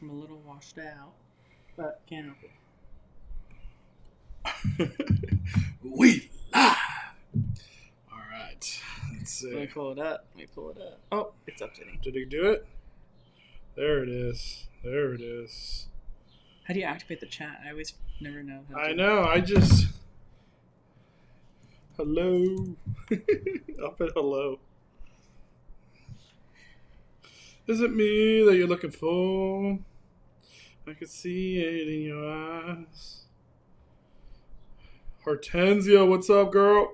I'm a little washed out, but can't help it. We live. All right. Let's see. Let me pull it up. Oh, it's updating. Did he do it? There it is. How do you activate the chat? I always never know. I know. I just. Hello. I'll put hello. Is it me that you're looking for? I can see it in your eyes. Hortensia, what's up, girl?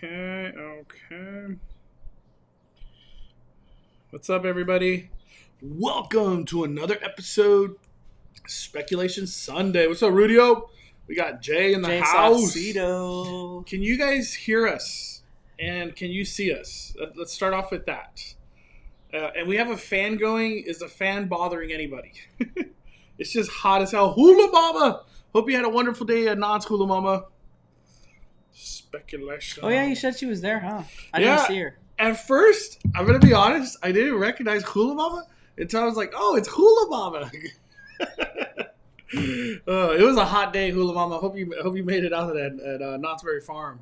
Alright. Okay. What's up, everybody? Welcome to another episode, Speculation Sunday. What's up, Rudio? We got Jay in the house. Saucedo. Can you guys hear us? And can you see us? Let's start off with that. And we have a fan going. Is the fan bothering anybody? It's just hot as hell. Hula Mama! Hope you had a wonderful day at Knott's, Hula Mama. Speculation. Oh, yeah, you said she was there, huh? I didn't see her. At first, I'm going to be honest, I didn't recognize Hula Mama until I was like, oh, it's Hula Mama. It was a hot day, Hula Mama. Hope you made it out of that at Knott's Berry Farm.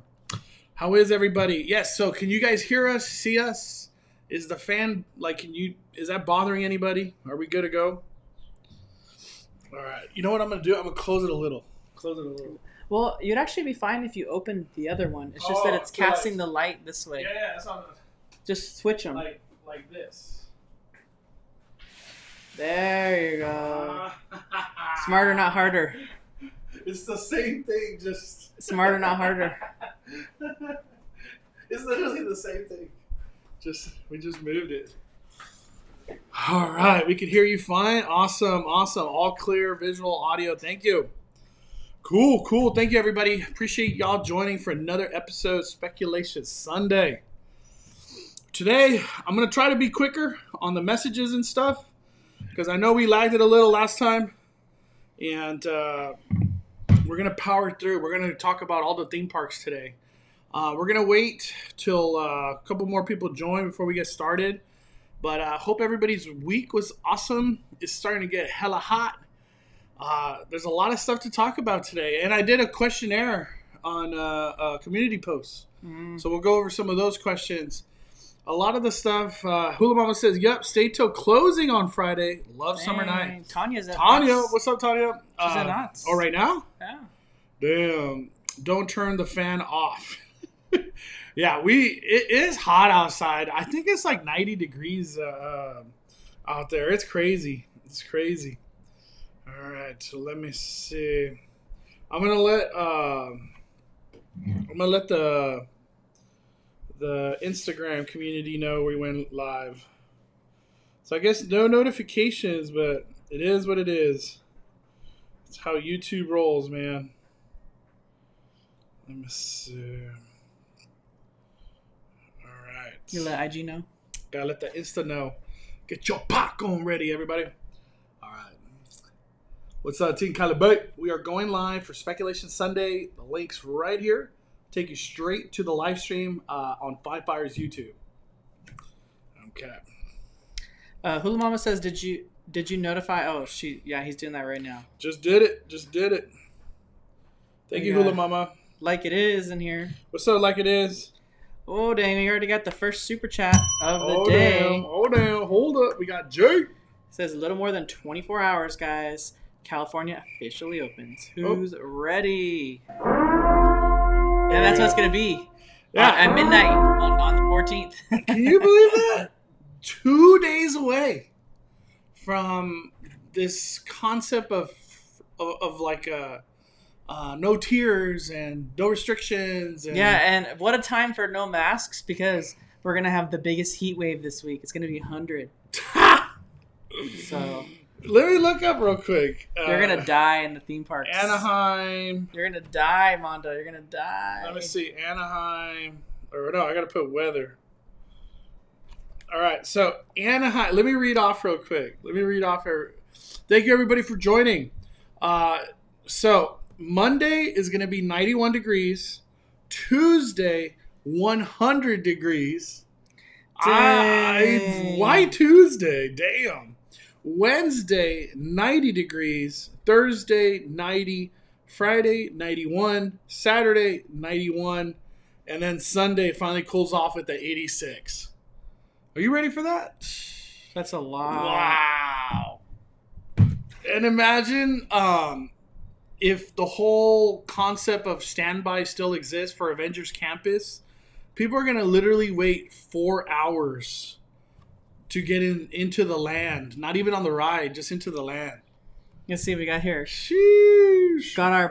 How is everybody? Yes, so can you guys hear us, see us? Is the fan, is that bothering anybody? Are we good to go? All right. You know what I'm going to do? I'm going to close it a little. Well, you'd actually be fine if you opened the other one. It's just that it's casting the light this way. Yeah, that's not Just switch them. like this. There you go. Smarter, not harder. It's the same thing, just... Smarter, not harder. It's literally the same thing. We just moved it. All right, we can hear you fine. Awesome. All clear, visual, audio. Thank you. Cool. Thank you, everybody. Appreciate y'all joining for another episode of Speculation Sunday. Today, I'm going to try to be quicker on the messages and stuff because I know we lagged it a little last time. And we're going to power through. We're going to talk about all the theme parks today. We're going to wait till a couple more people join before we get started. But I hope everybody's week was awesome. It's starting to get hella hot. There's a lot of stuff to talk about today. And I did a questionnaire on a community post. So we'll go over some of those questions. A lot of the stuff, Hula Mama says, yep, stay till closing on Friday. Love summer night. Tanya's at Tanya, Knott's. what's up, Tanya? She's at Knott's. Oh, right now? Yeah. Damn. Don't turn the fan off. Yeah, it is hot outside. I think it's like 90 degrees out there. It's crazy. All right, so let me see. I'm gonna let the Instagram community know we went live. So I guess no notifications, but it is what it is. It's how YouTube rolls, man. Let me see. All right. You let IG know? Gotta let the Insta know. Get your popcorn ready, everybody. All right. What's up, Team Calibate? We are going live for Speculation Sunday. The link's right here. Take you straight to the live stream on Five Fire's YouTube. Okay. Hula Mama says, did you notify? Oh, he's doing that right now. Just did it. Thank you, Hula Mama. Like it is in here. What's up, like it is? Oh, dang. We already got the first super chat of the day. Damn. Hold up. We got Jay. It says a little more than 24 hours, guys. California officially opens. Who's ready? And that's what it's going to be. Yeah. At midnight on the 14th. Can you believe that? 2 days away from this concept of like no tears and no restrictions. And what a time for no masks because we're going to have the biggest heat wave this week. It's going to be 100. So let me look up real quick. You're going to die in the theme parks. Anaheim. You're going to die, Mondo. You're going to die. Let me see. Anaheim. Or no, I got to put weather. All right. So Anaheim. Let me read off real quick. Thank you, everybody, for joining. So Monday is going to be 91 degrees. Tuesday, 100 degrees. Dang. Why Tuesday? Damn. Wednesday, 90 degrees. Thursday, 90. Friday, 91. Saturday, 91. And then Sunday finally cools off at the 86. Are you ready for that? That's a lot. Wow. And imagine if the whole concept of standby still exists for Avengers Campus. People are going to literally wait 4 hours to get into the land. Not even on the ride, just into the land. Let's see what we got here. Sheesh. Got our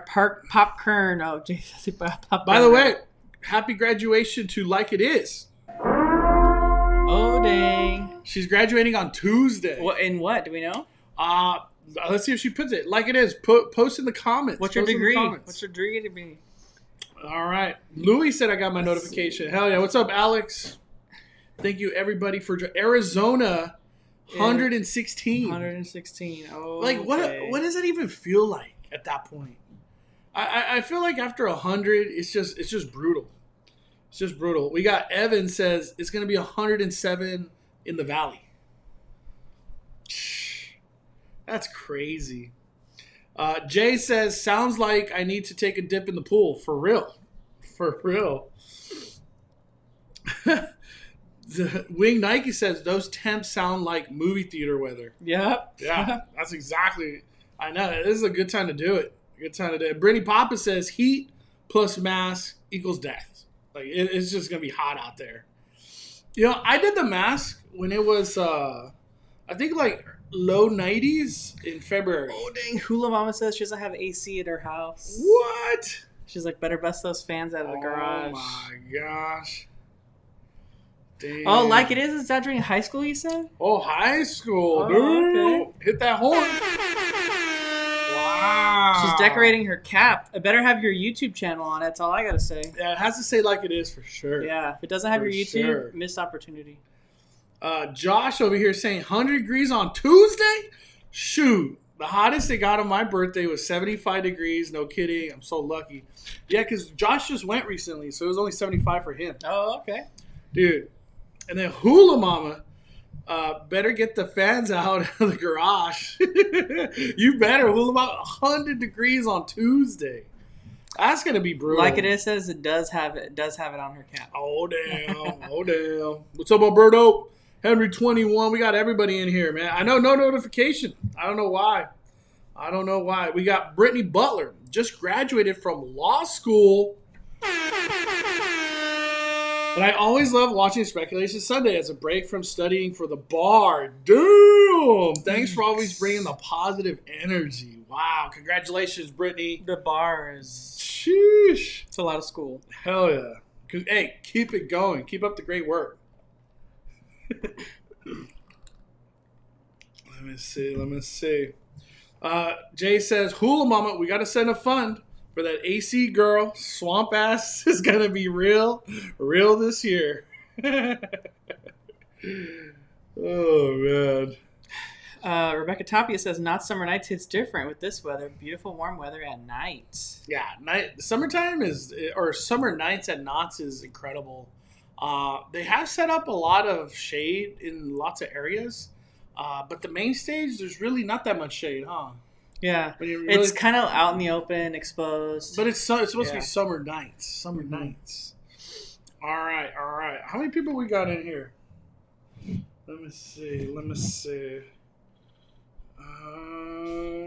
popcorn. Oh, Jesus. Popcorn. By the way, happy graduation to Like It Is. Oh, dang. She's graduating on Tuesday. What, in what? Do we know? Let's see if she puts it. Like It Is. Post in the comments. What's your Post in the degree? comments. What's your degree to be? All right. Louis said I got my notification. Hell yeah. What's up, Alex? Thank you, everybody, for Arizona, 116. 116. Oh, Like, what does that even feel like at that point? I feel like after 100, it's just brutal. It's just brutal. We got Evan says it's going to be 107 in the valley. That's crazy. Jay says, sounds like I need to take a dip in the pool. For real. For real. Wing Nike says, those temps sound like movie theater weather. Yep. Yeah, that's exactly. I know. This is a good time to do it. Good time to do it. Brittany Papa says, heat plus mask equals death. Like, it's just going to be hot out there. You know, I did the mask when it was, I think, like, low 90s in February. Oh, dang. Hula Mama says she doesn't have AC at her house. What? She's like, better bust those fans out of the garage. Oh, my gosh. Damn. Oh, Like It Is exaggerating high school, you said? Oh, high school, Oh, dude. okay. Hit that horn. Wow. She's decorating her cap. I better have your YouTube channel on it. That's all I got to say. Yeah, it has to say Like It Is for sure. Yeah. If it doesn't have For your YouTube, sure. missed opportunity. Josh over here saying 100 degrees on Tuesday? Shoot. The hottest it got on my birthday was 75 degrees. No kidding. I'm so lucky. Yeah, because Josh just went recently, so it was only 75 for him. Oh, okay. Dude. And then Hula Mama better get the fans out of the garage. You better. Hula Mama, 100 degrees on Tuesday. That's going to be brutal. Like It Is says it does have it on her cap. Oh, damn. Oh, damn. What's up, Alberto? Henry 21. We got everybody in here, man. I know no notification. I don't know why. We got Brittany Butler. Just graduated from law school. And I always love watching Speculation Sunday as a break from studying for the bar. Damn. Thanks for always bringing the positive energy. Wow. Congratulations, Brittany. The bar is... Sheesh. It's a lot of school. Hell yeah. Hey, keep it going. Keep up the great work. Let me see. Jay says, Hula Mama, we got to send a fund for that AC girl. Swamp ass is going to be real this year. Oh, man. Rebecca Tapia says, not summer nights hits different with this weather. Beautiful warm weather at night. Yeah, summer nights at Knott's is incredible. They have set up a lot of shade in lots of areas. But the main stage, there's really not that much shade, huh? Yeah. It's kind of out in the open, exposed. But it's supposed to be summer nights. Nights. All right. How many people we got in here? Let me see.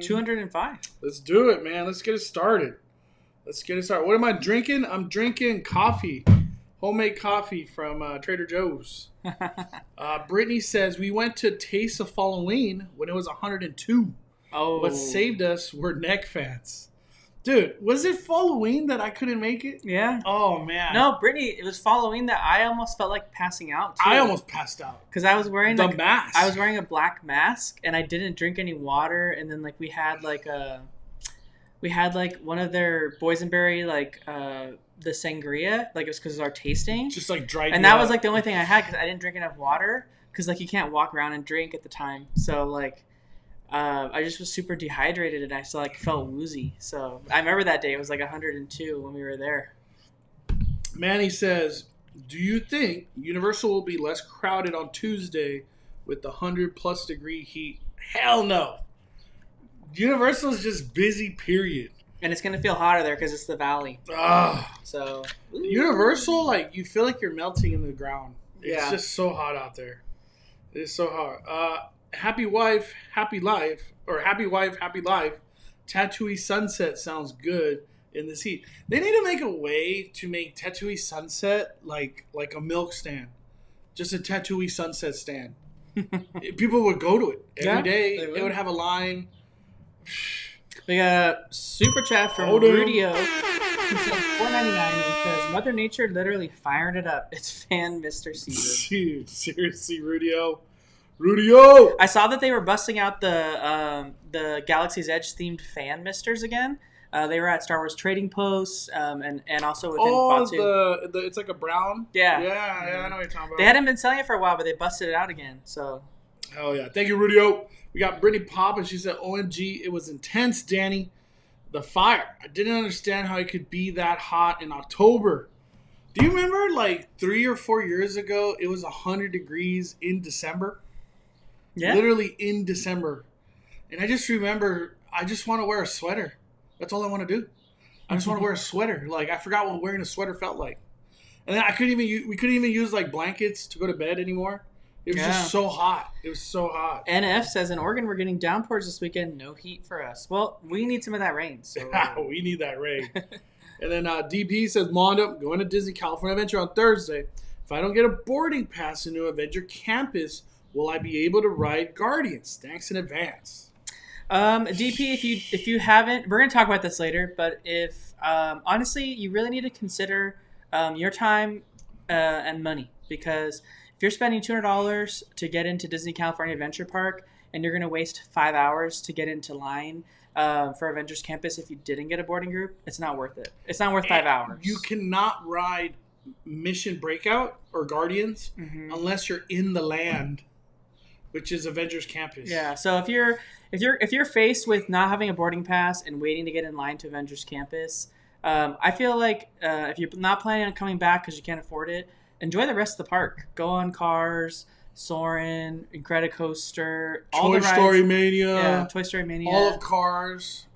205. Let's do it, man. Let's get it started. What am I drinking? I'm drinking coffee. Homemade coffee from Trader Joe's. Brittany says, we went to Taste of Halloween when it was 102. Oh. What saved us were neck fans. Dude, was it Halloween that I couldn't make it? Yeah. Oh, man. No, Brittany, it was Halloween that I almost felt like passing out, too. I almost passed out. Because I was wearing the mask. I was wearing a black mask, and I didn't drink any water, and then, we had, one of their boysenberry, the sangria, it was because of our tasting. Just dried. And that was the only thing I had because I didn't drink enough water because you can't walk around and drink at the time. So I just was super dehydrated and I still felt woozy. So I remember that day it was 102 when we were there. Manny says Do you think Universal will be less crowded on Tuesday with the 100+ degree heat? Hell no. Universal is just busy, period. And it's going to feel hotter there because it's the valley. So Universal, like, you feel like you're melting in the ground. It's just so hot out there. It's so hot. Happy wife, happy life. Or happy wife, happy life. Tattooey sunset sounds good in this heat. They need to make a way to make Tattooey sunset like a milk stand. Just a Tattooey sunset stand. People would go to it every day. They would have a line. We got a super chat from Rudio. He says $4.99 and says, Mother Nature literally fired it up. It's fan Mr. Cedar. Dude, seriously, Rudio! I saw that they were busting out the Galaxy's Edge themed fan misters again. They were at Star Wars Trading Post and also within Batu. It's like a brown? Yeah. I know what you're talking about. They hadn't been selling it for a while, but they busted it out again. So. Hell yeah. Thank you, Rudio. We got Brittany Pop, and she said, OMG, it was intense, Danny. The fire. I didn't understand how it could be that hot in October. Do you remember, like, 3 or 4 years ago, it was 100 degrees in December? Yeah. Literally in December. And I just remember, I just want to wear a sweater. That's all I want to do. I just want to wear a sweater. Like, I forgot what wearing a sweater felt like. And then we couldn't even use, like, blankets to go to bed anymore. It was just so hot. It was so hot. NF says, in Oregon, we're getting downpours this weekend. No heat for us. Well, we need some of that rain. So we need that rain. And then DP says, Mondo, going to Disney California Adventure on Thursday. If I don't get a boarding pass into Avenger Campus, will I be able to ride Guardians? Thanks in advance. DP, if you haven't, we're going to talk about this later, but if honestly, you really need to consider your time and money, because if you're spending $200 to get into Disney California Adventure Park and you're going to waste 5 hours to get into line for Avengers Campus if you didn't get a boarding group, it's not worth it. It's not worth 5 hours. You cannot ride Mission Breakout or Guardians unless you're in the land, which is Avengers Campus. Yeah, so if you're faced with not having a boarding pass and waiting to get in line to Avengers Campus, I feel like if you're not planning on coming back because you can't afford it, enjoy the rest of the park. Go on Cars, Soarin', Incredicoaster, all Toy the rides. Story Mania. Yeah, Toy Story Mania. All of Cars.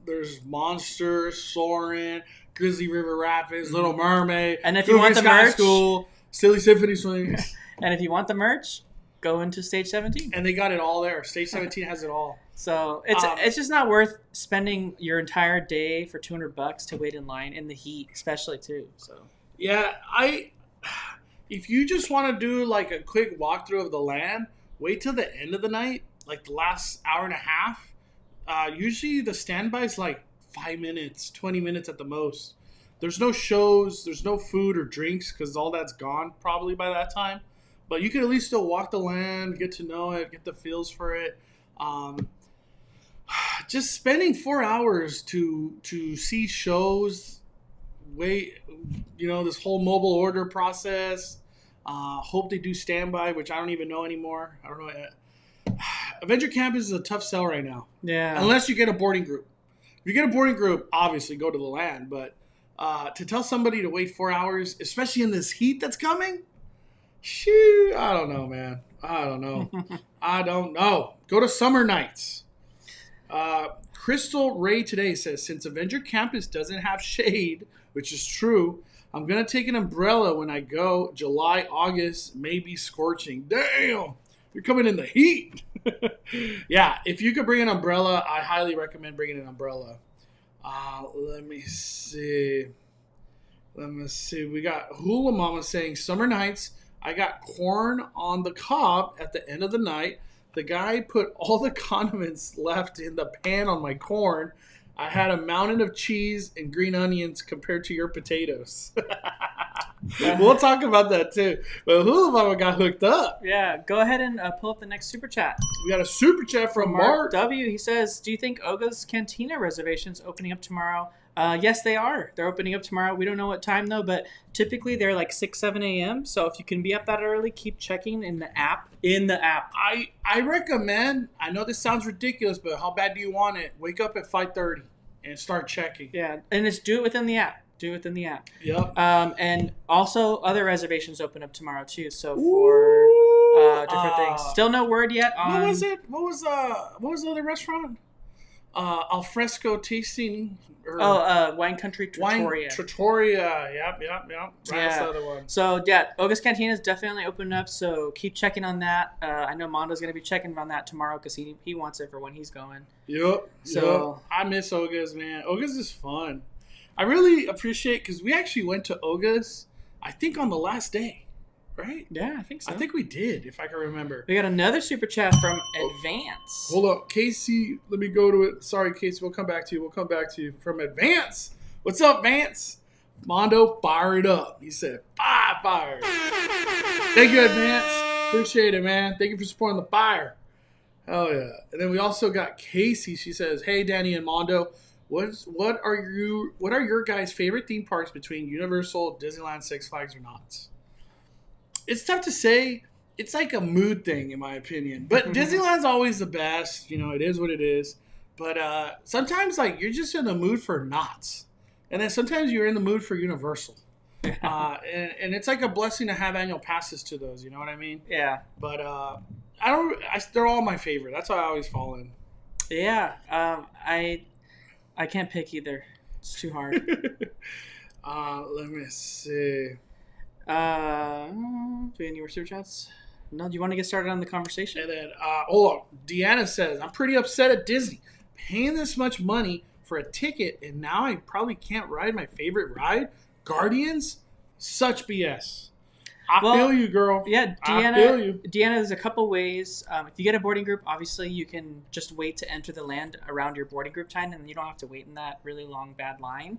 There's Monsters, Soarin', Grizzly River Rapids, Little Mermaid. And if you want the merch, School, Silly Symphony Swings. And if you want the merch, go into Stage 17. And they got it all there. Stage 17 has it all. So it's just not worth spending your entire day for $200 to wait in line in the heat, especially too. So yeah, if you just want to do like a quick walkthrough of the land, wait till the end of the night, like the last hour and a half. Usually the standby is like 5 minutes, 20 minutes at the most. There's no shows, there's no food or drinks because all that's gone probably by that time. But you can at least still walk the land, get to know it, get the feels for it. Just spending 4 hours to see shows, wait, this whole mobile order process. Hope they do standby, which I don't even know anymore. I don't know. Avenger Campus is a tough sell right now. Yeah. Unless you get a boarding group. If you get a boarding group, obviously go to the land. But to tell somebody to wait 4 hours, especially in this heat that's coming, shoot, I don't know, man. I don't know. I don't know. Go to Summer Nights. Crystal Ray today says, since Avenger Campus doesn't have shade, which is true, I'm going to take an umbrella when I go. July, August may be scorching. Damn! You're coming in the heat. Yeah, if you could bring an umbrella, I highly recommend bringing an umbrella. Let me see. We got Hula Mama saying, Summer Nights, I got corn on the cob at the end of the night. The guy put all the condiments left in the pan on my corn. I had a mountain of cheese and green onions compared to your potatoes. We'll talk about that too. But Hula Mama got hooked up. Yeah, go ahead and pull up the next super chat. We got a super chat from Mark W. He says, do you think Oga's Cantina reservations opening up tomorrow? Yes, they are. They're opening up tomorrow. We don't know what time though, but typically they're like 6, 7 a.m. So if you can be up that early, keep checking in the app. I recommend, I know this sounds ridiculous, but how bad do you want it? Wake up at 5:30 and start checking. Yeah, and just do it within the app. Do it in the app. Yep. And also other reservations open up tomorrow too. So for different things. Still no word yet on. What was it? What was the other restaurant? Alfresco tasting. Wine Country Trattoria. Wine Trattoria. Yep. That's the other one. So yeah, August Cantina is definitely opening up. So keep checking on that. I know Mondo's going to be checking on that tomorrow because he wants it for when he's going. Yep. I miss Oga's, man. Oga's is fun. I really appreciate because we actually went to Oga's, I think on the last day, right? Yeah, I think so. I think we did, if I can remember. We got another super chat from Advance. Hold up, Casey. Let me go to it. Sorry, Casey. We'll come back to you. From Advance. What's up, Vance? Mondo, fire it up. He said, fire. Thank you, Advance. Appreciate it, man. Thank you for supporting the fire. Hell yeah. And then we also got Casey. She says, hey, Danny and Mondo. What are your guys' favorite theme parks between Universal, Disneyland, Six Flags, or Knott's? It's tough to say. It's like a mood thing, in my opinion. But Disneyland's always the best. You know, it is what it is. But sometimes, like, you're just in the mood for Knott's. And then sometimes you're in the mood for Universal. And it's like a blessing to have annual passes to those. You know what I mean? Yeah. But they're all my favorite. That's why I always fall in. Yeah. I can't pick either. It's too hard. Let me see. Do we have any more super chats? No, do you want to get started on the conversation? And then, hold on. Deanna says, I'm pretty upset at Disney. Paying this much money for a ticket, and now I probably can't ride my favorite ride? Guardians? Such BS. I feel you, girl. Yeah, Deanna. I feel you. Deanna, there's a couple ways. If you get a boarding group, obviously you can just wait to enter the land around your boarding group time, and you don't have to wait in that really long, bad line.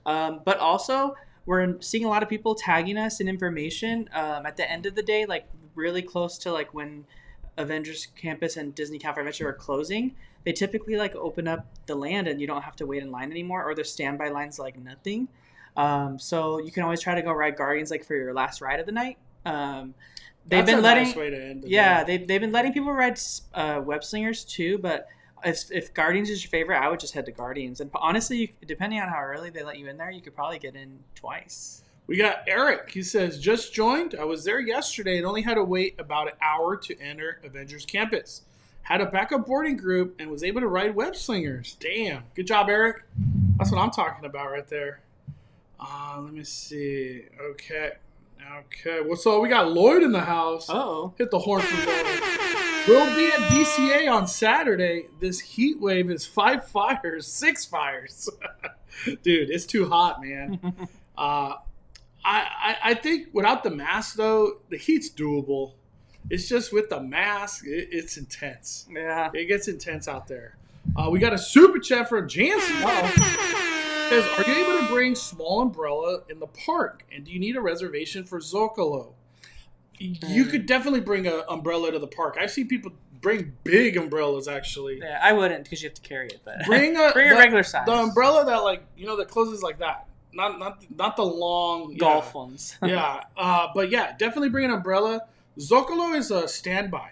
But also, we're seeing a lot of people tagging us in information at the end of the day, like really close to like when Avengers Campus and Disney California Adventure are closing. They typically like open up the land, and you don't have to wait in line anymore, or there's standby lines like nothing. So you can always try to go ride Guardians like for your last ride of the night. They've been letting nice way to end the day. They've been letting people ride Web Slingers too, but if Guardians is your favorite, I would just head to Guardians. And honestly, depending on how early they let you in there, you could probably get in twice. We got Eric. He says, just joined. I was there yesterday and only had to wait about an hour to enter Avengers Campus. Had a backup boarding group and was able to ride Web Slingers. Damn. Good job, Eric. That's what I'm talking about right there. Let me see. Okay. Well, so we got Lloyd in the house. Uh-oh. Hit the horn for Lloyd. We'll be at DCA on Saturday. This heat wave is 6 fires. Dude, it's too hot, man. I think without the mask, though, the heat's doable. It's just with the mask, it's intense. Yeah. It gets intense out there. We got a super chat from Jansen. Says, are you able to bring small umbrella in the park? And do you need a reservation for Zocalo? You could definitely bring an umbrella to the park. I see people bring big umbrellas, actually. Yeah, I wouldn't because you have to carry it. But bring a regular size. The umbrella that, like, that closes like that. Not the long golf ones. Yeah. But yeah, definitely bring an umbrella. Zocalo is a standby.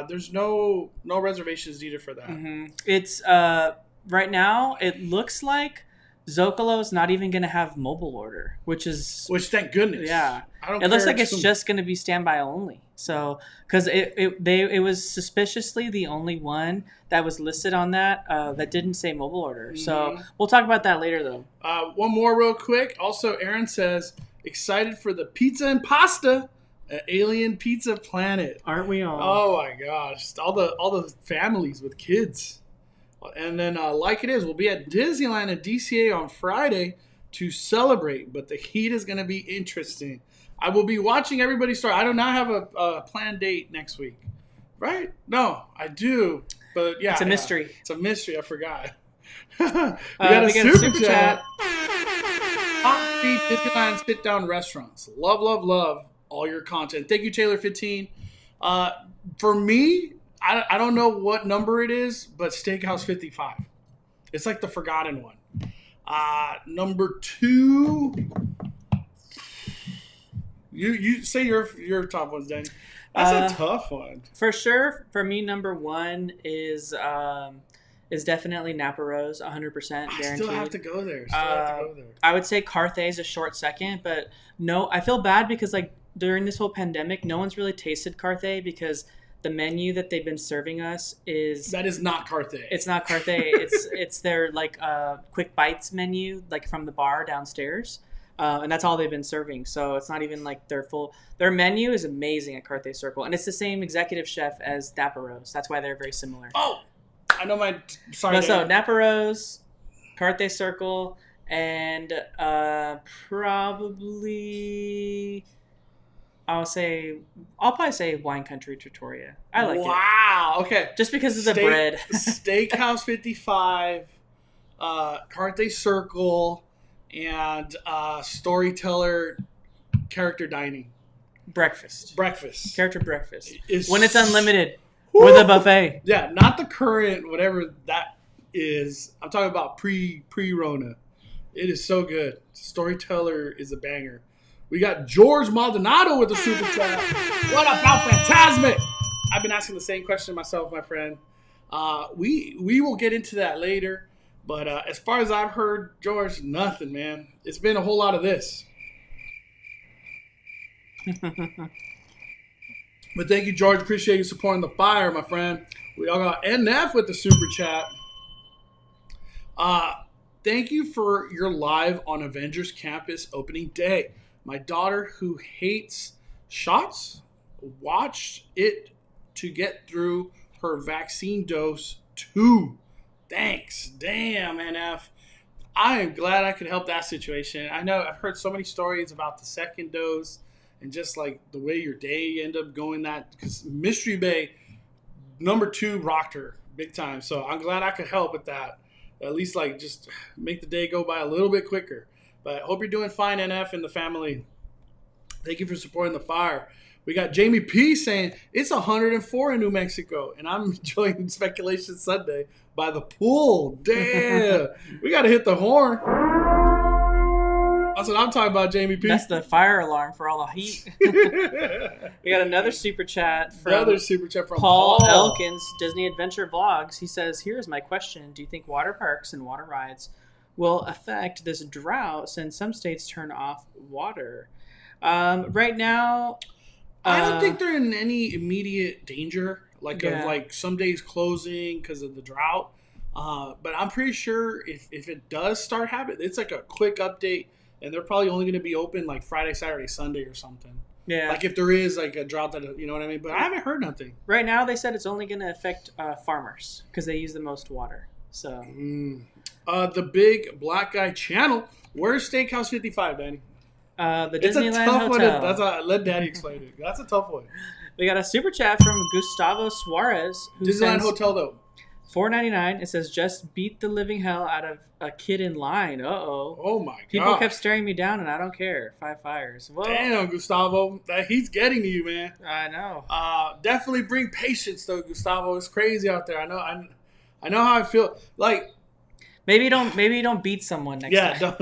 There's no reservations needed for that. Mm-hmm. It's right now it looks like Zocalo is not even going to have mobile order, which thank goodness. Yeah, it looks like it's just going to be standby only. So because it was suspiciously the only one that was listed on that that didn't say mobile order. Mm-hmm. So we'll talk about that later, though. One more real quick. Also, Aaron says excited for the pizza and pasta at Alien Pizza Planet. Aren't we all? Oh my gosh, all the families with kids. And then, like it is, we'll be at Disneyland and DCA on Friday to celebrate. But the heat is going to be interesting. I will be watching everybody start. I do not have a planned date next week. Right? No, I do. But yeah. It's a mystery. It's a mystery. I forgot. we got a super chat. Hot Speed Disneyland sit-down restaurants. Love, love, love all your content. Thank you, Taylor15. For me, I don't know what number it is, but Steakhouse 55. It's like the forgotten one. Number 2. You say your top ones, Danny. That's a tough one. For sure, for me, number 1 is is definitely Napa Rose, 100% guaranteed. I still have to go there. I would say Carthay is a short second, but no, I feel bad because like during this whole pandemic, no one's really tasted Carthay because the menu that they've been serving us is not Carthay. It's not Carthay. it's their like quick bites menu, like from the bar downstairs, and that's all they've been serving. So it's not even like their full. Their menu is amazing at Carthay Circle, and it's the same executive chef as Napa Rose. That's why they're very similar. Oh, I know my. Sorry. So Napa Rose, Carthay Circle, and probably. I'll probably say Wine Country Trattoria. I like it. Wow. Okay. Just because of the bread. Steakhouse 55, Carthay Circle, and Storyteller Character Dining. Breakfast. Character breakfast. When it's unlimited. Woo! With a buffet. Yeah, not the current, whatever that is. I'm talking about pre-Rona. It is so good. Storyteller is a banger. We got George Maldonado with the super chat. What about Fantasmic? I've been asking the same question myself, my friend. We will get into that later. But as far as I've heard, George, nothing, man. It's been a whole lot of this. But thank you, George. Appreciate you supporting the fire, my friend. We all got NF with the super chat. Thank you for your live on Avengers Campus opening day. My daughter, who hates shots, watched it to get through her vaccine dose 2. Thanks. Damn, NF. I am glad I could help that situation. I know I've heard so many stories about the second dose and just like the way your day end up going that, because Mystery Bay, number 2, rocked her big time. So I'm glad I could help with that. At least like just make the day go by a little bit quicker. But I hope you're doing fine, NF, and the family. Thank you for supporting the fire. We got Jamie P saying it's 104 in New Mexico, and I'm enjoying Speculation Sunday by the pool. Damn. We got to hit the horn. That's what I'm talking about, Jamie P. That's the fire alarm for all the heat. We got another super chat from Paul Elkins, Disney Adventure Vlogs. He says, here's my question. Do you think water parks and water rides will affect this drought since some states turn off water? Right now, I don't think they're in any immediate danger, of like some days closing because of the drought. But I'm pretty sure if it does start happening, it's like a quick update, and they're probably only going to be open like Friday, Saturday, Sunday or something. Yeah. Like if there is like a drought that, you know what I mean? But I haven't heard nothing. Right now, they said it's only going to affect farmers because they use the most water. So. The Big Black Guy channel. Where's Steakhouse 55, Danny? The Disneyland Hotel. Let Daddy explain it. That's a tough one. We got a super chat from Gustavo Suarez. Who Disneyland Hotel, though. $4.99. It says, just beat the living hell out of a kid in line. Uh-oh. Oh, my God. People kept staring me down, and I don't care. 5 fires. Whoa. Damn, Gustavo. He's getting to you, man. I know. Definitely bring patience, though, Gustavo. It's crazy out there. I know how I feel. Like, maybe you don't beat someone next time. Yeah,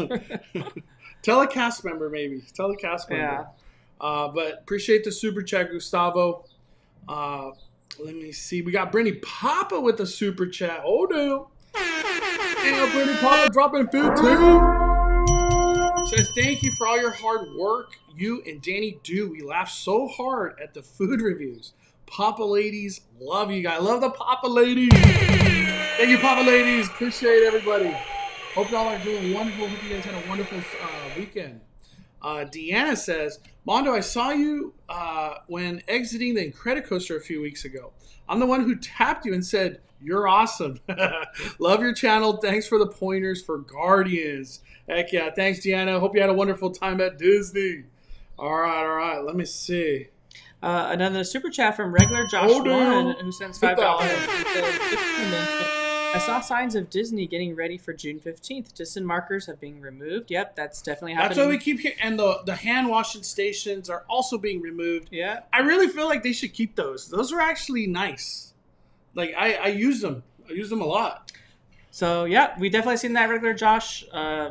don't. Tell a cast member, maybe. Yeah. But appreciate the super chat, Gustavo. Let me see. We got Brittany Papa with the super chat. Oh, damn. And Brittany Papa dropping 15. Says, thank you for all your hard work you and Danny do. We laugh so hard at the food reviews. Papa ladies, love you guys. Love the Papa ladies. Thank you, Papa ladies. Appreciate everybody. Hope y'all are doing wonderful. Hope you guys had a wonderful weekend. Deanna says, Mondo, I saw you when exiting the Incredicoaster a few weeks ago. I'm the one who tapped you and said, you're awesome. Love your channel. Thanks for the pointers for Guardians. Heck yeah. Thanks, Deanna. Hope you had a wonderful time at Disney. All right. Let me see. Another super chat from regular Josh Warren, who sends $5. I saw signs of Disney getting ready for June 15th. Distant markers have been removed. Yep, that's definitely happening. That's what we keep hearing. And the hand washing stations are also being removed. Yeah. I really feel like they should keep those. Those are actually nice. Like, I use them. I use them a lot. So, yeah, we definitely seen that regular Josh. I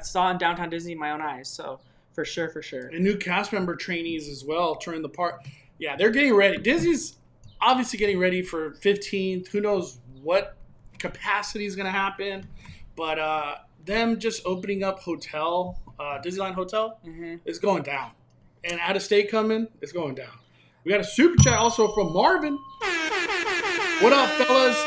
saw in Downtown Disney in my own eyes. So, for sure. And new cast member trainees as well touring the park. Yeah, they're getting ready. Disney's obviously getting ready for 15th. Who knows what capacity is going to happen. But them just opening up Disneyland Hotel is going down. And out of state coming, it's going down. We got a super chat also from Marvin. What up, fellas?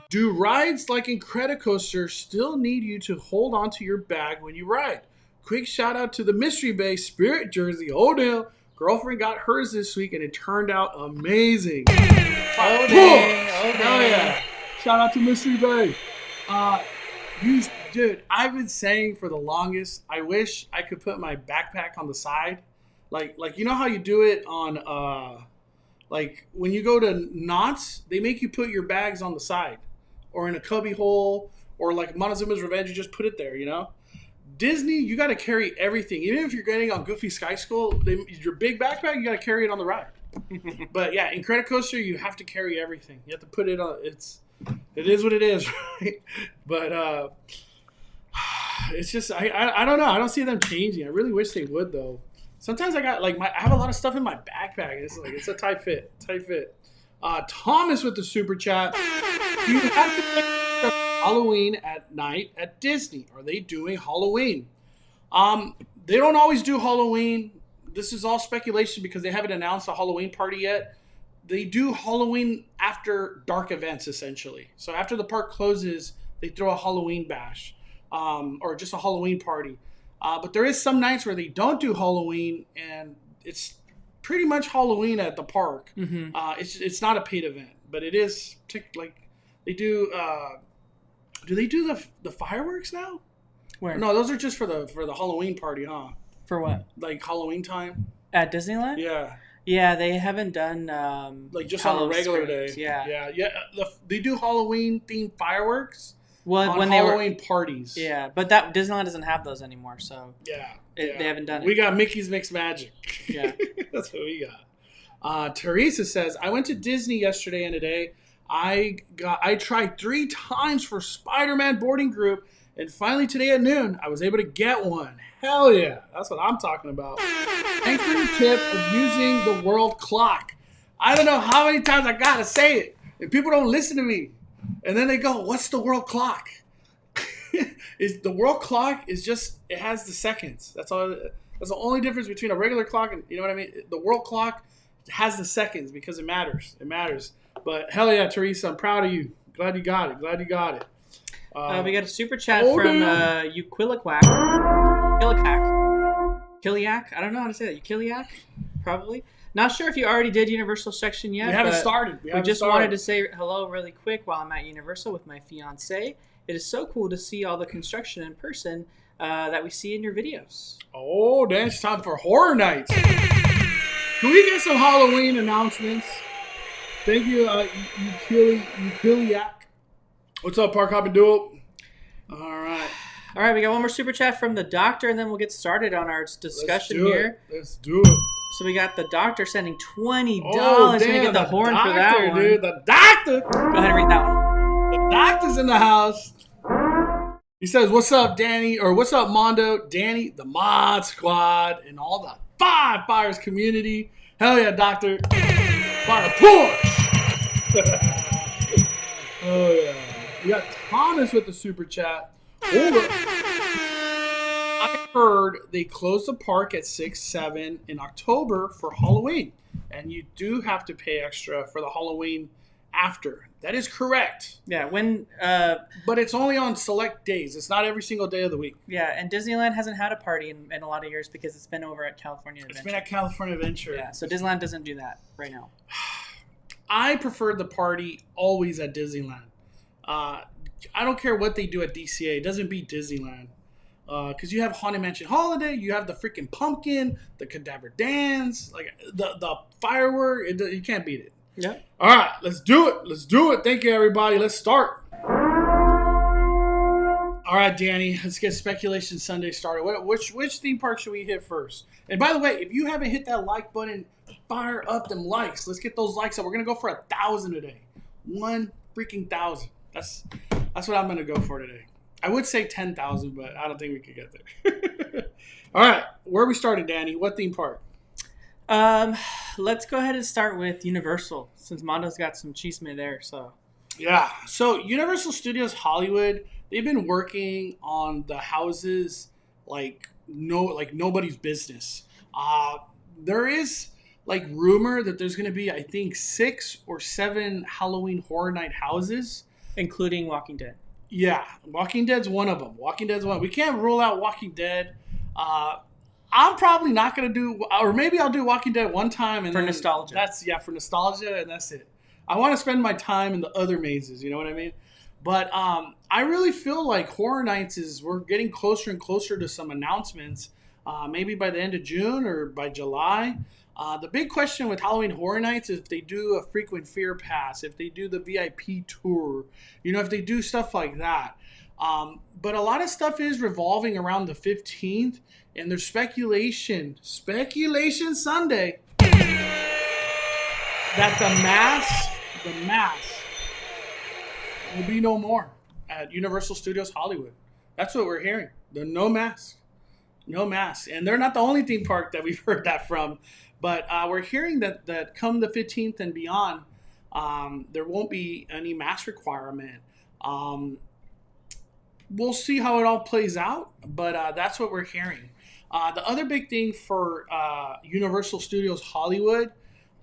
Do rides like Incredicoaster still need you to hold onto your bag when you ride? Quick shout out to the Mystery Bay Spirit Jersey. Oh, damn. Girlfriend got hers this week, and it turned out amazing. Oh, dang. Hell yeah. Shout out to Mystery Bay. Dude, I've been saying for the longest, I wish I could put my backpack on the side. Like you know how you do it on, like when you go to Knott's, they make you put your bags on the side or in a cubby hole, or like Montezuma's Revenge, you just put it there, you know? Disney, you got to carry everything. Even if you're getting on Goofy Sky School, your big backpack, you got to carry it on the ride. But yeah, in Incredicoaster, you have to carry everything. You have to put it on. It is what it is, right? But it's just I don't know. I don't see them changing. I really wish they would though. Sometimes I have a lot of stuff in my backpack. It's a tight fit. Thomas with the super chat. You have to pick Halloween at night at Disney. Are they doing Halloween? They don't always do Halloween. This is all speculation because they haven't announced a Halloween party yet. They do Halloween after dark events, essentially. So after the park closes, they throw a Halloween bash, or just a Halloween party. But there is some nights where they don't do Halloween, and it's pretty much Halloween at the park. Mm-hmm. It's not a paid event, but it is like they do. Do they do the fireworks now? Where? No, those are just for the Halloween party, huh? For what? Like Halloween time? At Disneyland? Yeah. Yeah, they haven't done like just on a regular day. Yeah. They do Halloween themed fireworks. Well, on when Halloween parties. Yeah, but that Disneyland doesn't have those anymore, so they haven't done it. We got Mickey's Mixed Magic. Yeah. That's what we got. Teresa says, I went to Disney yesterday and today. I tried 3 times for Spider-Man boarding group, and finally today at noon, I was able to get one. Hell yeah. That's what I'm talking about. Thanks for the tip of using the world clock. I don't know how many times I gotta say it, and people don't listen to me. And then they go, what's the world clock? The world clock is just, it has the seconds. That's all. That's the only difference between a regular clock and, you know what I mean? The world clock has the seconds because it matters. It matters. But hell yeah, Teresa, I'm proud of you. Glad you got it. We got a super chat from Uquiliquac. Kiliak? I don't know how to say that. Ukiliak? Probably. Not sure if you already did Universal section yet. We haven't started. We just wanted to say hello really quick while I'm at Universal with my fiance. It is so cool to see all the construction in person that we see in your videos. Oh, then it's time for Horror Nights. Can we get some Halloween announcements? Thank you, Ukiliak. What's up, Park Hop and Duo? All right, we got one more super chat from the doctor, and then we'll get started on our discussion here. Let's do it. So we got the doctor sending $20. Oh, damn, we get the horn doctor, for that one. Dude, the doctor. Go ahead and read that one. The doctor's in the house. He says, what's up, Danny? Or what's up, Mondo? Danny, the Mod Squad, and all the Five Fires community. Hell yeah, doctor. Fire push. Oh, yeah. We got Thomas with the super chat. I heard they closed the park at 6/7 in October for Halloween, and you do have to pay extra for the Halloween after. That is correct. Yeah, but it's only on select days. It's not every single day of the week. Yeah, and Disneyland hasn't had a party in a lot of years because it's been over at California Adventure. It's been at California Adventure. Yeah, so Disneyland doesn't do that right now. I preferred the party always at Disneyland. I don't care what they do at DCA. It doesn't beat Disneyland. Because you have Haunted Mansion Holiday, you have the freaking pumpkin, the cadaver dance, like the firework. You can't beat it. Yeah. All right, let's do it. Thank you, everybody. Let's start. All right, Danny, let's get Speculation Sunday started. Which theme park should we hit first? And by the way, if you haven't hit that like button, fire up them likes. Let's get those likes up. We're gonna go for 1,000 today. 1,000. That's what I'm gonna go for today. I would say 10,000, but I don't think we could get there. All right, where are we starting, Danny? What theme park? Let's go ahead and start with Universal, since Mondo's got some chisme there. So Yeah. So Universal Studios Hollywood, they've been working on the houses like nobody's business. Uh, there is like rumor that there's going to be, I think, 6 or 7 Halloween Horror Night houses. including Walking Dead. Yeah, Walking Dead's one of them. Walking Dead's one. We can't rule out Walking Dead. Uh, I'm probably not gonna do, or maybe I'll do Walking Dead one time and For then nostalgia. That's for nostalgia, and that's it. I want to spend my time in the other mazes. You know what I mean? But I really feel like Horror Nights we're getting closer and closer to some announcements. Maybe by the end of June or by July. The big question with Halloween Horror Nights is if they do a frequent fear pass, if they do the VIP tour, if they do stuff like that. But a lot of stuff is revolving around the 15th, and there's speculation Sunday, that the mask will be no more at Universal Studios Hollywood. That's what we're hearing. The no mask. No mask. And they're not the only theme park that we've heard that from. But we're hearing that come the 15th and beyond, there won't be any mask requirement. We'll see how it all plays out, but that's what we're hearing. The other big thing for Universal Studios Hollywood,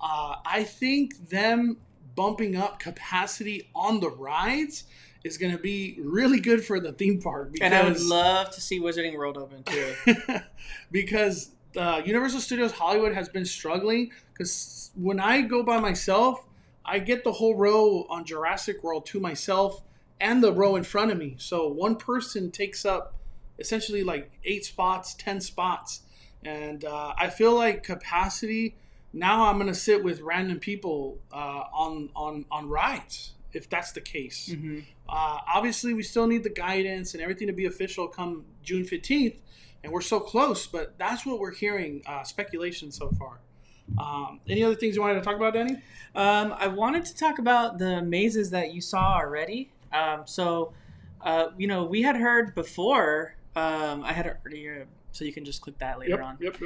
I think them bumping up capacity on the rides is going to be really good for the theme park. And I would love to see Wizarding World open too. Because Universal Studios Hollywood has been struggling, because when I go by myself, I get the whole row on Jurassic World to myself and the row in front of me. So one person takes up essentially like 8 spots, 10 spots. And I feel like capacity, now I'm going to sit with random people on rides, if that's the case. Mm-hmm. Obviously, we still need the guidance and everything to be official come June 15th. And we're so close, but that's what we're hearing, speculation so far. Any other things you wanted to talk about, Danny? I wanted to talk about the mazes that you saw already. We had heard before, I had earlier, so you can just click that later on. Yep.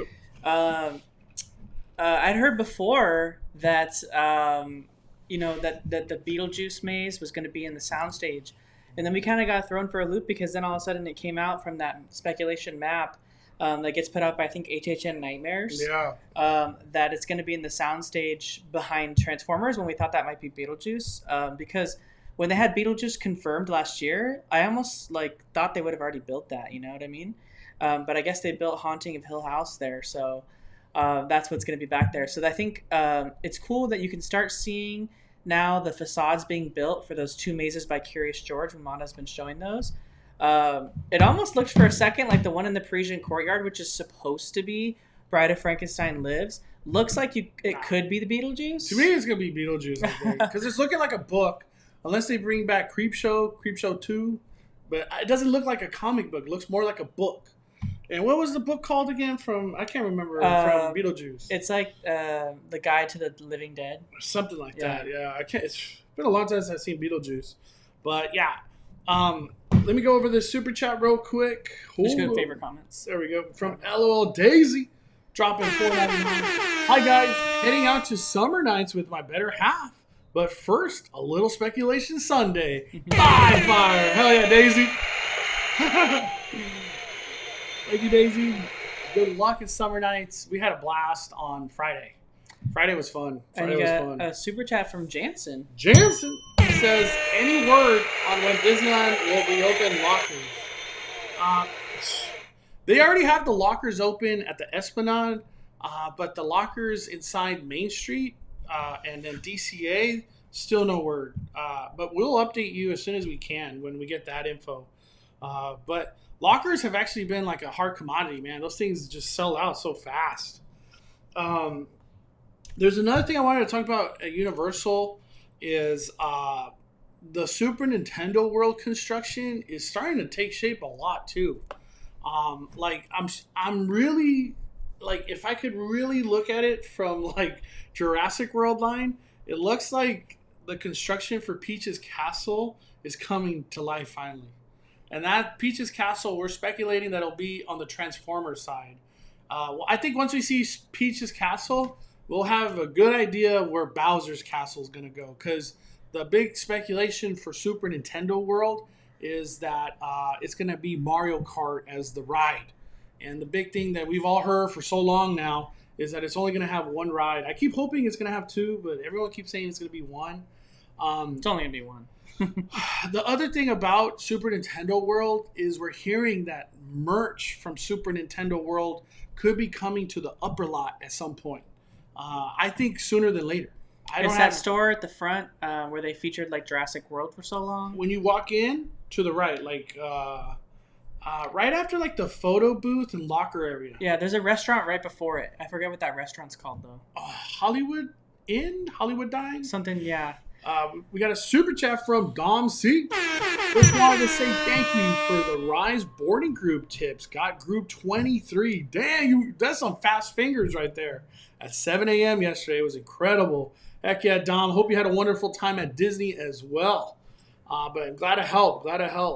I'd heard before that, that the Beetlejuice maze was going to be in the soundstage. And then we kind of got thrown for a loop, because then all of a sudden it came out from that speculation map that gets put out by, I think, HHN Nightmares. Yeah. That it's going to be in the soundstage behind Transformers, when we thought that might be Beetlejuice. Because when they had Beetlejuice confirmed last year, I almost thought they would have already built that. You know what I mean? But I guess they built Haunting of Hill House there, so that's what's going to be back there. So I think it's cool that you can start seeing now the facades being built for those 2 mazes by Curious George, when Monda's been showing those. It almost looked for a second like the one in the Parisian Courtyard, which is supposed to be Bride of Frankenstein Lives. Looks like it could be the Beetlejuice. To me, it's going to be Beetlejuice, I think. Because it's looking like a book, unless they bring back Creepshow 2. But it doesn't look like a comic book. It looks more like a book. And what was the book called again I can't remember, from Beetlejuice? It's like The Guide to the Living Dead. Something like that, yeah. It's been a long time since I've seen Beetlejuice. But yeah. Let me go over this super chat real quick. Just go to favorite comments. There we go. From LOL Daisy, dropping $4.99. Hi guys, heading out to summer nights with my better half. But first, a little speculation Sunday. Bye, fire. Hell yeah, Daisy. Thank you, Daisy. Good luck at summer nights. We had a blast on Friday. Friday was fun. And you got a super chat from Jansen. Jansen says, any word on when Disneyland will reopen lockers? They already have the lockers open at the Esplanade, but the lockers inside Main Street and then DCA, still no word. But we'll update you as soon as we can when we get that info. But lockers have actually been like a hard commodity, man. Those things just sell out so fast. There's another thing I wanted to talk about at Universal is the Super Nintendo World construction is starting to take shape a lot too. I'm really if I could really look at it from Jurassic World line, it looks like the construction for Peach's Castle is coming to life finally. And that Peach's Castle, we're speculating that it'll be on the Transformers side. I think once we see Peach's Castle, we'll have a good idea where Bowser's Castle is going to go. Because the big speculation for Super Nintendo World is that it's going to be Mario Kart as the ride. And the big thing that we've all heard for so long now is that it's only going to have one ride. I keep hoping it's going to have two, but everyone keeps saying it's going to be one. It's only going to be one. The other thing about Super Nintendo World is we're hearing that merch from Super Nintendo World could be coming to the upper lot at some point. I think sooner than later. It's that store at the front where they featured like Jurassic World for so long. When you walk in, to the right, like right after like the photo booth and locker area. Yeah, there's a restaurant right before it. I forget what that restaurant's called though. Hollywood Inn? Hollywood Dine? Something, yeah. We got a super chat from Dom C. Just wanted to say thank you for the Rise boarding group tips. Got group 23. Damn, that's some fast fingers right there. At 7 a.m. yesterday. It was incredible. Heck yeah, Dom. Hope you had a wonderful time at Disney as well. But I'm glad to help.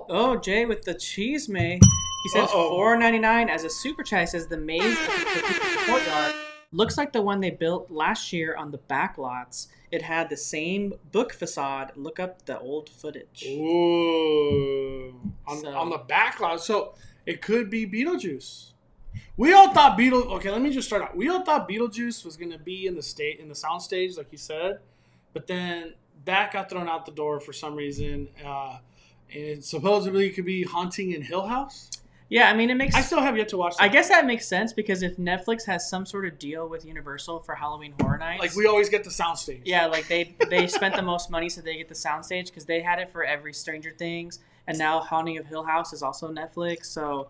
Oh, Jay with the cheese may. He says $4.99 as a super chat. He says the maze at the courtyard looks like the one they built last year on the back lots. It had the same book facade. Look up the old footage. Ooh. On the back lot. So it could be Beetlejuice. We all thought Okay, let me just start out. We all thought Beetlejuice was going to be in the sound stage, like you said. But then that got thrown out the door for some reason. And supposedly it could be Haunting in Hill House. Yeah, I mean, it makes... I still have yet to watch that. I guess that makes sense because if Netflix has some sort of deal with Universal for Halloween Horror Nights... Like, we always get the soundstage. Yeah, like, they spent the most money so they get the soundstage because they had it for every Stranger Things. And now Haunting of Hill House is also Netflix. So,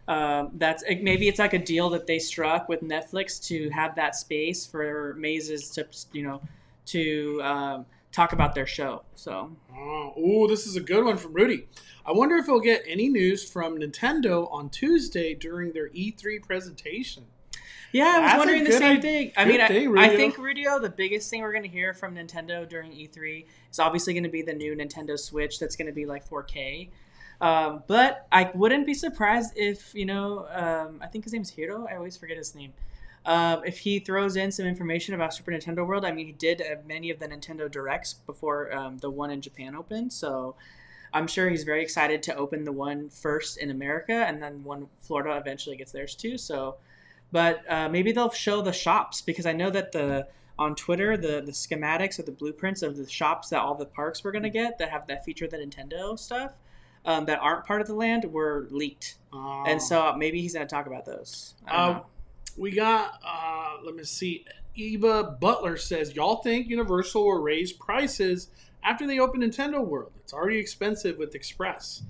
maybe it's like a deal that they struck with Netflix to have that space for mazes to talk about their show. So, this is a good one from Rudy. I wonder if we'll get any news from Nintendo on Tuesday during their E3 presentation. Yeah, I was wondering the same thing. I think, Rudio, the biggest thing we're going to hear from Nintendo during E3 is obviously going to be the new Nintendo Switch that's going to be like 4K. But I wouldn't be surprised if, I think his name's Hiro. I always forget his name. If he throws in some information about Super Nintendo World. I mean, he did many of the Nintendo Directs before the one in Japan opened. So I'm sure he's very excited to open the one first in America, and then when Florida eventually gets theirs too. So, but maybe they'll show the shops, because I know that on Twitter the schematics or the blueprints of the shops that all the parks were going to get that feature the Nintendo stuff that aren't part of the land were leaked, and so maybe he's going to talk about those. I don't know. We got, let me see, Eva Butler says, y'all think Universal will raise prices after they open Nintendo World? It's already expensive with Express.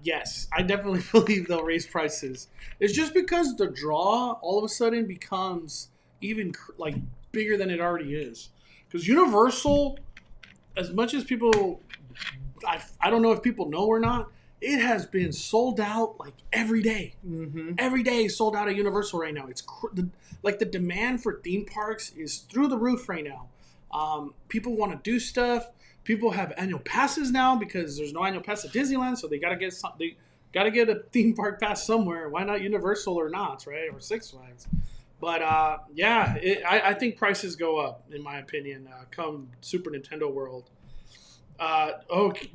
Yes, I definitely believe they'll raise prices. It's just because the draw all of a sudden becomes even like bigger than it already is. Because Universal, as much as people, I don't know if people know or not, it has been sold out like every day. Mm-hmm. Every day is sold out at Universal right now. It's the demand for theme parks is through the roof right now. People want to do stuff. People have annual passes now because there's no annual pass at Disneyland, so they gotta get a theme park pass somewhere. Why not Universal or Knott's, right, or Six Flags? But I think prices go up in my opinion. Come Super Nintendo World.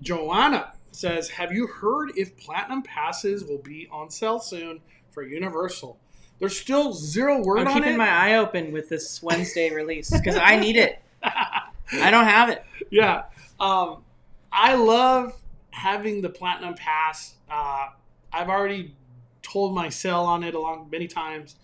Joanna says, have you heard if Platinum passes will be on sale soon for Universal? There's still zero word on it. I'm keeping my eye open with this Wednesday release because I need it. I don't have it. Yeah. I love having the Platinum Pass. I've already told my sell on it along many times.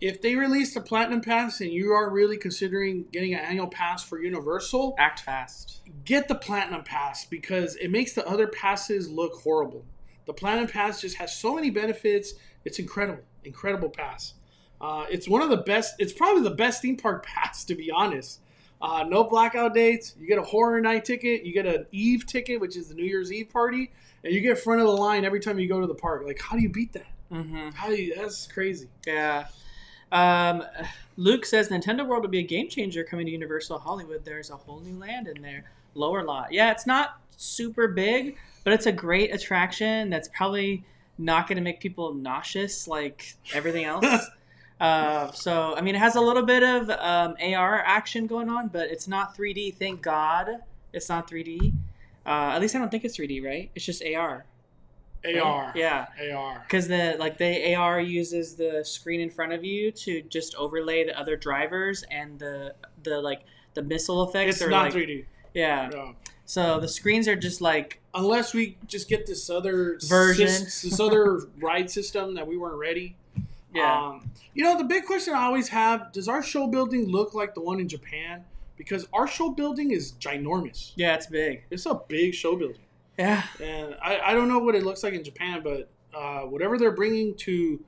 If they release the Platinum Pass and you are really considering getting an annual pass for Universal, act fast. Get the Platinum Pass because it makes the other passes look horrible. The Platinum Pass just has so many benefits. It's incredible pass. It's one of the best. It's probably the best theme park pass, to be honest. No blackout dates. You get a horror night ticket. You get an Eve ticket, which is the New Year's Eve party, and you get front of the line every time you go to the park. Like, how do you beat that? Mm-hmm. That's crazy. Yeah. Luke says Nintendo World will be a game changer coming to Universal Hollywood. There's a whole new land in there. Lower lot. Yeah, it's not super big, but it's a great attraction that's probably not going to make people nauseous like everything else. So I mean, it has a little bit of AR action going on, but it's not 3D. Thank God, it's not 3D. At least I don't think it's 3D, right? It's just AR. Right? AR. Yeah. AR. Because the AR uses the screen in front of you to just overlay the other drivers and the missile effects. It's not 3D. Yeah. No. So the screens are just like, unless we just get this other version, this other ride system that we weren't ready. Yeah. The big question I always have: does our show building look like the one in Japan? Because our show building is ginormous. Yeah, it's big. It's a big show building. Yeah. And I don't know what it looks like in Japan, but whatever they're bringing to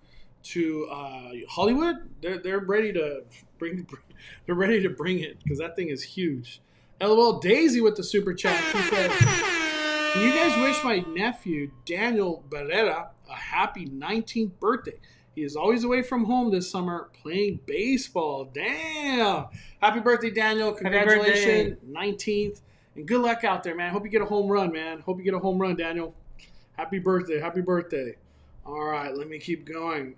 Hollywood, they're ready to bring. They're ready to bring it because that thing is huge. LOL Daisy with the super chat. She says, "Can you guys wish my nephew Daniel Barrera a happy 19th birthday? He is always away from home this summer playing baseball." Damn! Happy birthday, Daniel! Congratulations, 19th, and good luck out there, man. Hope you get a home run, man. Hope you get a home run, Daniel. Happy birthday! Happy birthday! All right, let me keep going.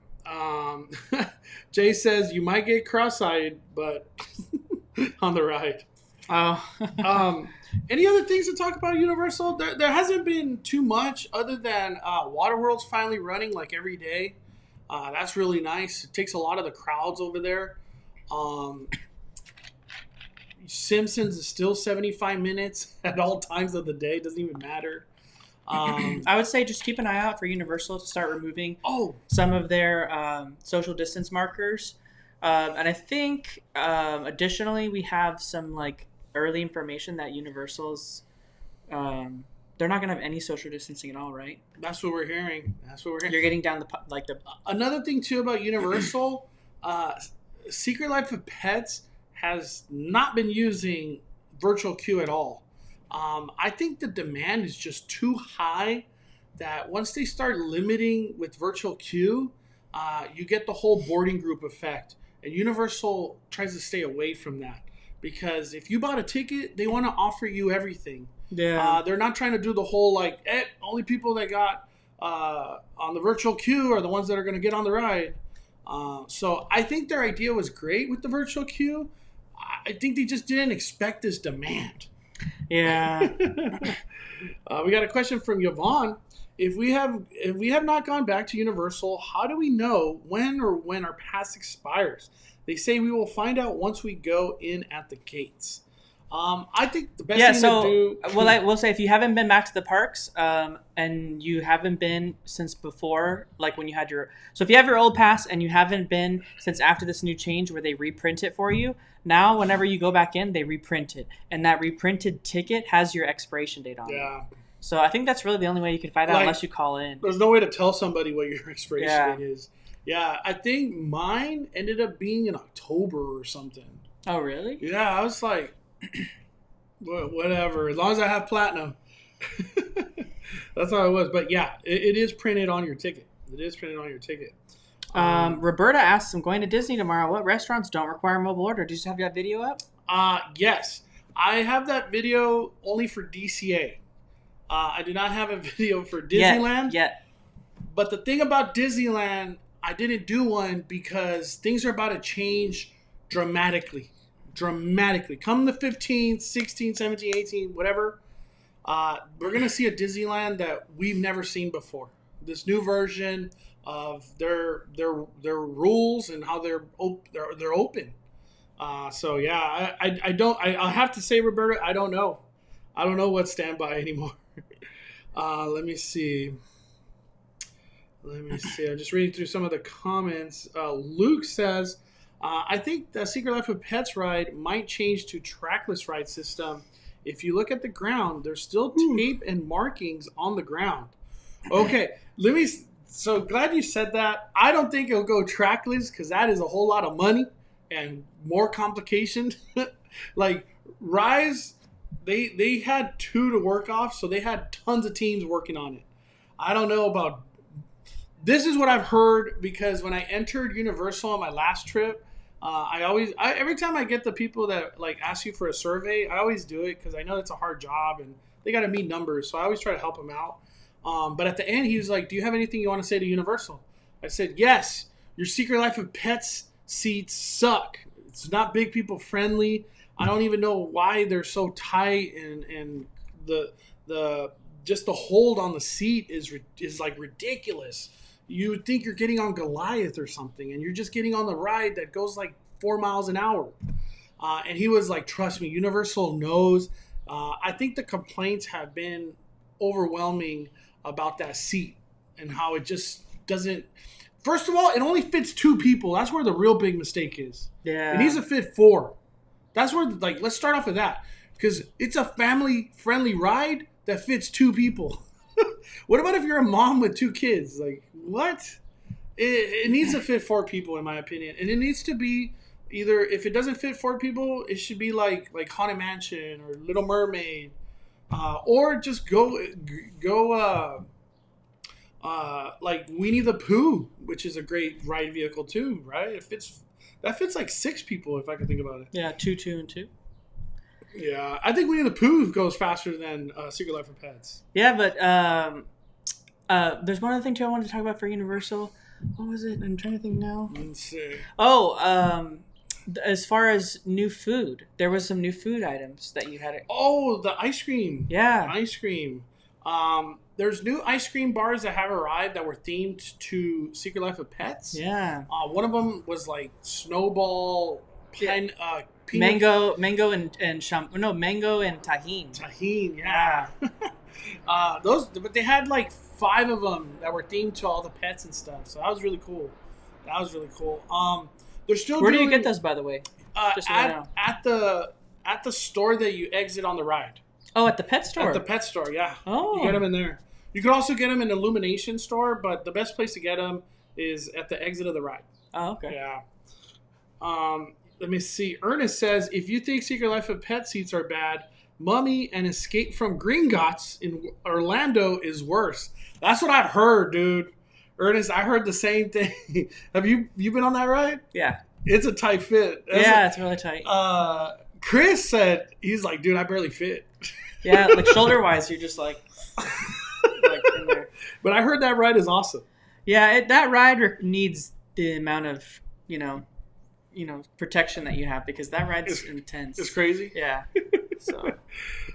Jay says you might get cross-eyed, but on the ride. Oh. Any other things to talk about Universal? There hasn't been too much other than Waterworld's finally running like every day. That's really nice. It takes a lot of the crowds over there. Simpsons is still 75 minutes at all times of the day. Doesn't even matter. I would say just keep an eye out for Universal to start removing some of their social distance markers. And I think additionally we have some like early information that Universal's they're not gonna have any social distancing at all, right? That's what we're hearing. You're getting down the Another thing too about Universal, Secret Life of Pets has not been using virtual queue at all. I think the demand is just too high that once they start limiting with virtual queue, you get the whole boarding group effect. And Universal tries to stay away from that because if you bought a ticket, they want to offer you everything. Yeah. They're not trying to do the whole like, only people that got on the virtual queue are the ones that are going to get on the ride. So I think their idea was great with the virtual queue. I think they just didn't expect this demand. Yeah. We got a question from Yvonne. If we have not gone back to Universal, how do we know when our pass expires? They say we will find out once we go in at the gates. I think the best thing to do. Well, I will say if you haven't been back to the parks, and you haven't been since before, like when you had so if you have your old pass and you haven't been since after this new change where they reprint it for you, now whenever you go back in, they reprint it, and that reprinted ticket has your expiration date on it. Yeah. So I think that's really the only way you can find out unless you call in. There's no way to tell somebody what your expiration date is. Yeah, I think mine ended up being in October or something. Oh, really? Yeah, I was like, whatever. As long as I have platinum. That's how it was. But yeah, it is printed on your ticket. Roberta asks, I'm going to Disney tomorrow. What restaurants don't require mobile order? Do you have that video up? Yes. I have that video only for DCA. I do not have a video for Disneyland. Yet. But the thing about Disneyland, I didn't do one because things are about to change dramatically. Come the 15th, 16th, 17th, 18th, whatever. We're going to see a Disneyland that we've never seen before. This new version of their rules and how they're open. So yeah, I'll have to say, Roberta, I don't know what's standby anymore. Let me see. I'm just reading through some of the comments. Luke says, I think the Secret Life of Pets ride might change to trackless ride system. If you look at the ground, there's still tape and markings on the ground. Okay, so glad you said that. I don't think it'll go trackless because that is a whole lot of money and more complication. Like Rise, they had 2 to work off, so they had tons of teams working on it. I don't know about. This is what I've heard because when I entered Universal on my last trip, every time I get the people that like ask you for a survey, I always do it because I know it's a hard job and they got to meet numbers, so I always try to help them out. But at the end, he was like, "Do you have anything you want to say to Universal?" I said, "Yes, Your Secret Life of Pets seats suck. It's not big people friendly. I don't even know why they're so tight, and the just the hold on the seat is like ridiculous. You would think you're getting on Goliath or something, and you're just getting on the ride that goes like 4 miles an hour. And he was like, trust me, Universal knows. I think the complaints have been overwhelming about that seat and how it just doesn't. First of all, it only fits 2 people. That's where the real big mistake is. Yeah. It needs to fit 4. That's where, like, let's start off with that. Because it's a family-friendly ride that fits 2 people. What about if you're a mom with 2 kids? Like, what? It needs to fit 4 people, in my opinion. And it needs to be either, if it doesn't fit 4 people, it should be like Haunted Mansion or Little Mermaid. Or just go like Winnie the Pooh, which is a great ride vehicle too, right? That fits like 6 people if I can think about it. Yeah, 2, 2, and 2. Yeah, I think Winnie the Pooh goes faster than Secret Life of Pets. Yeah, but there's one other thing too I wanted to talk about for Universal. What was it? I'm trying to think now. Let's see. Oh, as far as new food, there was some new food items that you had. Oh, the ice cream. Yeah. Ice cream. There's new ice cream bars that have arrived that were themed to Secret Life of Pets. Yeah. One of them was like Snowball, peanut, mango and mango and tahini. Tahini, yeah. But they had like 5 of them that were themed to all the pets and stuff. So that was really cool. They're still. Where do you get those, by the way? Just at the store that you exit on the ride. Oh, at the pet store. At the pet store, yeah. Oh, you get them in there. You can also get them in the Illumination store, but the best place to get them is at the exit of the ride. Oh, okay. Yeah. Let me see. Ernest says, if you think Secret Life of Pet seats are bad, Mummy and Escape from Gringotts in Orlando is worse. That's what I've heard, dude. Ernest, I heard the same thing. Have you been on that ride? Yeah. It's a tight fit. It's really tight. Chris said, he's like, dude, I barely fit. Yeah, like shoulder-wise, you're just like in there. But I heard that ride is awesome. Yeah, that ride needs the amount of, protection that you have, because that ride's intense. It's crazy? Yeah. So.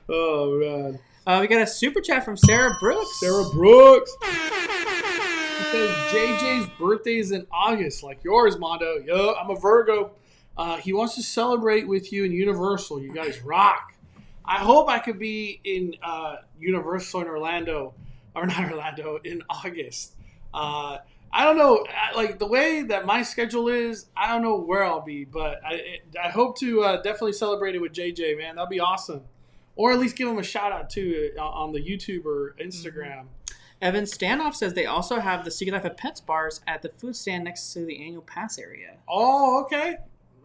Oh, man. We got a super chat from Sarah Brooks. Sarah Brooks. She says, JJ's birthday is in August, like yours, Mondo. Yo, I'm a Virgo. He wants to celebrate with you in Universal. You guys rock. I hope I could be in Universal in Orlando, or not Orlando, in August. I don't know, like the way that my schedule is, I don't know where I'll be, but I hope to definitely celebrate it with JJ, man. That'll be awesome. Or at least give him a shout out too on the YouTube or Instagram. Evan Stanoff says they also have the Secret Life of Pets bars at the food stand next to the annual pass area. Oh, okay.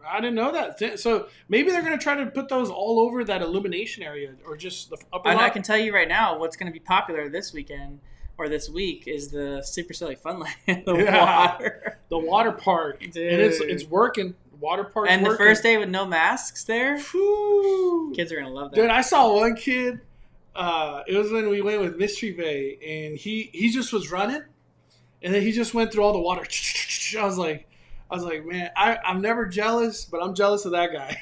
I didn't know that. So maybe they're going to try to put those all over that Illumination area, or just the upper I can tell you right now what's going to be popular this weekend or this week is the Super Silly Funland. The water park. Dude. And it's working. Water park's and working. The first day with no masks there. Whew. Kids are going to love that. Dude, I saw one kid. It was when we went with Mystery Bay, and he just was running, and then he just went through all the water. I was like, man, I'm never jealous, but I'm jealous of that guy.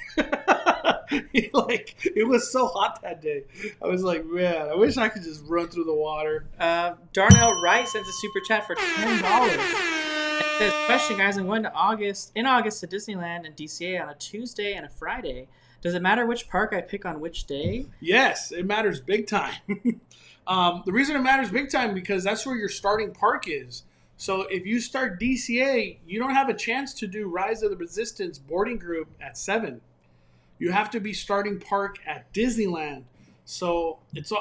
It was so hot that day. I was like, man, I wish I could just run through the water. Darnell Wright sends a super chat for $10. It says, question, guys, I'm going in August to Disneyland and DCA on a Tuesday and a Friday. Does it matter which park I pick on which day? Yes, it matters big time. The reason it matters big time because that's where your starting park is. So if you start DCA, you don't have a chance to do Rise of the Resistance boarding group at 7. You have to be starting park at Disneyland. So it's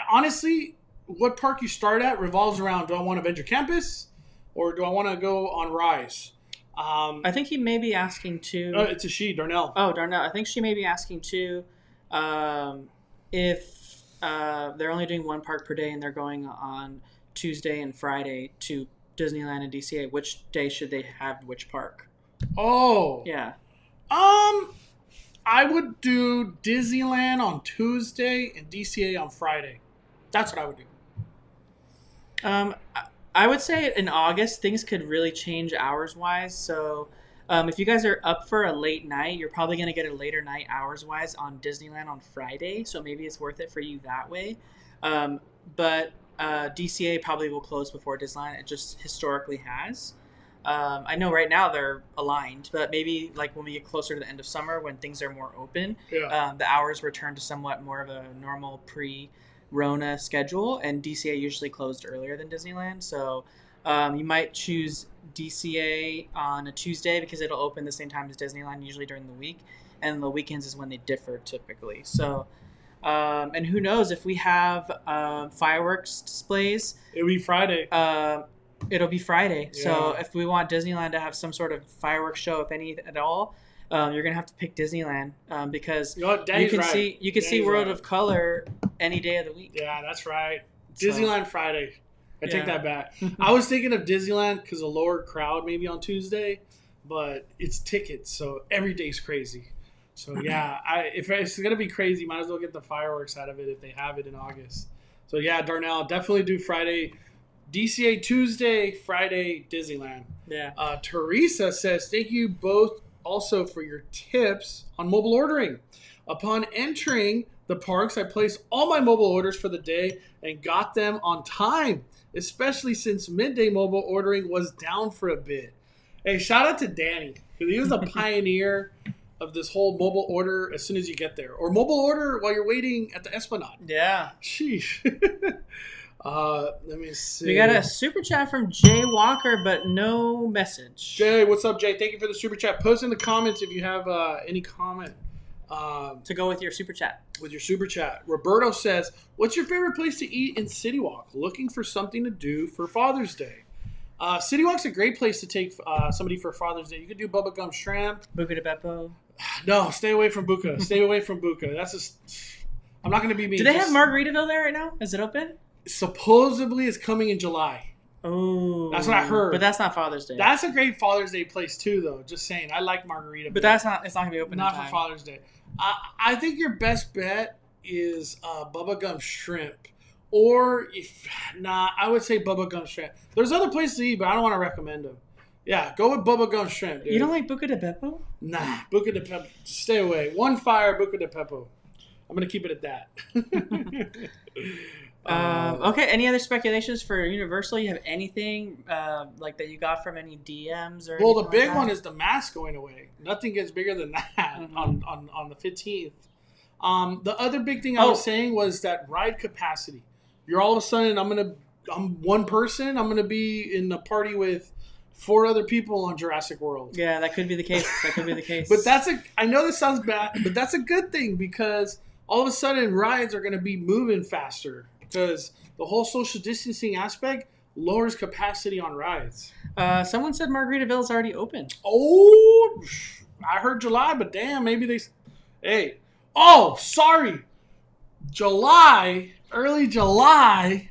honestly, what park you start at revolves around, do I want to Avenger Campus or do I want to go on Rise? I think he may be asking too. It's a she, Darnell. Oh, Darnell. I think she may be asking too if they're only doing one park per day and they're going on Tuesday and Friday to Disneyland and DCA. Which day should they have which park? Oh. Yeah. I would do Disneyland on Tuesday and DCA on Friday. That's what I would do. I would say in August things could really change hours wise. So if you guys are up for a late night, you're probably going to get a later night hours wise on Disneyland on Friday. So maybe it's worth it for you that way. But DCA probably will close before Disneyland. It just historically has. I know right now they're aligned, but maybe like when we get closer to the end of summer when things are more open, the hours return to somewhat more of a normal pre-Rona schedule, and DCA usually closed earlier than Disneyland. So you might choose DCA on a Tuesday because it'll open the same time as Disneyland, usually during the week, and the weekends is when they differ typically. So and who knows if we have fireworks displays. It'll be Friday. It'll be Friday. Yeah. So if we want Disneyland to have some sort of fireworks show, if any at all, you're gonna have to pick Disneyland because you can see World of Color any day of the week. Yeah, that's right. Disneyland Friday. I take that back. I was thinking of Disneyland because a lower crowd maybe on Tuesday, but it's tickets, so every day's crazy. So yeah, if it's gonna be crazy, might as well get the fireworks out of it if they have it in August. So yeah, Darnell, definitely do Friday. DCA Tuesday, Friday, Disneyland. Yeah. Teresa says, thank you both also for your tips on mobile ordering. Upon entering the parks, I placed all my mobile orders for the day and got them on time, especially since midday mobile ordering was down for a bit. Hey, shout out to Danny, because he was a pioneer of this whole mobile order as soon as you get there. Or mobile order while you're waiting at the Esplanade. Yeah. Sheesh. Let me see. We got a super chat from Jay Walker, but no message. Jay, what's up, Jay? Thank you for the super chat. Post in the comments if you have any comment to go with your super chat. With your super chat. Roberto says, what's your favorite place to eat in City Walk? Looking for something to do for Father's Day. City Walk's a great place to take somebody for Father's Day. You could do bubblegum shrimp. Buca de Beppo. No, stay away from Buca. Stay away from Buca. That's just... I'm not going to be mean. Do they have Margaritaville there right now? Is it open? Supposedly it's coming in July. Oh, that's what I heard. But that's not Father's Day. That's a great Father's Day place too, though. Just saying, I like Margarita. But that's not. It's not gonna be open. Not for Father's Day. I think your best bet is Bubba Gum Shrimp, or I would say Bubba Gum Shrimp. There's other places to eat, but I don't want to recommend them. Yeah, go with Bubba Gum Shrimp. Dude. You don't like Buca de Beppo? Nah, Buca de Beppo. Stay away. One fire, Buca de Beppo. I'm gonna keep it at that. Okay. Any other speculations for Universal? You have anything like that you got from any DMs or? Well, the big one is the mask going away. Nothing gets bigger than that on the 15th. The other big thing I was saying was that ride capacity. You're all of a sudden I'm one person. I'm gonna be in a party with 4 other people on Jurassic World. Yeah, that could be the case. But I know this sounds bad, but that's a good thing because all of a sudden rides are gonna be moving faster. Because the whole social distancing aspect lowers capacity on rides. Someone said Margaritaville's already open. Oh, I heard July, but damn, maybe they... Hey. Oh, sorry. Early July,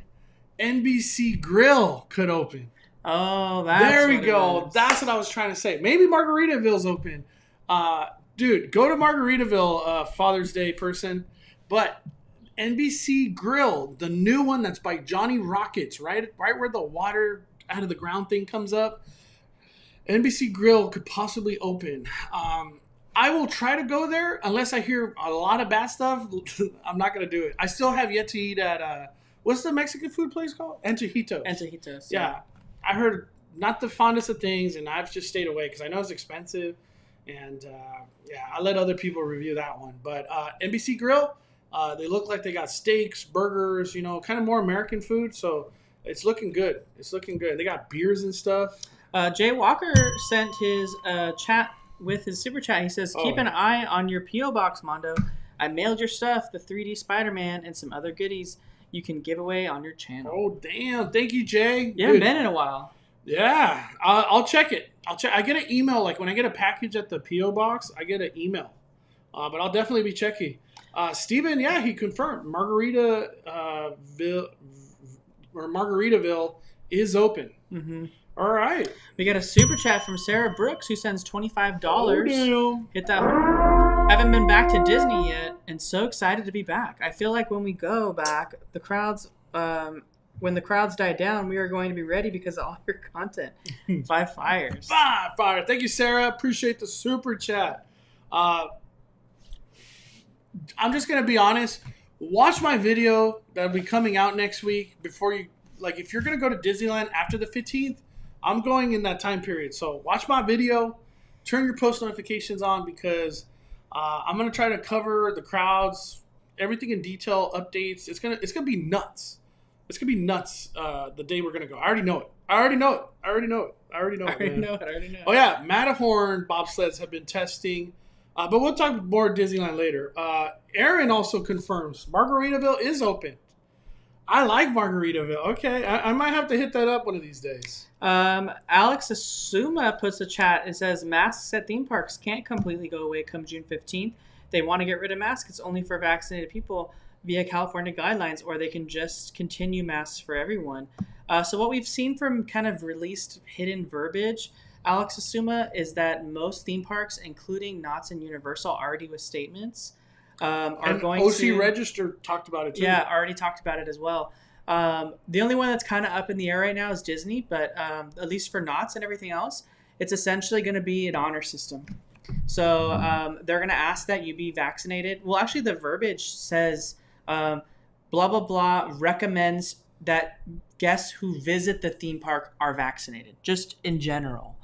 NBC Grill could open. Oh, that's there we go. That's what I was trying to say. Maybe Margaritaville's open. Dude, go to Margaritaville, Father's Day person. But... NBC Grill, the new one that's by Johnny Rockets, right where the water out of the ground thing comes up. NBC Grill could possibly open. I will try to go there unless I hear a lot of bad stuff. I'm not going to do it. I still have yet to eat at, what's the Mexican food place called? Antojitos. Yeah. I heard not the fondest of things, and I've just stayed away because I know it's expensive. And, I let other people review that one. But NBC Grill... they look like they got steaks, burgers, kind of more American food. So it's looking good. They got beers and stuff. Jay Walker sent his chat with his super chat. He says, keep an eye on your P.O. box, Mondo. I mailed your stuff, the 3D Spider-Man, and some other goodies you can give away on your channel. Oh, damn. Thank you, Jay. You haven't been in a while. Yeah. I'll check it. I get an email. Like when I get a package at the P.O. box, I get an email. But I'll definitely be checking. Steven, he confirmed Margaritaville is open. Mm-hmm. All right. We got a super chat from Sarah Brooks who sends $25. Oh, damn. Hit that. Haven't been back to Disney yet and so excited to be back. I feel like when we go back, the crowds when the crowds die down, we are going to be ready because of all your content. 5 fires. 5 fire. Thank you, Sarah. Appreciate the super chat. I'm just gonna be honest. Watch my video that'll be coming out next week before you. Like, if you're gonna go to Disneyland after the 15th, I'm going in that time period. So watch my video. Turn your post notifications on because I'm gonna try to cover the crowds, everything in detail, updates. It's gonna be nuts. It's gonna be nuts. The day we're gonna go. I already know it. Oh yeah, Matterhorn bobsleds have been testing, but we'll talk more Disneyland later. Aaron also confirms Margaritaville is open. I like Margaritaville. Okay, I might have to hit that up one of these days. Alex Asuma puts a chat. It says masks at theme parks can't completely go away come June 15th. They want to get rid of masks. It's only for vaccinated people via California guidelines, or they can just continue masks for everyone. So what we've seen from kind of released hidden verbiage, Alex Asuma, is that most theme parks, including Knott's and Universal, already with statements, are and going OC to... Register talked about it too. Yeah, already talked about it as well. The only one that's kind of up in the air right now is Disney, but at least for Knott's and everything else, it's essentially going to be an honor system. So they're going to ask that you be vaccinated. Well, actually, the verbiage says blah, blah, blah recommends that guests who visit the theme park are vaccinated, just in general.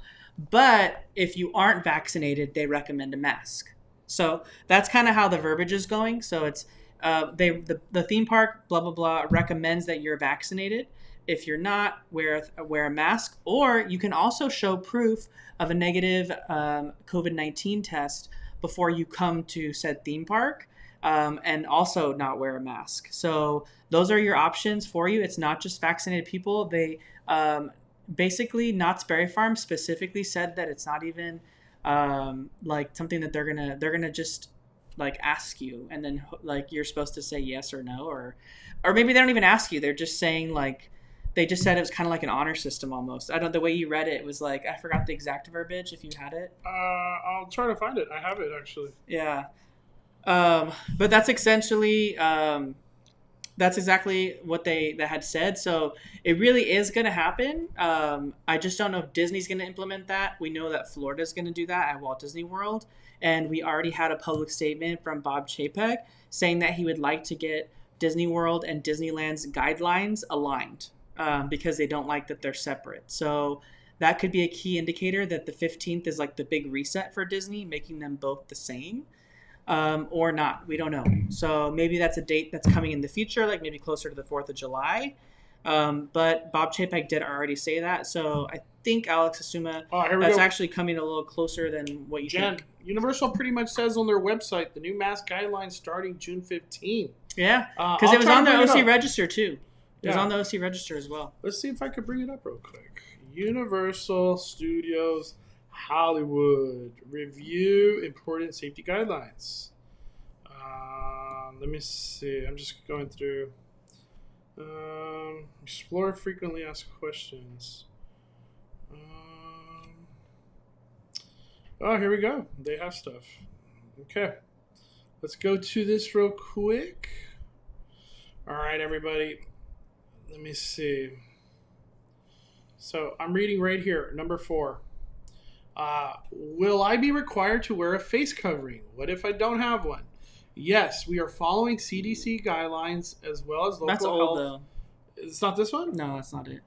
But if you aren't vaccinated, they recommend a mask. So that's kind of how the verbiage is going. So it's the theme park, blah, blah, blah, recommends that you're vaccinated. If you're not, wear a mask. Or you can also show proof of a negative COVID-19 test before you come to said theme park, and also not wear a mask. So those are your options for you. It's not just vaccinated people. They basically, Knott's Berry Farm specifically said that it's not even like something that they're gonna just like ask you, and then like you're supposed to say yes or no, or maybe they don't even ask you. They're just saying like, they just said it was kind of like an honor system almost. I don't. The way you read it was like, I forgot the exact verbiage. If you had it, I'll try to find it. I have it actually. Yeah, but that's essentially that's exactly what they had said. So it really is going to happen. I just don't know if Disney's going to implement that. We know that Florida's going to do that at Walt Disney World, and we already had a public statement from Bob Chapek saying that he would like to get Disney World and Disneyland's guidelines aligned. Because they don't like that they're separate. So that could be a key indicator that the 15th is like the big reset for Disney, making them both the same, or not. We don't know. So maybe that's a date that's coming in the future, like maybe closer to the 4th of July. But Bob Chapek did already say that. So I think Alex Asuma, that's actually coming a little closer than what you think. Universal pretty much says on their website, the new mask guidelines starting June 15th. Yeah, because it was on the OC Register too. It was on the OC Register as well. Let's see if I could bring it up real quick. Universal Studios Hollywood. Review important safety guidelines. Let me see. I'm just going through. Explore frequently asked questions. Oh, here we go. They have stuff. Okay. Let's go to this real quick. All right, everybody. Let me see. So I'm reading right here, number 4. Will I be required to wear a face covering? What if I don't have one? Yes, we are following CDC guidelines as well as local That's health. old though. It's not this one? No, that's not it.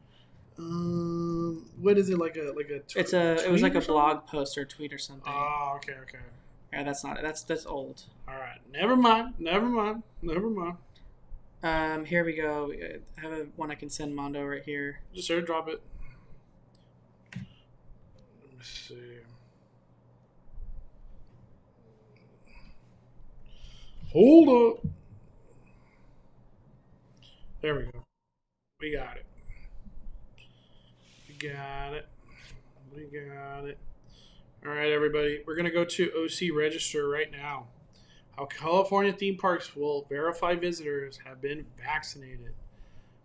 What is it, like a it was like a blog post or tweet or something. Oh, okay. Yeah, that's not it. That's old. All right, never mind. Here we go. I have one I can send Mondo right here. Just airdrop it. Let me see. Hold up. There we go. We got it. All right, everybody. We're going to go to OC Register right now. How California theme parks will verify visitors have been vaccinated.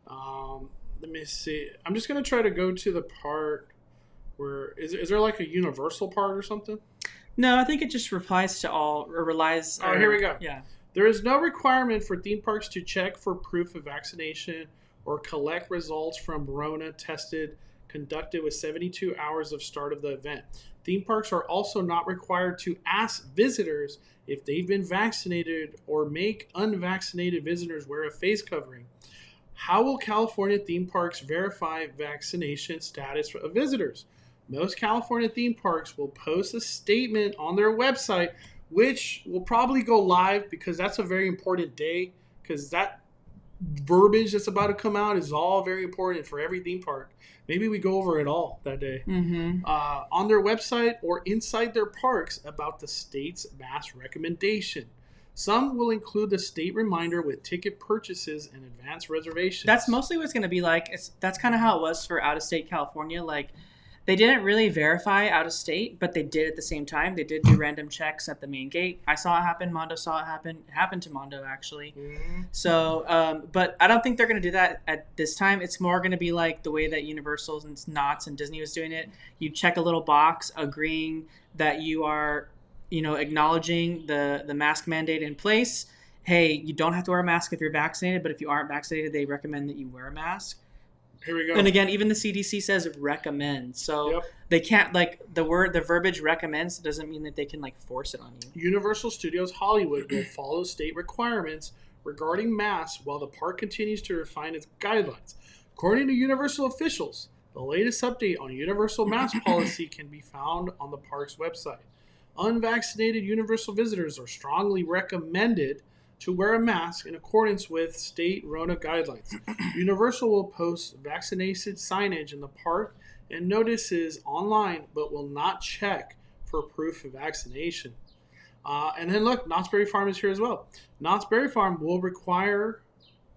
Let me see. I'm just going to try to go to the part where... Is there like a universal part or something? No, I think it just replies to all, or relies... Oh, here we go. Yeah. There is no requirement for theme parks to check for proof of vaccination or collect results from Rona tested conducted with 72 hours of start of the event. Theme parks are also not required to ask visitors if they've been vaccinated or make unvaccinated visitors wear a face covering. How will California theme parks verify vaccination status of visitors? Most California theme parks will post a statement on their website, which will probably go live because that's a very important day, because that verbiage that's about to come out is all very important for every theme park. Maybe we go over it all that day. On their website or inside their parks about the state's mask recommendation. Some will include the state reminder with ticket purchases and advance reservations. That's mostly what it's going to be like. That's kind of how it was for out-of-state California. Like, they didn't really verify out-of-state, but they did at the same time. They did do random checks at the main gate. I saw it happen. Mondo saw it happen. It happened to Mondo, actually. So, but I don't think they're going to do that at this time. It's more going to be like the way that Universal and Knott's and Disney was doing it. You check a little box agreeing that you are, acknowledging the mask mandate in place. Hey, you don't have to wear a mask if you're vaccinated, but if you aren't vaccinated, they recommend that you wear a mask. Here we go. And again, even the CDC says recommend. So they can't, the verbiage recommends doesn't mean that they can force it on you. Universal Studios Hollywood will follow state requirements regarding masks while the park continues to refine its guidelines. According to Universal officials, the latest update on Universal mask policy can be found on the park's website. Unvaccinated Universal visitors are strongly recommended to wear a mask in accordance with state Rona guidelines. Universal will post vaccination signage in the park and notices online, but will not check for proof of vaccination. And then look, Knott's Berry Farm is here as well. Knott's Berry Farm will require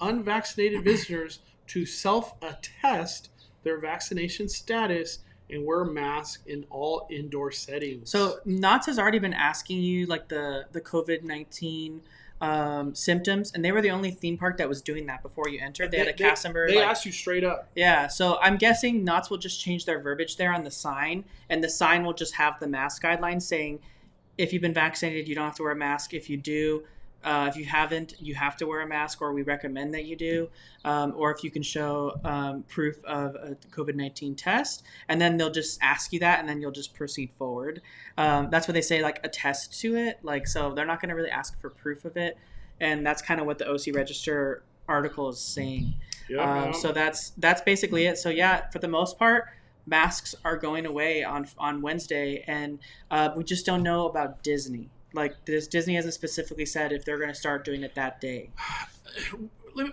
unvaccinated visitors to self-attest their vaccination status and wear a mask in all indoor settings. So Knott's has already been asking you the COVID-19 symptoms, and they were the only theme park that was doing that before you entered. They had a cast member. They asked you straight up. Yeah, so I'm guessing Knott's will just change their verbiage there on the sign, and the sign will just have the mask guidelines saying, if you've been vaccinated, you don't have to wear a mask. If you do, if you haven't, you have to wear a mask, or we recommend that you do. Or if you can show proof of a COVID-19 test, and then they'll just ask you that, and then you'll just proceed forward. That's what they say, attest to it. So they're not going to really ask for proof of it. And that's kind of what the OC Register article is saying. So that's basically it. So yeah, for the most part, masks are going away on Wednesday, and we just don't know about Disney. Disney hasn't specifically said if they're going to start doing it that day.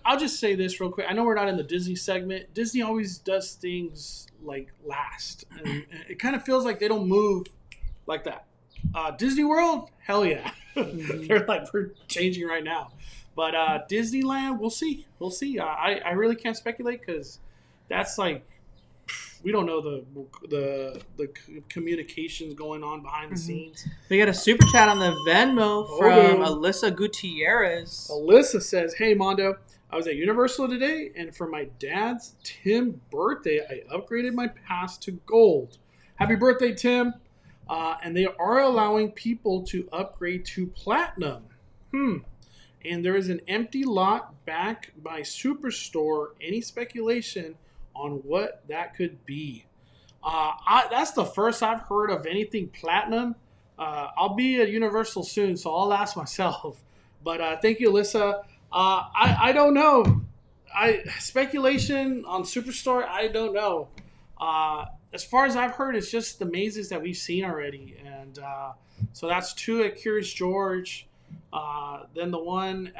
I'll just say this real quick. I know we're not in the Disney segment. Disney always does things last. And it kind of feels like they don't move like that. Disney World, hell yeah. They're we're changing right now. But Disneyland, we'll see. We'll see. I really can't speculate because that's we don't know the communications going on behind the scenes. We got a super chat on the Venmo from Alyssa Gutierrez. Alyssa says, "Hey Mondo, I was at Universal today, and for my dad's Tim birthday, I upgraded my pass to gold. Happy birthday, Tim! And they are allowing people to upgrade to platinum. And there is an empty lot back by Superstore. Any speculation on what that could be?" That's the first I've heard of anything platinum. I'll be at Universal soon, so I'll ask myself. But thank you, Alyssa. I don't know. Speculation on Superstore, I don't know. As far as I've heard, it's just the mazes that we've seen already. And so that's 2 at Curious George. Then the one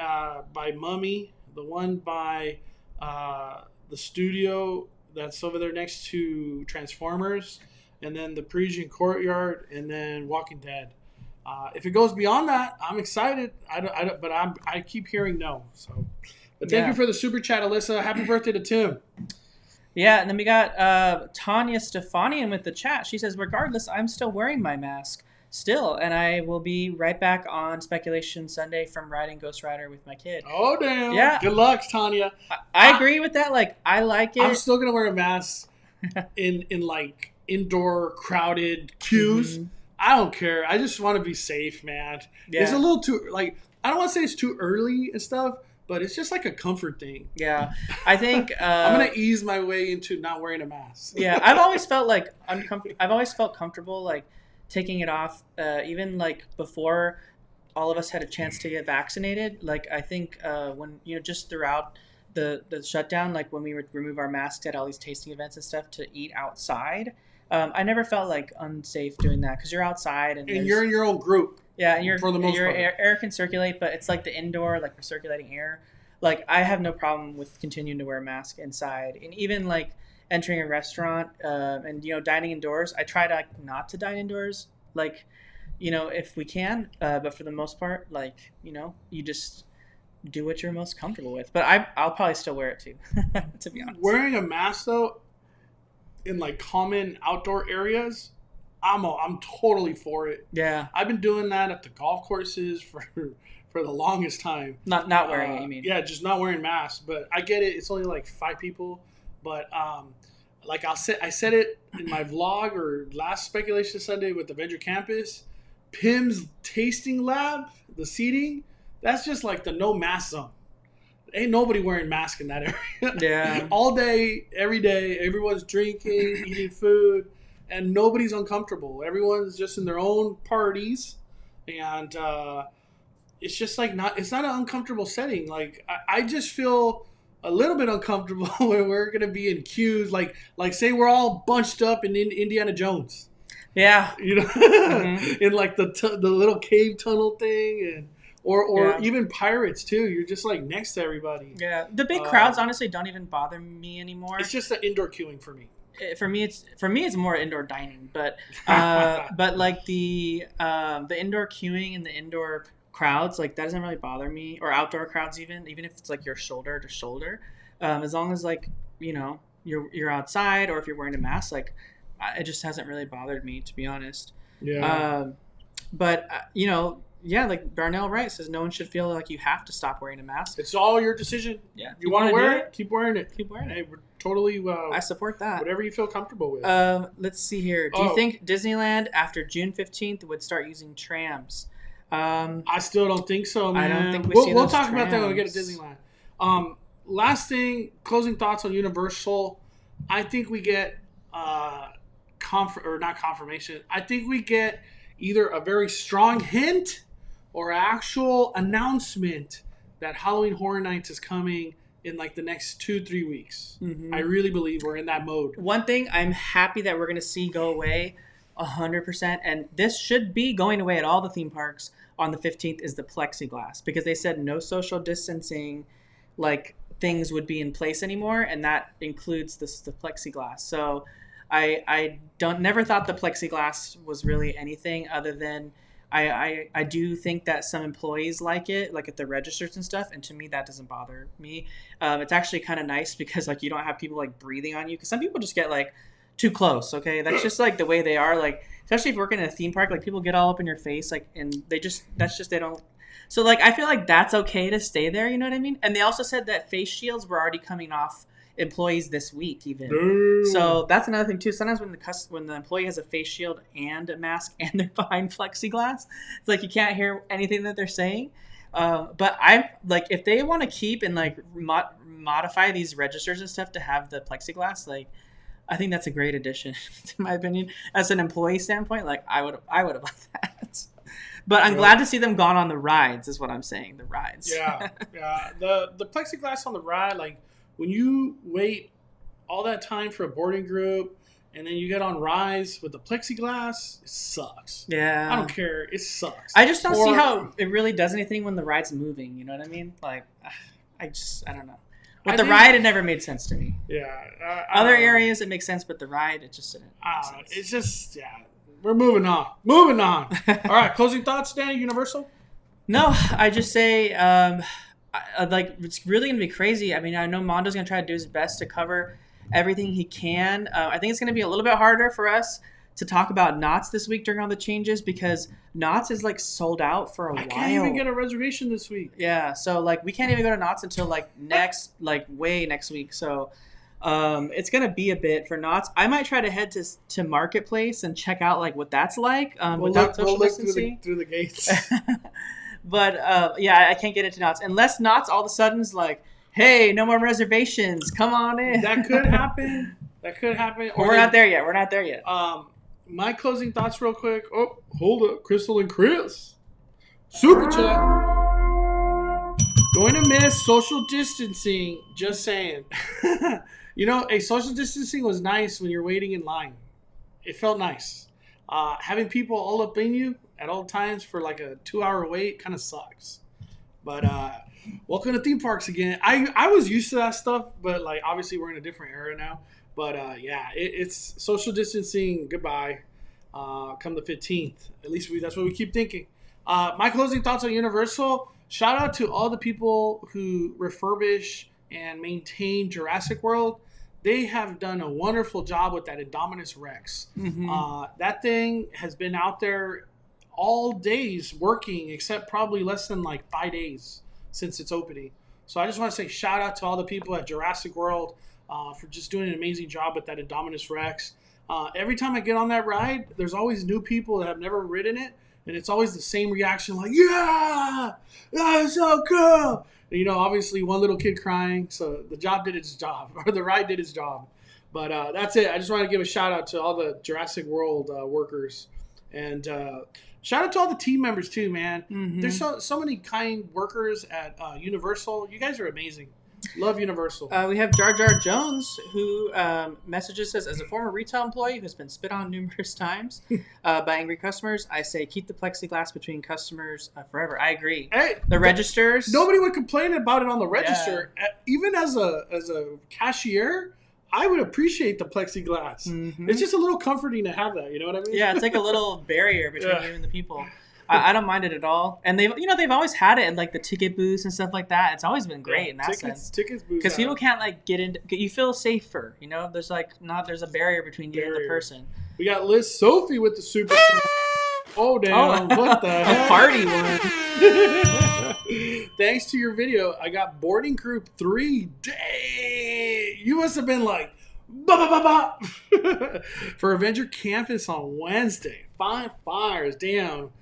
by Mummy. The one by the studio that's over there next to Transformers. And then the Parisian Courtyard. And then Walking Dead. If it goes beyond that, I'm excited. I keep hearing no. So, but thank you for the super chat, Alyssa. Happy birthday to Tim. Yeah, and then we got Tanya Stefanian with the chat. She says, regardless, I'm still wearing my mask still, and I will be right back on Speculation Sunday from riding Ghost Rider with my kid. Oh, damn. Yeah. Good luck, Tanya. I agree with that. I like it. I'm still going to wear a mask in indoor crowded queues. I don't care. I just want to be safe, man. Yeah. It's a little too, I don't want to say it's too early and stuff, but it's just like a comfort thing. Yeah, I think I'm gonna ease my way into not wearing a mask. Yeah, I've always felt like uncomfortable. I've always felt comfortable like taking it off, even like before all of us had a chance to get vaccinated. Like I think when just throughout the shutdown, like when we would remove our masks at all these tasting events and stuff to eat outside, I never felt like unsafe doing that because you're outside and you're in your own group. Yeah, and for the most part. Air can circulate, but it's like the indoor, like recirculating air. Like I have no problem with continuing to wear a mask inside, and even like entering a restaurant and dining indoors. I try to not to dine indoors, like if we can, but for the most part, like you just do what you're most comfortable with. But I'll probably still wear it too, to be honest. Wearing a mask though, in like common outdoor areas, I'm totally for it. Yeah, I've been doing that at the golf courses for the longest time. Not wearing it, you mean? Yeah, just not wearing masks. But I get it. It's only like 5 people. But like I said it in my vlog or last Speculation Sunday with the Venture Campus. Pim's tasting lab, the seating, that's just like the no mask zone. Ain't nobody wearing masks in that area. Yeah. All day, every day, everyone's drinking, eating food, and nobody's uncomfortable. Everyone's just in their own parties, and it's just like it's not an uncomfortable setting. Like I just feel a little bit uncomfortable when we're gonna be in queues, like say we're all bunched up in Indiana Jones. Yeah, mm-hmm. In like the little cave tunnel thing, and or even pirates too. You're just like next to everybody. Yeah, the big crowds honestly don't even bother me anymore. It's just the indoor queuing for me. For me, it's more indoor dining, but like the indoor queuing and the indoor crowds, like that doesn't really bother me, or outdoor crowds even if it's like your shoulder to shoulder, as long as like you're outside or if you're wearing a mask, like it just hasn't really bothered me, to be honest. Yeah. But yeah, like Darnell Wright says, no one should feel like you have to stop wearing a mask. It's all your decision. Yeah. You want to wear it? Keep wearing it. Keep wearing it. Hey, we're totally. I support that. Whatever you feel comfortable with. Let's see here. Do you think Disneyland after June 15th would start using trams? I still don't think so, man. I don't think we'll talk about that when we get to Disneyland. Last thing, closing thoughts on Universal. I think we get not confirmation. I think we get either a very strong hint or actual announcement that Halloween Horror Nights is coming in like the next 2-3 weeks. Mm-hmm. I really believe we're in that mode. One thing I'm happy that we're going to see go away 100%, and this should be going away at all the theme parks on the 15th, is the plexiglass, because they said no social distancing like things would be in place anymore, and that includes the plexiglass. So I never thought the plexiglass was really anything other than I do think that some employees like it, like at the registers and stuff, and to me that doesn't bother me. It's actually kind of nice because like you don't have people like breathing on you, because some people just get like too close. Okay, that's just like the way they are. Like especially if you're working in a theme park, like people get all up in your face, like, and they don't. So like I feel like that's okay to stay there. You know what I mean? And they also said that face shields were already coming off employees this week even. Damn. So that's another thing too. Sometimes when the employee has a face shield and a mask and they're behind plexiglass, it's like you can't hear anything that they're saying. But I'm like, if they want to keep and like modify these registers and stuff to have the plexiglass, like I think that's a great addition to my opinion. As an employee standpoint, like I would have liked that. But I'm glad to see them gone on the rides, is what I'm saying. The rides. Yeah. The plexiglass on the ride, like when you wait all that time for a boarding group and then you get on rides with the plexiglass, it sucks. Yeah. I don't care. It sucks. I just don't see how it really does anything when the ride's moving. You know what I mean? Like, I don't know. With the ride, it never made sense to me. Yeah. Other areas, it makes sense, but the ride, it just didn't make sense. It's just, yeah. We're moving on. Moving on. All right. Closing thoughts, Danny, Universal? No, I just say, like, it's really going to be crazy. I mean, I know Mondo's going to try to do his best to cover everything he can. I think it's going to be a little bit harder for us to talk about Knott's this week during all the changes, because Knott's is like sold out for a while. I can't even get a reservation this week. Yeah, so like we can't even go to Knott's until like way next week. So it's gonna be a bit for Knott's. I might try to head to Marketplace and check out like what that's like without social distancing. Through the gates. But yeah, I can't get into Knott's unless Knott's all of a sudden's like, hey, no more reservations. Come on in. That could happen. That could happen. Or we're not there yet. We're not there yet. My closing thoughts real quick. Oh, hold up. Crystal and Chris. Super chat. Going to miss social distancing. Just saying. Social distancing was nice when you're waiting in line. It felt nice. Having people all up in you at all times for like a 2-hour wait kind of sucks. But welcome to theme parks again. I was used to that stuff, but like obviously we're in a different era now. But it's social distancing. Goodbye. Come the 15th. At least that's what we keep thinking. My closing thoughts on Universal. Shout out to all the people who refurbish and maintain Jurassic World. They have done a wonderful job with that Indominus Rex. Mm-hmm. That thing has been out there all days working, except probably less than like 5 days since its opening. So I just want to say shout out to all the people at Jurassic World for just doing an amazing job with that Indominus Rex. Every time I get on that ride, there's always new people that have never ridden it. And it's always the same reaction, like, yeah, that's so cool. And, obviously one little kid crying. So the job did its job, or the ride did its job. But that's it. I just want to give a shout out to all the Jurassic World workers. And shout out to all the team members too, man. Mm-hmm. There's so many kind workers at Universal. You guys are amazing. Love Universal. We have Jar Jar Jones, who messages us, as a former retail employee who's been spit on numerous times by angry customers, I say keep the plexiglass between customers forever. I agree. Hey, the registers. Nobody would complain about it on the register. Yeah. Even as a cashier, I would appreciate the plexiglass. Mm-hmm. It's just a little comforting to have that. You know what I mean? Yeah, it's like a little barrier between you and the people. I don't mind it at all, and they've always had it in like the ticket booths and stuff like that. It's always been great in that sense. Tickets booths because people can't like get in. You feel safer, There's there's a barrier between you and the person. We got Liz Sophie with the super. Oh damn! What the heck? A party one. Thanks to your video, I got boarding group 3. Dang! You must have been like, ba ba ba ba, for Avenger Campus on Wednesday. 5 fires, damn.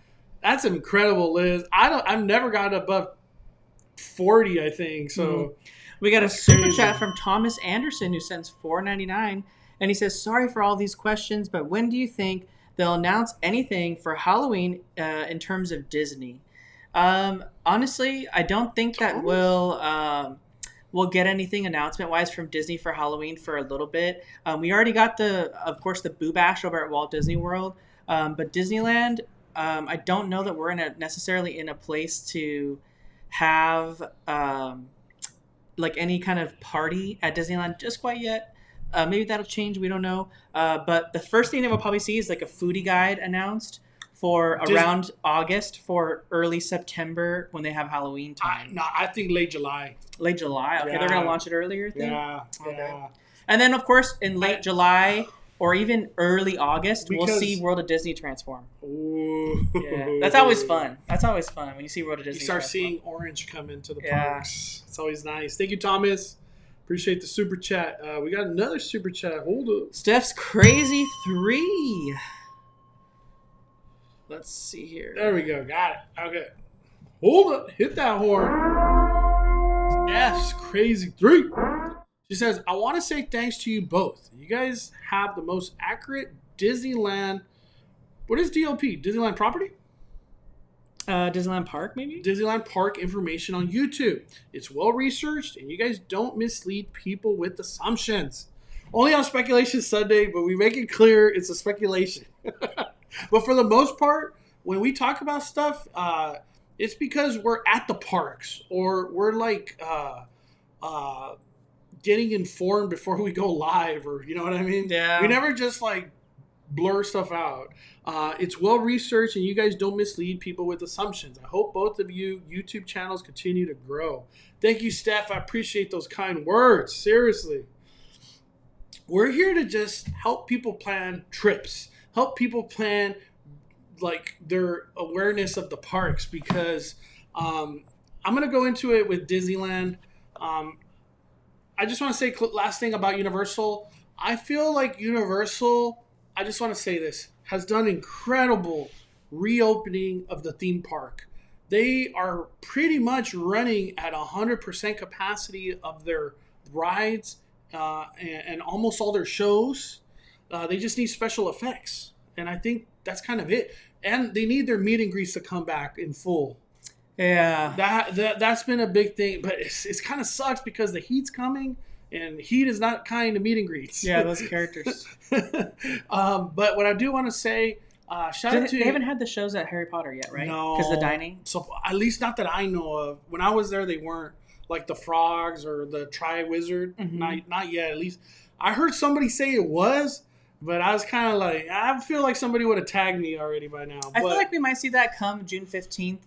That's incredible, Liz. I've never gotten above 40, I think. So we got a super chat from Thomas Anderson who sends $4.99, and he says, "Sorry for all these questions, but when do you think they'll announce anything for Halloween in terms of Disney?" Honestly, I don't think that we'll get anything announcement-wise from Disney for Halloween for a little bit. We already got of course, the Boo Bash over at Walt Disney World, but Disneyland. I don't know that we're necessarily in a place to have like any kind of party at Disneyland just quite yet. Maybe that'll change. We don't know. But the first thing that we'll probably see is like a foodie guide announced for around August for early September when they have Halloween time. I think late July. Late July. Okay, they're gonna launch it earlier. Yeah. Okay. Yeah. And then of course in late July. Or even early August, we'll see World of Disney transform. Ooh. Yeah, that's always fun. That's always fun when you see World of Disney. You start seeing orange come into the parks. It's always nice. Thank you, Thomas. Appreciate the super chat. We got another super chat. Hold up. Steph's Crazy 3. Let's see here. There we go. Got it. Okay. Hold up. Hit that horn. Steph's Crazy 3. She says, I want to say thanks to you both. You guys have the most accurate Disneyland. What is DLP? Disneyland property? Disneyland Park, maybe? Disneyland Park information on YouTube. It's well researched, and you guys don't mislead people with assumptions. Only on Speculation Sunday, but we make it clear it's a speculation. But for the most part, when we talk about stuff, it's because we're at the parks, or we're like getting informed before we go live, or you know what I mean? Yeah. We never just like blur stuff out. It's well researched, and you guys don't mislead people with assumptions. I hope both of you YouTube channels continue to grow. Thank you, Steph. I appreciate those kind words. Seriously. We're here to just help people plan trips, help people plan like their awareness of the parks, because I'm going to go into it with Disneyland. I just want to say last thing about Universal. I feel like Universal, I just want to say this, has done incredible reopening of the theme park. they are pretty much running at 100% capacity of their rides and almost all their shows. They just need special effects. And I think that's kind of it. And they need their meet and greets to come back in full. Yeah. That's been a big thing. But it's kind of sucks because the heat's coming. And heat is not kind to meet and greets. Yeah, those characters. But what I do want to say, shout out to... They haven't had the shows at Harry Potter yet, right? No. Because the dining? So at least not that I know of. When I was there, they weren't. Like the frogs or the Tri-Wizard. Mm-hmm. Not yet, at least. I heard somebody say it was, but I was kind of like... I feel like somebody would have tagged me already by now. I feel like we might see that come June 15th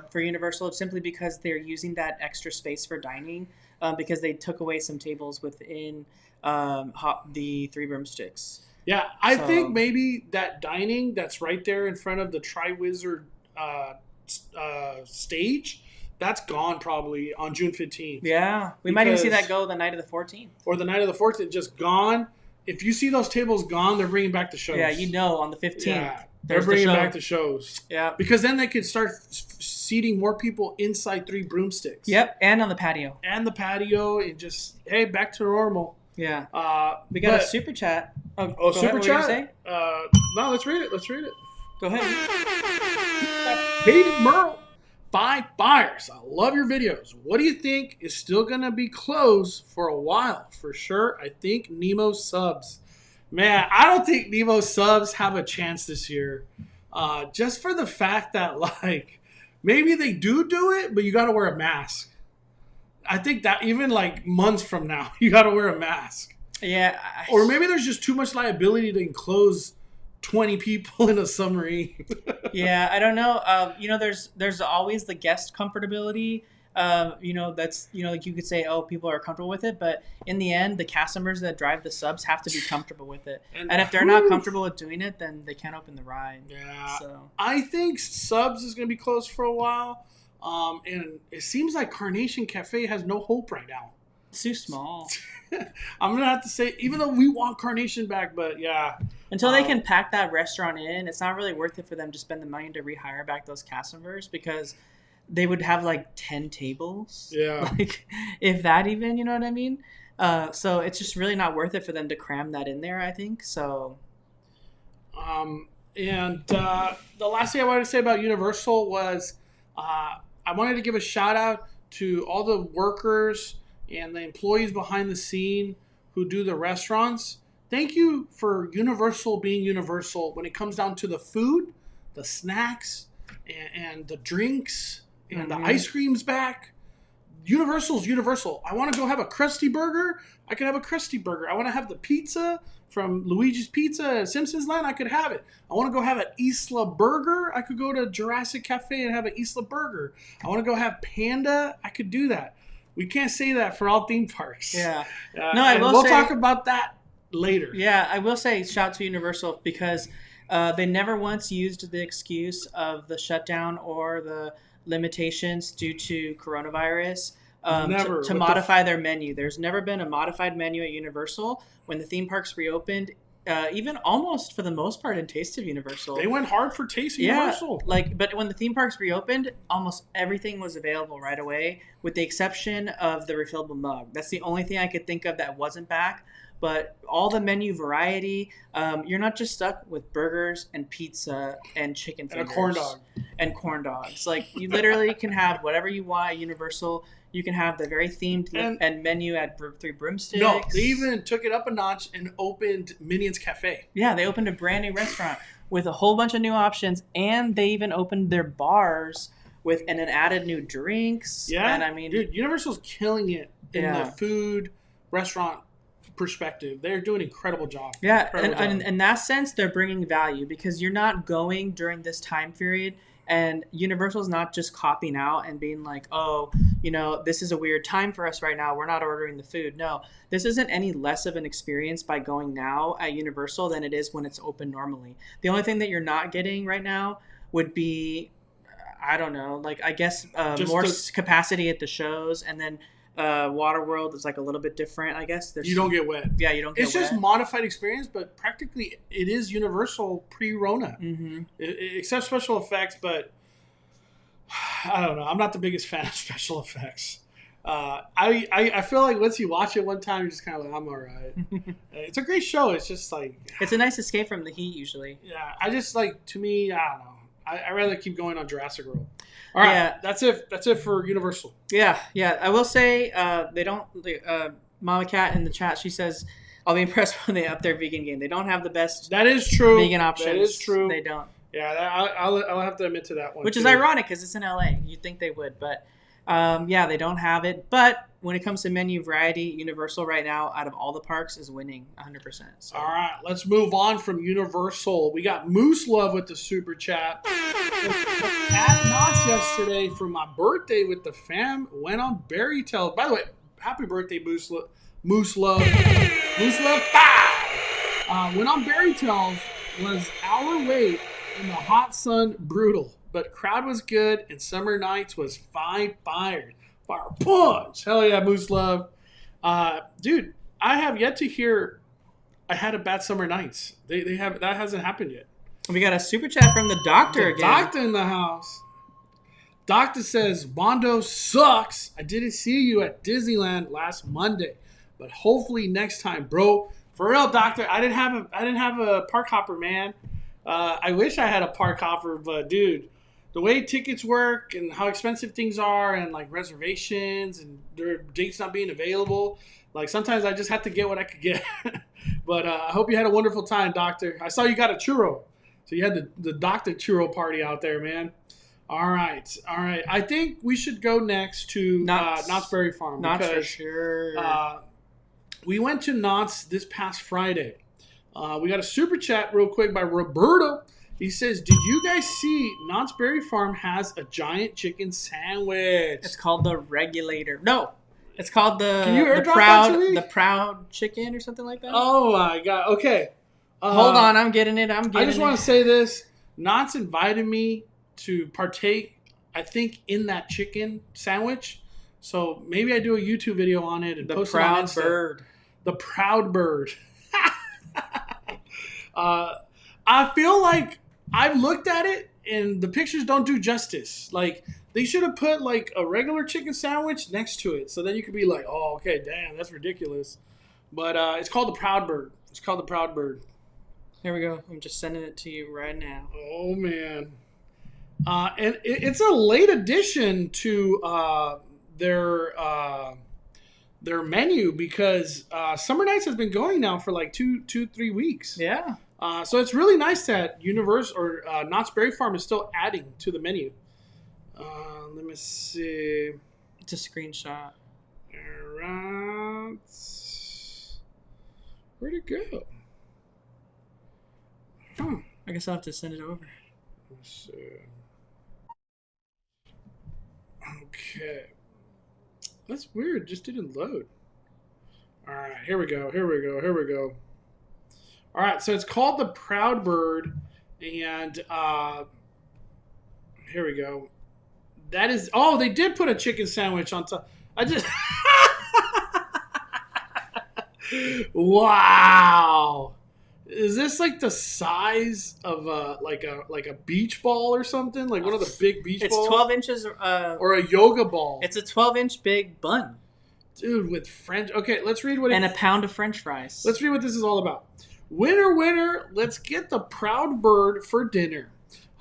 for Universal, simply because they're using that extra space for dining. Because they took away some tables within the Three Broomsticks. Yeah, I think maybe that dining that's right there in front of the Tri-Wizard stage, that's gone probably on June 15th. Yeah, we might even see that go the night of the 14th. Or the night of the 14th, just gone. If you see those tables gone, they're bringing back the shows. Yeah, on the 15th. Yeah. They're bringing back the shows. Yeah. Because then they could start seating more people inside Three Broomsticks. Yep, and on the patio. And just, hey, back to normal. Yeah. We got a super chat. Oh, super chat? No, let's read it. Go ahead. Hated Merle, 5 buyers. I love your videos. What do you think is still going to be closed for a while? For sure, I think Nemo subs. Man, I don't think Nemo subs have a chance this year. Just for the fact that, like, maybe they do it, but you got to wear a mask. I think that even, like, months from now, you got to wear a mask. Yeah. Or maybe there's just too much liability to enclose 20 people in a submarine. Yeah, I don't know. There's always the guest comfortability. That's, like you could say, oh, people are comfortable with it. But in the end, the cast members that drive the subs have to be comfortable with it. And if they're not comfortable with doing it, then they can't open the ride. Yeah. So I think subs is going to be closed for a while. And it seems like Carnation Cafe has no hope right now. It's too small. I'm going to have to say, even though we want Carnation back, but yeah. Until they can pack that restaurant in, it's not really worth it for them to spend the money to rehire back those cast members, because they would have like 10 tables. Yeah. Like, if that even, you know what I mean? So it's just really not worth it for them to cram that in there, I think. So. And the last thing I wanted to say about Universal was I wanted to give a shout out to all the workers and the employees behind the scene who do the restaurants. Thank you for Universal being Universal when it comes down to the food, the snacks, and the drinks. And the ice cream's back. Universal's Universal. I want to go have a Krusty Burger. I could have a Krusty Burger. I want to have the pizza from Luigi's Pizza at Simpsons Land. I could have it. I want to go have an Isla Burger. I could go to Jurassic Cafe and have an Isla Burger. I want to go have Panda. I could do that. We can't say that for all theme parks. Yeah. We'll talk about that later. Yeah, I will say shout to Universal, because they never once used the excuse of the shutdown or the limitations due to coronavirus to modify their menu. There's never been a modified menu at Universal. When the theme parks reopened, even almost for the most part in Taste of Universal, they went hard for Taste of Universal. But when the theme parks reopened, almost everything was available right away, with the exception of the refillable mug. That's the only thing I could think of that wasn't back. But all the menu variety, you're not just stuck with burgers and pizza and chicken fingers. And a corn dog. And corn dogs. Like, you literally can have whatever you want at Universal. You can have the very themed and menu at Three Broomsticks. No, they even took it up a notch and opened Minions Cafe. Yeah, they opened a brand new restaurant with a whole bunch of new options. And they even opened their bars and then added new drinks. Yeah, and I mean, dude, Universal's killing it in the food restaurant perspective. They're doing an incredible job. Yeah, and in that sense, they're bringing value, because you're not going during this time period, and Universal's not just copying out and being like, oh, this is a weird time for us right now, we're not ordering the food. No, this isn't any less of an experience by going now at Universal than it is when it's open normally. The only thing that you're not getting right now would be, I don't know, like, I guess more capacity at the shows, and then Waterworld is like a little bit different, I guess. You don't get wet. Yeah, you don't get wet. It's just modified experience, but practically it is Universal pre-Rona. Mm-hmm. Except special effects, but I don't know. I'm not the biggest fan of special effects. I feel like once you watch it one time, you're just kind of like, I'm all right. It's a great show. It's just like... It's a nice escape from the heat, usually. Yeah, I just like, to me, I don't know. I'd rather keep going on Jurassic World. All right, yeah. That's it for Universal. Yeah. I will say they don't... Mama Cat in the chat, she says, I'll be impressed when they up their vegan game. They don't have the best that is true. vegan options. That is true. They don't. Yeah, I'll have to admit to that one. Which is ironic because it's in LA. You'd think they would, but... they don't have it. But when it comes to menu variety, Universal right now, out of all the parks, is winning 100%. So. All right, let's move on from Universal. We got Moose Love with the super chat. At Knott's yesterday for my birthday with the fam. Went on Berry Tales. By the way, happy birthday, Moose Love. Moose Love 5. Went on Berry Tales. Was our wait in the hot sun brutal. But crowd was good, and summer nights was fire punch. Hell yeah, Moose Love. Dude, I have yet to hear I had a bad summer nights. They have that hasn't happened yet. We got a super chat from the doctor again. Doctor in the house. Doctor says, Bondo sucks. I didn't see you at Disneyland last Monday, but hopefully next time, bro. For real, doctor. I didn't have a park hopper, man. I wish I had a park hopper, but dude, the way tickets work and how expensive things are and like reservations and their dates not being available, like sometimes I just have to get what I could get. But I hope you had a wonderful time, doctor. I saw you got a churro. So you had the doctor churro party out there, man. All right. I think we should go next to Knott's Berry Farm. Knott's for sure. We went to Knott's this past Friday. We got a super chat real quick by Roberto. He says, did you guys see Knott's Berry Farm has a giant chicken sandwich? It's called the Regulator. No, it's called the Proud Chicken or something like that. Oh, my God. Okay. Hold on. I'm getting it. I just want to say this. Knott's invited me to partake, I think, in that chicken sandwich. So maybe I do a YouTube video on it and post it on Insta. Bird. The Proud Bird. I feel like I've looked at it and the pictures don't do justice. Like they should have put like a regular chicken sandwich next to it, so then you could be like, "Oh, okay, damn, that's ridiculous." But it's called the Proud Bird. It's called the Proud Bird. Here we go. I'm just sending it to you right now. Oh man, and it's a late addition to their menu because Summer Nights has been going now for like 3 weeks. Yeah. So it's really nice that Knott's Berry Farm is still adding to the menu. Let me see. It's a screenshot. All right. Where'd it go? I guess I'll have to send it over. Let's see. Okay. That's weird. Just didn't load. All right. Here we go. All right, so it's called the Proud Bird, and here we go. That is, they did put a chicken sandwich on top. Wow. Is this like the size of like a beach ball or something? Like one of the big beach balls? It's 12 inches. Or a yoga ball. It's a 12-inch big bun. Dude, with French. Okay, let's read what and a pound of French fries. Let's read what this is all about. Winner, let's get the Proud Bird for dinner.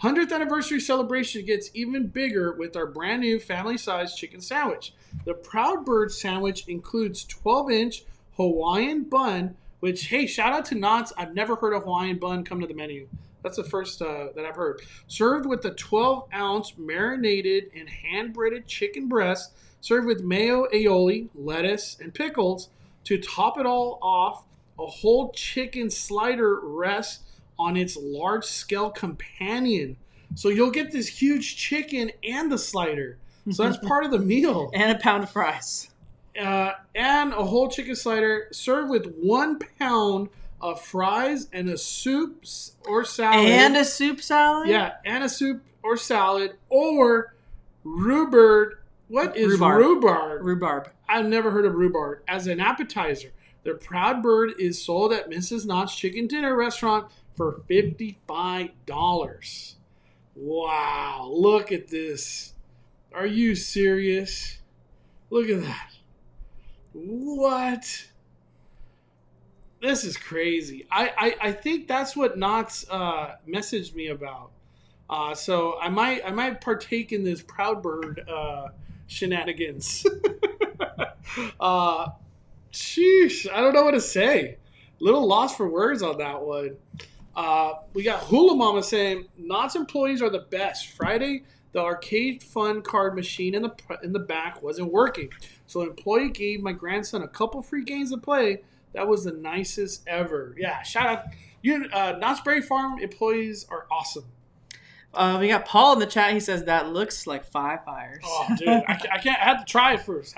100th anniversary celebration gets even bigger with our brand new family-sized chicken sandwich. The Proud Bird sandwich includes 12-inch Hawaiian bun, which, hey, shout out to Knott's. I've never heard a Hawaiian bun come to the menu. That's the first that I've heard. Served with the 12-ounce marinated and hand-breaded chicken breast, served with mayo, aioli, lettuce, and pickles. To top it all off, a whole chicken slider rests on its large-scale companion. So you'll get this huge chicken and the slider. So that's part of the meal. And a pound of fries. And a whole chicken slider served with 1 pound of fries and a soup or salad. And a soup salad? Yeah, and a soup or salad or rhubarb. What is rhubarb? Rhubarb. I've never heard of rhubarb. As an appetizer. The Proud Bird is sold at Mrs. Knott's Chicken Dinner Restaurant for $55. Wow, look at this. Are you serious? Look at that. What? This is crazy. I think that's what Knott's messaged me about. So I might partake in this Proud Bird shenanigans. Sheesh, I don't know what to say. Little lost for words on that one. We got Hula Mama saying Knott's employees are the best. Friday, the arcade fun card machine in the back wasn't working, so an employee gave my grandson a couple free games to play. That was the nicest ever. Yeah, shout out. Knott's Berry Farm employees are awesome. We got Paul in the chat. He says that looks like 5 fires. Oh, dude, I can't. I had to try it first.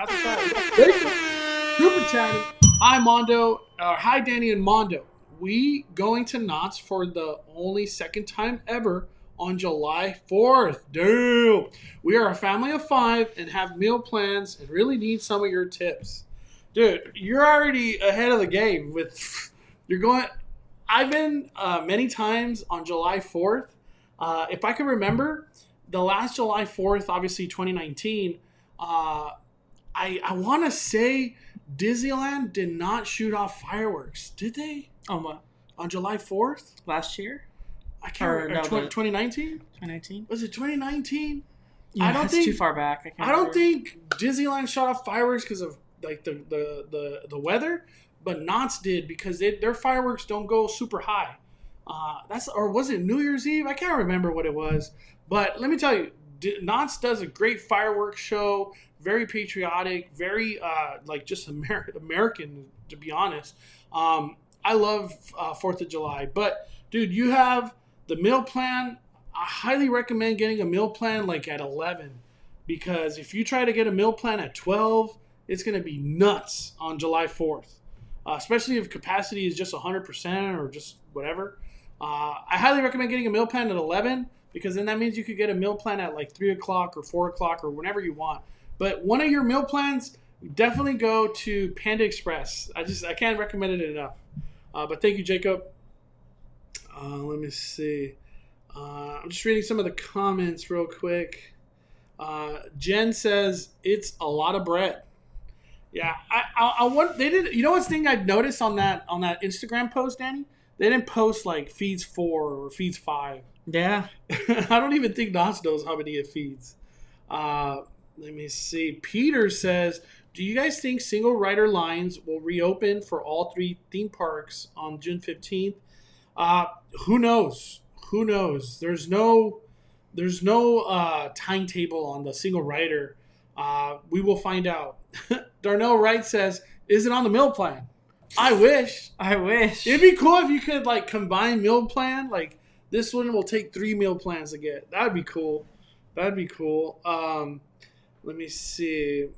Super chatting. Hi, Mondo. Hi, Danny and Mondo. We going to Knott's for the only second time ever on July 4th. Damn. We are a family of 5 and have meal plans and really need some of your tips. Dude, you're already ahead of the game with you're going. I've been many times on July 4th. If I can remember, the last July 4th, obviously 2019, I want to say Disneyland did not shoot off fireworks. Did they? On what? On July 4th? Last year? I can't remember. 2019? 2019? Was it 2019? Yeah, I don't think too far back. I don't think Disneyland shot off fireworks because of like the weather, but Knott's did because their fireworks don't go super high. Or was it New Year's Eve? I can't remember what it was. But let me tell you, Knott's does a great fireworks show. Very patriotic. Very like just American, to be honest. I love 4th of July. But dude, you have the meal plan. I highly recommend getting a meal plan like at 11, because if you try to get a meal plan at 12, it's going to be nuts on July 4th. Especially if capacity is just 100% or just whatever. I highly recommend getting a meal plan at 11, because then that means you could get a meal plan at like 3 o'clock or 4 o'clock or whenever you want. But one of your meal plans, definitely go to Panda Express. I can't recommend it enough. But thank you, Jacob. Let me see. I'm just reading some of the comments real quick. Jen says it's a lot of bread. Yeah, I want they did. You know what's thing I noticed on that Instagram post, Danny? They didn't post like feeds 4 or feeds 5. Yeah, I don't even think Knott's knows how many it feeds. Let me see. Peter says, do you guys think single rider lines will reopen for all 3 theme parks on June 15th? Who knows? Who knows? There's no timetable on the single rider. We will find out. Darnell Wright says, is it on the meal plan? I wish. It'd be cool if you could like combine meal plan. Like this one will take 3 meal plans to get. That'd be cool. Let me see.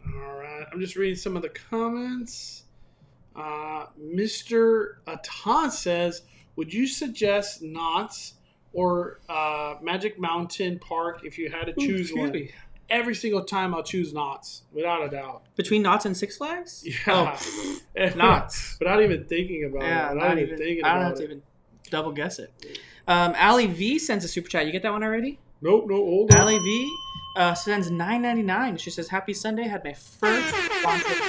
All right. I'm just reading some of the comments. Mr. Atan says, would you suggest Knott's or Magic Mountain Park if you had to choose one? Every single time I'll choose Knott's, without a doubt. Between Knott's and Six Flags? Yeah. Knott's. Without even thinking about it. I don't have to even double guess it. Ali V sends a super chat. You get that one already? Nope, no, hold on. Ali V sends $9.99. She says, happy Sunday. Had my first long trip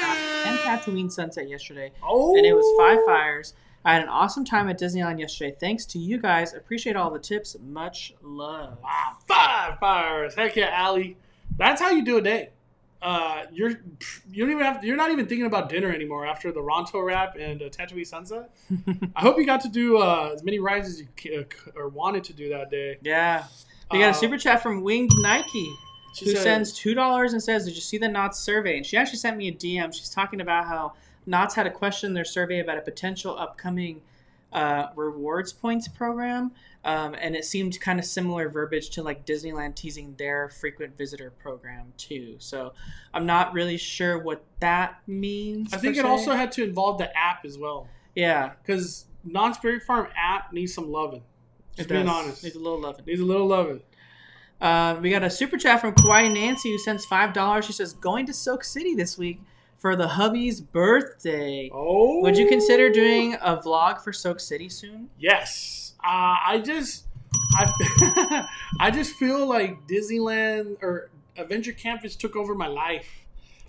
and Tatooine sunset yesterday. Oh. And it was 5 fires. I had an awesome time at Disneyland yesterday. Thanks to you guys. Appreciate all the tips. Much love. Wow, 5 fires. Heck yeah, Ali. That's how you do a day. You're not even thinking about dinner anymore after the Ronto wrap and Tatooine sunset. I hope you got to do as many rides as you or wanted to do that day. Yeah. We got a super chat from Winged Nike, who sends $2 and says, did you see the Knott's survey? And she actually sent me a DM. She's talking about how Knott's had a question in their survey about a potential upcoming rewards points program. And it seemed kind of similar verbiage to like Disneyland teasing their frequent visitor program too. So I'm not really sure what that means. I think it also had to involve the app as well. Yeah. Because Knott's Berry Farm app needs some loving. Just being honest. Needs a little loving. We got a super chat from Kawaii Nancy who sends $5. She says, going to Soak City this week for the hubby's birthday. Oh. Would you consider doing a vlog for Soak City soon? Yes. I I just feel like Disneyland or Avenger Campus took over my life.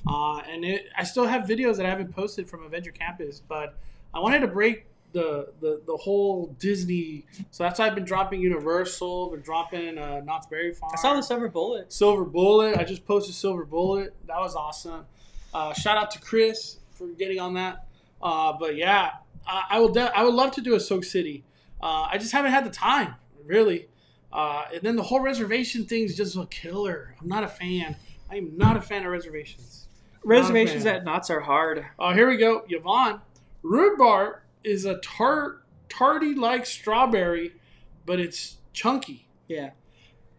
I still have videos that I haven't posted from Avenger Campus, but I wanted to break the whole Disney. So that's why I've been dropping Universal, been dropping Knott's Berry Farm. I saw the Silver Bullet. Silver Bullet. I just posted Silver Bullet. That was awesome. Shout out to Chris for getting on that. But yeah, I would love to do a Soak City. I just haven't had the time, really. And then the whole reservation thing is just a killer. I'm not a fan. I am not a fan of reservations. Reservations at Knott's are hard. Oh, here we go. Yvonne. Rhubarb is a tarty like strawberry, but it's chunky. Yeah.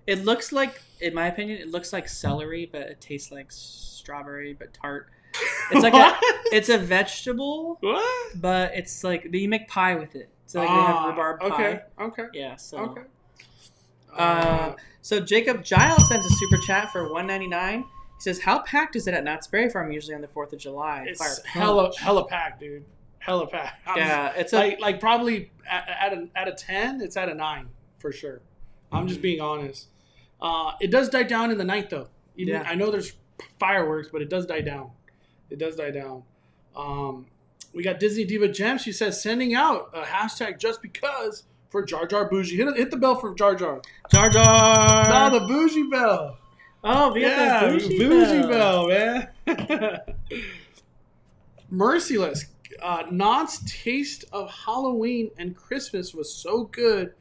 It looks like, in my opinion, it looks like celery, but it tastes like strawberry, but tart. It's like it's a vegetable, What? but it's like you make pie with it. So like they have rhubarb pie. Okay. Yeah. So. Okay. So Jacob Giles sends a super chat for $1.99. He says, "How packed is it at Knott's Berry Farm usually on the 4th of July?" It's hella packed, dude. Hella packed. Yeah, it's like probably at a 10, it's at a 9 for sure. I'm just being honest. It does die down in the night though. I know there's fireworks, but it does die down. It does die down. We got Disney Diva Gem. She says sending out a hashtag just because for Jar Jar Bougie. Hit the bell for Jar Jar. Jar Jar. No, the Bougie bell. Oh, we got the Bougie bell, man. Merciless. Knott's taste of Halloween and Christmas was so good.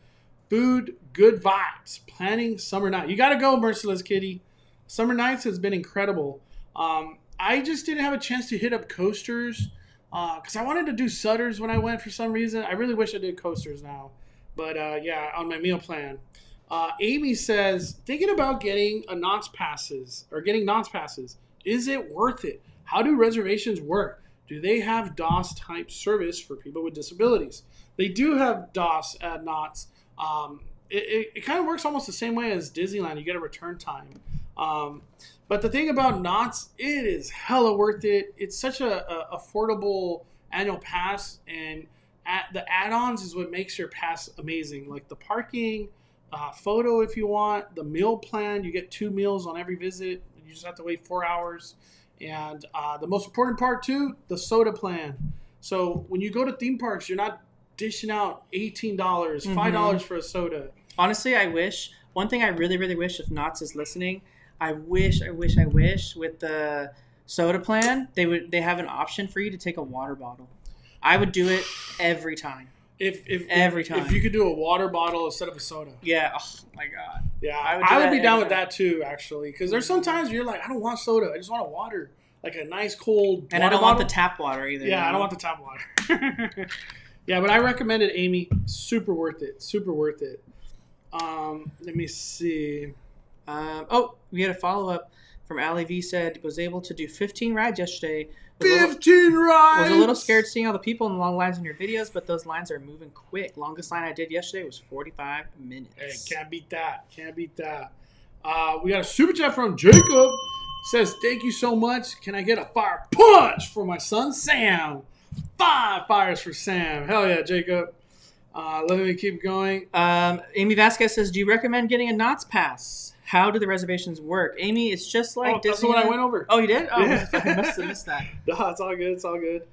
Food, good vibes. Planning summer night. You got to go, Merciless Kitty. Summer nights has been incredible. I just didn't have a chance to hit up coasters because I wanted to do Sutters when I went for some reason. I really wish I did coasters now. But yeah, on my meal plan. Amy says, thinking about getting Knott's passes. Is it worth it? How do reservations work? Do they have DOS type service for people with disabilities? They do have DOS at Knott's. It kind of works almost the same way as Disneyland. You get a return time. But the thing about Knott's, it is hella worth it. It's such a affordable annual pass, and the add-ons is what makes your pass amazing. Like the parking, photo if you want, the meal plan. You get 2 meals on every visit. You just have to wait 4 hours. And the most important part too, the soda plan. So when you go to theme parks, you're not dishing out $18, $5 for a soda. Honestly, I wish. One thing I really, really wish, if Knott's is listening, I wish with the soda plan, they have an option for you to take a water bottle. I would do it every time. Every time. If you could do a water bottle instead of a soda. Yeah. Oh my God. Yeah. I would be down with that too, actually. Because there's sometimes you're like, I don't want soda. I just want a water. Like a nice cold And I don't want the tap water either. Yeah, I don't want the tap water. Yeah, but I recommend it, Amy. Super worth it. Let me see. We had a follow-up from Ali V. Said, was able to do 15 rides yesterday. 15 rides! Was a little scared seeing all the people in the long lines in your videos, but those lines are moving quick. Longest line I did yesterday was 45 minutes. Hey, can't beat that. We got a super chat from Jacob. Says, thank you so much. Can I get a fire punch for my son, Sam? 5 fires for Sam. Hell yeah, Jacob. Let me keep going. Amy Vasquez says, do you recommend getting a Knott's pass? How do the reservations work? Amy, it's just like Disney. That's the one I went over. Oh, you did? Oh, yeah. I must have missed that. No, it's all good.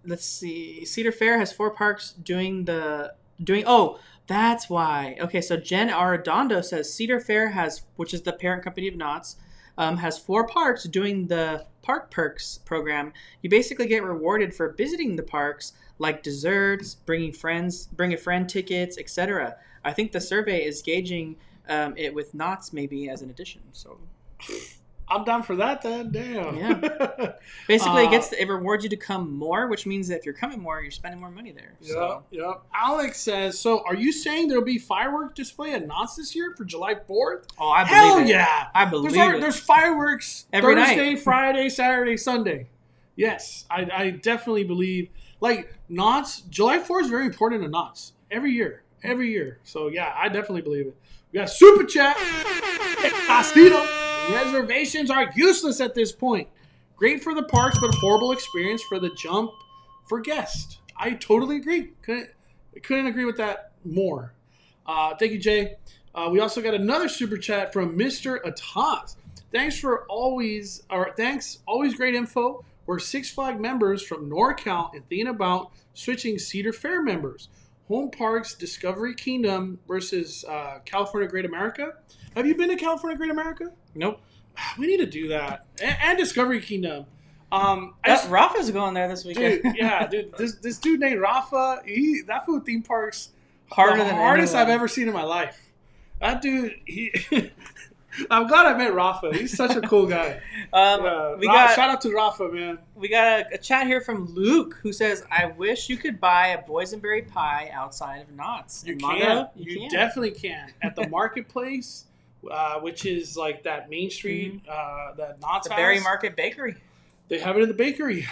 Let's see. Cedar Fair has 4 parks doing. Oh, that's why. Okay, so Jen Arredondo says Cedar Fair has, which is the parent company of Knott's, has 4 parks doing the Park Perks program. You basically get rewarded for visiting the parks, like desserts, bring a friend tickets, etc. I think the survey is gauging it with Knott's maybe as an addition. So I'm down for that then. Damn. Yeah. Basically, it rewards you to come more, which means that if you're coming more, you're spending more money there. Yep. Alex says, so are you saying there'll be firework display at Knott's this year for July 4th? Oh, I believe it. Hell yeah. I believe it. There's fireworks every Thursday, night. Friday, Saturday, Sunday. Yes, I definitely believe. Like, Knott's, July 4th is very important to Knott's. Every year. So, yeah, I definitely believe it. We got Super Chat. Reservations are useless at this point. Great for the parks, but horrible experience for the jump for guests. I totally agree. Couldn't agree with that more. Thank you, Jay. We also got another super chat from Mr. Ataz. Thanks, always great info. We're Six Flag members from NorCal and thinking about switching Cedar Fair members. Home Parks Discovery Kingdom versus California Great America. Have you been to California Great America? Nope. We need to do that. And Discovery Kingdom. Rafa's going there this weekend. Dude, this dude named Rafa, that food theme park's Harder the than hardest anyone. I've ever seen in my life. That dude, I'm glad I met Rafa. He's such a cool guy. Shout out to Rafa, man. We got a chat here from Luke who says, "I wish you could buy a boysenberry pie outside of Knott's." You In can. Mondo, You definitely can. At the marketplace, which is like that Main Street, that Knott's the has. Berry Market Bakery. They have it in the bakery.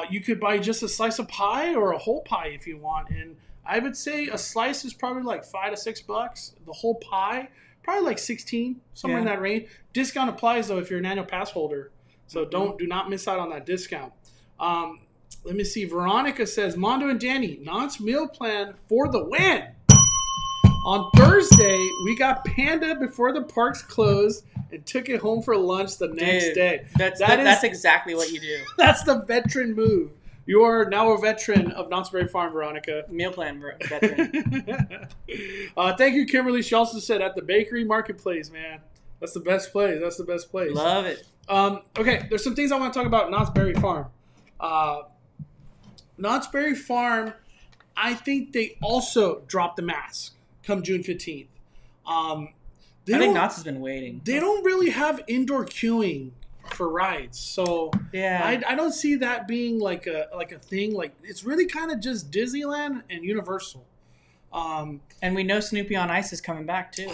You could buy just a slice of pie or a whole pie if you want. And I would say a slice is probably like $5 to $6. The whole pie, probably like 16, somewhere in that range. Discount applies though if you're an annual pass holder. So do not miss out on that discount. Let me see. Veronica says, Mondo and Danny, Knott's meal plan for the win. On Thursday, we got Panda before the parks closed and took it home for lunch the next day. That's exactly what you do. That's the veteran move. You are now a veteran of Knott's Berry Farm, Veronica. Meal plan veteran. Thank you, Kimberly. She also said at the bakery marketplace, man. That's the best place. That's the best place. Love it. Okay, there's some things I want to talk about Knott's Berry Farm. Knott's Berry Farm, I think they also dropped the mask come June 15th. I think Knott's has been waiting. They don't really have indoor queuing for rides, so I don't see that being like a thing. Like it's really kind of just Disneyland and Universal. And we know Snoopy on Ice is coming back too.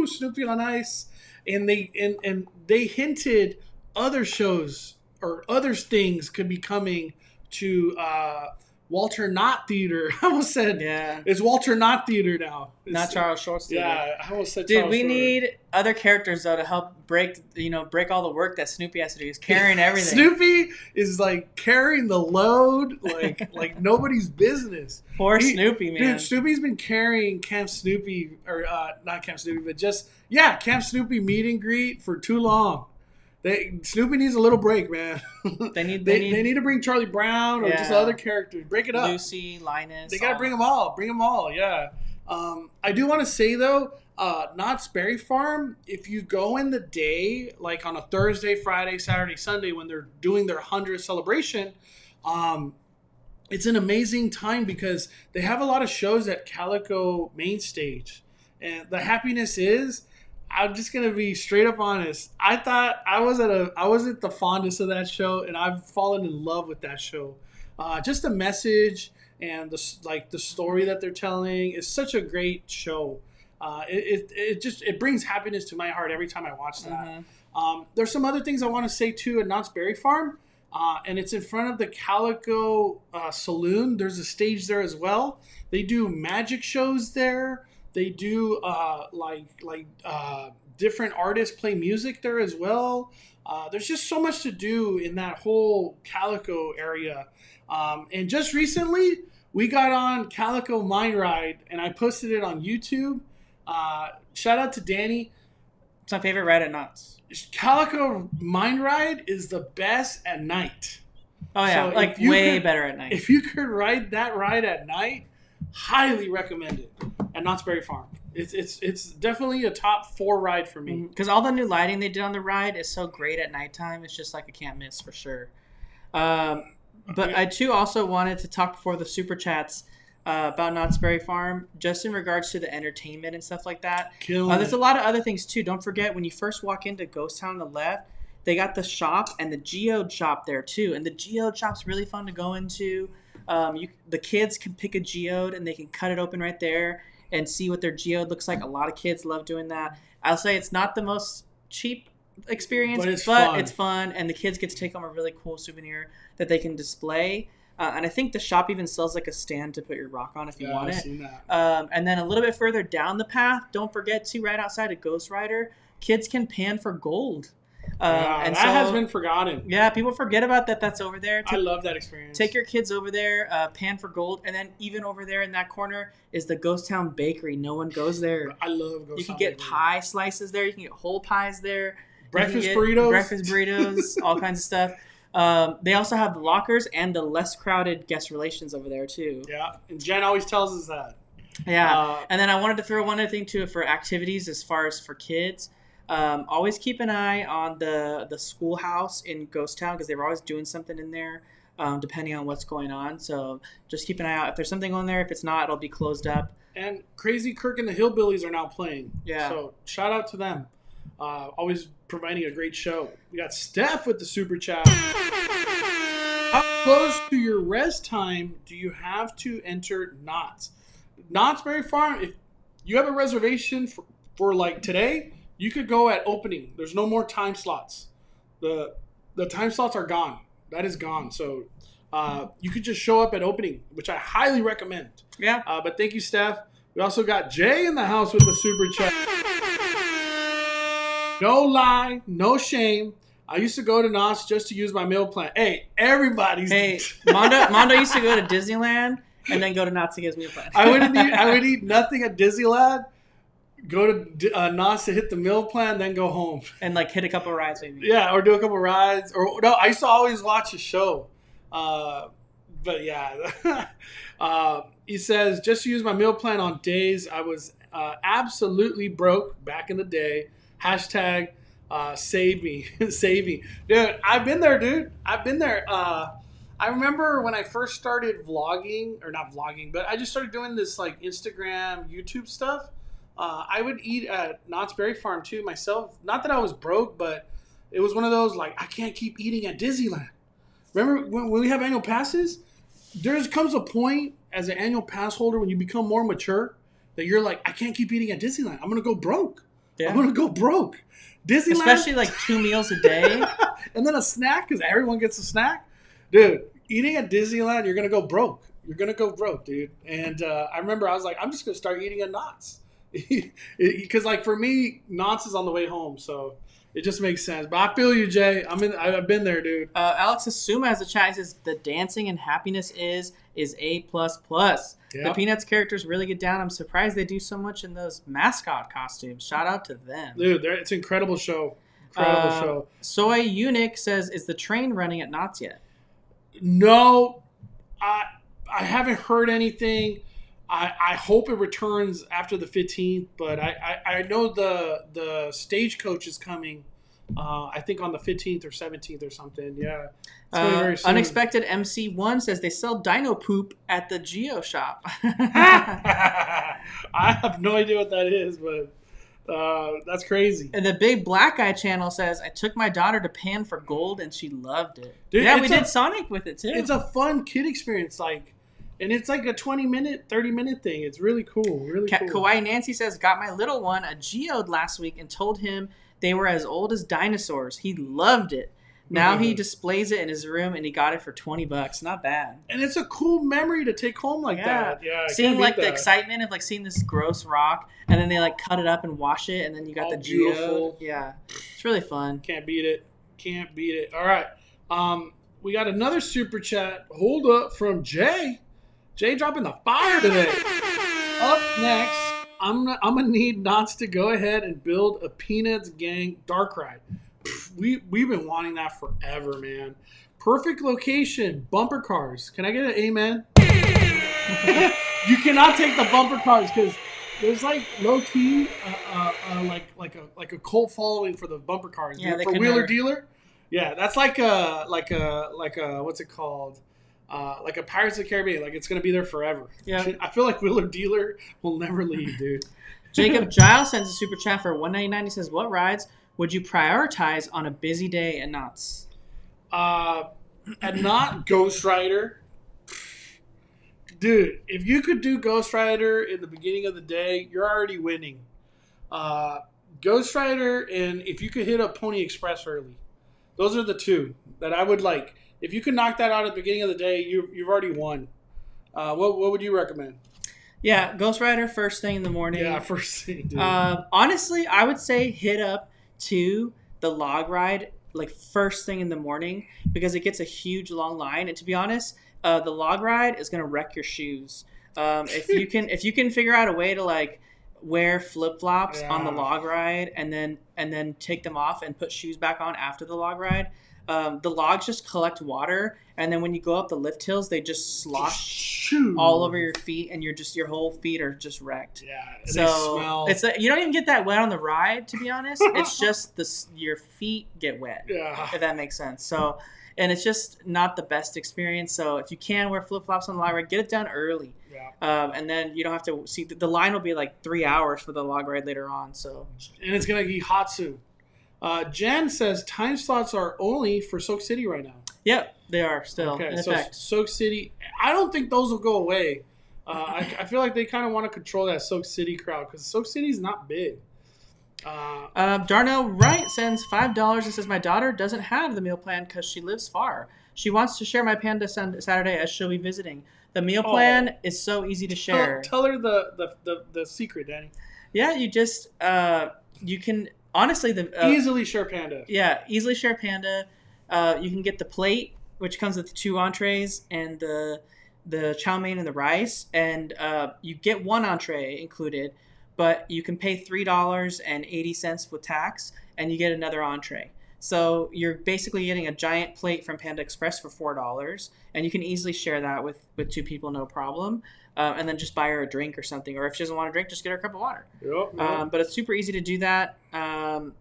Snoopy on Ice, and they hinted other shows or other things could be coming to Walter Knott Theater. I almost said, it's Walter Knott Theater now. Not Charles Short's Theater. Yeah, I almost said. Dude, we need other characters though to help break all the work that Snoopy has to do. He's carrying everything. Snoopy is like carrying the load like nobody's business. Poor Snoopy, man. Dude, Snoopy's been carrying Camp Snoopy, or not Camp Snoopy, but just Camp Snoopy meet and greet for too long. Snoopy needs a little break, man. They need to bring Charlie Brown or just other characters. Break it up. Lucy, Linus. They got to bring them all. Bring them all, yeah. I do want to say, though, Knott's Berry Farm, if you go in the day, like on a Thursday, Friday, Saturday, Sunday, when they're doing their 100th celebration, it's an amazing time because they have a lot of shows at Calico Main Stage. And the happiness is, I'm just gonna be straight up honest. I thought I wasn't the fondest of that show, and I've fallen in love with that show. Just the message and the story that they're telling is such a great show. It brings happiness to my heart every time I watch that. Mm-hmm. There's some other things I want to say too at Knott's Berry Farm, and it's in front of the Calico Saloon. There's a stage there as well. They do magic shows there. They do different artists play music there as well. There's just so much to do in that whole Calico area. And just recently, we got on Calico Mine Ride, and I posted it on YouTube. Shout out to Danny. It's my favorite ride at Knott's. Calico Mine Ride is the best at night. Oh, yeah. So way better at night. If you could ride that ride at night, highly recommend it at Knott's Berry Farm. It's definitely a top 4 ride for me. Because all the new lighting they did on the ride is so great at nighttime. It's just like a can't miss for sure. But I too also wanted to talk before the super chats about Knott's Berry Farm, just in regards to the entertainment and stuff like that. There's a lot of other things too. Don't forget when you first walk into Ghost Town on the left, they got the shop and the geode shop there too. And the geode shop's really fun to go into. The kids can pick a geode and they can cut it open right there and see what their geode looks like. A lot of kids love doing that. I'll say it's not the most cheap experience, but it's fun, and the kids get to take home a really cool souvenir that they can display. And I think the shop even sells like a stand to put your rock on if you want it. I've seen that. And then a little bit further down the path, don't forget to right outside of Ghost Rider, kids can pan for gold. And that has been forgotten. Yeah, people forget about that. That's over there. I love that experience. Take your kids over there, pan for gold, and then even over there in that corner is the Ghost Town Bakery. No one goes there. I love Ghost Town. You can get pie slices there. You can get whole pies there. Breakfast burritos, all kinds of stuff. They also have the lockers and the less crowded guest relations over there too. Yeah, and Jen always tells us that. Yeah, and then I wanted to throw one other thing too for activities as far as for kids. Always keep an eye on the schoolhouse in Ghost Town because they were always doing something in there, depending on what's going on. So just keep an eye out. If there's something on there, if it's not, it'll be closed up. And Crazy Kirk and the Hillbillies are now playing. Yeah. So shout out to them. Always providing a great show. We got Steph with the super chat. How close to your rest time do you have to enter Knott's? Knott's Berry Farm, if you have a reservation for like today, you could go at opening. There's no more time slots. The time slots are gone. That is gone. So you could just show up at opening, which I highly recommend. Yeah. But thank you, Steph. We also got Jay in the house with the super chat. No lie, no shame. I used to go to Knott's just to use my meal plan. Hey, everybody's. Hey, Mondo used to go to Disneyland and then go to Knott's to get his meal plan. I would eat nothing at Disneyland, go to Knott's to hit the meal plan, then go home. And like hit a couple rides maybe. Yeah, or do a couple rides. Or no, I used to always watch a show. But yeah. He says, just to use my meal plan on days I was absolutely broke back in the day. Hashtag save me. Save me. Dude, I've been there, dude. I've been there. I remember when I first started vlogging, or not vlogging, but I just started doing this like Instagram, YouTube stuff. I would eat at Knott's Berry Farm too myself. Not that I was broke, but it was one of those like, I can't keep eating at Disneyland. Remember when we have annual passes? There comes a point as an annual pass holder when you become more mature that you're like, I can't keep eating at Disneyland. I'm going to go broke. Yeah. I'm going to go broke. Disneyland. Especially like 2 meals a day. And then a snack because everyone gets a snack. Dude, eating at Disneyland, you're going to go broke. You're going to go broke, dude. And I remember I was like, I'm just going to start eating at Knott's. Because like for me, Knott's is on the way home. So it just makes sense. But I feel you, Jay. I've been there, dude. Alex Asuma has a chat. He says, the dancing and happiness is A++. Yep. The Peanuts characters really get down. I'm surprised they do so much in those mascot costumes. Shout out to them. Dude, it's an incredible show. Incredible show. Soy Eunuch says, is the train running at Knott's yet? No. I haven't heard anything. I hope it returns after the 15th, but I know the stagecoach is coming. I think on the 15th or 17th or something. Yeah. It's going very soon. Unexpected MC1 says they sell dino poop at the Geo shop. I have no idea what that is, but that's crazy. And the Big Black Guy channel says, I took my daughter to Pan for Gold and she loved it. Dude, yeah, we did Sonic with it too. It's a fun kid experience, and it's like a 20-minute, 30-minute thing. It's really cool. Really cool. Kawaii Nancy says, got my little one a geode last week and told him they were as old as dinosaurs. He loved it. Now he displays it in his room and he got it for $20. Not bad. And it's a cool memory to take home like that. Yeah. Seeing like the excitement of like seeing this gross rock and then they like cut it up and wash it and then you got the geode. Yeah. It's really fun. Can't beat it. Can't beat it. All right. We got another super chat. Hold up from Jay. Jay dropping the fire today. Up next, I'm gonna need Knott's to go ahead and build a Peanuts Gang dark ride. We've been wanting that forever, man. Perfect location, bumper cars. Can I get an amen? You cannot take the bumper cars because there's like low key, like a cult following for the bumper cars. Yeah, for Wheeler Dealer. Yeah, that's like a what's it called? Like a Pirates of the Caribbean. Like it's gonna be there forever. Yeah, I feel like Wheeler Dealer will never leave, dude. Jacob Giles sends a super chat for $1.99. He says, "What rides would you prioritize on a busy day at Knott's?" At Knott, Ghost Rider. Dude, if you could do Ghost Rider in the beginning of the day, you're already winning. Ghost Rider, and if you could hit up Pony Express early. Those are the two that I would like. If you could knock that out at the beginning of the day, you've already won. What would you recommend? Yeah, Ghost Rider first thing in the morning. Yeah, first thing, dude. Honestly, I would say hit up to the log ride like first thing in the morning because it gets a huge long line. And to be honest, the log ride is gonna wreck your shoes. If you can figure out a way to like wear flip flops on the log ride and then take them off and put shoes back on after the log ride. The logs just collect water, and then when you go up the lift hills, they just slosh all over your feet, and your whole feet are just wrecked. Yeah, so it's you don't even get that wet on the ride, to be honest. It's just your feet get wet. Yeah, if that makes sense. So, and it's just not the best experience. So if you can wear flip flops on the log ride, get it done early. Yeah. And then you don't have to see the line will be like 3 hours for the log ride later on. So, and it's gonna be hot soon. Jen says time slots are only for Soak City right now. Yep, they are still in effect. Soak City, I don't think those will go away. I feel like they kind of want to control that Soak City crowd because Soak City is not big. Darnell Wright sends $5 and says, my daughter doesn't have the meal plan because she lives far. She wants to share my Panda Saturday as she'll be visiting. The meal plan is so easy to share. Tell her the secret, Danny. Yeah, you just you can honestly easily share Panda. Yeah, easily share Panda. You can get the plate, which comes with 2 entrees and the chow mein and the rice, and you get 1 entree included, but you can pay $3.80 with tax, and you get another entree. So you're basically getting a giant plate from Panda Express for $4, and you can easily share that with 2 people, no problem. And then just buy her a drink or something. Or if she doesn't want a drink, just get her a cup of water. Yep. But it's super easy to do that. And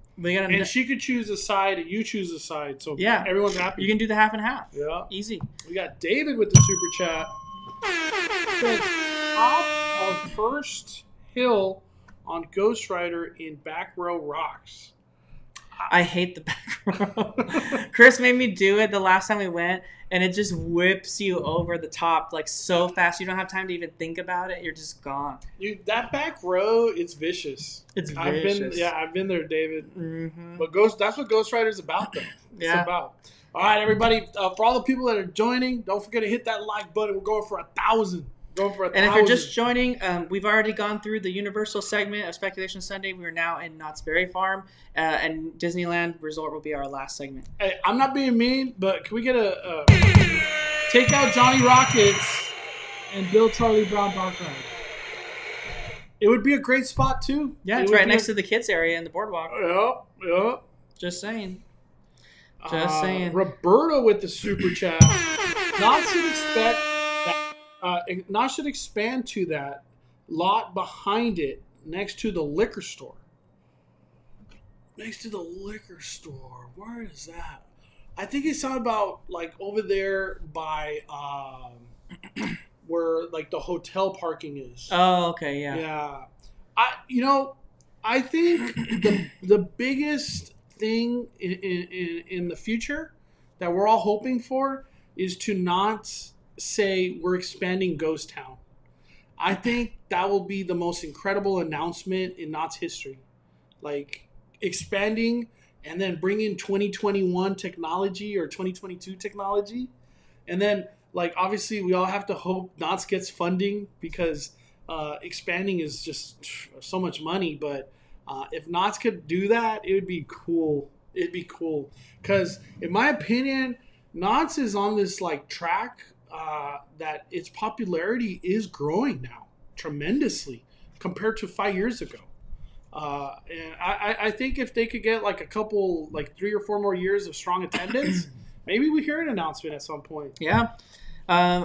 she could choose a side, and you choose a side. So everyone's happy. You can do the half and half. Yeah. Easy. We got David with the super chat. Top of first hill on Ghost Rider in Back Row Rocks. I hate the back row. Chris made me do it the last time we went, and it just whips you over the top like so fast. You don't have time to even think about it. You're just gone. That back row, it's vicious. It's vicious. I've been there, David. Mm-hmm. But that's what Ghost Rider's about, though. It's about. All right, everybody. For all the people that are joining, don't forget to hit that like button. We're going for 1,000. And if you're just joining, we've already gone through the Universal segment of Speculation Sunday. We are now in Knott's Berry Farm, and Disneyland Resort will be our last segment. Hey, I'm not being mean, but can we get a take out Johnny Rockets and build Charlie Brown Dark Ride? It would be a great spot too. Yeah, it's right next to the kids area in the boardwalk. Yep. Just saying. Saying. Roberta with the super chat. Knott should expand to that lot behind it next to the liquor store. Next to the liquor store. Where is that? I think it's not about like over there by where like the hotel parking is. Oh, okay, yeah. Yeah. I think the biggest thing in the future that we're all hoping for is to not say we're expanding Ghost Town. I think that will be the most incredible announcement in Knott's history. Like expanding and then bringing 2021 technology or 2022 technology. And then like obviously we all have to hope Knott's gets funding because expanding is just so much money. But if Knott's could do that, it would be cool. It'd be cool. Because in my opinion, Knott's is on this like track that its popularity is growing now tremendously compared to 5 years ago. And I think if they could get like a couple, like 3 or 4 more years of strong attendance, maybe we hear an announcement at some point. Yeah.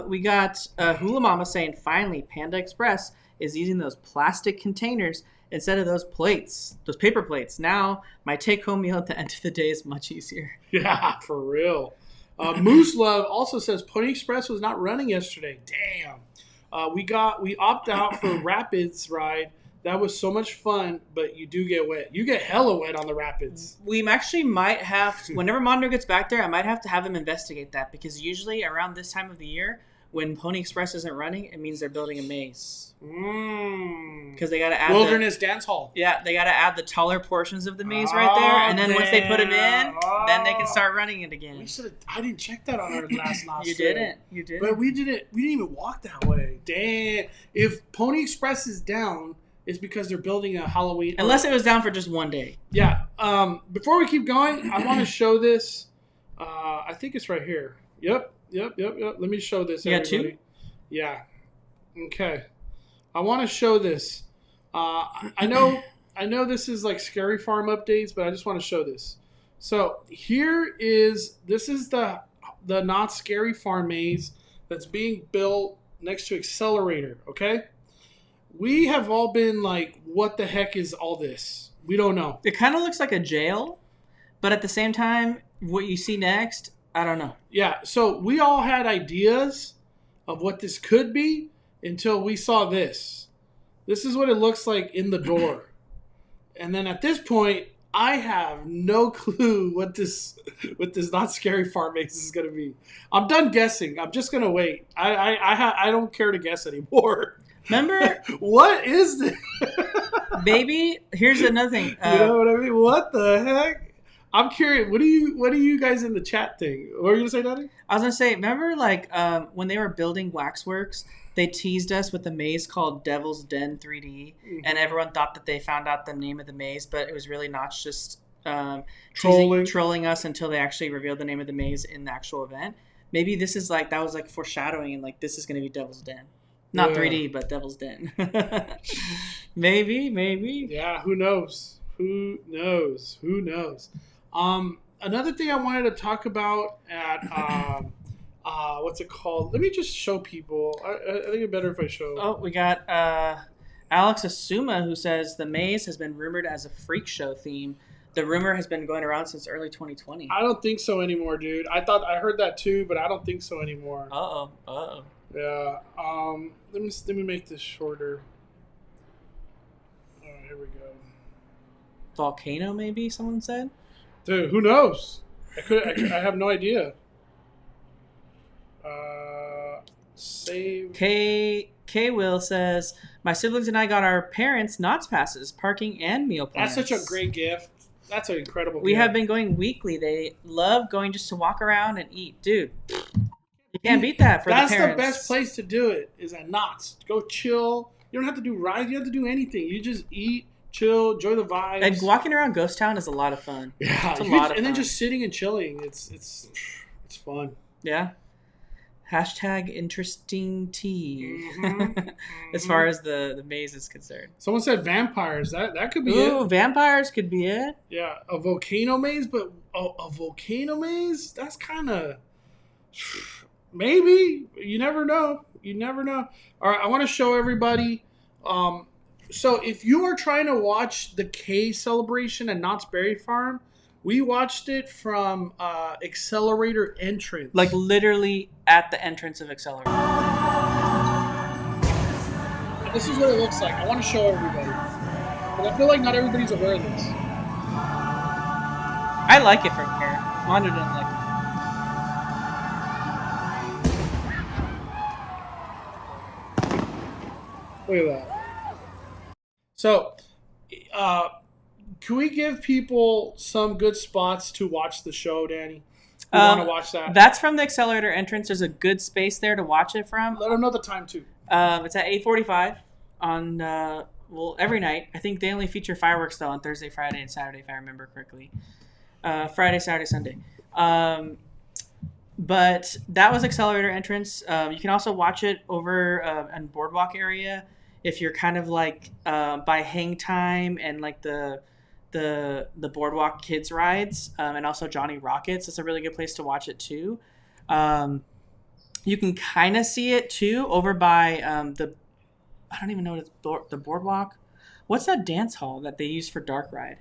We got Hula Mama saying, finally, Panda Express is using those plastic containers instead of those plates, those paper plates. Now, my take-home meal at the end of the day is much easier. Yeah, for real. Moose Love also says Pony Express was not running yesterday. Damn. We opted out for Rapids ride. That was so much fun, but you do get wet. You get hella wet on the Rapids. We actually might have to, whenever Mondo gets back there, I might have to have him investigate that because usually around this time of the year, when Pony Express isn't running, it means they're building a maze. Because they got to add Wilderness Dance Hall. Yeah, they got to add the taller portions of the maze right there, and then once they put them in, then they can start running it again. I didn't check that on our last night. You didn't. But we didn't even walk that way. Damn. If Pony Express is down, it's because they're building a Halloween. Unless it was down for just one day. Yeah, before we keep going, I want to show this. I think it's right here. Yep. Let me show this. You got everybody. two? Yeah. Okay. I want to show this. I know this is like Scary Farm updates, but I just want to show this. So this is the Knott Scary Farm maze that's being built next to Accelerator. Okay. We have all been like, what the heck is all this? We don't know. It kind of looks like a jail, but at the same time, what you see next, I don't know. Yeah, so we all had ideas of what this could be until we saw this. This is what it looks like in the door. And then at this point, I have no clue what this Not Scary Farm maze is going to be. I'm done guessing. I'm just going to wait. I don't care to guess anymore. Remember? What is this? Baby, here's another thing. You know what I mean? What the heck? I'm curious. What do you guys in the chat think? What were you gonna say, Daddy? I was gonna say, remember, like when they were building Waxworks, they teased us with a maze called Devil's Den 3D, and everyone thought that they found out the name of the maze, but it was really not, just trolling us until they actually revealed the name of the maze in the actual event. Maybe this is like, that was like foreshadowing, and like this is gonna be Devil's Den, not 3D, but Devil's Den. maybe. Yeah, who knows? Who knows? Another thing I wanted to talk about at what's it called? Let me just show people. I think it's better if I show. Oh, we got Alex Asuma, who says the maze has been rumored as a freak show theme. The rumor has been going around since early 2020. I don't think so anymore, dude. I heard that too, but I don't think so anymore. Uh-oh. Yeah. Let me make this shorter. Oh, here we go. Volcano, maybe someone said. Dude, who knows? I have no idea. Save. K Will says, my siblings and I got our parents Knott's passes, parking and meal plans. That's such a great gift. That's an incredible gift. We have been going weekly. They love going just to walk around and eat. Dude, you can't beat that for the parents. That's the best place to do it, is at Knott's. Go chill. You don't have to do rides. You don't have to do anything. You just eat, chill, enjoy the vibes. And walking around Ghost Town is a lot of fun. Yeah, it's a lot of fun. And then just sitting and chilling. It's fun. Yeah. Hashtag interesting tea. Mm-hmm. As far as the maze is concerned. Someone said vampires. That could be it. Ooh, vampires could be it. Yeah, a volcano maze, but a volcano maze? That's kind of... Maybe. You never know. All right, I want to show everybody... So if you are trying to watch the K celebration at Knott's Berry Farm, we watched it from Accelerator entrance. Like literally at the entrance of Accelerator. This is what it looks like. I want to show everybody. But I feel like not everybody's aware of this. I like it from here. Wanda doesn't like it. Look at that. So, can we give people some good spots to watch the show, Danny? We want to watch that. That's from the Accelerator entrance. There's a good space there to watch it from. Let them know the time, too. It's at 8:45 on, every night. I think they only feature fireworks, though, on Thursday, Friday, and Saturday, if I remember correctly. Friday, Saturday, Sunday. But that was Accelerator entrance. You can also watch it over in Boardwalk area if you're kind of like by Hang Time and like the Boardwalk Kids rides, and also Johnny Rockets. It's a really good place to watch it too. You can kind of see it too over by I don't even know what it's, the Boardwalk. What's that dance hall that they use for Dark Ride?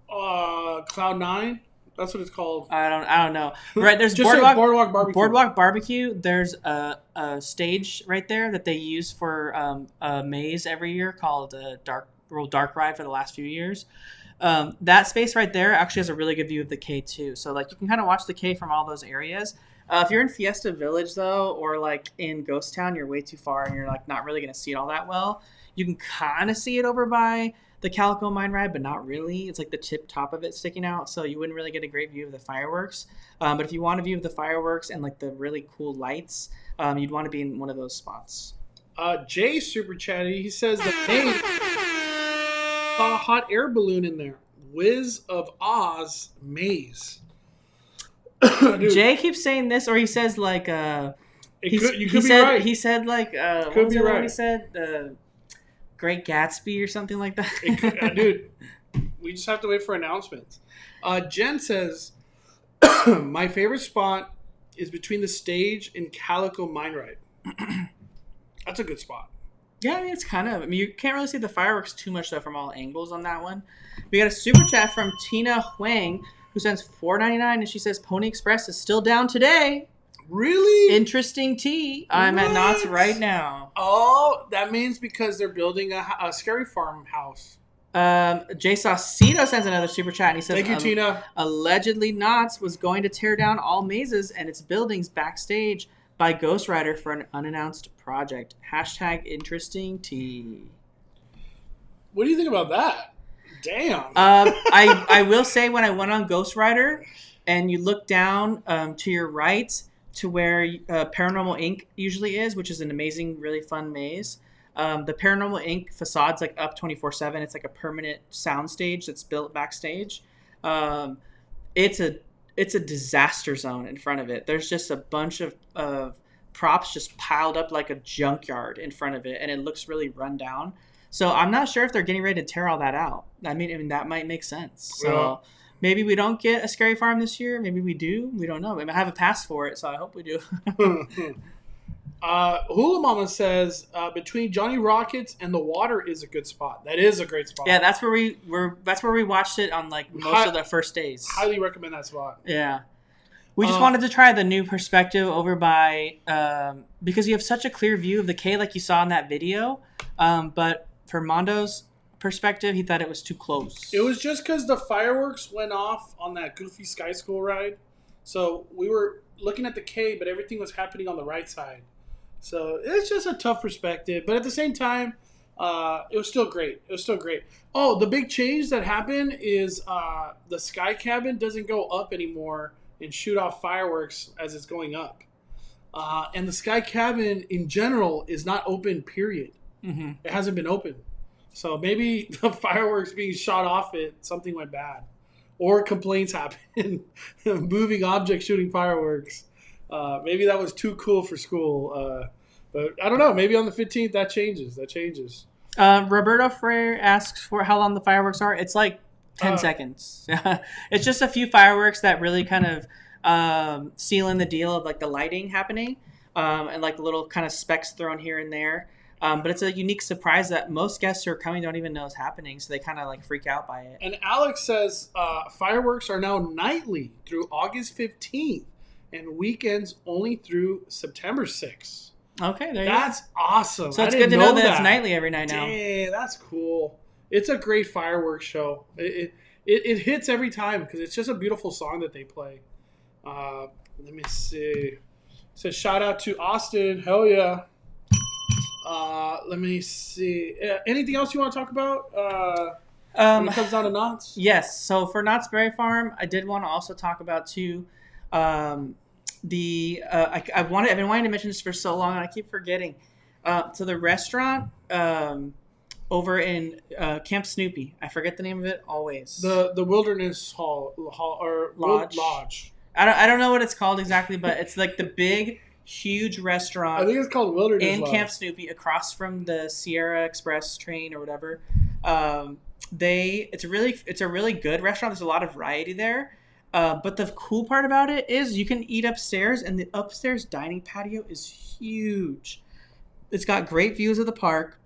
Cloud 9. That's what it's called. I don't know. Right, there's Just Boardwalk Barbecue. Boardwalk Barbecue. There's a stage right there that they use for a maze every year called Dark Ride for the last few years. That space right there actually has a really good view of the K too. So like you can kind of watch the K from all those areas. If you're in Fiesta Village though, or like in Ghost Town, you're way too far and you're like not really going to see it all that well. You can kind of see it over by the Calico Mine Ride, but not really. It's like the top of it sticking out, so you wouldn't really get a great view of the fireworks. But if you want a view of the fireworks and like the really cool lights, you'd want to be in one of those spots. Jay super chatty. He says that they saw a hot air balloon in there. Wiz of Oz maze. Jay keeps saying this, or he says like You could be said, right. He said like Could be right. He said Great Gatsby or something like that. Dude, we just have to wait for announcements. Jen says, my favorite spot is between the stage and Calico Mine Ride. That's a good spot. Yeah, I mean, it's kind of. I mean, you can't really see the fireworks too much though from all angles on that one. We got a super chat from Tina Huang who sends $4.99 and she says Pony Express is still down today. Really? Interesting tea. I'm at Knott's right now. Oh, that means because they're building a Scary Farm house. Jay Saucedo sends another super chat and he says, thank you, Tina. Allegedly, Knott's was going to tear down all mazes and its buildings backstage by Ghost Rider for an unannounced project. # interesting tea. What do you think about that? Damn. I will say when I went on Ghost Rider and you look down to your right to where Paranormal Inc. usually is, which is an amazing, really fun maze. The Paranormal Inc. facade's like up 24/7. It's like a permanent sound stage that's built backstage. It's a disaster zone in front of it. There's just a bunch of props just piled up like a junkyard in front of it, and it looks really run down. So I'm not sure if they're getting ready to tear all that out. I mean that might make sense. So maybe we don't get a Scary Farm this year. Maybe we do. We don't know. I have a pass for it, so I hope we do. Hula Mama says between Johnny Rockets and the water is a good spot. That is a great spot. Yeah, that's where we watched it on like most of the first days. Highly recommend that spot. Yeah. We just wanted to try the new perspective over by because you have such a clear view of the K like you saw in that video. But for Mondo's perspective, he thought it was too close. It was just because the fireworks went off on that Goofy Sky School ride. So we were looking at the K, but everything was happening on the right side. So it's just a tough perspective. But at the same time, it was still great. Oh, the big change that happened is the Sky Cabin doesn't go up anymore and shoot off fireworks as it's going up. And the Sky Cabin in general is not open, period. Mm-hmm. It hasn't been open. So maybe the fireworks being shot off something went bad. Or complaints happened. Moving objects shooting fireworks. Maybe that was too cool for school. But I don't know. Maybe on the 15th that changes. Roberto Freire asks for how long the fireworks are. It's like 10 seconds. It's just a few fireworks that really kind of seal in the deal of like the lighting happening and like little kind of specks thrown here and there. But it's a unique surprise that most guests who are coming don't even know is happening, so they kind of like freak out by it. And Alex says fireworks are now nightly through August 15th and weekends only through September 6th. Okay, that's awesome. So it's good to know that it's nightly every night now. Dang, that's cool. It's a great fireworks show. It hits every time because it's just a beautiful song that they play. Let me see. It says shout out to Austin. Hell yeah. Let me see. Anything else you want to talk about when it comes down to Knott's? Yes. So for Knott's Berry Farm, I did want to also talk about too. I've been wanting to mention this for so long, and I keep forgetting. So the restaurant over in Camp Snoopy, I forget the name of it always. The Wilderness Hall or Lodge. I don't know what it's called exactly, but it's like the big, huge restaurant. I think it's called Wilderness in Lodge. Camp Snoopy, across from the Sierra Express train or whatever. It's a really good restaurant. There's a lot of variety there. But the cool part about it is you can eat upstairs, and the upstairs dining patio is huge. It's got great views of the park.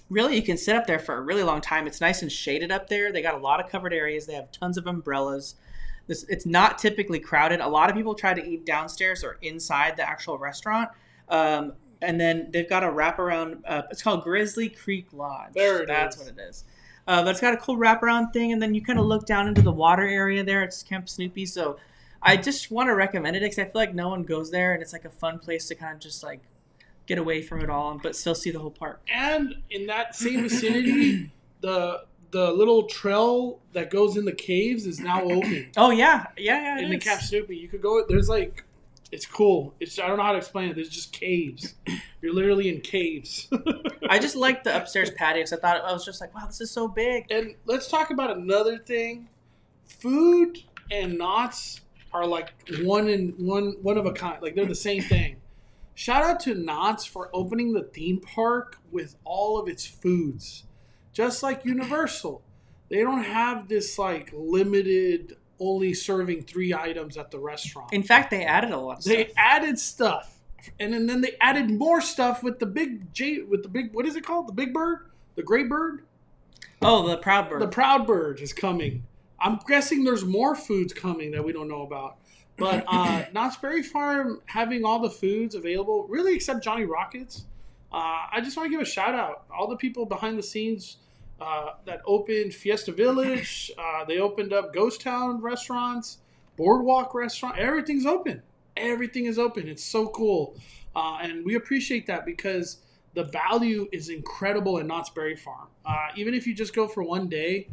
Really, you can sit up there for a really long time. It's nice and shaded up there. They got a lot of covered areas. They have tons of umbrellas. It's not typically crowded. A lot of people try to eat downstairs or inside the actual restaurant. And then they've got a wraparound. It's called Grizzly Creek Lodge. That's what it is. But it's got a cool wraparound thing, and then you kind of look down into the water area there. It's Camp Snoopy. So I just want to recommend it because I feel like no one goes there, and it's like a fun place to kind of just like get away from it all, but still see the whole park. And in that same vicinity, the little trail that goes in the caves is now open. Oh, yeah. In the Camp Snoopy. You could go, there's like It's cool. I don't know how to explain it. There's just caves. You're literally in caves. I just like the upstairs patio because I was just like, wow, this is so big. And let's talk about another thing. Food and Knott's are like one of a kind. Like they're the same thing. Shout out to Knott's for opening the theme park with all of its foods. Just like Universal. They don't have this like limited only serving 3 items at the restaurant. In fact, they added a lot of stuff. They added stuff. And then they added more stuff with the big what is it called? The big bird? The great bird? Oh, the Proud Bird. The Proud Bird is coming. I'm guessing there's more foods coming that we don't know about. But Knott's Berry Farm having all the foods available, really except Johnny Rockets. I just want to give a shout out. All the people behind the scenes that opened Fiesta Village. They opened up Ghost Town restaurants, Boardwalk restaurant. Everything's open. Everything is open. It's so cool. And we appreciate that because the value is incredible at Knott's Berry Farm. Even if you just go for one day,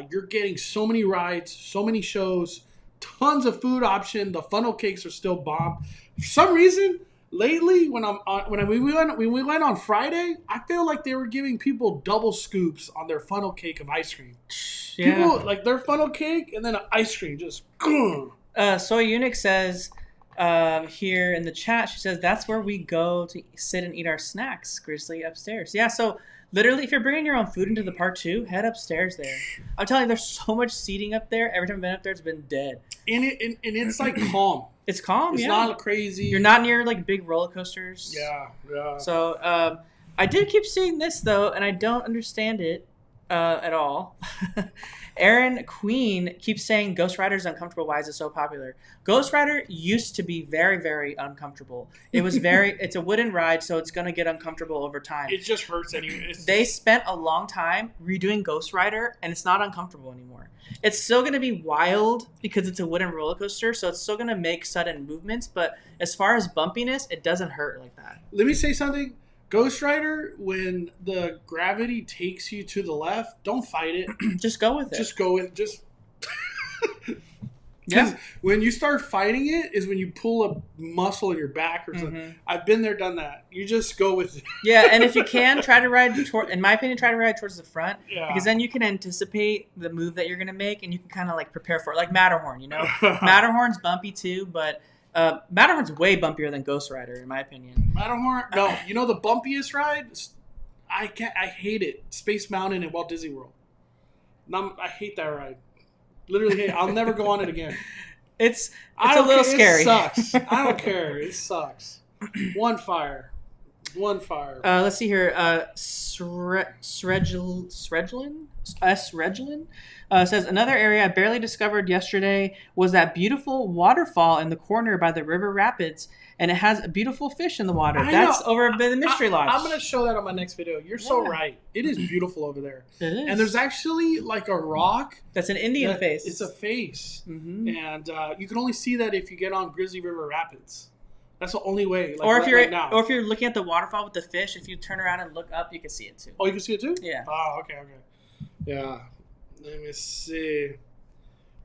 you're getting so many rides, so many shows, tons of food option. The funnel cakes are still bomb. For some reason, lately, when we went on Friday, I feel like they were giving people double scoops on their funnel cake of ice cream. Yeah. People like their funnel cake and then an ice cream, just. Soy Eunuch says here in the chat, she says that's where we go to sit and eat our snacks. Grizzly upstairs. Yeah, so literally, if you're bringing your own food into the park too, head upstairs there. I'm telling you, there's so much seating up there. Every time I've been up there, it's been dead. And it's like calm. It's calm. It's not crazy. You're not near like big roller coasters. Yeah. So I did keep seeing this though, and I don't understand it at all. Aaron Queen keeps saying Ghost Rider is uncomfortable. Why is it so popular? Ghost Rider used to be very, very uncomfortable. It was it's a wooden ride, so it's going to get uncomfortable over time. It just hurts anyway. They spent a long time redoing Ghost Rider, and it's not uncomfortable anymore. It's still going to be wild because it's a wooden roller coaster, so it's still going to make sudden movements, but as far as bumpiness, it doesn't hurt like that. Let me say something. Ghost Rider, when the gravity takes you to the left, don't fight it. Just go with it. Just go with Yeah. When you start fighting it is when you pull a muscle in your back or something. Mm-hmm. I've been there, done that. You just go with it. Yeah, and if you can, try to ride, in my opinion, try to ride towards the front. Yeah. Because then you can anticipate the move that you're going to make and you can kind of like prepare for it. Like Matterhorn, you know? Matterhorn's bumpy too, but Matterhorn's way bumpier than Ghost Rider, in my opinion. Matterhorn? No. You know the bumpiest ride? I hate it. Space Mountain at Walt Disney World. I hate that ride. Literally hate it. I'll never go on it again. It's a little scary. It sucks. I don't care. It sucks. One fire. Let's see here. Sredglin says, another area I barely discovered yesterday was that beautiful waterfall in the corner by the river rapids, and it has a beautiful fish in the water. That's over by the Mystery Lodge. I'm going to show that on my next video. You're so right. It is beautiful over there. It is. And there's actually like a rock. That's an Indian face. It's a face. Mm-hmm. And you can only see that if you get on Grizzly River Rapids. That's the only way. Or if you're looking at the waterfall with the fish, if you turn around and look up, you can see it too. Oh, you can see it too? Yeah. Oh, okay. Yeah. Let me see.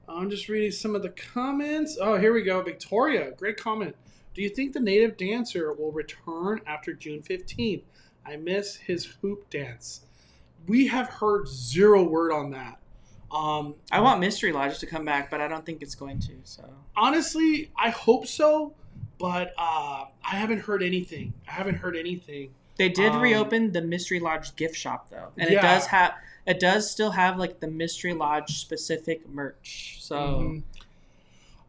I'm just reading some of the comments. Oh, here we go. Victoria, great comment. Do you think the native dancer will return after June 15th? I miss his hoop dance. We have heard zero word on that. I want Mystery Lodge to come back, but I don't think it's going to. So honestly, I hope so, but I haven't heard anything. They did reopen the Mystery Lodge gift shop though, and it does still have like the Mystery Lodge specific merch. So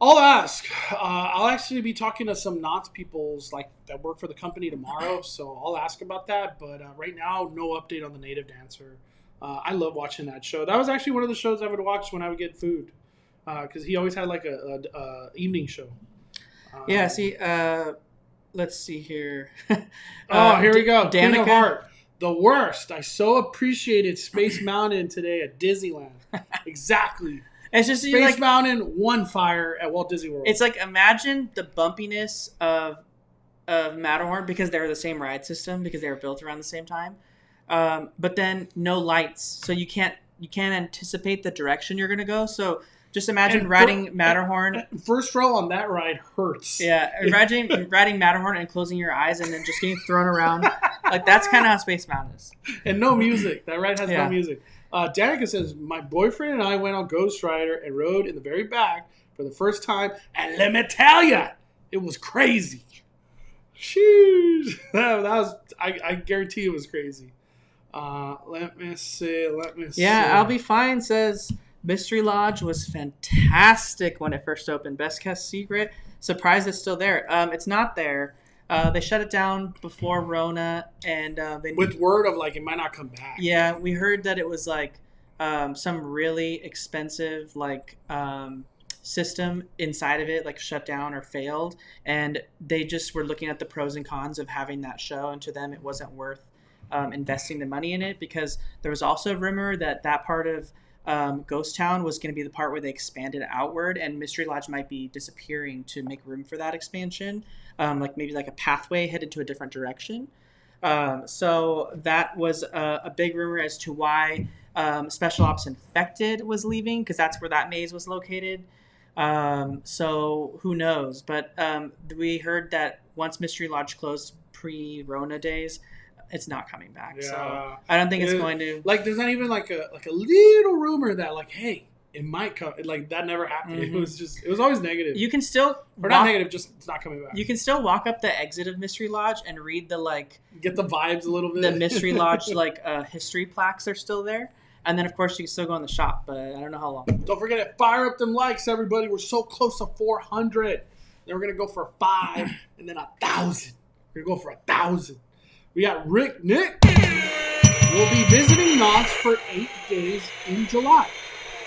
I'll ask. I'll actually be talking to some Knott's peoples like that work for the company tomorrow, so I'll ask about that. But right now, no update on the native dancer. I love watching that show. That was actually one of the shows I would watch when I would get food, because he always had like a evening show. Yeah. See. Let's see here. Here we go. Danica. Queen of Heart. The worst. I so appreciated Space Mountain today at Disneyland. Exactly. It's just Space Mountain, one fire at Walt Disney World. It's like, imagine the bumpiness of Matterhorn, because they're the same ride system, because they were built around the same time. But then no lights, so you can't anticipate the direction you're going to go. So Just imagine riding Matterhorn. First row on that ride hurts. Yeah, riding Matterhorn and closing your eyes and then just getting thrown around. Like, that's kind of how Space Mountain is. And no music. That ride has no music. Danica says, my boyfriend and I went on Ghost Rider and rode in the very back for the first time. And let me tell ya, it was crazy. Sheesh. That was, I guarantee it was crazy. Let me see. Yeah, I'll Be Fine says Mystery Lodge was fantastic when it first opened. Best kept secret. Surprised it's still there. It's not there. They shut it down before Rona, and with word of like it might not come back. Yeah, we heard that it was like some really expensive like system inside of it like shut down or failed, and they just were looking at the pros and cons of having that show, and to them it wasn't worth investing the money in it, because there was also a rumor that part of Ghost Town was going to be the part where they expanded outward, and Mystery Lodge might be disappearing to make room for that expansion, like maybe like a pathway headed to a different direction. So that was a big rumor as to why Special Ops Infected was leaving, because that's where that maze was located. So who knows? But we heard that once Mystery Lodge closed pre-Rona days, it's not coming back. Yeah. So I don't think it's going to. Like, there's not even like a little rumor that like, hey, it might come. Like, that never happened. Mm-hmm. It was always negative. You can still not negative, just it's not coming back. You can still walk up the exit of Mystery Lodge and read the like get the vibes a little bit. The Mystery Lodge like history plaques are still there. And then, of course, you can still go in the shop, but I don't know how long. Don't forget to fire up them likes, everybody. We're so close to 400. Then we're going to go for 5 and then 1,000. We're going to go for 1,000. We got Nick. We'll be visiting Knott's for 8 days in July.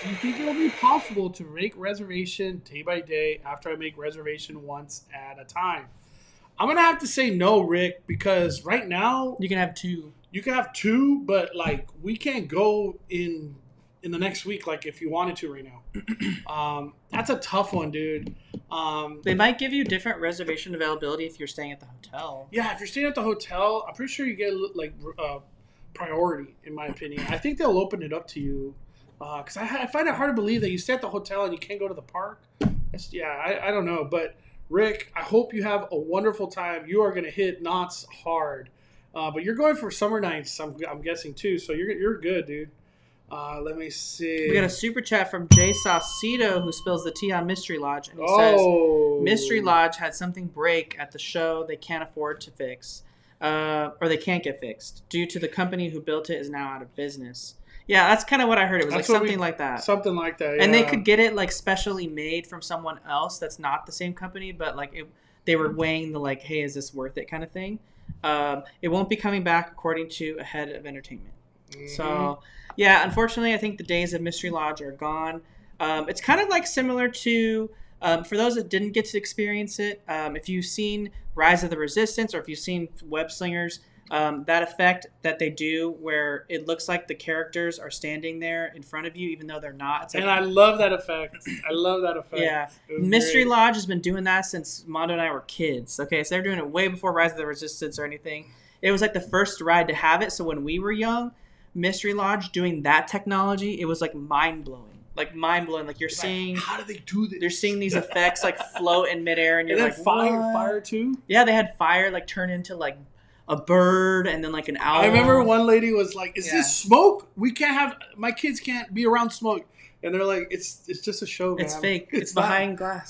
Do you think it'll be possible to make reservation day by day after I make reservation once at a time? I'm going to have to say no, Rick, because right now... You can have 2. You can have 2, but like we can't go in the next week. Like if you wanted to right now, that's a tough one, dude. They might give you different reservation availability if you're staying at the hotel. Yeah, if you're staying at the hotel, I'm pretty sure you get like priority. In my opinion, I think they'll open it up to you because I find it hard to believe that you stay at the hotel and you can't go to the park. I don't know, but Rick, I hope you have a wonderful time. You are gonna hit Knott's hard. But you're going for summer nights, I'm guessing, too. So you're good, dude. Let me see. We got a super chat from Jay Saucedo, who spills the tea on Mystery Lodge. And he says, Mystery Lodge had something break at the show they can't afford to fix. Or they can't get fixed. Due to the company who built it is now out of business. Yeah, that's kind of what I heard. It was like something like that. Something like that, yeah. And they could get it like specially made from someone else that's not the same company. But like they were weighing the like, hey, is this worth it kind of thing. It won't be coming back according to a head of entertainment. Mm-hmm. So, yeah, unfortunately, I think the days of Mystery Lodge are gone. It's kind of like similar to, for those that didn't get to experience it, if you've seen Rise of the Resistance or if you've seen Web Slingers, that effect that they do where it looks like the characters are standing there in front of you even though they're not. It's like, and I love that effect. Yeah. Mystery Lodge has been doing that since Mondo and I were kids. Okay, so they're doing it way before Rise of the Resistance or anything. It was like the first ride to have it. So when we were young, Mystery Lodge doing that technology, it was like mind-blowing. Like mind-blowing. Like you're seeing... How do they do this? You're seeing these effects like float in midair and you're like, fire too? Yeah, they had fire like turn into like a bird and then like an owl. I remember one lady was like, is this smoke? We can't have, my kids can't be around smoke. And they're like, it's just a show, man. It's fake. It's behind glass.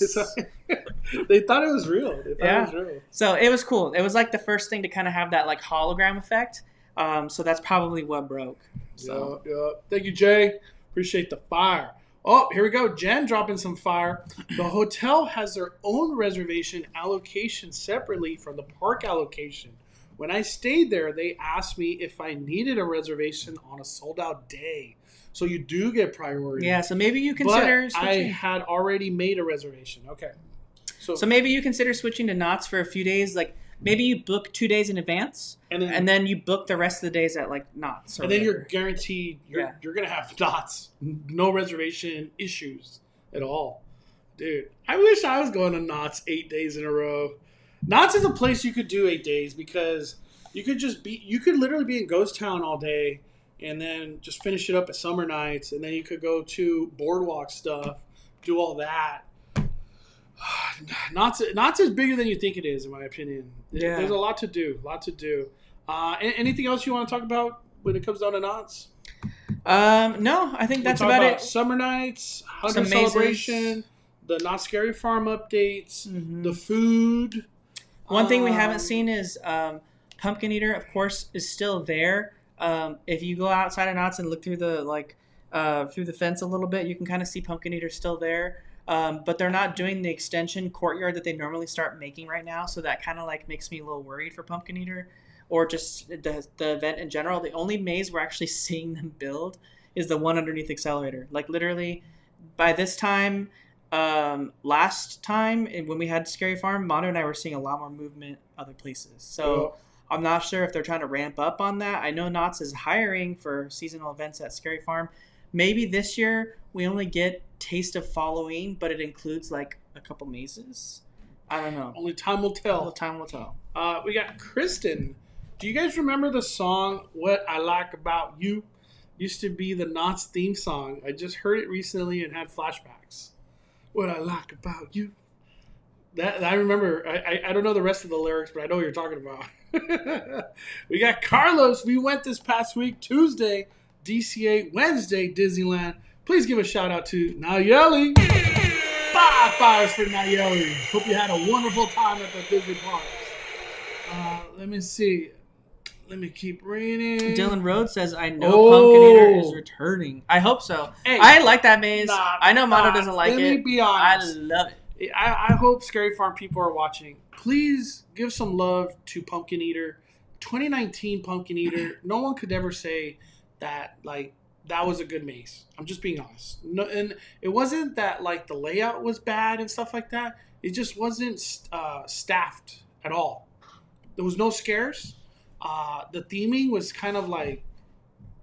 They thought it was real. It was real. So it was cool. It was like the first thing to kind of have that like hologram effect. So that's probably what broke. So. Yeah. Thank you, Jay. Appreciate the fire. Oh, here we go. Jen dropping some fire. The hotel has their own reservation allocation separately from the park allocation. When I stayed there, they asked me if I needed a reservation on a sold-out day. So you do get priority. Yeah, so maybe you consider switching. I had already made a reservation. Okay. So maybe you consider switching to Knott's for a few days. Like maybe you book 2 days in advance, and then you book the rest of the days at like Knott's. And then you're guaranteed you're going to have Knott's. No reservation issues at all. Dude, I wish I was going to Knott's 8 days in a row. Knott's is a place you could do 8 days because you could literally be in Ghost Town all day and then just finish it up at summer nights, and then you could go to boardwalk stuff, do all that. Knott's is bigger than you think it is, in my opinion. Yeah. There's a lot to do. Anything else you want to talk about when it comes down to Knott's? No, I think that's about it. Summer nights, 100 Some mazes. celebration, the Not Scary Farm updates, the food. One thing we haven't seen is Pumpkin Eater, of course, is still there. If you go outside of Knott's and look through the fence a little bit, you can kind of see Pumpkin Eater still there. But they're not doing the extension courtyard that they normally start making right now, so that kind of like makes me a little worried for Pumpkin Eater or just the event in general. The only maze we're actually seeing them build is the one underneath Accelerator. Like literally, by this time, last time when we had Scary Farm, Mono and I were seeing a lot more movement other places. So I'm not sure if they're trying to ramp up on that. I know Knott's is hiring for seasonal events at Scary Farm. Maybe this year we only get Taste of Halloween, but it includes like a couple mazes. I don't know. Only time will tell. Only time will tell. We got Kristen. Do you guys remember the song "What I Like About You"? Used to be the Knott's theme song. I just heard it recently and had flashbacks. What I like about you. That I remember. I don't know the rest of the lyrics, but I know what you're talking about. We got Carlos. We went this past week, Tuesday, DCA, Wednesday, Disneyland. Please give a shout out to Nayeli. 5 fires for Nayeli. Hope you had a wonderful time at the Disney parks. Let me see. Let me keep reading. Dylan Rhodes says, I know Pumpkin Eater is returning. I hope so. Hey, I like that maze. I know Mono doesn't like it. Let me be honest. I love it. I hope Scary Farm people are watching. Please give some love to Pumpkin Eater. 2019 Pumpkin Eater. No one could ever say that, like, that was a good maze. I'm just being honest. No, and it wasn't that, like, the layout was bad and stuff like that. It just wasn't staffed at all. There was no scares. The theming was kind of like,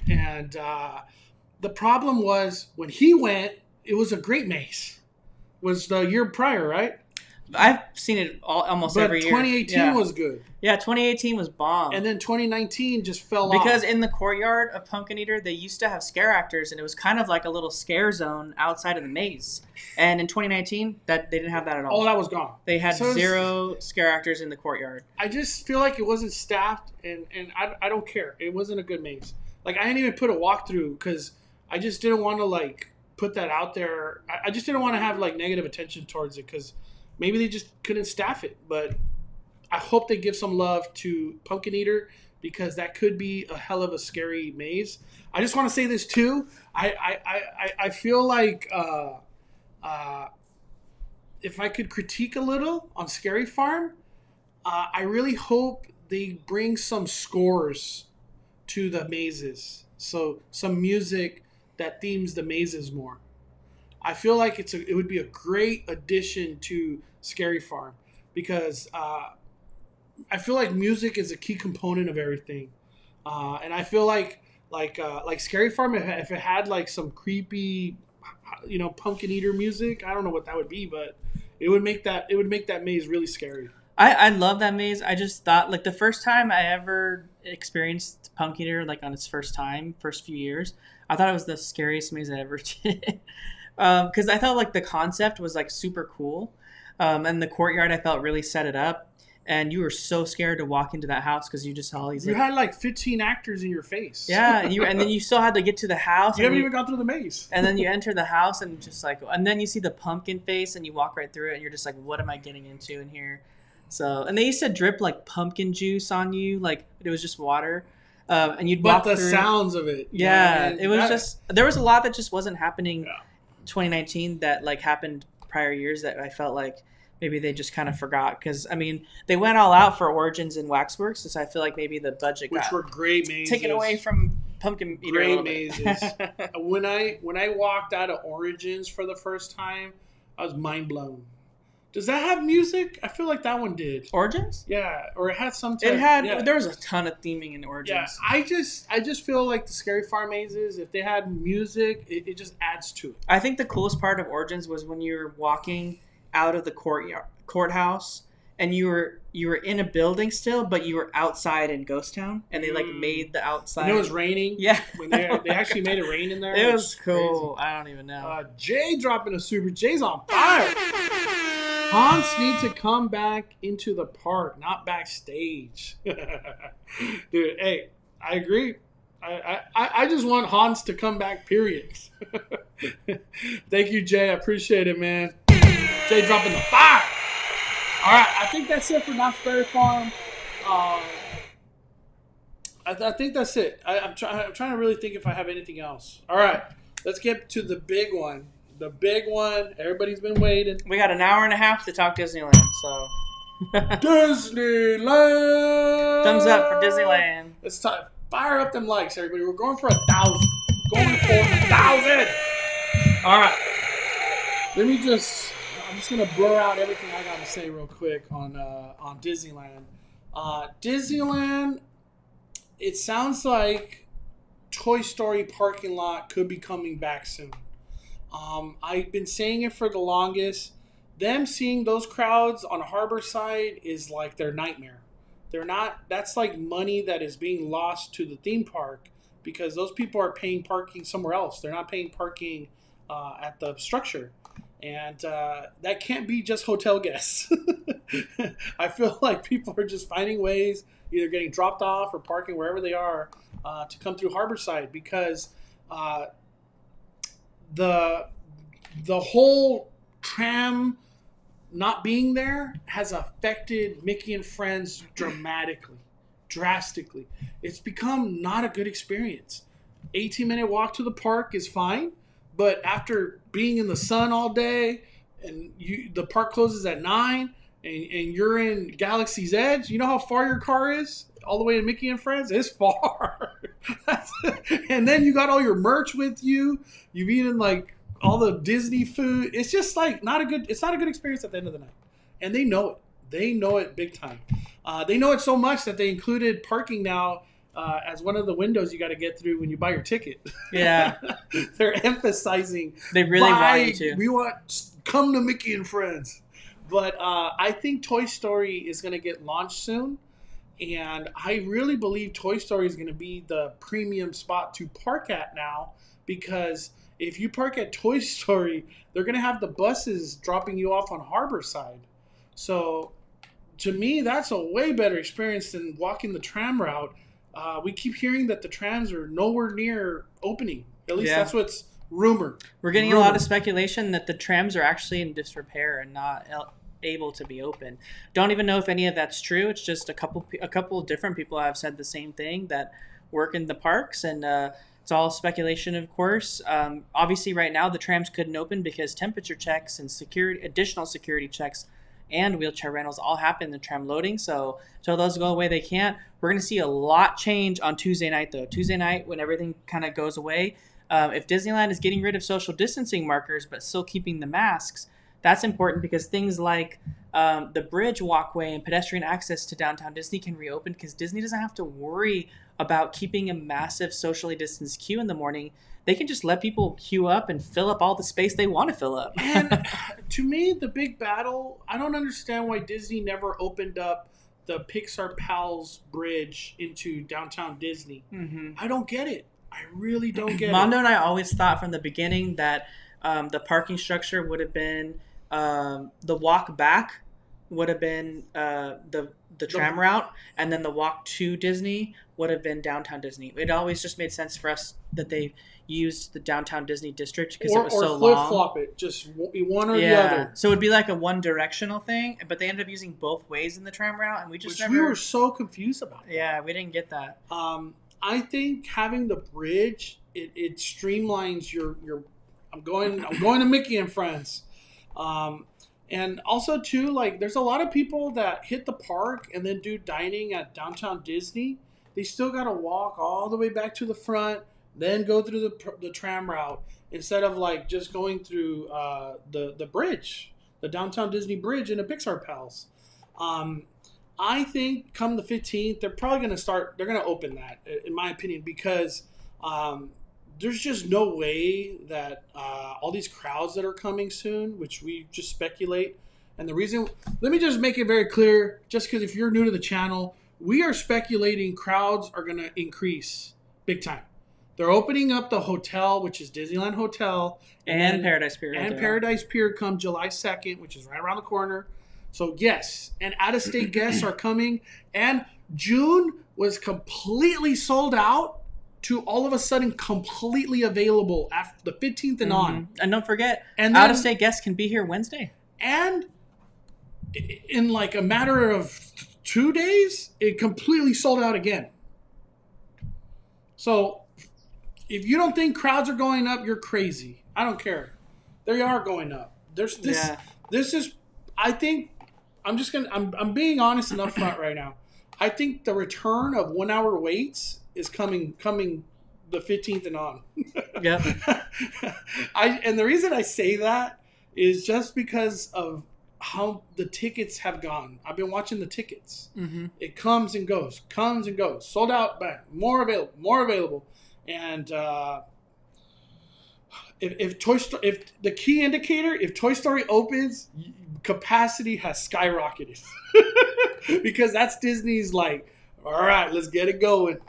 and the problem was when he went, it was a great maze. Was the year prior, right? I've seen it almost every year. 2018 was good. Yeah, 2018 was bomb. And then 2019 just fell off. Because in the courtyard of Pumpkin Eater, they used to have scare actors, and it was kind of like a little scare zone outside of the maze. And in 2019, they didn't have that at all. Oh, that was gone. They had zero scare actors in the courtyard. I just feel like it wasn't staffed, and I don't care. It wasn't a good maze. Like, I didn't even put a walkthrough because I just didn't want to, like, put that out there. I just didn't want to have, like, negative attention towards it because maybe they just couldn't staff it. But I hope they give some love to Pumpkin Eater because that could be a hell of a scary maze. I just want to say this too. I feel like if I could critique a little on Scary Farm, I really hope they bring some scores to the mazes. So some music that themes the mazes more. I feel like it would be a great addition to Scary Farm because I feel like music is a key component of everything, and I feel like Scary Farm if it had like some creepy, Pumpkin Eater music. I don't know what that would be, but it would make that maze really scary. I love that maze. I just thought like the first time I ever experienced Pumpkin Eater, like on its first few years, I thought it was the scariest maze I ever did. Because I felt like the concept was like super cool, and the courtyard I felt really set it up, and you were so scared to walk into that house because you just saw all these. You had like 15 actors in your face. Yeah, and then you still had to get to the house. You haven't even gone through the maze. And then you enter the house and just like, and then you see the pumpkin face and you walk right through it and you're just like, what am I getting into in here? So, and they used to drip like pumpkin juice on you, like it was just water. And you'd walk through. But the sounds of it. Yeah, it was there was a lot that just wasn't happening. Yeah. 2019 that like happened prior years that I felt like maybe they just kind of forgot because I mean they went all out for Origins and Waxworks, so I feel like maybe the budget which were great mazes taken away from Pumpkin Eater. Great mazes. when I walked out of Origins for the first time, I was mind blown. Does that have music? I feel like that one did. Origins? Yeah, or it had some. There was a ton of theming in Origins. Yeah, I just feel like the Scary Farm mazes, if they had music, it just adds to it. I think the coolest part of Origins was when you were walking out of the courthouse, and you were in a building still, but you were outside in Ghost Town, and they like made the outside. And it was raining. Yeah, when they actually made it rain in there. It was cool. Crazy. I don't even know. Jay dropping a super. Jay's on fire. Haunts need to come back into the park, not backstage. Dude, hey, I agree. I just want Haunts to come back, period. Thank you, Jay. I appreciate it, man. Jay dropping the fire. All right, I think that's it for Knott's Berry Farm. I think that's it. I'm trying to really think if I have anything else. All right, let's get to the big one. The big one. Everybody's been waiting. We got an hour and a half to talk Disneyland, so. Disneyland! Thumbs up for Disneyland. It's time. Fire up them likes, everybody. We're going for 1,000. Going for 1,000. All right. I'm just going to blur out everything I got to say real quick on Disneyland. Disneyland, it sounds like Toy Story parking lot could be coming back soon. I've been saying it for the longest. Them seeing those crowds on Harborside is like their nightmare. That's like money that is being lost to the theme park because those people are paying parking somewhere else. They're not paying parking at the structure. And that can't be just hotel guests. I feel like people are just finding ways, either getting dropped off or parking wherever they are to come through Harborside because the whole tram not being there has affected Mickey and Friends drastically. It's become not a good experience. 18-minute walk to the park is fine, but after being in the sun all day and the park closes at 9 and you're in Galaxy's Edge, you know how far your car is? All the way to Mickey and Friends? It's far. And then you got all your merch with you. You've eaten like all the Disney food. It's just like it's not a good experience at the end of the night. And they know it. They know it big time. They know it so much that they included parking now as one of the windows you got to get through when you buy your ticket. Yeah. They're emphasizing. They really want you to. We want come to Mickey and Friends. But I think Toy Story is going to get launched soon. And I really believe Toy Story is going to be the premium spot to park at now because if you park at Toy Story, they're going to have the buses dropping you off on Harborside. So, to me, that's a way better experience than walking the tram route. We keep hearing that the trams are nowhere near opening. At least that's what's rumored. We're getting a lot of speculation that the trams are actually in disrepair and not able to be open. Don't even know if any of that's true. It's just a couple different people have said the same thing that work in the parks, and it's all speculation, of course. Obviously, right now, the trams couldn't open because temperature checks and additional security checks and wheelchair rentals all happen in the tram loading. So until those go away, they can't. We're going to see a lot change on Tuesday night, though. Tuesday night, when everything kind of goes away, if Disneyland is getting rid of social distancing markers but still keeping the masks, that's important because things like the bridge walkway and pedestrian access to downtown Disney can reopen because Disney doesn't have to worry about keeping a massive socially distanced queue in the morning. They can just let people queue up and fill up all the space they want to fill up. And to me, the big battle, I don't understand why Disney never opened up the Pixar Pals bridge into downtown Disney. Mm-hmm. I don't get it. I really don't get Mondo and I always thought from the beginning that the parking structure would have been the walk back would have been the tram route, and then the walk to Disney would have been downtown Disney. It always just made sense for us that they used the downtown Disney district because it was so long. Or flip-flop it, just one or the other. So it would be like a one-directional thing, but they ended up using both ways in the tram route, and we were so confused about it. Yeah, we didn't get that. I think having the bridge, it streamlines your I'm going to Mickey and Friends. And also, too, like, there's a lot of people that hit the park and then do dining at downtown Disney. They still got to walk all the way back to the front, then go through the tram route instead of, like, just going through the bridge, the downtown Disney bridge in a Pixar Pals. I think come the 15th, they're probably going to open that, in my opinion, because there's just no way that all these crowds that are coming soon, which we just speculate, And the reason, let me just make it very clear, just because if you're new to the channel, we are speculating crowds are going to increase big time. They're opening up the hotel, which is Disneyland Hotel. And Paradise Pier. And Paradise Pier come July 2nd, which is right around the corner. So, yes. And out-of-state guests are coming. And June was completely sold out to all of a sudden completely available after the 15th and on. And don't forget, out-of-state guests can be here Wednesday. And in like a matter of 2 days, it completely sold out again. So if you don't think crowds are going up, you're crazy. I don't care. They are going up. There's this. Yeah. This is. I think. I'm being honest and upfront right now. I think the return of 1 hour waits is coming the 15th and on. Yeah. And the reason I say that is just because of how the tickets have gone. I've been watching the tickets. Mm-hmm. It comes and goes, sold out, back, more available. And if the key indicator, if Toy Story opens, capacity has skyrocketed. Because that's Disney's like, all right, let's get it going.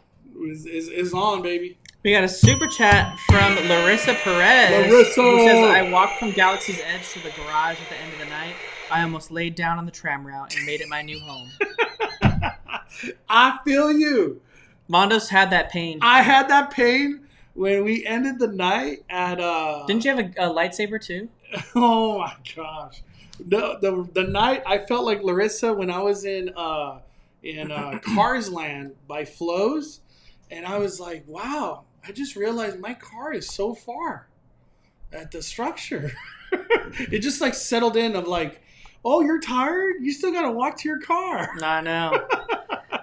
It's on, baby. We got a super chat from Larissa Perez. Who says, I walked from Galaxy's Edge to the garage at the end of the night. I almost laid down on the tram route and made it my new home. I feel you. Mondo's had that pain. I had that pain when we ended the night at... Didn't you have a lightsaber too? Oh my gosh. The night I felt like Larissa when I was in Cars Land by Flo's, and I was like, wow, I just realized my car is so far at the structure. It just like settled in of like, oh, you're tired? You still got to walk to your car. I know.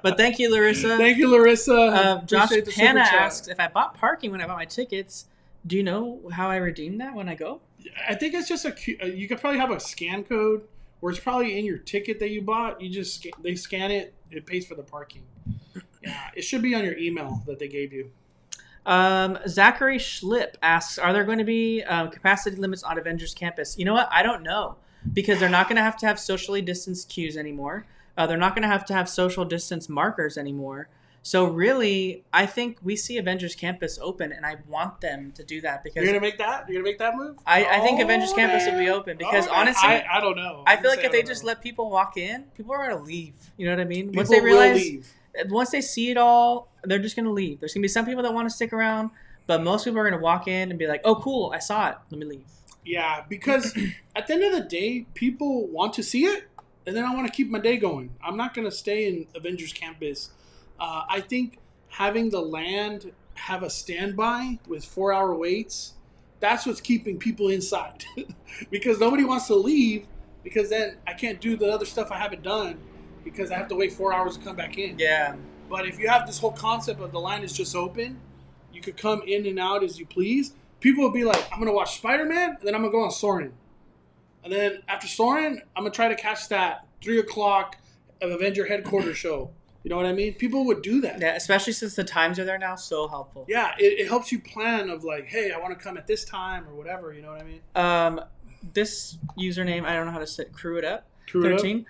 But thank you, Larissa. Thank you, Larissa. Josh Hannah asks, if I bought parking when I bought my tickets, do you know how I redeem that when I go? I think it's just you could probably have a scan code, or it's probably in your ticket that you bought. You just they scan it, it pays for the parking. Yeah, it should be on your email that they gave you. Zachary Schlip asks, are there going to be capacity limits on Avengers Campus? You know what? I don't know, because they're not going to have socially distanced queues anymore. They're not going to have social distance markers anymore. So really, I think we see Avengers Campus open, and I want them to do that because you're gonna make that. You're gonna make that move. I think Avengers Campus will be open because honestly, I don't know. I feel like if they just let people walk in, people are gonna leave. You know what I mean? Once they realize, once they see it all, they're just gonna leave. There's gonna be some people that want to stick around, but most people are gonna walk in and be like, "Oh, cool, I saw it. Let me leave." Yeah, because at the end of the day, people want to see it, and then I want to keep my day going. I'm not gonna stay in Avengers Campus. I think having the land have a standby with 4 hour waits, that's what's keeping people inside. Because nobody wants to leave, because then I can't do the other stuff I haven't done because I have to wait 4 hours to come back in. Yeah. But if you have this whole concept of the land is just open, you could come in and out as you please. People will be like, I'm going to watch Spider-Man, and then I'm going to go on Soarin'. And then after Soarin', I'm going to try to catch that 3 o'clock of Avenger Headquarters show. You know what I mean? People would do that. Yeah, especially since the times are there now, so helpful. Yeah, it helps you plan of like, hey, I want to come at this time or whatever. You know what I mean? This username, I don't know how to say, crew it up. Crew 13. It up.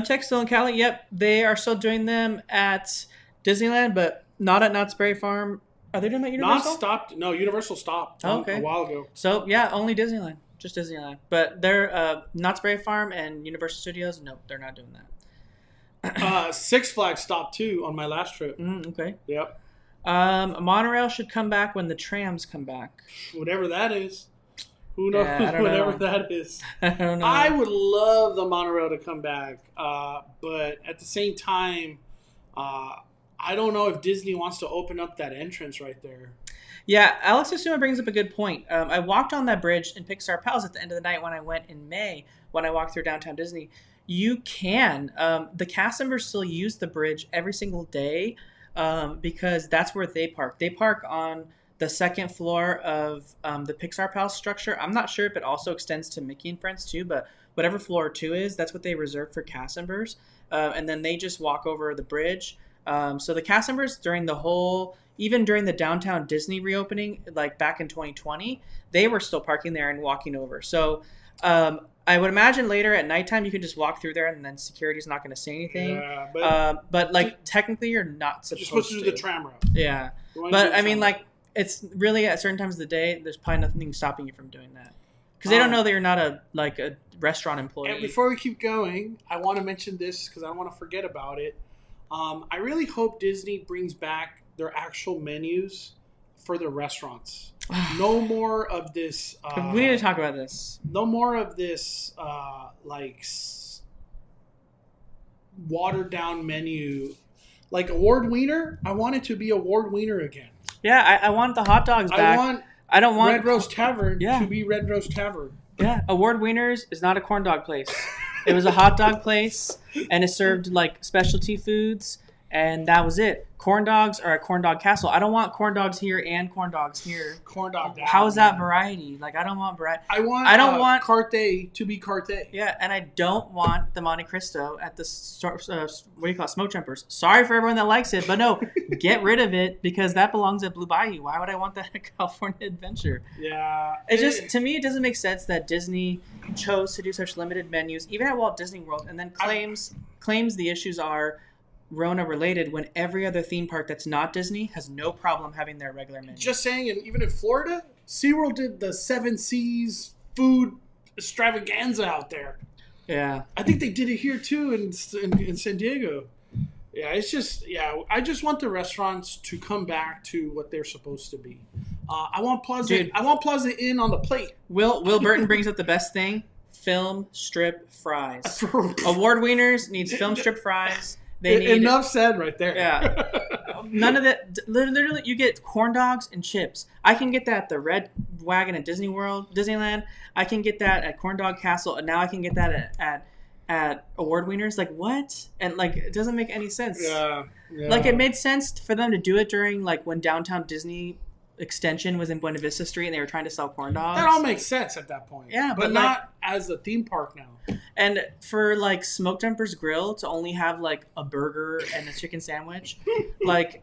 Temtech still in Cali. Yep, they are still doing them at Disneyland, but not at Knott's Berry Farm. Are they doing that at Universal? Not stopped. No, Universal stopped a while ago. So yeah, only Disneyland, just Disneyland. But they're Knott's Berry Farm and Universal Studios. No, they're not doing that. Six Flags stopped too on my last trip. Okay. Yep. Monorail should come back when the trams come back. Whatever that is. Who knows? Yeah, whatever that is. I don't know. I would love the monorail to come back, but at the same time, I don't know if Disney wants to open up that entrance right there. Yeah, Alex Asuma brings up a good point. I walked on that bridge in Pixar Palace at the end of the night when I went in May, when I walked through downtown Disney. You can. The cast members still use the bridge every single day because that's where they park. They park on the second floor of the Pixar Palace structure. I'm not sure if it also extends to Mickey and Friends too, but whatever floor 2 is, that's what they reserve for cast members. And then they just walk over the bridge. So the cast members even during the downtown Disney reopening, like back in 2020, they were still parking there and walking over. So I would imagine later at nighttime you can just walk through there and then security's not going to say anything. Yeah, but like technically you're not supposed to. You're supposed to do the tram route. Yeah, but I mean like it's really at certain times of the day. There's probably nothing stopping you from doing that because they don't know that you're not a restaurant employee. And before we keep going, I want to mention this because I don't want to forget about it. I really hope Disney brings back their actual menus for the restaurants. No more of this. We need to talk about this. No more of this, watered down menu. Like Award Wiener, I want it to be Award Wiener again. Yeah, I want the hot dogs back. I don't want Red Rose Tavern to be Red Rose Tavern. Yeah, Award Wieners is not a corn dog place. It was a hot dog place, and it served like specialty foods, and that was it. Corn dogs are a corn dog castle. I don't want corn dogs here and corn dogs here. Corn dog down. How is that variety? Like, I don't want variety. I don't want Carte to be Carte. Yeah, and I don't want the Monte Cristo at the smoke jumpers. Sorry for everyone that likes it, but no, get rid of it because that belongs at Blue Bayou. Why would I want that at California Adventure? Yeah, To me, it doesn't make sense that Disney chose to do such limited menus, even at Walt Disney World, and then claims the issues are Rona related when every other theme park that's not Disney has no problem having their regular menu. Just saying, and even in Florida, SeaWorld did the 7 Seas food extravaganza out there. Yeah. I think they did it here too in San Diego. Yeah, it's just, I just want the restaurants to come back to what they're supposed to be. I want Plaza Inn on the plate. Will Burton brings up the best thing, film strip fries. Award Wieners needs film strip frise. Enough said right there. Yeah. None of that. Literally, you get corn dogs and chips. I can get that at the Red Wagon at Disneyland. I can get that at Corn Dog Castle, and now I can get that at Award Wieners. Like, what? And like, it doesn't make any sense. Yeah. Like, it made sense for them to do it during like when Downtown Disney Extension was in Buena Vista Street and they were trying to sell corn dogs. That all makes sense at that point. Yeah, but not as a theme park now. And for like Smoke Jumpers Grill to only have like a burger and a chicken sandwich, like,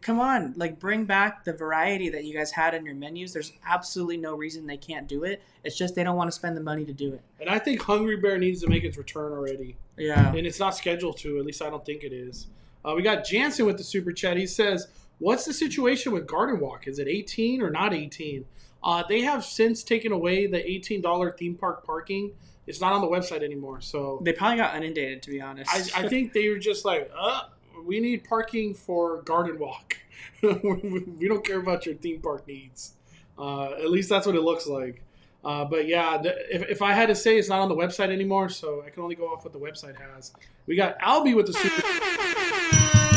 come on, like bring back the variety that you guys had in your menus. There's absolutely no reason they can't do it. It's just they don't want to spend the money to do it. And I think Hungry Bear needs to make its return already. Yeah. And it's not scheduled to. At least I don't think it is. We got Jansen with the super chat. He says, what's the situation with Garden Walk? Is it 18 or not 18? They have since taken away the $18 theme park parking. It's not on the website anymore. So they probably got inundated, to be honest. I think they were just like, we need parking for Garden Walk. We don't care about your theme park needs. At least that's what it looks like. But yeah, if I had to say, it's not on the website anymore, so I can only go off what the website has. We got Albie with the super.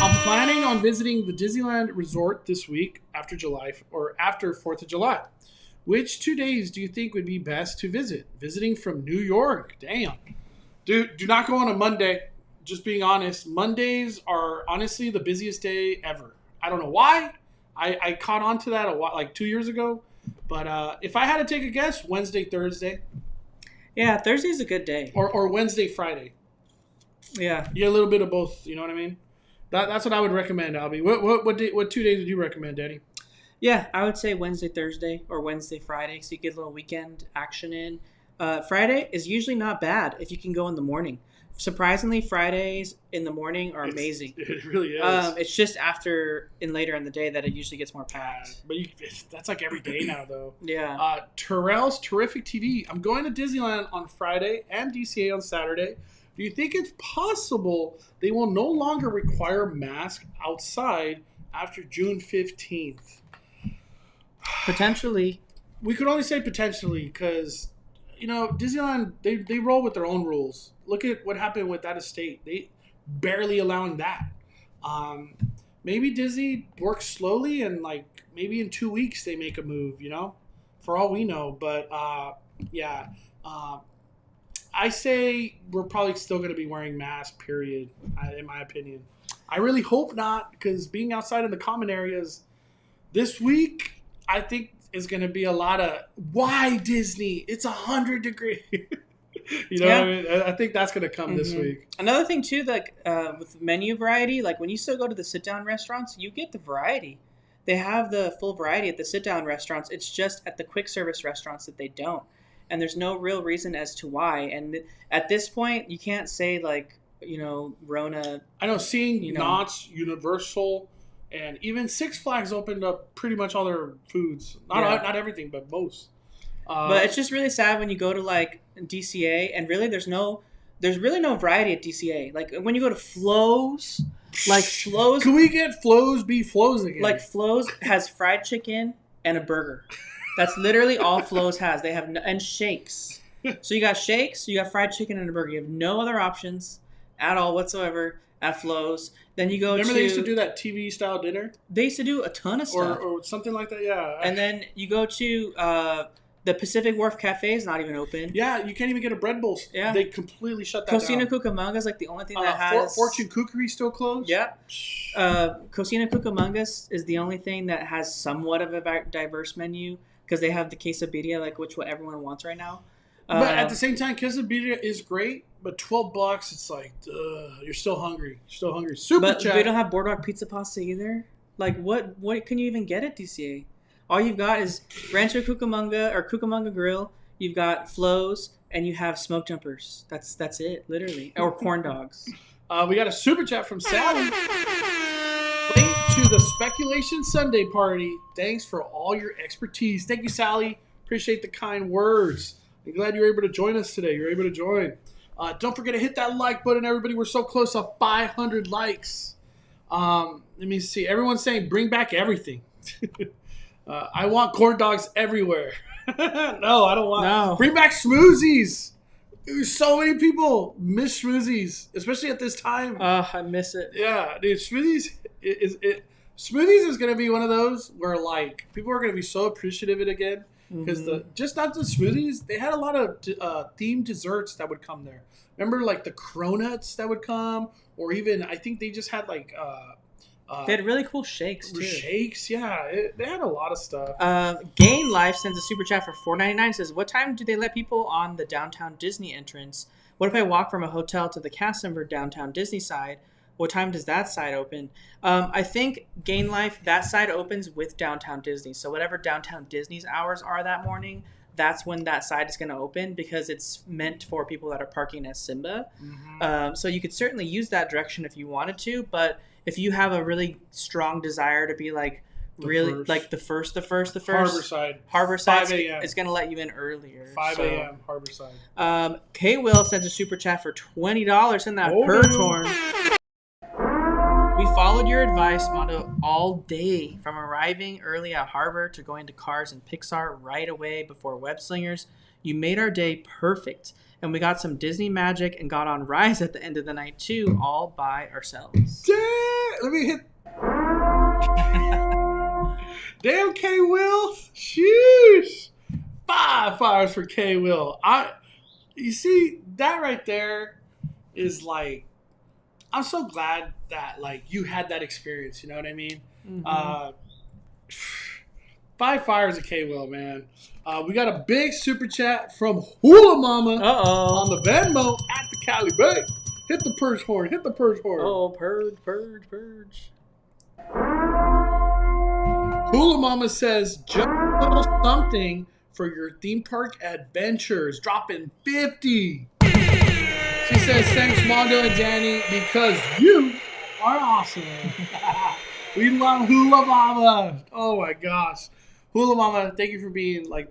I'm planning on visiting the Disneyland Resort this week after 4th of July. Which 2 days do you think would be best to visit? Visiting from New York. Damn. Dude, do not go on a Monday. Just being honest. Mondays are honestly the busiest day ever. I don't know why. I caught on to that like 2 years ago. But if I had to take a guess, Wednesday, Thursday. Yeah, Thursday's a good day. Or Wednesday, Friday. Yeah. You get a little bit of both, you know what I mean? That's what I would recommend, Albie. What 2 days would you recommend, Danny? Yeah, I would say Wednesday, Thursday, or Wednesday, Friday, so you get a little weekend action in. Friday is usually not bad if you can go in the morning. Surprisingly, Fridays in the morning are amazing. It really is. It's just later in the day that it usually gets more packed. But that's like every day now, though. Yeah. Terrell's Terrific TV. I'm going to Disneyland on Friday and DCA on Saturday. Do you think it's possible they will no longer require masks outside after June 15th? Potentially. We could only say potentially because, Disneyland, they roll with their own rules. Look at what happened with that estate. They barely allowing that. Maybe Disney works slowly and maybe in 2 weeks they make a move, for all we know. But yeah. I say we're probably still going to be wearing masks, period, in my opinion. I really hope not, because being outside in the common areas this week, I think is going to be a lot of, why Disney? It's 100 degrees. What I mean? I think that's going to come this week. Another thing, too, with menu variety, when you still go to the sit-down restaurants, you get the variety. They have the full variety at the sit-down restaurants. It's just at the quick service restaurants that they don't. and there's no real reason as to why. And at this point, you can't say like, Rona. I know seeing know. Knott's, Universal, and even Six Flags opened up pretty much all their foods. Not everything, but most. But it's just really sad when you go to like DCA, and really there's really no variety at DCA. Like when you go to Flo's, Can we get Flo's be Flo's again? Like Flo's has fried chicken and a burger. That's literally all Flo's has. They have and shakes. So you got shakes, you got fried chicken and a burger. You have no other options at all whatsoever at Flo's. Then you go Remember they used to do that TV style dinner? They used to do a ton of stuff. Or something like that, yeah. And then you go to the Pacific Wharf Cafe is not even open. Yeah, you can't even get a bread bowl. Yeah. They completely shut that Cocina down. Cucamonga is like the only thing that has... Fortune Cookery still closed? Yeah. Cocina Cucamonga is the only thing that has somewhat of a diverse menu because they have the quesabirria, like what everyone wants right now. But at the same time, quesabirria is great, but $12, it's like, you're still hungry. Super chat. But they don't have Boardwalk Pizza Pasta either. Like, what can you even get at DCA? All you've got is Rancho Cucamonga or Cucamonga Grill. You've got Flo's, and you have smoke jumpers. That's it, literally. Or corn dogs. We got a super chat from Sally. Late to the Speculation Sunday party. Thanks for all your expertise. Thank you, Sally. Appreciate the kind words. I'm glad you're able to join us today. You're able to join. Don't forget to hit that like button, everybody. We're so close to 500 likes. Let me see. Everyone's saying bring back everything. I want corn dogs everywhere. No, I don't want. No. Bring back smoothies. So many people miss smoothies, especially at this time. I miss it. Yeah, dude, smoothies Smoothies is gonna be one of those where like people are gonna be so appreciative of it again because just not the smoothies. They had a lot of themed desserts that would come there. Remember, like the cronuts that would come, or even I think they just had like. They had really cool shakes too. Shakes, yeah. They had a lot of stuff. Gain Life sends a super chat for $4.99. Says, "What time do they let people on the downtown Disney entrance? What if I walk from a hotel to the cast member downtown Disney side? What time does that side open?" I think Gain Life, that side opens with downtown Disney. So whatever downtown Disney's hours are that morning, that's when that side is going to open because it's meant for people that are parking at Simba. So you could certainly use that direction if you wanted to, but if you have a really strong desire to be like the first Harborside is going to let you in earlier. 5 a.m. Harborside. K Will sends a super chat for $20 in that purge horn. We followed your advice, Mondo, all day from arriving early at Harbor to going to Cars and Pixar right away before Web Slingers. You made our day perfect. And we got some Disney magic and got on Rise at the end of the night, too, all by ourselves. Damn! Let me hit... Damn, K. Will! Sheesh! 5 fires for K. Will. You see, that right there is like... I'm so glad that like you had that experience, you know what I mean? 5 fires at K. Will, man. We got a big super chat from Hula Mama on the VENMO at the Cali Bay. Hit the purge horn. Oh, purge. Hula Mama says, just a little something for your theme park adventures. Dropping 50. She says, thanks, Mondo and Danny, because you are awesome. We love Hula Mama. Oh, my gosh. Hula Mama, thank you for being like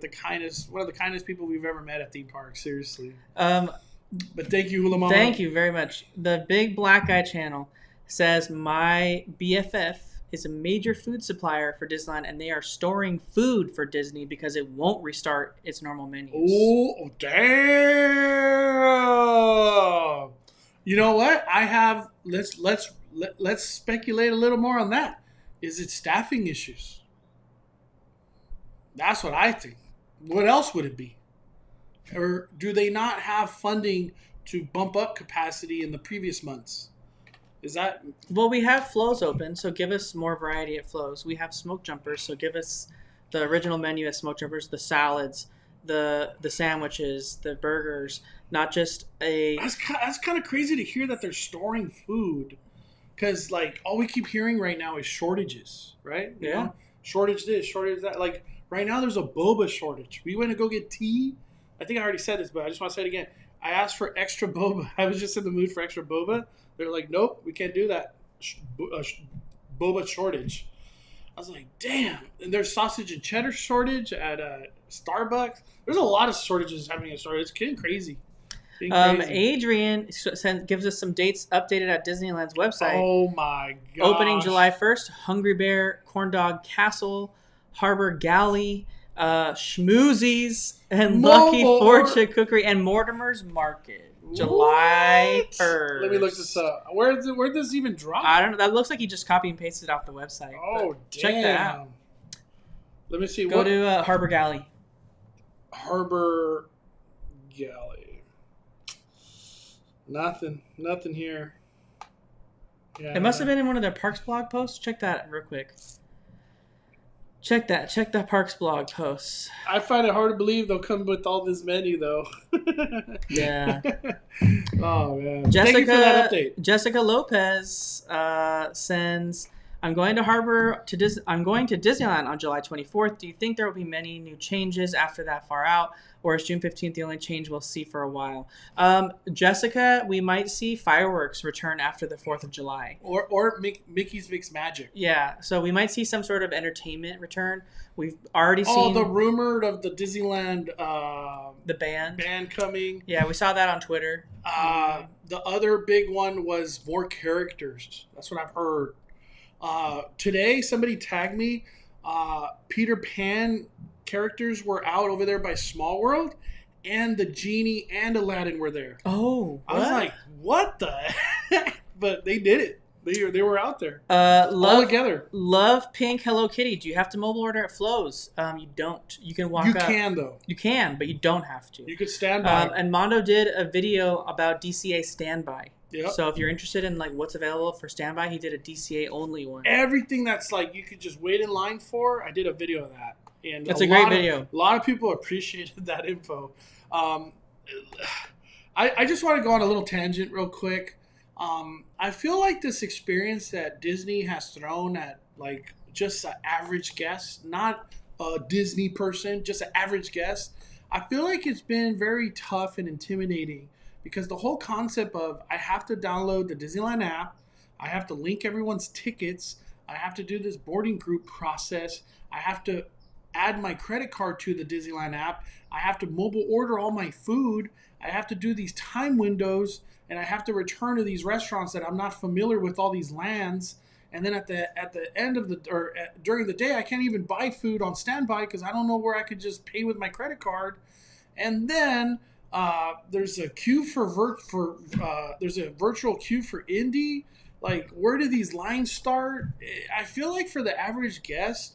one of the kindest people we've ever met at theme parks. Seriously. But thank you, Hula Mama. Thank you very much. The Big Black Guy channel says my BFF is a major food supplier for Disneyland, and they are storing food for Disney because it won't restart its normal menus. Oh, damn! You know what? Let's speculate a little more on that. Is it staffing issues? That's what I think. What else would it be? Or do they not have funding to bump up capacity in the previous months? Is that... Well, we have Flo's open, so give us more variety at Flo's. We have Smoke Jumpers, so give us the original menu at Smoke Jumpers, the salads, the sandwiches, the burgers, not just a... That's kind of crazy to hear that they're storing food. Because, like, all we keep hearing right now is shortages, right? You know? Shortage this, shortage that. Like... Right now, there's a boba shortage. We went to go get tea. I think I already said this, but I just want to say it again. I asked for extra boba. I was just in the mood for extra boba. They're like, nope, we can't do that. Boba shortage. I was like, damn. And there's sausage and cheddar shortage at Starbucks. There's a lot of shortages happening at Starbucks. It's getting crazy. Adrian gives us some dates updated at Disneyland's website. Oh my god! Opening July 1st, Hungry Bear, Corn Dog Castle, Harbor Galley, Schmoozies, and Lucky Fortune Cookery, and Mortimer's Market. July 1st. Let me look this up. Where does this even drop? I don't know. That looks like he just copy and pasted off the website. Oh, damn. Check that out. Let me see. Go to Harbor Galley. Harbor Galley. Nothing here. Yeah. It must have been in one of their Parks blog posts. Check that real quick. Check that. Check the Parks blog posts. I find it hard to believe they'll come with all this menu, though. Yeah. Oh, man. Thank you for that update. Jessica Lopez sends, I'm going to Disneyland on July 24th. Do you think there will be many new changes after that far out? Or is June 15th the only change we'll see for a while? Jessica, we might see fireworks return after the 4th of July. Or Mickey's Mixed Magic. Yeah, so we might see some sort of entertainment return. We've already seen... the rumored of the Disneyland... the band. Band coming. Yeah, we saw that on Twitter. The other big one was more characters. That's what I've heard. Today, somebody tagged me. Peter Pan characters were out over there by Small World, and the Genie and Aladdin were there. Oh, I was like, what the heck? But they did it. They were out there. All together. Love Pink Hello Kitty. Do you have to mobile order at Flo's? You don't. You can walk up. You can, though. You can, but you don't have to. You could stand by. And Mondo did a video about DCA Standby. Yep. So if you're interested in like what's available for standby, he did a DCA only one. Everything that's like you could just wait in line for, I did a video of that. And it's a great video. A lot of people appreciated that info. I just want to go on a little tangent real quick. I feel like this experience that Disney has thrown at like just an average guest, not a Disney person, just an average guest, I feel like it's been very tough and intimidating because the whole concept of I have to download the Disneyland app, I have to link everyone's tickets, I have to do this boarding group process, I have to add my credit card to the Disneyland app, I have to mobile order all my food, I have to do these time windows, and I have to return to these restaurants that I'm not familiar with all these lands. And then at the end of during the day, I can't even buy food on standby because I don't know where I could just pay with my credit card. And then there's a queue there's a virtual queue for Indy. Like, where do these lines start? I feel like for the average guest,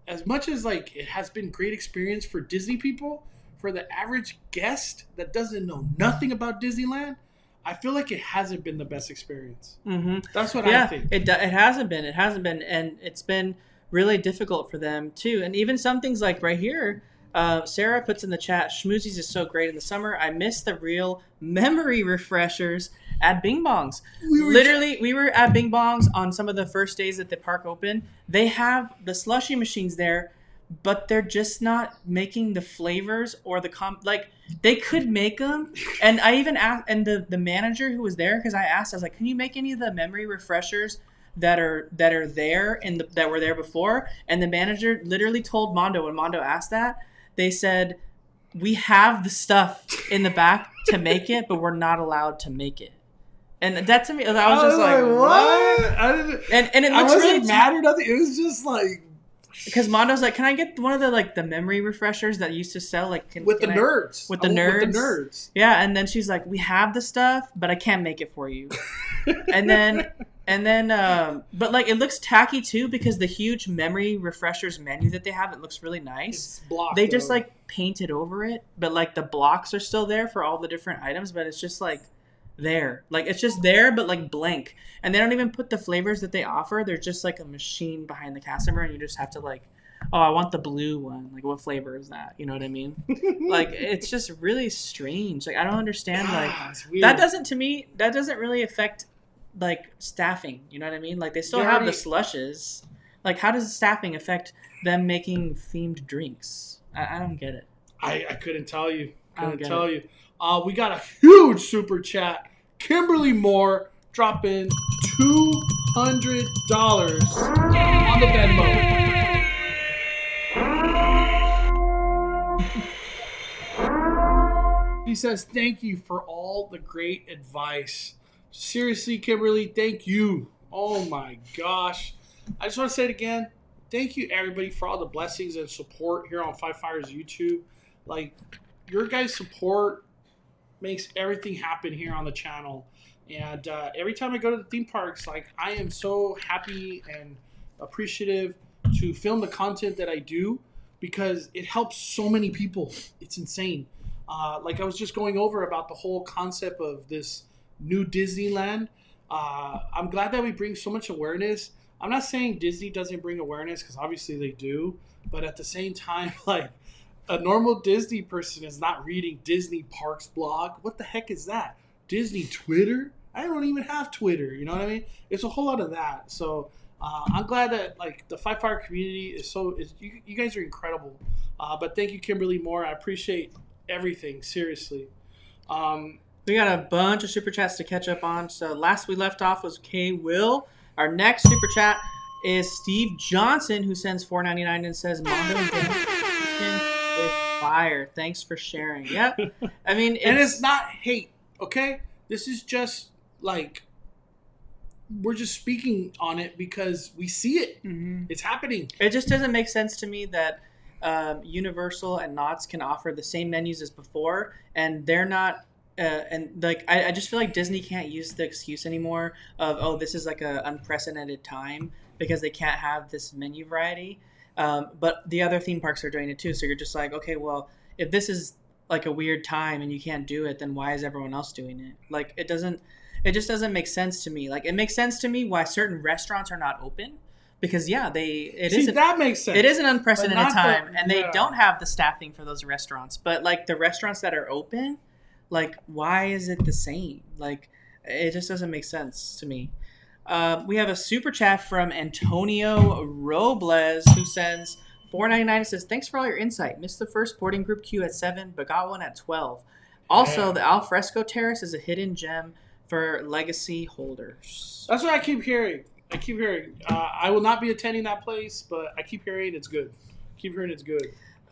as much as like it has been great experience for Disney people, for the average guest that doesn't know nothing about Disneyland, I feel like it hasn't been the best experience. Mm-hmm. That's what I think. It hasn't been. It hasn't been. And it's been really difficult for them, too. And even some things like right here, Sarah puts in the chat, Schmoozies is so great in the summer. I miss the real memory refreshers at Bing Bongs. We were at Bing Bongs on some of the first days that the park opened. They have the slushy machines there, but they're just not making the flavors or like they could make them. And I even asked, and the manager who was there, because I asked, I was like, can you make any of the memory refreshers that are there that were there before? And the manager literally told Mondo, when Mondo asked that, they said, we have the stuff in the back to make it, but we're not allowed to make it. And that to me, I was just like, what? I didn't, and it looks really mad or nothing. It was just like, because Mondo's like, can I get one of the memory refreshers that used to sell with the nerds? Yeah, and then she's like, we have the stuff, but I can't make it for you. and then, but like it looks tacky too because the huge memory refreshers menu that they have, it looks really nice. It's blocked, they just like painted over it, but like the blocks are still there for all the different items, but it's just like there, like it's just there but like blank, and they don't even put the flavors that they offer. They're just like a machine behind the customer, and you just have to like, oh, I want the blue one, like what flavor is that, you know what I mean? Like it's just really strange. Like I don't understand. Like that doesn't really affect like staffing, you know what I mean? Like they still have the slushes. Like how does staffing affect them making themed drinks? I don't get it. I couldn't tell you. Couldn't get tell you. We got a huge super chat. Kimberly Moore dropping $200 on the Venmo. He says, thank you for all the great advice. Seriously, Kimberly, thank you. Oh my gosh. I just want to say it again. Thank you, everybody, for all the blessings and support here on Five Fires YouTube. Like, your guys' support makes everything happen here on the channel. And every time I go to the theme parks, like, I am so happy and appreciative to film the content that I do because it helps so many people. It's insane. Like I was just going over about the whole concept of this new Disneyland. I'm glad that we bring so much awareness. I'm not saying Disney doesn't bring awareness because obviously they do. But at the same time, like, a normal Disney person is not reading Disney Parks blog. What the heck is that? Disney Twitter? I don't even have Twitter. You know what I mean? It's a whole lot of that. So I'm glad that like the Five Fire community is you guys are incredible. But thank you, Kimberly Moore. I appreciate everything. Seriously. We got a bunch of super chats to catch up on. So last we left off was K Will. Our next super chat is Steve Johnson, who sends $4.99 and says Mondo and Dan with fire. Thanks for sharing. Yep. I mean, and it's not hate. Okay, this is just like we're just speaking on it because we see it. Mm-hmm. It's happening. It just doesn't make sense to me that Universal and Knott's can offer the same menus as before, and they're not. And like I just feel like Disney can't use the excuse anymore of, oh, this is like a unprecedented time because they can't have this menu variety. But the other theme parks are doing it too. So you're just like, okay, well, if this is like a weird time and you can't do it, then why is everyone else doing it? Like it just doesn't make sense to me. Like it makes sense to me why certain restaurants are not open. Because that makes sense. It is an unprecedented time, and they don't have the staffing for those restaurants. But like the restaurants that are open, like why is it the same? Like it just doesn't make sense to me. We have a super chat from Antonio Robles who sends $4.99 and says, "Thanks for all your insight. Missed the first boarding group queue at 7, but got one at 12. Also, the Alfresco Terrace is a hidden gem for legacy holders." That's what I keep hearing. I will not be attending that place, but I keep hearing it's good.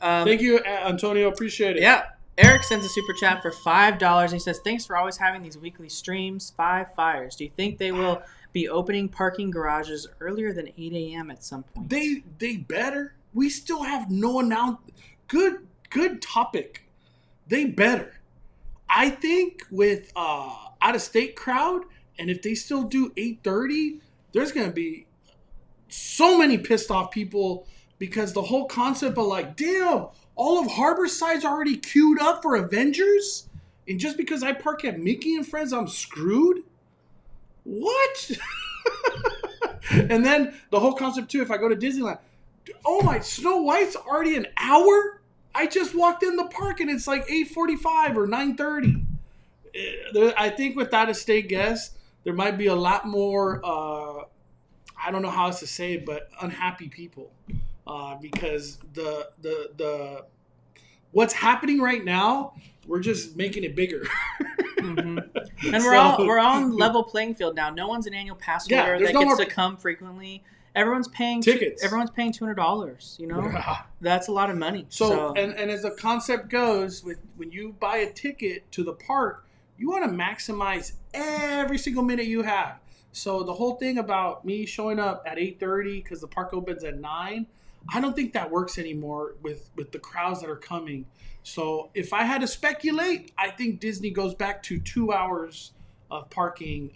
Thank you, Antonio. Appreciate it. Yeah. Eric sends a super chat for $5. He says, "Thanks for always having these weekly streams. 5 fires. Do you think they will be opening parking garages earlier than 8 a.m. at some point?" They better. We still have no announcement. Good topic. They better. I think with out-of-state crowd, and if they still do 8:30, there's going to be so many pissed off people because the whole concept of like, damn, all of Harborside's already queued up for Avengers, and just because I park at Mickey and Friends, I'm screwed? What? And then the whole concept too, if I go to Disneyland, oh my, Snow White's already an hour? I just walked in the park and it's like 8:45 or 9:30. I think with out-of-state guests, there might be a lot more, I don't know how else to say it, but unhappy people. Because the what's happening right now, we're just making it bigger. Mm-hmm. And we're on level playing field now. No one's an annual pass holder that gets to come frequently. Everyone's paying tickets. Everyone's paying $200. You know, that's a lot of money. So and as the concept goes, when you buy a ticket to the park, you want to maximize every single minute you have. So the whole thing about me showing up at 8:30 because the park opens at 9, I don't think that works anymore with the crowds that are coming. So if I had to speculate, I think Disney goes back to 2 hours of parking,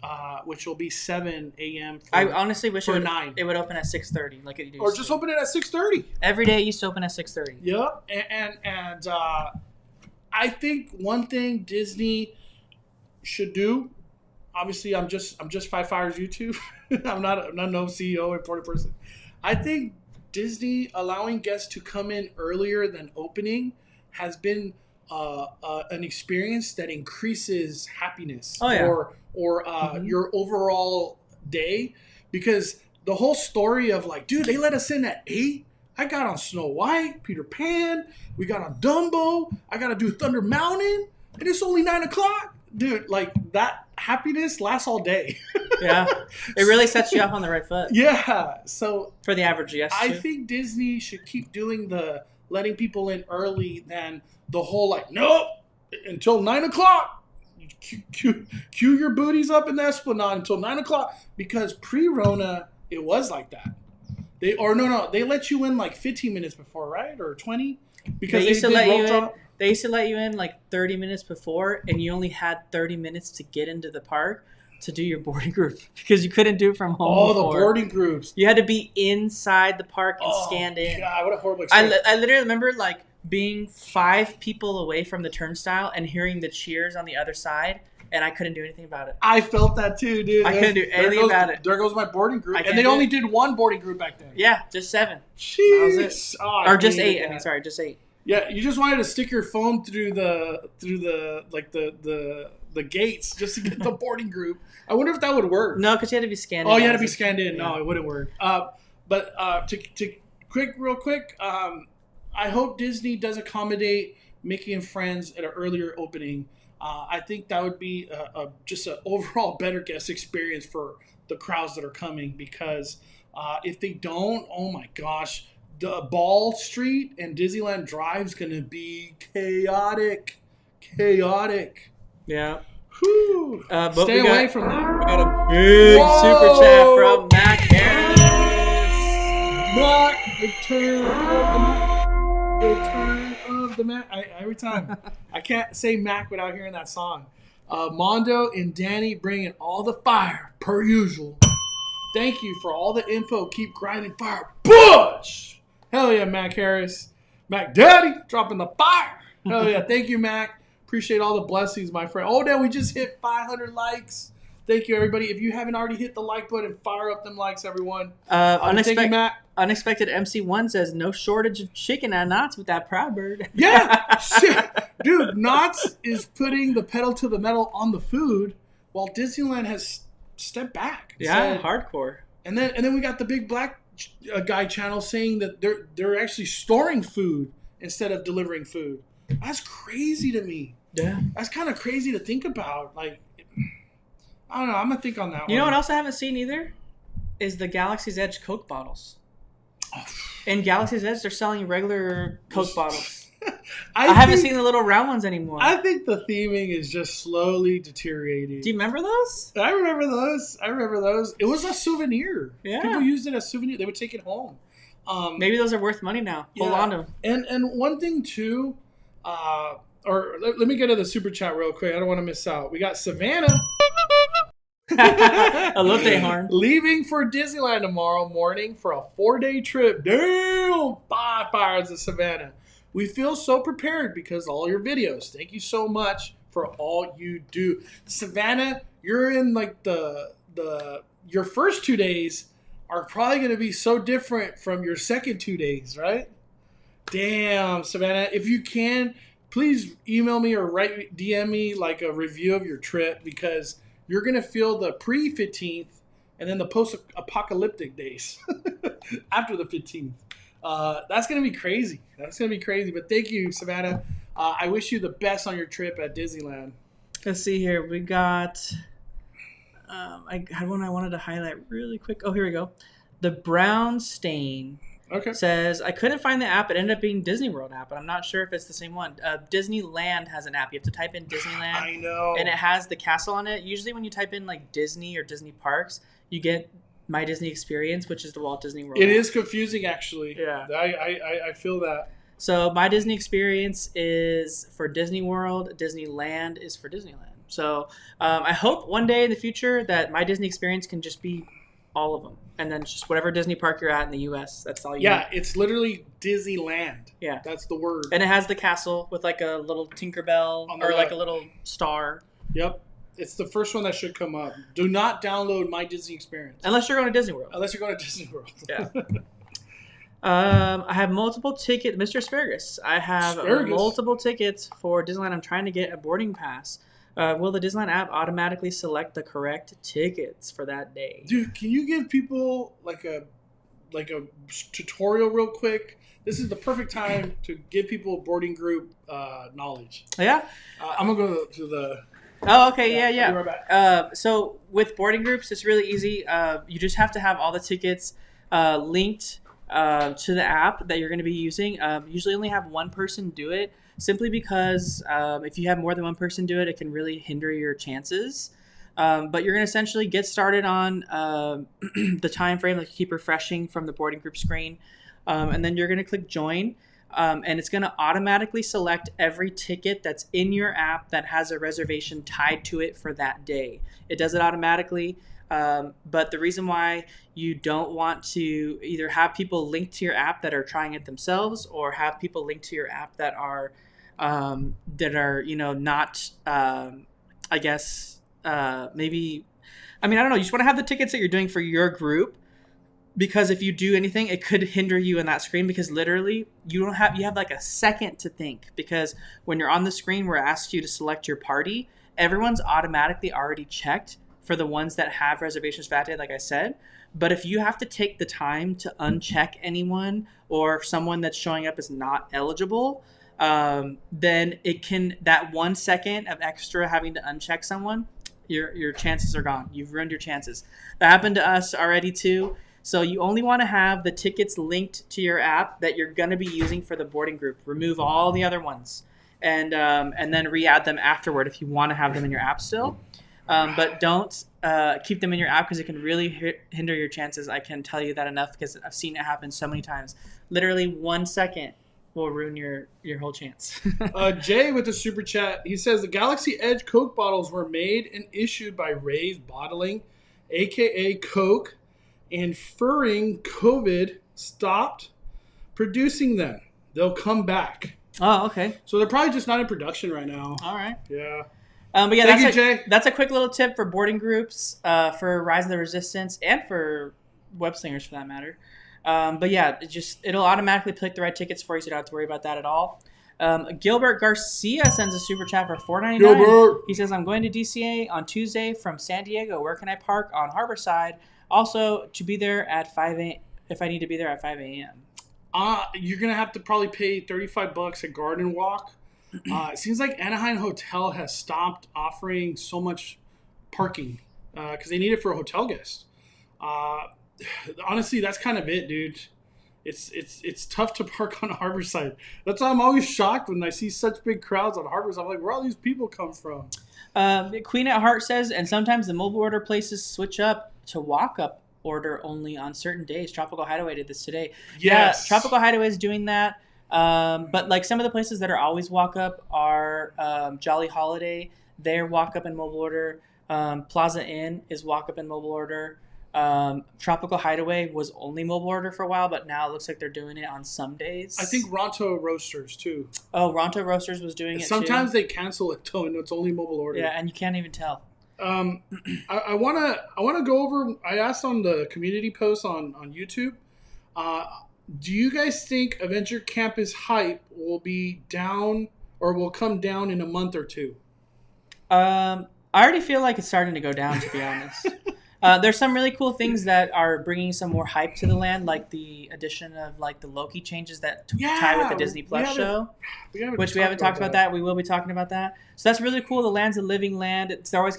which will be 7 a.m. I honestly wish it 9. It would open at 6:30, like it used to. Or just open it at 6:30. Every day it used to open at 6:30. Yep, and I think one thing Disney should do. Obviously, I'm just Five Fires YouTube. I'm not no CEO or important person. I think Disney allowing guests to come in earlier than opening has been an experience that increases happiness or your overall day, because the whole story of like, dude, they let us in at 8. I got on Snow White, Peter Pan. We got on Dumbo. I got to do Thunder Mountain. And it's only 9 o'clock. Dude, like that happiness lasts all day. Yeah. It really sets you off on the right foot. Yeah. So for the average, yes. I think Disney should keep doing the letting people in early than the whole like, nope, until 9 o'clock. Cue your booties up in the Esplanade until 9 o'clock. Because pre-Rona, it was like that. They let you in like 15 minutes before, right? Or 20? Because they used to let you in. They used to let you in like 30 minutes before, and you only had 30 minutes to get into the park to do your boarding group because you couldn't do it from home. Oh, before. The boarding groups. You had to be inside the park and scanned in. God, what a horrible experience. I literally remember like being 5 people away from the turnstile and hearing the cheers on the other side, and I couldn't do anything about it. I felt that too, dude. I couldn't do anything about it. There goes my boarding group. And they only did one boarding group back then. Yeah, just 7. Jeez. That was it. Oh, or just 8. I mean, sorry, just 8. Yeah, you just wanted to stick your phone through the gates just to get the boarding group. I wonder if that would work. No, because you had to be scanned in. Oh, you had to be scanned in. Yeah. No, it wouldn't work. But real quick, I hope Disney does accommodate Mickey and Friends at an earlier opening. I think that would be just an overall better guest experience for the crowds that are coming. Because if they don't, oh my gosh. The Ball Street and Disneyland Drive is going to be chaotic. Yeah. Whew. Stay away from that. We got a big super chat from Mac Harris. Mac, return of the Mac. Every time. I can't say Mac without hearing that song. Mondo and Danny bringing all the fire, per usual. Thank you for all the info. Keep grinding fire. Push! Hell yeah, Mac Harris. Mac Daddy dropping the fire. Hell yeah. Thank you, Mac. Appreciate all the blessings, my friend. Oh, now we just hit 500 likes. Thank you, everybody. If you haven't already hit the like button, fire up them likes, everyone. Thank you, Mac. Unexpected MC1 says, no shortage of chicken at Knott's with that Proud Bird. Yeah. Shit. Dude, Knott's is putting the pedal to the metal on the food while Disneyland has stepped back. Yeah, hardcore. And then we got the big black guy channel saying that they're actually storing food instead of delivering food. That's crazy to me. Yeah, that's kind of crazy to think about. Like, I don't know. I'm gonna think on that one. You know what else I haven't seen either is the Galaxy's Edge Coke bottles. In Galaxy's Edge, they're selling regular Coke bottles. I haven't seen the little round ones anymore. I think the theming is just slowly deteriorating. Do you remember those? I remember those. It was a souvenir. Yeah. People used it as a souvenir. They would take it home. Maybe those are worth money now. Hold on to them. And one thing too, let me get to the super chat real quick. I don't want to miss out. We got Savannah. Elote horn. Leaving for Disneyland tomorrow morning for a 4-day trip. Damn! 5 fires in Savannah. We feel so prepared because of all your videos. Thank you so much for all you do. Savannah, you're in like your first 2 days are probably going to be so different from your second 2 days, right? Damn, Savannah. If you can, please email me or DM me like a review of your trip because you're going to feel the pre-15th and then the post-apocalyptic days after the 15th. That's going to be crazy. But thank you, Savannah. I wish you the best on your trip at Disneyland. Let's see here. We got... I had one I wanted to highlight really quick. Oh, here we go. The Brown Stain says, I couldn't find the app. It ended up being Disney World app, but I'm not sure if it's the same one. Disneyland has an app. You have to type in Disneyland. I know. And it has the castle on it. Usually when you type in like Disney or Disney Parks, you get My Disney Experience, which is the Walt Disney World. It is confusing, actually. Yeah. I feel that. So My Disney Experience is for Disney World. Disneyland is for Disneyland. So I hope one day in the future that My Disney Experience can just be all of them. And then just whatever Disney park you're at in the U.S., that's all you need. It's literally Disneyland. Yeah. That's the word. And it has the castle with like a little Tinkerbell or like a little star. Yep. It's the first one that should come up. Do not download My Disney Experience. Unless you're going to Disney World. Yeah. I have multiple tickets. Mr. Asparagus. I have multiple tickets for Disneyland. I'm trying to get a boarding pass. Will the Disneyland app automatically select the correct tickets for that day? Dude, can you give people like like a tutorial real quick. This is the perfect time to give people boarding group knowledge. Yeah. I'm gonna go to the. Oh, okay. Yeah. I'll be right back. So with boarding groups, it's really easy. You just have to have all the tickets linked to the app that you're going to be using. Usually only have one person do it, simply because if you have more than one person do it, it can really hinder your chances. But you're going to essentially get started on the time frame, like keep refreshing from the boarding group screen. And then you're going to click join. And it's going to automatically select every ticket that's in your app that has a reservation tied to it for that day. It does it automatically. But the reason why you don't want to either have people linked to your app that are trying it themselves, or have people linked to your app that are not, I guess, maybe, I don't know. You just want to have the tickets that you're doing for your group, because if you do anything, it could hinder you in that screen, because literally you have like a second to think, because when you're on the screen where it asks you to select your party, everyone's automatically already checked for the ones that have reservations for that day, like I said. But if you have to take the time to uncheck anyone, or someone that's showing up is not eligible, then it can, that 1 second of extra having to uncheck someone, your chances are gone. You've ruined your chances. That happened to us already too. So you only want to have the tickets linked to your app that you're going to be using for the boarding group. Remove all the other ones, and then re-add them afterward if you want to have them in your app still. But don't keep them in your app, because it can really hinder your chances. I can tell you that enough, because I've seen it happen so many times. Literally 1 second will ruin your whole chance. Jay with the super chat, he says the Galaxy Edge Coke bottles were made and issued by Ray's Bottling, aka Coke, and Furring COVID stopped producing them. They'll come back. Oh, okay. So they're probably just not in production right now. All right. Yeah. But yeah, Thank you, Jay. That's a quick little tip for boarding groups, for Rise of the Resistance, and for web slingers for that matter. But yeah, it'll automatically pick the right tickets for you, so you don't have to worry about that at all. Gilbert Garcia sends a super chat for $4.99. Gilbert. He says, I'm going to DCA on Tuesday from San Diego. Where can I park on Harborside? Also, to be there at 5 a.m. if I need to be there at 5 a.m. You're going to have to probably pay $35 at Garden Walk. It seems like Anaheim Hotel has stopped offering so much parking because they need it for hotel guests. Honestly, that's kind of it, dude. It's tough to park on Harborside. That's why I'm always shocked when I see such big crowds on Harborside. I'm like, where all these people come from? Queen at Heart says, and sometimes the mobile order places switch up to walk-up order only on certain days. Tropical Hideaway did this today. Yes. Yeah, Tropical Hideaway is doing that. But like some of the places that are always walk-up are Jolly Holiday. They're walk-up and mobile order. Plaza Inn is walk-up and mobile order. Tropical Hideaway was only mobile order for a while, but now it looks like they're doing it on some days. I think Ronto Roasters too. Oh, Ronto Roasters was doing it Sometimes too. they cancel it though, and it's only mobile order. Yeah, and you can't even tell. I wanna go over. I asked on the community post on YouTube. Do you guys think Adventure Campus hype will be down or will come down in a month or two? I already feel like it's starting to go down, to be honest. There's some really cool things that are bringing some more hype to the land, like the addition of like the Loki changes that tie with the Disney Plus show, which we haven't talked about that. We will be talking about that. So that's really cool. The land's a living land. It's always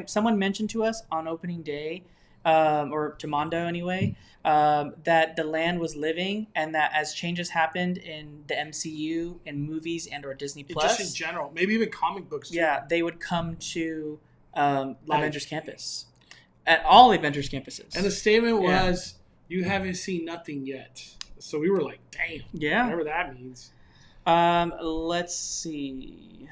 someone mentioned to us on opening day, or to Mondo anyway, that the land was living, and that as changes happened in the MCU, in movies and or Disney Plus, just in general, maybe even comic books too. Yeah, they would come to Avengers Campus. At all Avengers campuses. And the statement was, you haven't seen nothing yet. So we were like, damn. Yeah. Whatever that means. Let's see.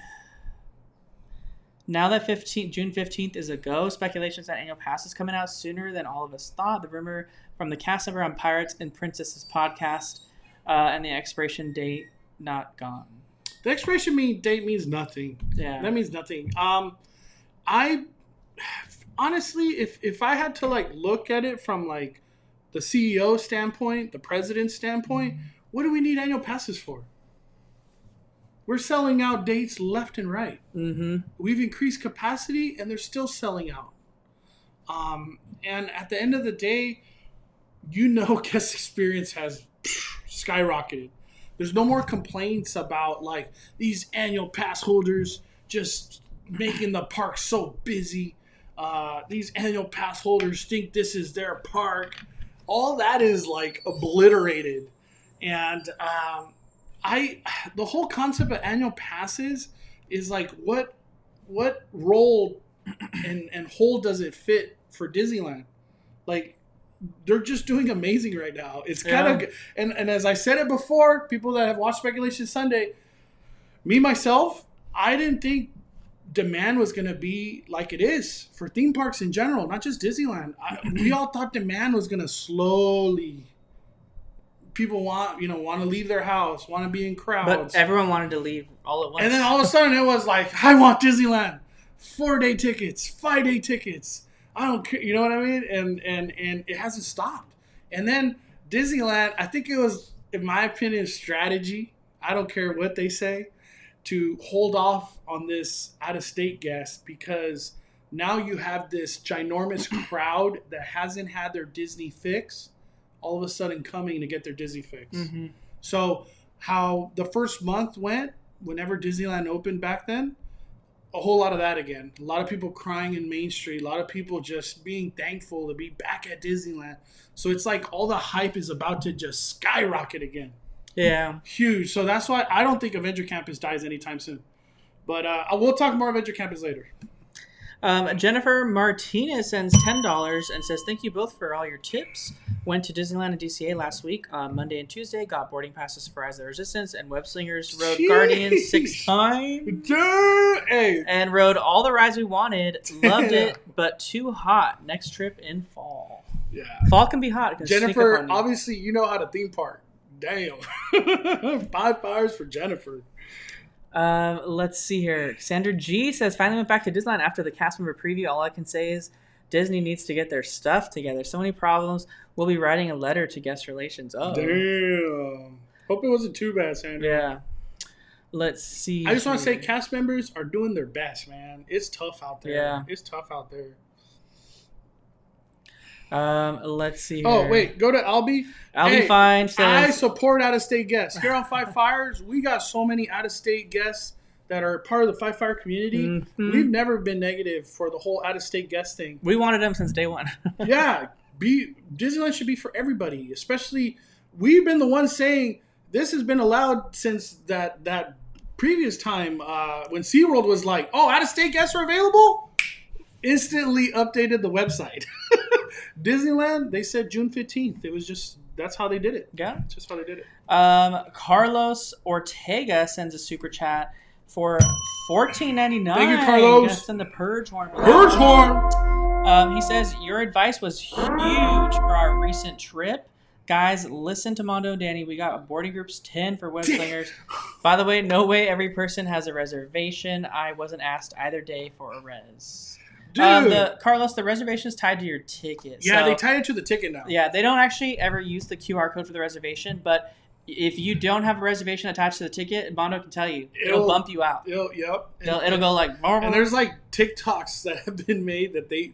Now that June 15th is a go, speculations that annual pass is coming out sooner than all of us thought. The rumor from the cast member on Pirates and Princesses podcast, and the expiration date not gone. The expiration date means nothing. Yeah. That means nothing. I... Honestly, if I had to like look at it from like the CEO standpoint, the president's standpoint, what do we need annual passes for? We're selling out dates left and right. Mm-hmm. We've increased capacity, and they're still selling out. And at the end of the day, guest experience has skyrocketed. There's no more complaints about like these annual pass holders just making the park so busy. These annual pass holders think this is their park. All that is like obliterated. And the whole concept of annual passes is like what role and hole does it fit for Disneyland? Like, they're just doing amazing right now. It's kind of, and as I said it before, people that have watched Speculation Sunday, me myself, I didn't think demand was going to be like it is for theme parks in general, not just Disneyland. We all thought demand was going to slowly. People want to leave their house, want to be in crowds. But everyone wanted to leave all at once. And then all of a sudden it was like, I want Disneyland. 4-day tickets, 5-day tickets. I don't care, you know what I mean? And it hasn't stopped. And then Disneyland, I think it was, in my opinion, strategy. I don't care what they say, to hold off on this out-of-state guest, because now you have this ginormous crowd that hasn't had their Disney fix all of a sudden coming to get their Disney fix. Mm-hmm. So how the first month went, whenever Disneyland opened back then, a whole lot of that again. A lot of people crying in Main Street. A lot of people just being thankful to be back at Disneyland. So it's like all the hype is about to just skyrocket again. Yeah. Huge. So that's why I don't think Avenger Campus dies anytime soon. But I will talk more Avenger Campus later. Jennifer Martinez sends $10 and says, thank you both for all your tips. Went to Disneyland and DCA last week on Monday and Tuesday. Got boarding passes for Rise of the Resistance and Web Slingers. Rode Guardians 6 times. Hey. And rode all the rides we wanted. Loved it, but too hot. Next trip in fall. Yeah. Fall can be hot. Jennifer, obviously you know how to theme park. Damn. 5 fires for Jennifer. Let's see here. Sandra G says, finally went back to Disneyland after the cast member preview. All I can say is Disney needs to get their stuff together. So many problems. We'll be writing a letter to guest relations. Oh, damn. Hope it wasn't too bad, Sandra. Yeah. Let's see. I just want to say cast members are doing their best, man. It's tough out there. Yeah. It's tough out there. Let's see here. Oh, wait. Go to Albie. Albie Fine says, I support out-of-state guests. Here on Five Fires, we got so many out-of-state guests that are part of the Five Fire community. Mm-hmm. We've never been negative for the whole out-of-state guest thing. We wanted them since day one. Yeah. Disneyland should be for everybody. Especially, we've been the ones saying this has been allowed since that previous time when SeaWorld was like, oh, out-of-state guests are available? Instantly updated the website. Disneyland, they said June 15th. It was just, that's how they did it. Yeah. That's just how they did it. Carlos Ortega sends a super chat for $14.99. Thank you, Carlos. You send the Purge Horn. Purge Horn! He says, your advice was huge for our recent trip. Guys, listen to Mondo and Danny. We got boarding groups 10 for Web Slingers. By the way, no way every person has a reservation. I wasn't asked either day for a res. Dude. Carlos, the reservation is tied to your ticket. Yeah, so, they tied it to the ticket now. Yeah, they don't actually ever use the QR code for the reservation, but if you don't have a reservation attached to the ticket, Mondo can tell you. It'll bump you out. Yep. It'll go like... And there's like TikToks that have been made that they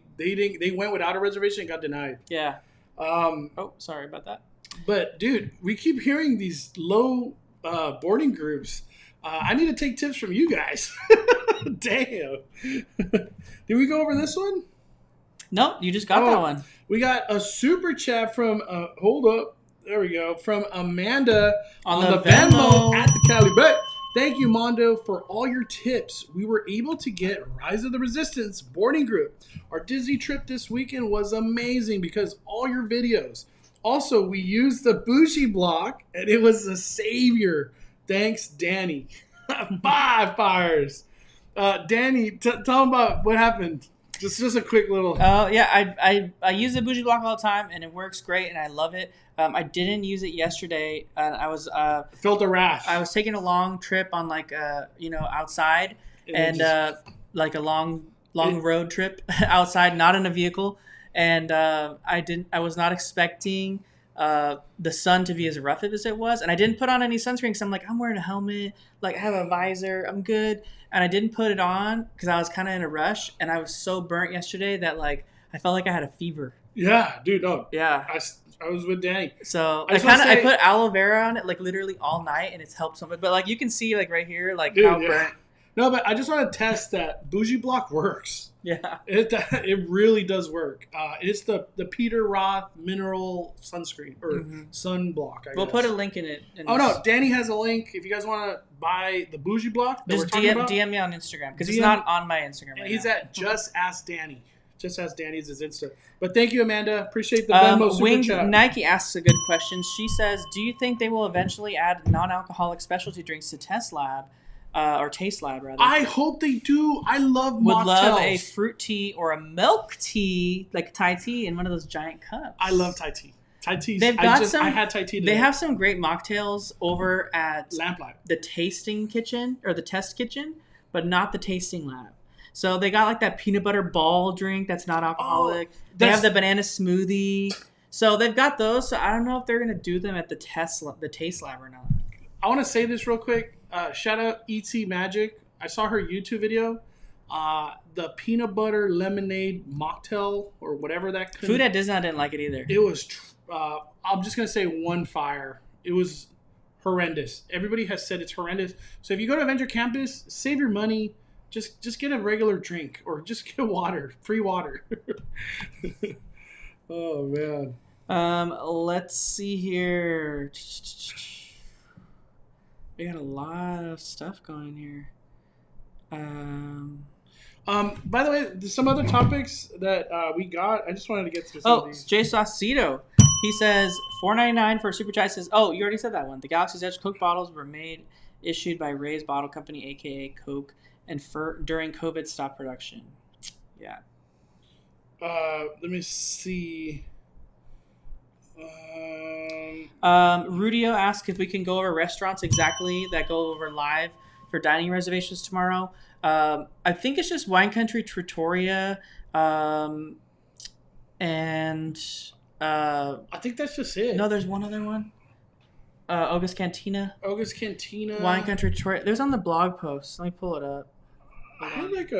went without a reservation and got denied. Yeah. Oh, sorry about that. But, dude, we keep hearing these low boarding groups. I need to take tips from you guys. Damn. Did we go over this one? No, you just got that one. We got a super chat from, hold up. There we go. From Amanda on the Venmo at the Cali Bet. Thank you, Mondo, for all your tips. We were able to get Rise of the Resistance boarding group. Our Disney trip this weekend was amazing because all your videos. Also, we used the bougie block, and it was a savior. Thanks, Danny. 5 fires. Danny, tell them about what happened. Just a quick little. Oh, yeah. I use the bougie block all the time, and it works great, and I love it. I didn't use it yesterday, and I was felt a wrath. I was taking a long trip on outside, and like a long road trip outside, not in a vehicle, and I was not expecting the sun to be as rough as it was, and I didn't put on any sunscreen because I'm like, I'm wearing a helmet, like I have a visor, I'm good, and I didn't put it on because I was kind of in a rush, and I was so burnt yesterday that like I felt like I had a fever. Yeah, dude, no. Yeah. I was with Danny. So I put aloe vera on it like literally all night, and it's helped so much. But like you can see like right here, like how burnt. No, but I just want to test that Bougie Block works. Yeah, it really does work. It's the Peter Roth mineral sunscreen or sunblock. We'll put a link in it. No, Danny has a link. If you guys want to buy the Bougie Block, just DM me on Instagram because it's not on my Instagram. And he's at Just Ask Danny. Just Ask Danny's his Insta. But thank you, Amanda. Appreciate the Venmo super chat. Nike asks a good question. She says, "Do you think they will eventually add non-alcoholic specialty drinks to Test Lab?" Or Taste Lab, rather. I hope they do. I love mocktails. Would love a fruit tea or a milk tea, like Thai tea, in one of those giant cups. I love Thai tea. Thai tea. I had Thai tea today. They have some great mocktails over at Lamplight, the tasting kitchen or the test kitchen, but not the tasting lab. So they got like that peanut butter ball drink that's not alcoholic. They have the banana smoothie. So they've got those. So I don't know if they're gonna do them at the taste lab or not. I want to say this real quick. Shout out E.T. Magic. I saw her YouTube video. The peanut butter lemonade mocktail or whatever that food at Disneyland didn't like it either. It was I'm just gonna say one fire. It was horrendous. Everybody has said it's horrendous. So if you go to Avenger Campus, save your money. Just get a regular drink or just get water, free water. Oh man. Let's see here. We got a lot of stuff going here. By the way, there's some other topics that we got. I just wanted to get to some of these. Jay Saucedo. He says $4.99 for a super chat. Says, oh, you already said that one. The Galaxy's Edge Coke bottles were issued by Ray's Bottle Company, aka Coke, and during COVID stopped production. Yeah. Let me see. Rudio asked if we can go over restaurants exactly that go over live for dining reservations tomorrow. I think it's just Wine Country Trattoria, and I think that's just it. No, there's one other one. August Cantina. Wine Country Trattoria. There's on the blog post. Let me pull it up. I had like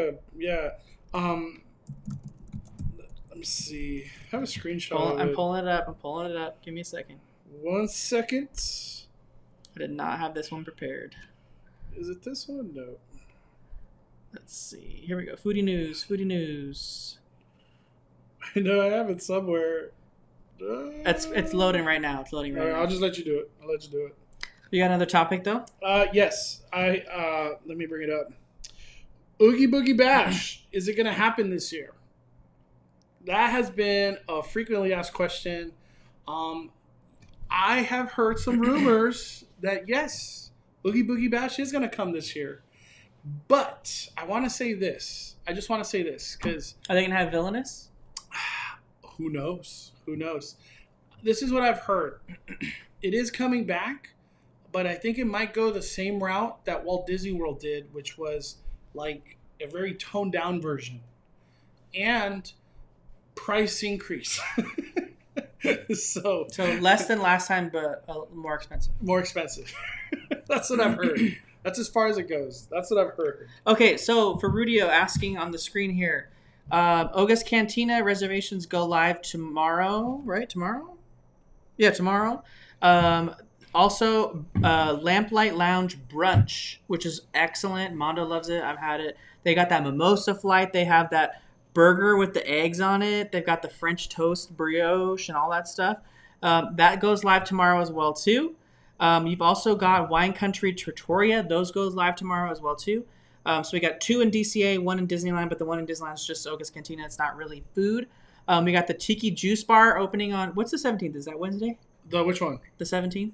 let me see. I have a screenshot. I'm pulling it up. Give me a second. 1 second. I did not have this one prepared. Is it this one? No. Let's see. Here we go. Foodie news. I know I have it somewhere. It's loading right now. All right, now. I'll just let you do it. You got another topic though? Yes. Let me bring it up. Oogie Boogie Bash. Is it going to happen this year? That has been a frequently asked question. I have heard some rumors that yes, Oogie Boogie Bash is going to come this year. But I want to say this. I just want to say this because are they going to have Villainous? Who knows? This is what I've heard. It is coming back, but I think it might go the same route that Walt Disney World did, which was like a very toned down version. And price increase. So less than last time, but more expensive. That's what I've heard. That's as far as it goes. That's what I've heard. Okay, so for Rudio asking on the screen here, August Cantina reservations go live tomorrow, right? Tomorrow? Yeah, tomorrow. Also, Lamplight Lounge Brunch, which is excellent. Mondo loves it. I've had it. They got that mimosa flight. They have that burger with the eggs on it. They've got the French toast brioche and all that stuff. That goes live tomorrow as well, too. You've also got Wine Country Trattoria. Those goes live tomorrow as well, too. So we got 2 in DCA, 1 in Disneyland, but the 1 in Disneyland is just August Cantina. It's not really food. We got the Tiki Juice Bar opening on, what's the 17th? Is that Wednesday? Which one? The 17th?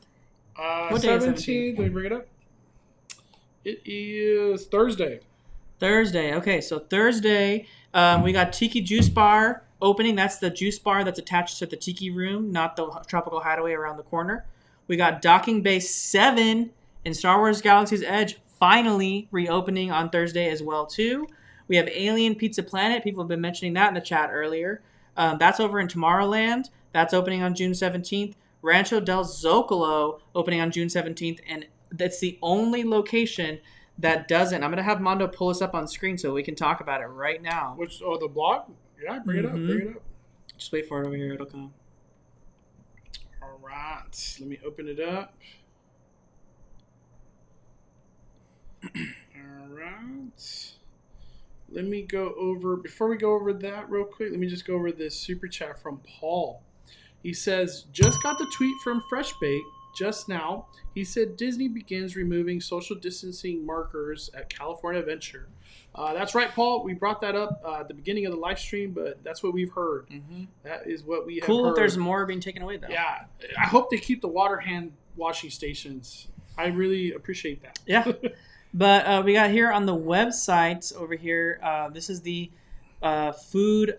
What day is 17th? Let me bring it up. It is Thursday. Okay, so Thursday, we got Tiki Juice Bar opening. That's the juice bar that's attached to the Tiki Room, not the Tropical Hideaway around the corner. We got Docking Bay 7 in Star Wars Galaxy's Edge finally reopening on Thursday as well, too. We have Alien Pizza Planet. People have been mentioning that in the chat earlier. That's over in Tomorrowland. That's opening on June 17th. Rancho del Zocalo opening on June 17th. And that's the only location that doesn't. I'm going to have Mondo pull us up on screen so we can talk about it right now. The blog? Yeah, bring it up. Just wait for it over here. It'll come. right. Let me open it up. All right. Let me go over, before we go over that real quick, let me just go over this super chat from Paul. He says, just got the tweet from Fresh Bake just now. He said Disney begins removing social distancing markers at California Adventure. That's right, Paul. We brought that up at the beginning of the live stream, but that's what we've heard. Mm-hmm. That is what we have Cool heard. if there's more being taken away, though. Yeah. I hope they keep the water hand washing stations. I really appreciate that. Yeah. But we got here on the website over here. This is the foodie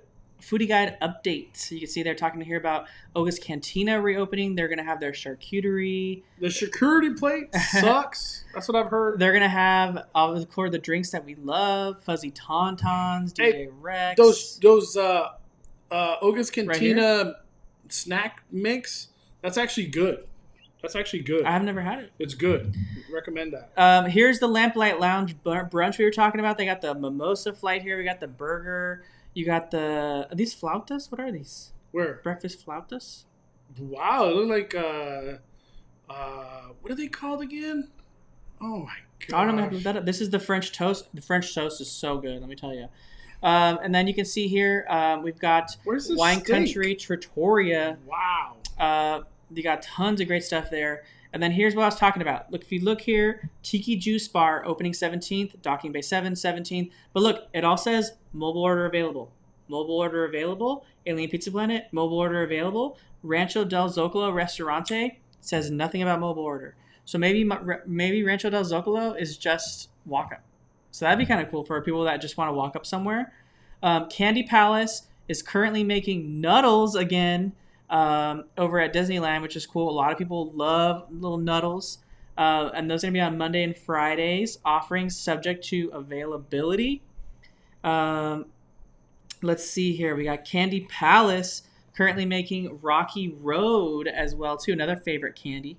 guide update. So you can see they're talking here about Oga's Cantina reopening. They're going to have their charcuterie. The charcuterie plate sucks. That's what I've heard. They're going to have, of course, the drinks that we love. Fuzzy Tauntauns, DJ Rex. Those Oga's Cantina snack mix, that's actually good. That's actually good. I've never had it. It's good. Recommend that. Here's the Lamplight Lounge brunch we were talking about. They got the mimosa flight here. We got the burger. You got are these flautas? What are these? Where? Breakfast flautas? Wow, it look like what are they called again? Oh my god! I don't know. Look that up. This is the French toast. The French toast is so good. Let me tell you. And then you can see here we've got Wine steak? Country Trattoria. Wow. You got tons of great stuff there. And then here's what I was talking about. Look, if you look here, Tiki Juice Bar opening 17th, Docking Bay 7, 17th. But look, it all says mobile order available. Mobile order available. Alien Pizza Planet, mobile order available. Rancho del Zocalo Restaurante says nothing about mobile order. So maybe Rancho del Zocalo is just walk up. So that'd be kind of cool for people that just want to walk up somewhere. Candy Palace is currently making Nuddles again. Over at Disneyland, which is cool. A lot of people love little Nuddles. And those are going to be on Monday and Fridays. Offerings subject to availability. Let's see here. We got Candy Palace currently making Rocky Road as well, too. Another favorite candy.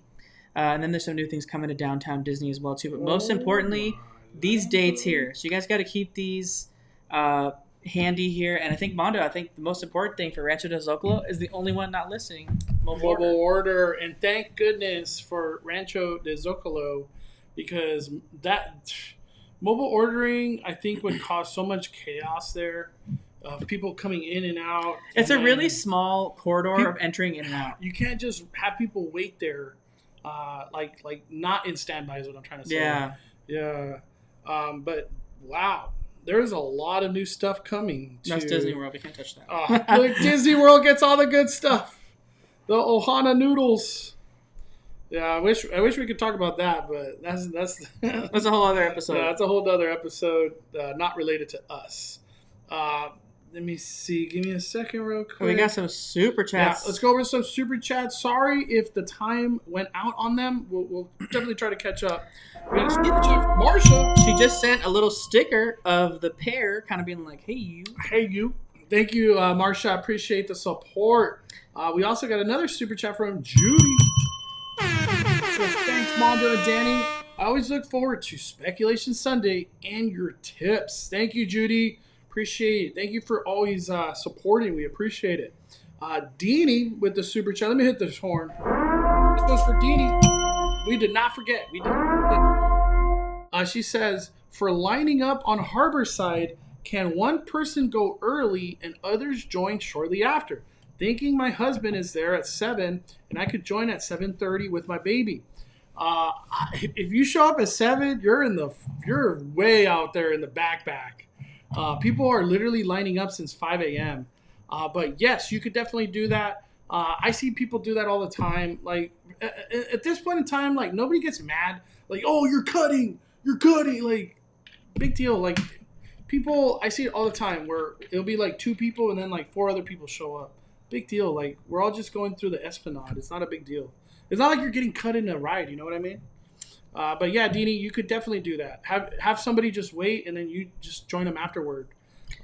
And then there's some new things coming to Downtown Disney as well, too. But most importantly, these dates here. So you guys got to keep these handy here. And I think, Mondo, the most important thing for Rancho del Zocalo is the only one not listing mobile order. And thank goodness for Rancho del Zocalo, because that mobile ordering, I think, would cause so much chaos there of people coming in and out. It's a really small corridor of entering in and out. You can't just have people wait there like not in standby is what I'm trying to say. Yeah. But wow. There's a lot of new stuff coming. That's Disney World. We can't touch that. Look, Disney World gets all the good stuff. The Ohana noodles. Yeah, I wish we could talk about that, but that's a whole other episode. That's a whole other episode, not related to us. Let me see. Give me a second real quick. We got some super chats. Yeah, let's go over some super chats. Sorry if the time went out on them. We'll definitely try to catch up. We got a super chat from Marsha. She just sent a little sticker of the pair, kind of being like, hey, you. Hey, you. Thank you, Marsha. I appreciate the support. We also got another super chat from Judy. So thanks, Mondo and Danny. I always look forward to Speculation Sunday and your tips. Thank you, Judy. Appreciate it. Thank you for always supporting. We appreciate it. Deanie with the super chat. Let me hit this horn. This goes for Deanie. We did not forget. She says, for lining up on Harborside, can one person go early and others join shortly after? Thinking my husband is there at 7 and I could join at 7:30 with my baby. If you show up at 7, you're way out there in the back. People are literally lining up since 5 a.m. But yes, you could definitely do that. I see people do that all the time. Like at this point in time, like nobody gets mad. Like, oh, you're cutting. Like, big deal. Like people, I see it all the time where it'll be like 2 people and then like 4 other people show up. Big deal. Like we're all just going through the Esplanade. It's not a big deal. It's not like you're getting cut in a ride. You know what I mean? But yeah, Deanie, you could definitely do that. Have somebody just wait, and then you just join them afterward.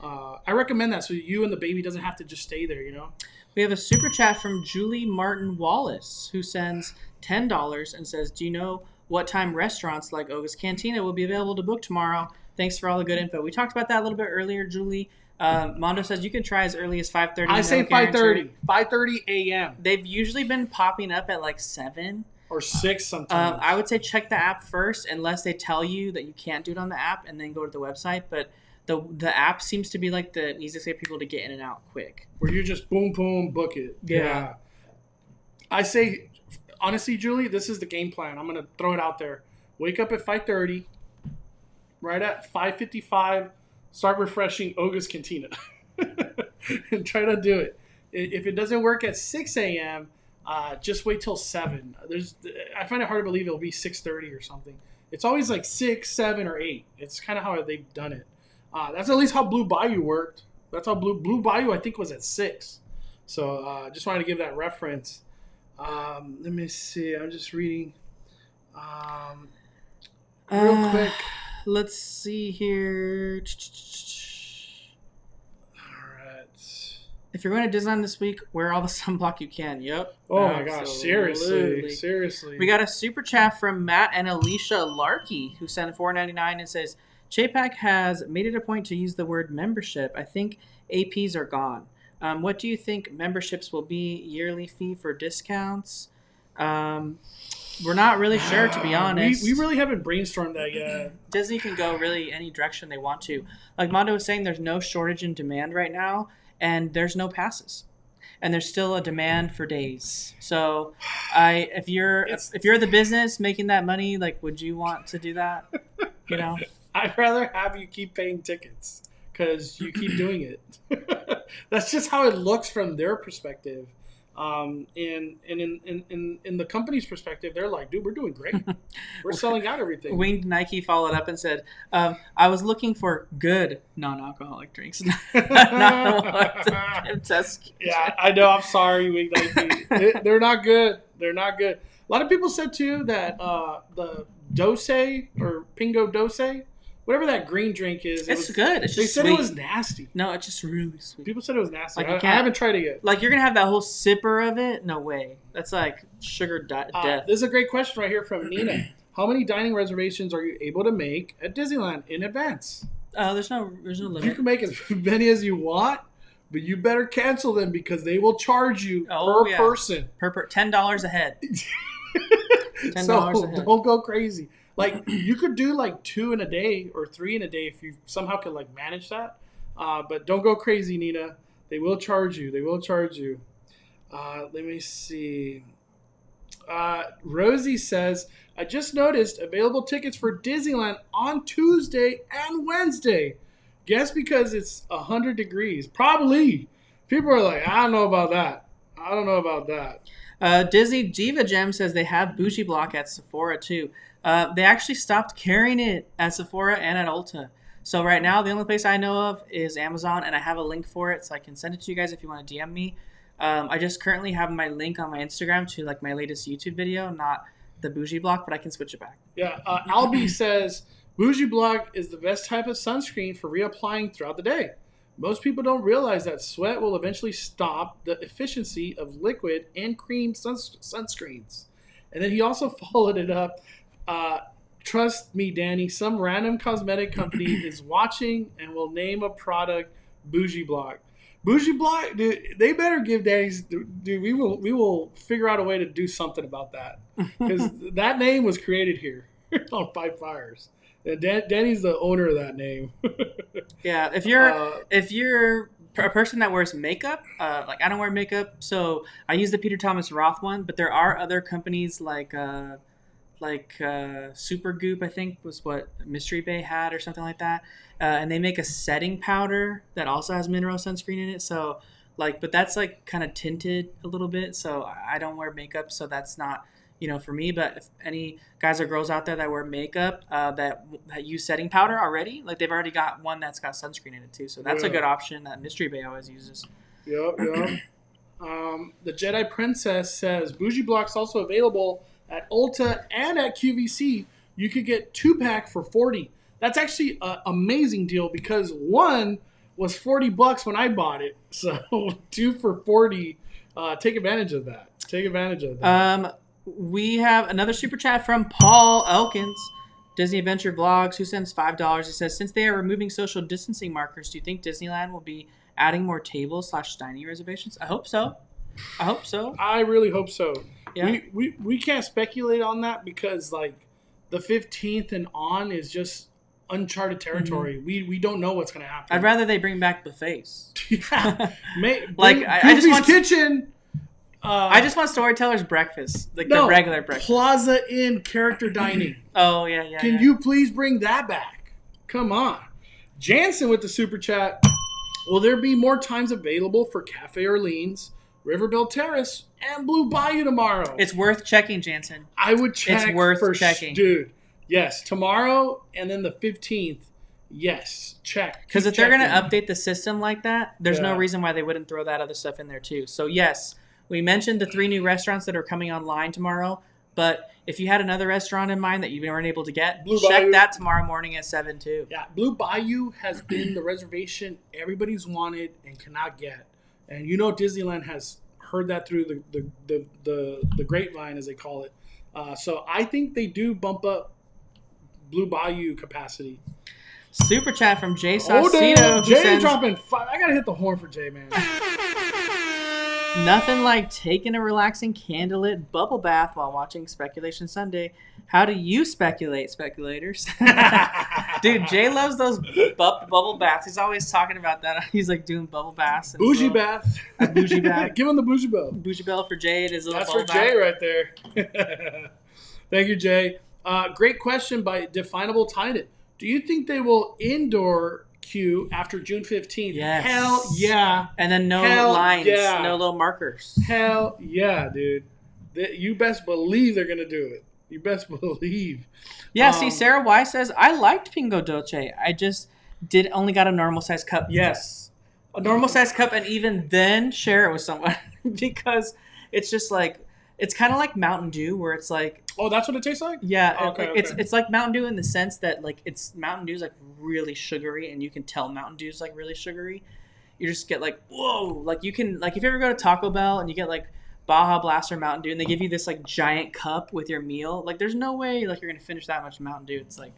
I recommend that so you and the baby doesn't have to just stay there, you know? We have a super chat from Julie Martin Wallace, who sends $10 and says, do you know what time restaurants like Oga's Cantina will be available to book tomorrow? Thanks for all the good info. We talked about that a little bit earlier, Julie. Mondo says you can try as early as 5:30. I say 5:30. 5:30 a.m. They've usually been popping up at like 7 or 6 sometimes. I would say check the app first, unless they tell you that you can't do it on the app, and then go to the website. But the app seems to be like the easiest way for people to get in and out quick. Where you just boom, boom, book it. Yeah. I say, honestly, Julie, this is the game plan. I'm going to throw it out there. Wake up at 5:30. Right at 5:55, start refreshing Oga's Cantina. And try to do it. If it doesn't work at 6 a.m., just wait till 7. I find it hard to believe it'll be 6:30 or something. It's always like 6, 7, or 8. It's kind of how they've done it. That's at least how Blue Bayou worked. That's how Blue Bayou, I think, was at 6. So just wanted to give that reference. Let me see. I'm just reading real quick. Let's see here. All right. If you're going to Disneyland this week, wear all the sunblock you can. Yep. Oh my gosh. Seriously. We got a super chat from Matt and Alicia Larkey, who sent $4.99 and says, Chapek has made it a point to use the word membership. I think APs are gone. What do you think memberships will be? Yearly fee for discounts? We're not really sure, to be honest. We really haven't brainstormed that yet. Disney can go really any direction they want to. Like Mondo was saying, there's no shortage in demand right now, and there's no passes. And there's still a demand for days. So if you're the business making that money, like, would you want to do that? You know? I'd rather have you keep paying tickets because you keep doing it. That's just how it looks from their perspective. And in the company's perspective, they're like, dude, we're doing great. We're selling out everything. Winged Nike followed up and said, I was looking for good non-alcoholic drinks. Yeah, I know. I'm sorry, Winged Nike. They're not good. They're not good. A lot of people said, too, that the Dose or Pingo Dose, whatever that green drink is. It's good. It's just They said sweet. it was nasty. No, it's just really sweet. People said it was nasty. Like, I haven't tried it yet. Like, you're going to have that whole sipper of it? No way. That's like sugar death. This is a great question right here from Nina. How many dining reservations are you able to make at Disneyland in advance? There's no limit. You can make as many as you want, but you better cancel them because they will charge you per person. Per $10 a head. $10 So a head. don't go crazy. Like, you could do like 2 in a day or 3 in a day if you somehow could like manage that. But don't go crazy, Nina. They will charge you. Let me see. Rosie says, I just noticed available tickets for Disneyland on Tuesday and Wednesday. Guess because it's 100 degrees. Probably. People are like, I don't know about that. Disney Diva Gem says they have Bougie Block at Sephora too. They actually stopped carrying it at Sephora and at Ulta. So right now, the only place I know of is Amazon, and I have a link for it, so I can send it to you guys if you want to DM me. I just currently have my link on my Instagram to like my latest YouTube video, not the Bougie Block, but I can switch it back. Yeah, Albie says, Bougie Block is the best type of sunscreen for reapplying throughout the day. Most people don't realize that sweat will eventually stop the efficiency of liquid and cream sunscreens. And then he also followed it up. Trust me, Danny, some random cosmetic company is watching and will name a product Bougie Block. Bougie Block, dude, they better give Danny's. Dude, we will figure out a way to do something about that. Because that name was created here on Five Fires. And Danny's the owner of that name. Yeah, if you're a person that wears makeup, like I don't wear makeup, so I use the Peter Thomas Roth one. But there are other companies like Supergoop, I think was what Mystery Bay had or something like that, and they make a setting powder that also has mineral sunscreen in it. So but that's like kind of tinted a little bit. So I don't wear makeup, so that's not for me. But if any guys or girls out there that wear makeup that use setting powder already, like they've already got one that's got sunscreen in it too. So that's a good option that Mystery Bay always uses. Yep. The Jedi Princess says Bougie Block's also available at Ulta and at QVC. You could get 2-pack for $40. That's actually an amazing deal because one was $40 when I bought it. So 2 for $40. Take advantage of that. We have another super chat from Paul Elkins. Disney Adventure Vlogs, who sends $5. He says, since they are removing social distancing markers, do you think Disneyland will be adding more tables / dining reservations? I hope so. I really hope so. Yeah. We can't speculate on that because like the 15th and on is just uncharted territory. Mm-hmm. We don't know what's going to happen. I'd rather they bring back buffets. Yeah. I just want Kitchen. I just want Storyteller's breakfast, like the regular breakfast. Plaza Inn character dining. Oh yeah. Can you please bring that back? Come on. Jansen with the super chat. Will there be more times available for Cafe Orleans, Riverbell Terrace, and Blue Bayou tomorrow? It's worth checking, Jansen. I would check. It's worth checking, dude. Yes, tomorrow and then the 15th. Yes, check. Because if they're going to update the system like that, there's no reason why they wouldn't throw that other stuff in there too. So yes, we mentioned the 3 new restaurants that are coming online tomorrow. But if you had another restaurant in mind that you weren't able to get, check that tomorrow morning at 7 too. Yeah, Blue Bayou has been the reservation everybody's wanted and cannot get. And you know Disneyland has heard that through the grapevine, as they call it. So I think they do bump up Blue Bayou capacity. Super chat from Jay Saucedo. Jay dropping 5. I gotta hit the horn for Jay, man. Nothing like taking a relaxing candlelit bubble bath while watching Speculation Sunday. How do you speculate, speculators? Dude, Jay loves those bubble baths. He's always talking about that. He's like doing bubble baths. And bougie bath. A bougie bath. Give him the bougie bell. Bougie bell for Jay. It is a little That's bubble for bath. Jay right there. Thank you, Jay. Great question by Definable Titan. Do you think they will indoor queue after June 15th? Yes. Hell yeah. And then no lines, no little markers. Hell yeah, dude. You best believe they're going to do it. You best believe. Yeah, see, Sarah Y says, I liked Pingo Dolce. I just only got a normal size cup. Yes. A normal size cup, and even then share it with someone. Because it's just like, it's kind of like Mountain Dew, where it's like... Oh, that's what it tastes like? Yeah. Okay. It's like Mountain Dew in the sense that, like, it's Mountain Dew's, like, really sugary, and you can tell Mountain Dew's, like, really sugary. You just get, like, whoa. Like, you can... Like, if you ever go to Taco Bell and you get, like, Baja Blast or Mountain Dew, and they give you this, like, giant cup with your meal, like, there's no way, like, you're going to finish that much Mountain Dew. It's like...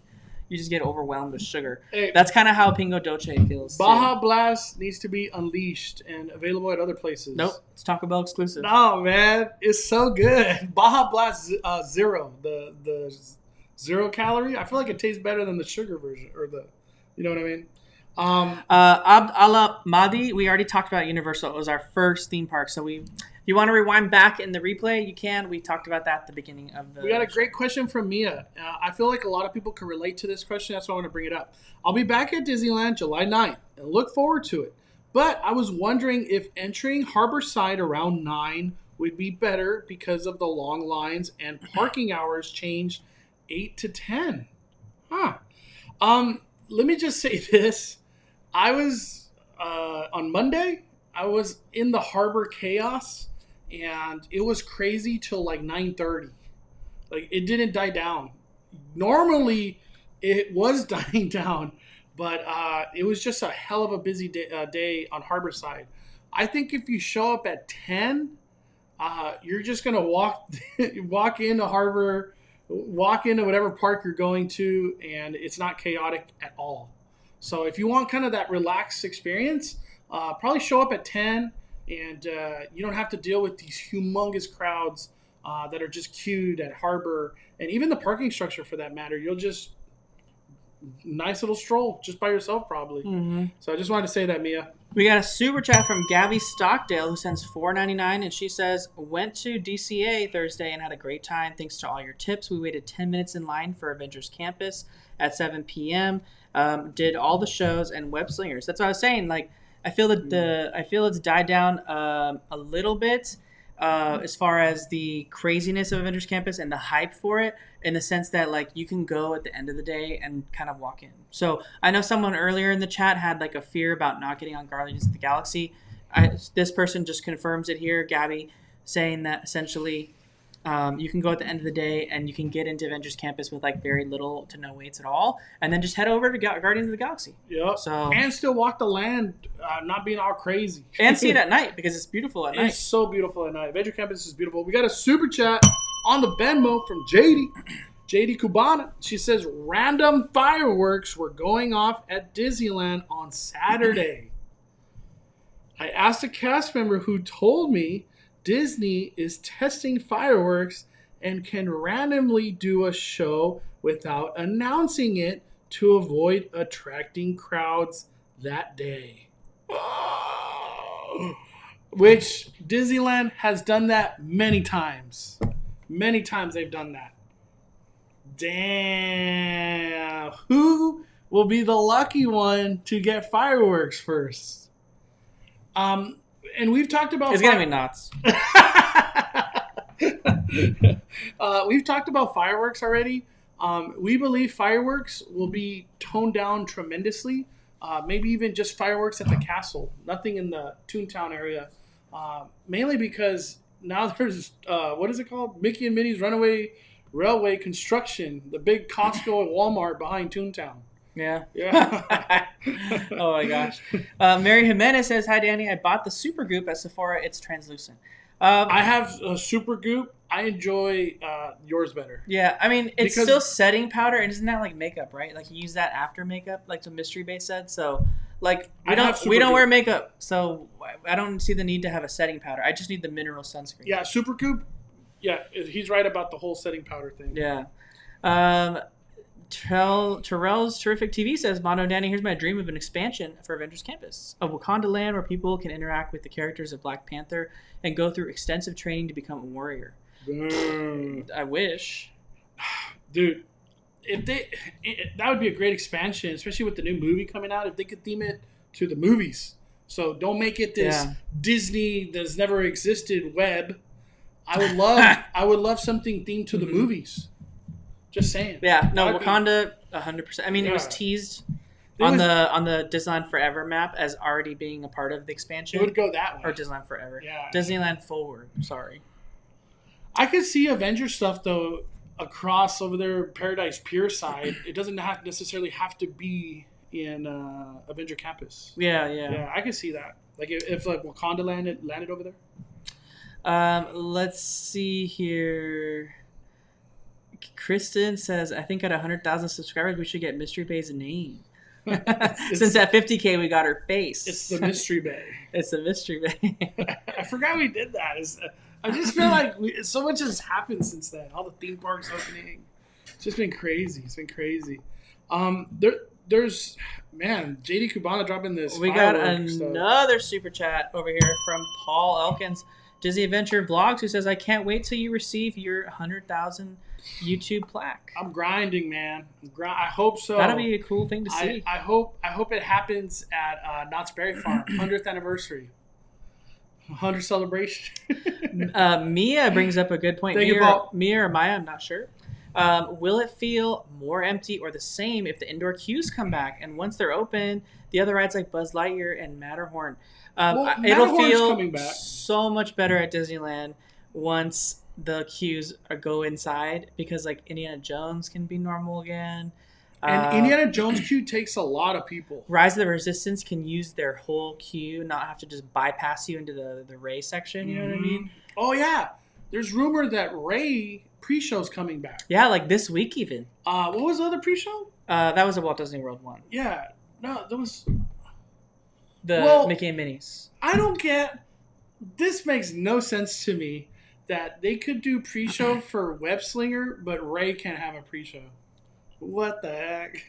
You just get overwhelmed with sugar. Hey, that's kind of how Pingo Dolce feels. Baja Blast needs to be unleashed and available at other places. Nope, it's Taco Bell exclusive. No, man, it's so good. Baja Blast Zero, the 0 calorie. I feel like it tastes better than the sugar version, or the, you know what I mean? Abd Allah Mahdi, we already talked about Universal. It was our first theme park, so if you want to rewind back in the replay, you can. We talked about that at the beginning of the... We got a great question from Mia. I feel like a lot of people can relate to this question. That's why I want to bring it up. I'll be back at Disneyland July 9th and look forward to it. But I was wondering if entering Harborside around 9 would be better because of the long lines and parking hours changed 8 to 10. Huh. Let me just say this. I was, on Monday, I was in the harbor chaos. And it was crazy till like 9:30. Like, it didn't die down. Normally, it was dying down, but it was just a hell of a busy day on Harborside. I think if you show up at 10, you're just gonna walk into Harbor, walk into whatever park you're going to, and it's not chaotic at all. So if you want kind of that relaxed experience, probably show up at 10. And you don't have to deal with these humongous crowds that are just queued at Harbor. And even the parking structure, for that matter. You'll just... Nice little stroll just by yourself, probably. Mm-hmm. So I just wanted to say that, Mia. We got a super chat from Gabby Stockdale, who sends $4.99. And she says, went to DCA Thursday and had a great time. Thanks to all your tips. We waited 10 minutes in line for Avengers Campus at 7 p.m. Did all the shows and web slingers. That's what I was saying. Like, I feel it's died down a little bit as far as the craziness of Avengers Campus and the hype for it, in the sense that, like, you can go at the end of the day and kind of walk in. So I know someone earlier in the chat had like a fear about not getting on Guardians of the Galaxy. This person just confirms it here, Gabby, saying that essentially you can go at the end of the day and you can get into Avengers Campus with like very little to no waits at all, and then just head over to Guardians of the Galaxy. Yep. So and still walk the land, not being all crazy, and see it at night because it's beautiful at night. It's so beautiful at night. Avengers Campus is beautiful. We got a super chat on the Venmo from JD. JD Cubana, she says random fireworks were going off at Disneyland on Saturday. I asked a cast member who told me Disney is testing fireworks and can randomly do a show without announcing it to avoid attracting crowds that day. Which Disneyland has done that many times. Many times they've done that. Damn. Who will be the lucky one to get fireworks first? And we've talked about... It's going to be Knott's. We've talked about fireworks already. We believe fireworks will be toned down tremendously. Maybe even just fireworks at the castle. Nothing in the Toontown area. Mainly because now there's, what is it called? Mickey and Minnie's Runaway Railway construction. The big Costco and Walmart behind Toontown. Yeah. Yeah. Oh my gosh. Mary Jimenez says, "Hi Danny, I bought the Supergoop at Sephora. It's translucent." I have a Supergoop. I enjoy yours better. Yeah, I mean, it's Because- still setting powder, and isn't that like makeup, right? Like you use that after makeup, like the mystery base said. So, like we I don't have we don't Supergoop. wear makeup, so I don't see the need to have a setting powder. I just need the mineral sunscreen. Yeah, Supergoop. Yeah, he's right about the whole setting powder thing. Yeah. Terrell's Terrific TV says, Mono Danny, here's my dream of an expansion for Avengers Campus. A Wakanda land where people can interact with the characters of Black Panther and go through extensive training to become a warrior. I wish. Dude, that would be a great expansion, especially with the new movie coming out. If they could theme it to the movies, so don't make it this Disney that's never existed web. I would love something themed to the movies. Just saying. Yeah, no, That'd be- Wakanda, 100%. I mean, it was teased on the Disneyland Forever map as already being a part of the expansion. It would go that way. Or Disneyland Forever. Yeah. Disneyland Forward. Sorry. I could see Avengers stuff though across over there, Paradise Pier side. It doesn't necessarily have to be in Avenger Campus. Yeah. Yeah, I could see that. Like if like Wakanda landed over there. Let's see here. Kristen says, I think at 100,000 subscribers, we should get Mystery Bay's name. Since at 50K, we got her face. It's the Mystery Bay. It's the Mystery Bay. I forgot we did that. I just feel like so much has happened since then. All the theme parks opening. It's just been crazy. It's been crazy. There's JD Cubana dropping this. We got fireworks, another super chat over here from Paul Elkins, Disney Adventure Vlogs, who says, I can't wait till you receive your 100,000 YouTube plaque. I'm grinding, man. I hope so. That'll be a cool thing to see. I hope it happens at Knott's Berry Farm, 100th anniversary, 100 celebration. Mia brings up a good point. Mia or Maya, I'm not sure. Will it feel more empty or the same if the indoor queues come back? And once they're open, the other rides like Buzz Lightyear and Matterhorn, it'll feel so much better at Disneyland once the queues go inside, because like Indiana Jones can be normal again. And Indiana Jones queue takes a lot of people. Rise of the Resistance can use their whole queue, not have to just bypass you into the Ray section. You know what I mean? Oh yeah, there's rumor that Ray pre-show's coming back. Yeah, like this week even. What was the other pre-show? That was a Walt Disney World one. Yeah, no, there was Mickey and Minnie's. I don't get. This makes no sense to me that they could do pre-show for Web Slinger, but Ray can't have a pre-show. What the heck?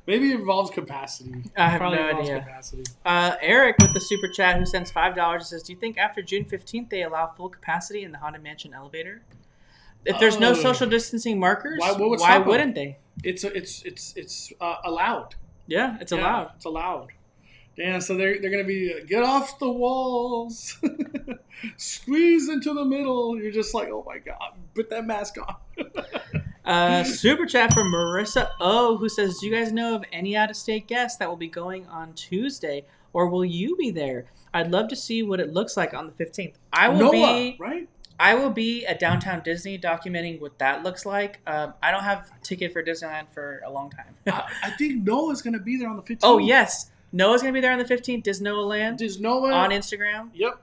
Maybe it involves capacity. I have no idea. Capacity. Eric with the super chat who sends $5 says, do you think after June 15th they allow full capacity in the Haunted Mansion elevator? If there's no social distancing markers, why wouldn't they? It's allowed. Yeah, it's allowed. It's allowed. Yeah, so they're going to be, get off the walls, squeeze into the middle. You're just like, oh my God, put that mask on. Super chat from Marissa O, who says, do you guys know of any out-of-state guests that will be going on Tuesday, or will you be there? I'd love to see what it looks like on the 15th. I will be at Downtown Disney documenting what that looks like. I don't have a ticket for Disneyland for a long time. I think Noah's going to be there on the 15th. Oh, yes. Noah's going to be there on the 15th. Disnoland. On Instagram. Yep.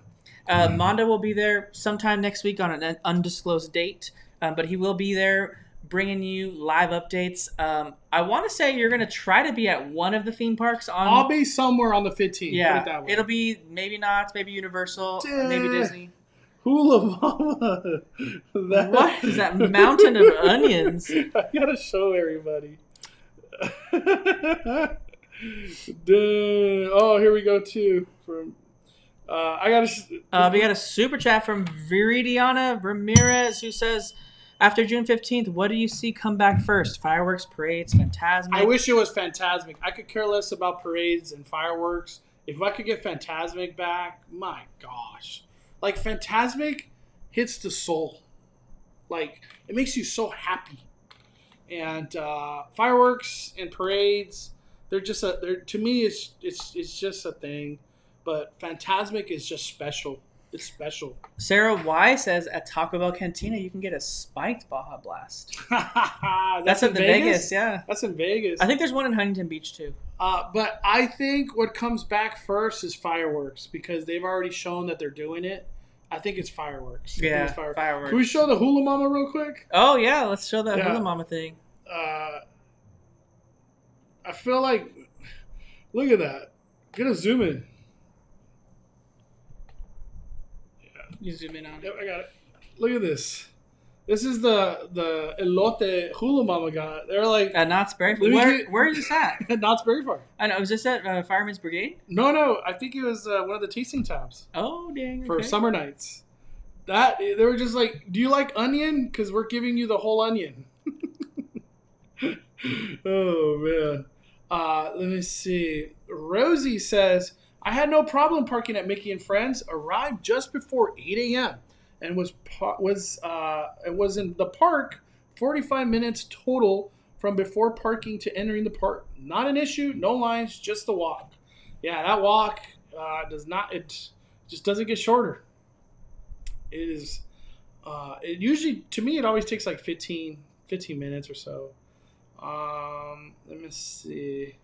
Mondo will be there sometime next week on an undisclosed date. but he will be there bringing you live updates. I want to say you're going to try to be at one of the theme parks on. I'll be somewhere on the 15th. Yeah, put it that way. it'll be maybe Knott's, maybe Universal, maybe Disney. Hula Mama. What is that mountain of onions? I gotta show everybody. Oh, here we go too. From we got a super chat from Viridiana Ramirez who says, after June 15th, what do you see come back first? Fireworks, parades, Phantasmic? I wish it was Phantasmic. I could care less about parades and fireworks. If I could get Phantasmic back, my gosh. Like, Phantasmic hits the soul. Like, it makes you so happy. And fireworks and parades, to me, it's just a thing. But Phantasmic is just special. It's special. Sarah Y says at Taco Bell Cantina you can get a spiked Baja Blast. That's in Vegas, yeah. That's in Vegas. I think there's one in Huntington Beach too. But I think what comes back first is fireworks because they've already shown that they're doing it. I think it's fireworks. Yeah, fireworks. Can we show the Hula Mama real quick? Oh yeah, let's show that Hula Mama thing. I feel like, look at that. Gonna zoom in. You zoom in on it. Yep, I got it. Look at this. This is the elote Hula Mama got. They're like at Knott's Berry Farm. Where is this at? At Knott's Berry Farm. I know. Was this at Fireman's Brigade? No. I think it was one of the tasting tabs. Oh dang! For summer nights. They were just like, do you like onion? Because we're giving you the whole onion. Oh man. Let me see. Rosie says, I had no problem parking at Mickey and Friends. Arrived just before 8 a.m. and was in the park 45 minutes total from before parking to entering the park. Not an issue. No lines. Just the walk. Yeah, that walk it just doesn't get shorter. It is. It usually, to me, it always takes like 15 minutes or so. Let me see.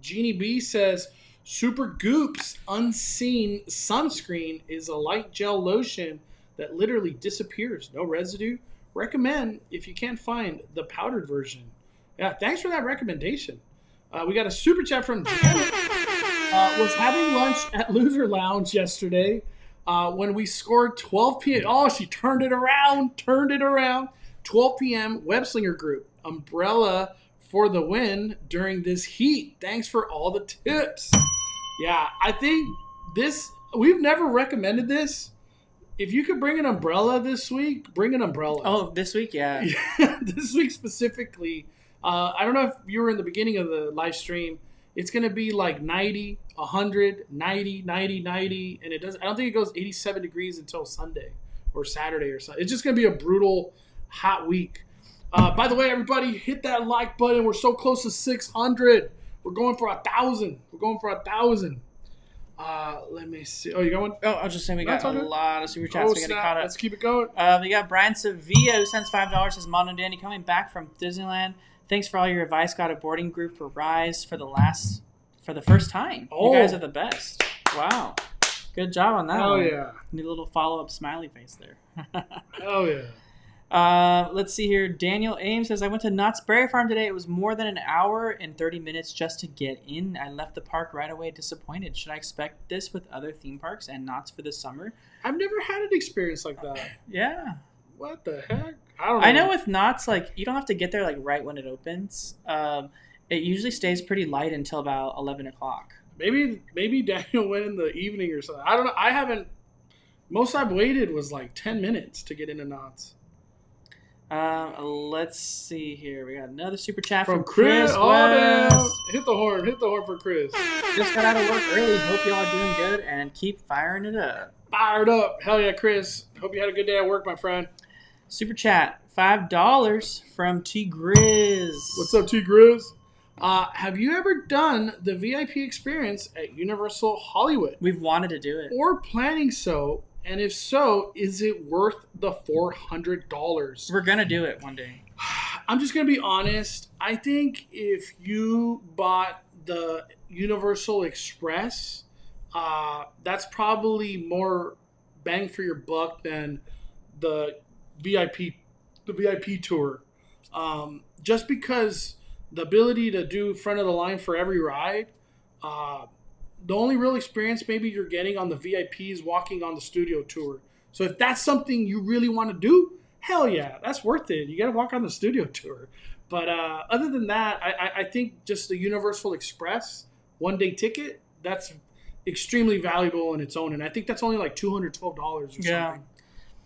Jeannie B says, Super Goop's Unseen Sunscreen is a light gel lotion that literally disappears. No residue. Recommend if you can't find the powdered version. Yeah, thanks for that recommendation. We got a super chat from Janet. Was having lunch at Loser Lounge yesterday when we scored 12 p.m. Oh, she turned it around. 12 p.m. Web Slinger Group. Umbrella for the win during this heat. Thanks for all the tips. Yeah, I think we've never recommended this. If you could bring an umbrella this week, bring an umbrella. Oh, this week? Yeah. This week specifically. I don't know if you were in the beginning of the live stream. It's going to be like 90, 100, 90, 90, 90. And I don't think it goes 87 degrees until Sunday or Saturday or something. It's just going to be a brutal, hot week. By the way, everybody, hit that like button. We're so close to 600. We're going for 1,000. Let me see. Oh, you got one? Oh, I was just saying we got a lot of super chats. We got to caught up. Let's keep it going. We got Brian Sevilla who sends $5. Says, Mono Danny coming back from Disneyland. Thanks for all your advice. Got a boarding group for Rise for the first time. Oh. You guys are the best. Wow. Good job on that one. Oh, yeah. Need a little follow-up smiley face there. Oh, yeah. Let's see here. Daniel Ames says, I went to Knott's Berry Farm today. It was more than an hour and 30 minutes just to get in. I left the park right away disappointed. Should I expect this with other theme parks and Knott's for the summer? I've never had an experience like that. Yeah. What the heck? I don't know. I know with Knott's, like, you don't have to get there like right when it opens. It usually stays pretty light until about 11 o'clock. Maybe Daniel went in the evening or something. I don't know. Most I've waited was like 10 minutes to get into Knott's. Let's see here. We got another super chat from Chris. West. Hit the horn for Chris. Just got out of work early. Hope y'all are doing good and keep firing it up. Fired up. Hell yeah, Chris. Hope you had a good day at work, my friend. Super chat, $5 from T Grizz. What's up, T Grizz? Have you ever done the VIP experience at Universal Hollywood? We've wanted to do it. Or planning so? And if so, is it worth the $400? We're going to do it one day. I'm just going to be honest. I think if you bought the Universal Express, that's probably more bang for your buck than the VIP tour. Just because the ability to do front of the line for every ride, the only real experience maybe you're getting on the VIP is walking on the studio tour. So if that's something you really want to do, hell yeah, that's worth it. You got to walk on the studio tour. But other than that, I think just the Universal Express one-day ticket, that's extremely valuable in its own. And I think that's only like $212 or something.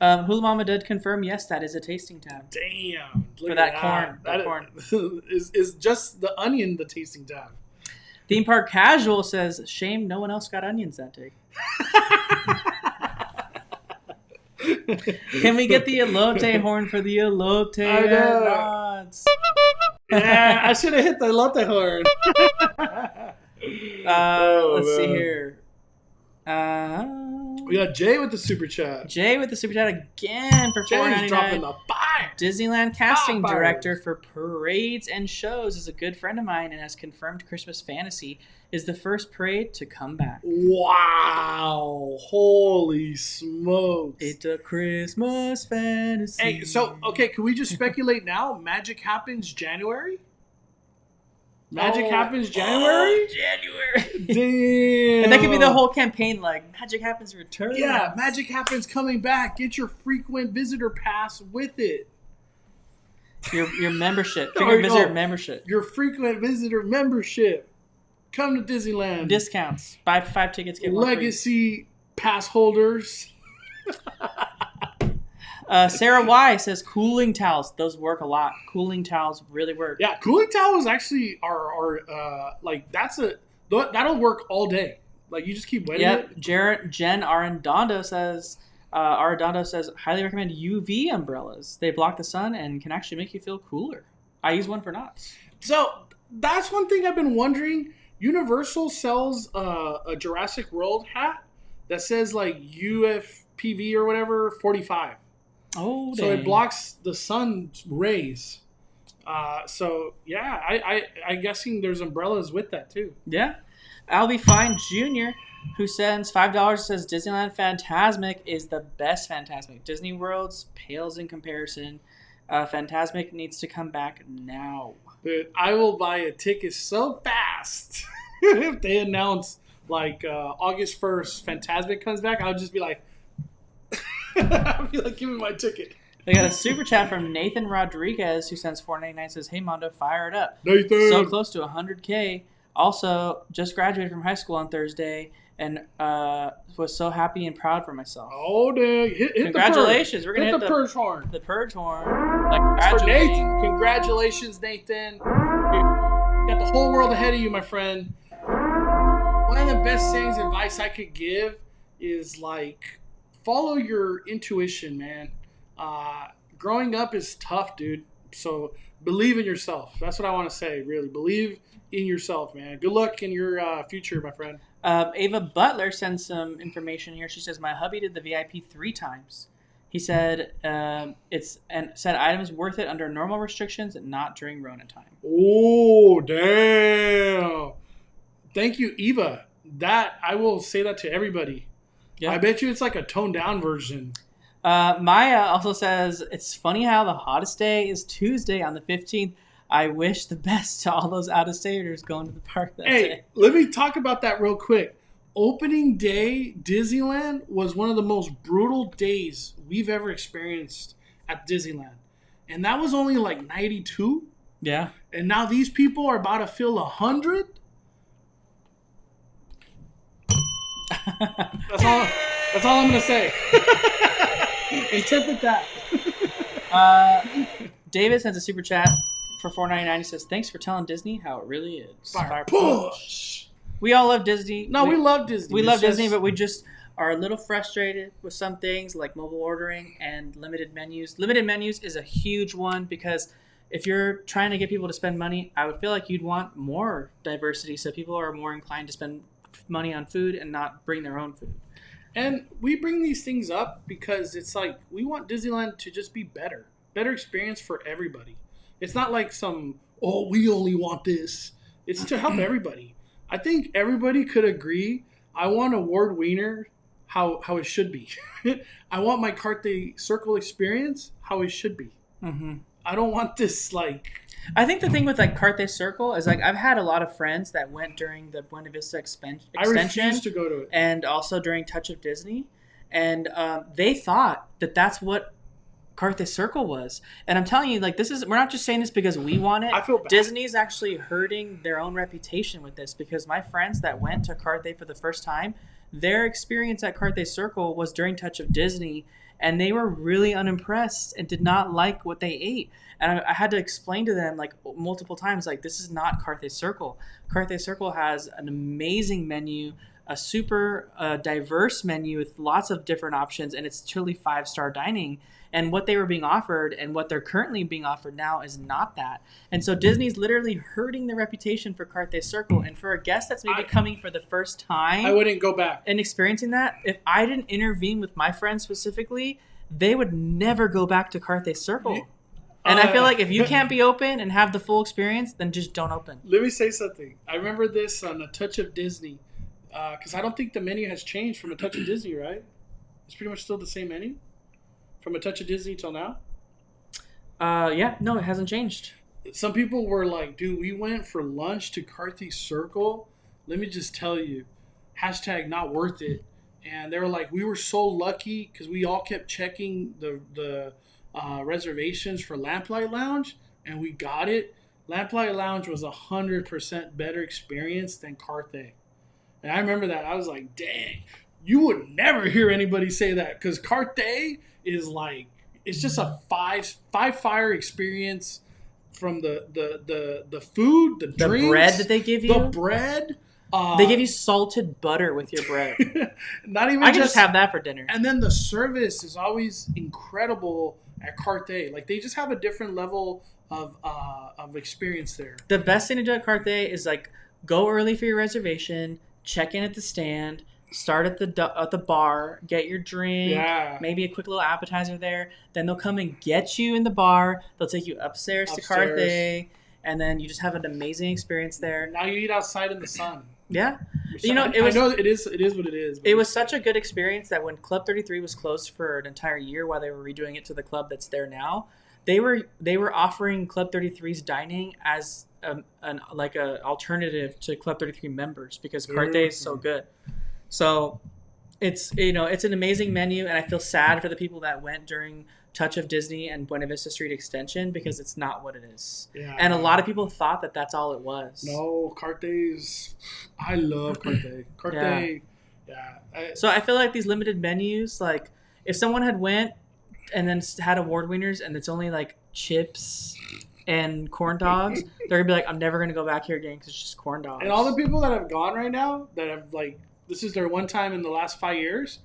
Hula Mama did confirm, yes, that is a tasting tab. Damn. For that corn. That corn. Is just the onion the tasting tab. Theme Park Casual says, shame no one else got onions that day. Can we get the elote horn for the elote at Knott's? Yeah, I should have hit the elote horn. Let's see here. We got Jay with the super chat. Jay with the super chat again for $4.99. Jay's dropping the fire. Disneyland casting director for parades and shows is a good friend of mine and has confirmed Christmas Fantasy is the first parade to come back. Wow. Holy smokes. It's a Christmas fantasy. Hey, so, okay, can we just speculate now? Magic happens January? Happens January? January. Damn. And that could be the whole campaign, like, Magic Happens return. Yeah, Magic Happens coming back. Get your frequent visitor pass with it. Your membership. Frequent visitor membership. Your frequent visitor membership. Come to Disneyland. Discounts. Buy 5 tickets, get 1 free. Legacy pass holders. Sarah Y says cooling towels. Those work a lot. Cooling towels really work. Yeah, cooling towels actually are like that'll work all day. Like you just keep wetting it. Jen Arredondo says highly recommend UV umbrellas. They block the sun and can actually make you feel cooler. I use one for Knott's. So that's one thing I've been wondering. Universal sells a Jurassic World hat that says like UFPV or whatever 45. Oh, so it blocks the sun's rays. So yeah, I guessing there's umbrellas with that too. Yeah, I'll be fine. Junior, who sends $5, says Disneyland Fantasmic is the best Fantasmic. Disney World's pales in comparison. Fantasmic needs to come back now. Dude, I will buy a ticket so fast if they announce like August 1st Fantasmic comes back. I'll just be like. I feel like give me my ticket. They got a super chat from Nathan Rodriguez who sends $4.99 says, hey Mondo, fire it up. Nathan. So close to 100K. Also, just graduated from high school on Thursday and was so happy and proud for myself. Oh, dang. Hit Congratulations. The We're going to hit the purge horn. The purge horn. Like, for Nathan. Congratulations, Nathan. You got the whole world ahead of you, my friend. One of the best things advice I could give is like, follow your intuition, man. Growing up is tough, dude. So believe in yourself. That's what I want to say, really. Believe in yourself, man. Good luck in your future, my friend. Ava Butler sends some information here. She says, my hubby did the VIP 3 times. He said said items worth it under normal restrictions and not during Rona time. Oh, damn. Thank you, Eva. That I will say that to everybody. Yep. I bet you it's like a toned down version. Maya also says, it's funny how the hottest day is Tuesday on the 15th. I wish the best to all those out-of-staters going to the park that day. Let me talk about that real quick. Opening day, Disneyland was one of the most brutal days we've ever experienced at Disneyland. And that was only like 92. Yeah. And now these people are about to fill 100. That's all I'm going to say. Interpret that. David sends a super chat for $4.99. He says, thanks for telling Disney how it really is. Fire push. We all love Disney. No, we love Disney. We love Disney, but we just are a little frustrated with some things like mobile ordering and limited menus. Limited menus is a huge one because if you're trying to get people to spend money, I would feel like you'd want more diversity so people are more inclined to spend money on food and not bring their own food. And we bring these things up because it's like we want Disneyland to just be better experience for everybody. It's not like we only want this. It's to help everybody. I think everybody could agree. I want a Ward Wiener how it should be. I want my Carthay Circle experience how it should be. Mm-hmm. I don't want this like. I think the thing with like Carthay Circle is like I've had a lot of friends that went during the Buena Vista extension. I refuse to go to it. And also during Touch of Disney, and they thought that that's what Carthay Circle was. And I'm telling you, like, we're not just saying this because we want it. I feel bad. Disney's actually hurting their own reputation with this, because my friends that went to Carthay for the first time, their experience at Carthay Circle was during Touch of Disney, and they were really unimpressed and did not like what they ate. And I had to explain to them like multiple times, like, this is not Carthay Circle. Carthay Circle has an amazing menu, a super diverse menu with lots of different options, and it's truly 5-star dining. And what they were being offered and what they're currently being offered now is not that. And so Disney's literally hurting the reputation for Carthay Circle. And for a guest that's maybe coming for the first time, I wouldn't go back. And experiencing that, if I didn't intervene with my friends specifically, they would never go back to Carthay Circle. And I feel like if you can't be open and have the full experience, then just don't open. Let me say something. I remember this on A Touch of Disney, because I don't think the menu has changed from A Touch of Disney, right? It's pretty much still the same menu from A Touch of Disney till now. Yeah, no, it hasn't changed. Some people were like, dude, we went for lunch to Carthay Circle. Let me just tell you, hashtag not worth it. And they were like, we were so lucky because we all kept checking the reservations for Lamplight Lounge, and we got it. Lamplight Lounge was 100% better experience than Carthay. And I remember that. I was like, dang, you would never hear anybody say that, because Carthay is like, it's just a five-fire experience from the food, the drinks, the bread that they give you. The bread. They give you salted butter with your bread. Not even I can just have that for dinner. And then the service is always incredible at Carthay. Like, they just have a different level of experience there. The best thing to do at Carthay is like go early for your reservation, check in at the stand, start at the bar, get your drink, maybe a quick little appetizer there. Then they'll come and get you in the bar. They'll take you upstairs. To Carthay, and then you just have an amazing experience there. Now you eat outside in the sun. Yeah, I know it is what it is. It was such a good experience that when Club 33 was closed for an entire year while they were redoing it to the club that's there now, they were offering Club 33's dining as an alternative to Club 33 members, because Carthay is so good. So it's an amazing menu, and I feel sad for the people that went during Touch of Disney and Buena Vista Street Extension, because it's not what it is. Yeah. And a lot of people thought that that's all it was. No, Carthay's. I love Carthay. Carthay. Yeah. So I feel like these limited menus, like if someone had went and then had award winners and it's only like chips and corn dogs, they're gonna be like, I'm never gonna go back here again because it's just corn dogs. And all the people that have gone right now, that have like, this is their one time in the last 5 years,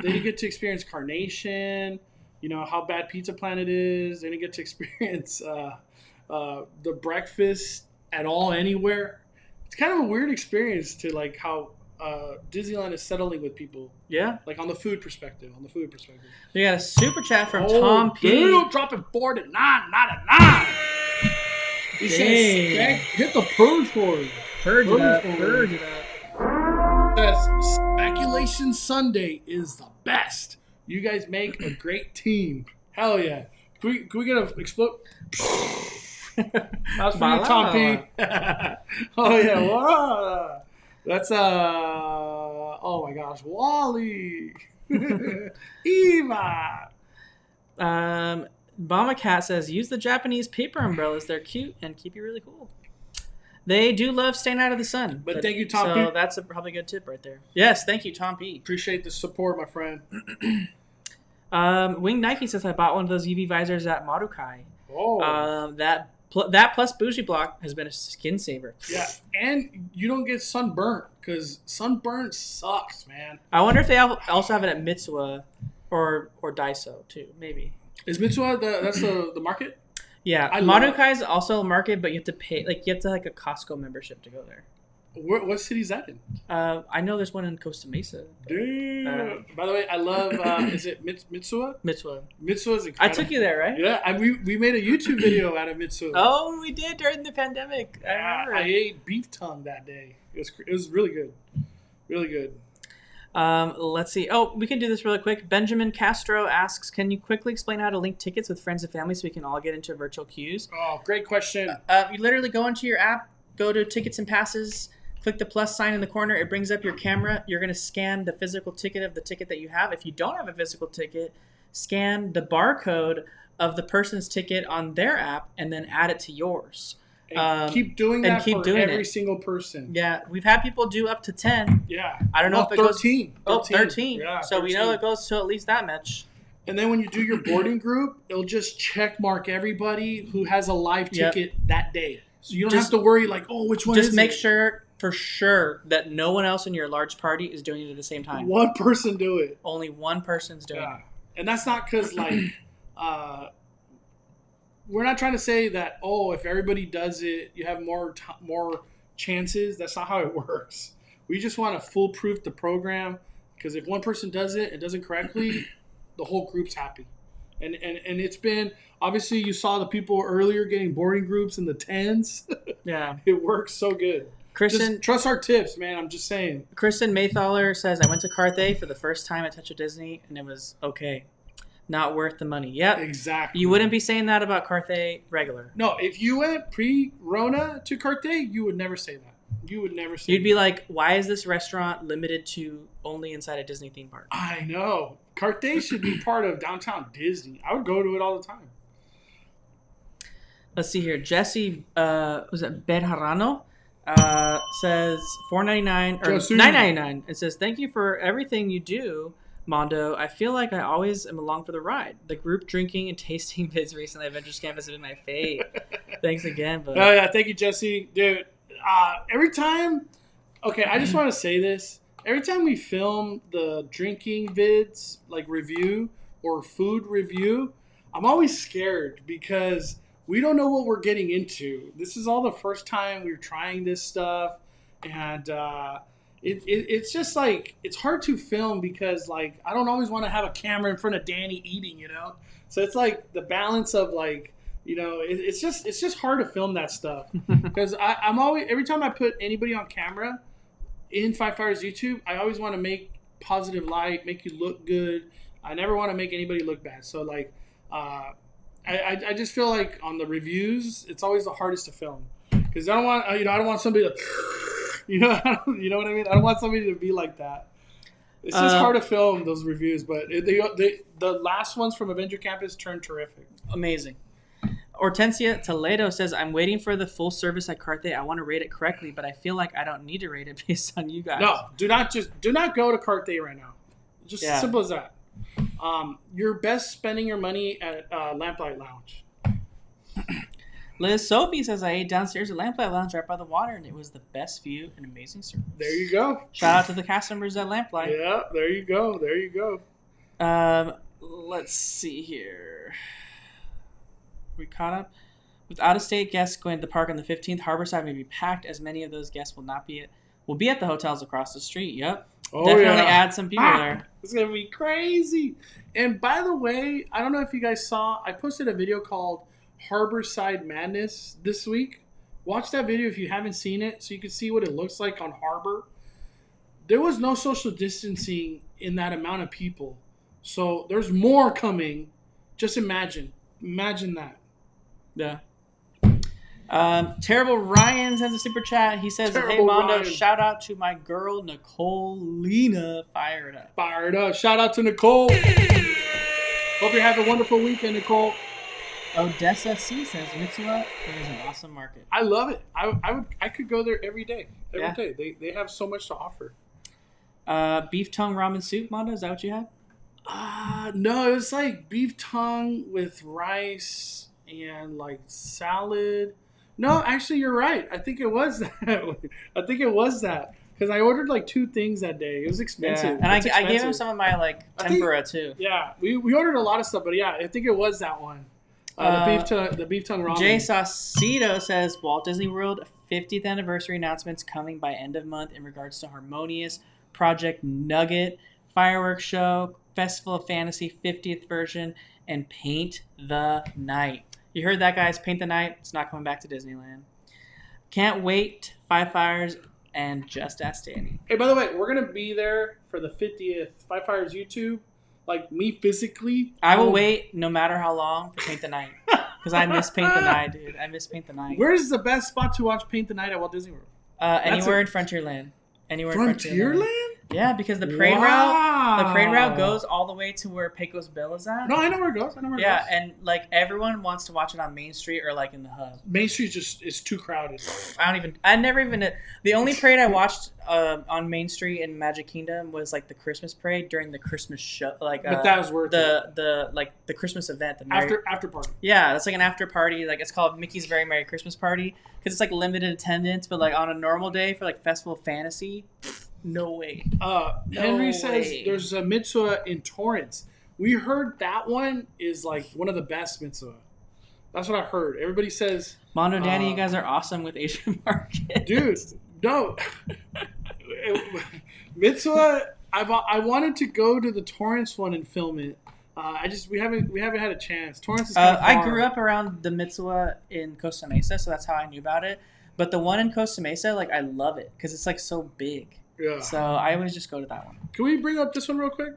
they didn't get to experience Carnation. You know how bad Pizza Planet is. They didn't get to experience the breakfast at all anywhere. It's kind of a weird experience to like how Disneyland is settling with people. Yeah, like on the food perspective. We got a super chat from Tom P. Dude, dropping 4 to 9, not a 9. He says, hit the purge for it. Purge it up. Says, Speculation Sunday is the best. You guys make a great team. Hell yeah. Can we get a explode? That's for you, Tom P. Oh yeah. Wow. That's oh my gosh, Wally. Eva. Bomba Cat says, use the Japanese paper umbrellas. They're cute and keep you really cool. They do love staying out of the sun. But thank you, Tom P. So that's a probably good tip right there. Yes, thank you, Tom P. Appreciate the support, my friend. Wing Nike says, I bought one of those UV visors at Marukai. Oh. That plus Bougie Block has been a skin saver. Yeah, and you don't get sunburnt, because sunburn sucks, man. I wonder if they also have it at Mitsuwa or Daiso too, maybe. Is Mitsuwa that's the market? Yeah, Marukai is also a market, but you have to pay, like you have to a Costco membership to go there. What city is that in? I know there's one in Costa Mesa. Damn. By the way, I love. Is it Mitsuwa? Mitsuwa. Mitsuwa is incredible. I took you there, right? Yeah, we made a YouTube video out of Mitsuwa. Oh, we did during the pandemic. I ate beef tongue that day. It was really good, really good. Let's see. Oh, we can do this really quick. Benjamin Castro asks, can you quickly explain how to link tickets with friends and family so we can all get into virtual queues? Oh, great question. You literally go into your app, go to tickets and passes, click the plus sign in the corner. It brings up your camera. You're going to scan the physical ticket of the ticket that you have. If you don't have a physical ticket, scan the barcode of the person's ticket on their app and then add it to yours. And keep doing that for every single person. Yeah, we've had people do up to 10. Yeah. I don't know if it 13. goes... 13. Yeah, so 13. we know it goes to at least that much. And then when you do your boarding group, it'll just check mark everybody who has a live ticket that day. So you don't have to worry like, oh, which one is it? Just make sure for sure that no one else in your large party is doing it at the same time. One person do it. Only one person's doing it. And that's not because like... we're not trying to say that, oh, if everybody does it, you have more chances. That's not how it works. We just want to foolproof the program because if one person does it and does it correctly, the whole group's happy. And it's been, obviously you saw the people earlier getting boarding groups in the 10s. Yeah. It works so good. Kristen, just trust our tips, man. I'm just saying. Kristen Maythaler says, I went to Carthay for the first time at Touch of Disney and it was okay. Not worth the money. Yep. Exactly. You wouldn't be saying that about Carthay regular. No, if you went pre-Rona to Carthay, you would never say that. You would never say You'd be like, why is this restaurant limited to only inside a Disney theme park? I know. Carthay should be part of downtown Disney. I would go to it all the time. Let's see here. Jesse, was it Berjarano? Says $4.99 or $9.99. It says, thank you for everything you do, Mondo. I feel like I always am along for the ride. The group drinking and tasting vids recently at Adventures Campus have been my fave. Thanks again. But oh, yeah. Thank you, Jesse. Dude, every time... Okay, I just want to say this. Every time we film the drinking vids, like review or food review, I'm always scared because we don't know what we're getting into. This is all the first time we're trying this stuff. And... It's just like it's hard to film because like I don't always want to have a camera in front of Danny eating, so it's like the balance of like it's just hard to film that stuff because I'm always, every time I put anybody on camera in Five Fires YouTube, I always want to make positive light, make you look good. I never want to make anybody look bad. So like I just feel like on the reviews it's always the hardest to film because I don't want somebody to you know what I mean? I don't want somebody to be like that. It's just hard to film those reviews, but the last ones from Avenger Campus turned terrific. Amazing. Hortensia Toledo says, I'm waiting for the full service at Carthay. I want to rate it correctly, but I feel like I don't need to rate it based on you guys. No, do not go to Carthay right now. Just simple as that. You're best spending your money at Lamplight Lounge. Liz Sophie says, I ate downstairs at Lamplight Lounge right by the water, and it was the best view and amazing service. There you go. Shout out to the cast members at Lamplight. Yeah, there you go. There you go. Let's see here. We caught up. With out-of-state guests going to the park on the 15th, Harborside may be packed, as many of those guests will be at the hotels across the street. Yep. Oh, definitely add some people there. It's going to be crazy. And by the way, I don't know if you guys saw, I posted a video called Harborside Madness this week. Watch that video if you haven't seen it so you can see what it looks like on Harbor. There was no social distancing in that amount of people. So there's more coming. Just imagine that. Yeah. Terrible Ryan sends a super chat. He says, hey Mondo, shout out to my girl Nicole Lena. Fired up. Shout out to Nicole. Hope you have a wonderful weekend, Nicole. Odessa C says Mitsuwa is an awesome market. I love it. I could go there every day. Every day. They have so much to offer. Beef tongue ramen soup, Mondo, is that what you had? No, it was like beef tongue with rice and like salad. No, actually, you're right. I think it was that. Because I ordered like 2 things that day. It was expensive. Yeah. And I gave him some of my like tempura too. Yeah, we ordered a lot of stuff, but yeah, I think it was that one. The beef tongue ramen. Jay Saucedo says Walt Disney World 50th anniversary announcements coming by end of month in regards to Harmonious, Project Nugget, fireworks show, Festival of Fantasy 50th version, and Paint the Night. You heard that, guys? Paint the Night. It's not coming back to Disneyland. Can't wait. Five Fires and just ask Danny. Hey, by the way, we're gonna be there for the 50th Five Fires YouTube. Like me physically. I will wait no matter how long for Paint the Night. Because I miss Paint the Night, dude. I miss Paint the Night. Where's the best spot to watch Paint the Night at Walt Disney World? Anywhere in Frontierland. Frontierland? Yeah, because the parade route goes all the way to where Pecos Bill is at. No, I know where it goes. Yeah, and like everyone wants to watch it on Main Street or like in the hub. Main Street just is too crowded. The only parade I watched on Main Street in Magic Kingdom was like the Christmas parade during the Christmas show, like but that was worth it. The Christmas event, after party. Yeah, it's like an after party. Like it's called Mickey's Very Merry Christmas Party because it's like limited attendance, but like on a normal day for like Festival of Fantasy. No way. Henry says there's a mitzvah in Torrance. We heard that one is like one of the best mitzvah. That's what I heard. Everybody says. Mondo Danny, you guys are awesome with Asian market. Dude, no. Mitzvah, I wanted to go to the Torrance one and film it. We haven't had a chance. Torrance is kind of far. I grew up around the mitzvah in Costa Mesa, so that's how I knew about it. But the one in Costa Mesa, like I love it because it's like so big. Yeah. So I always just go to that one. Can we bring up this one real quick?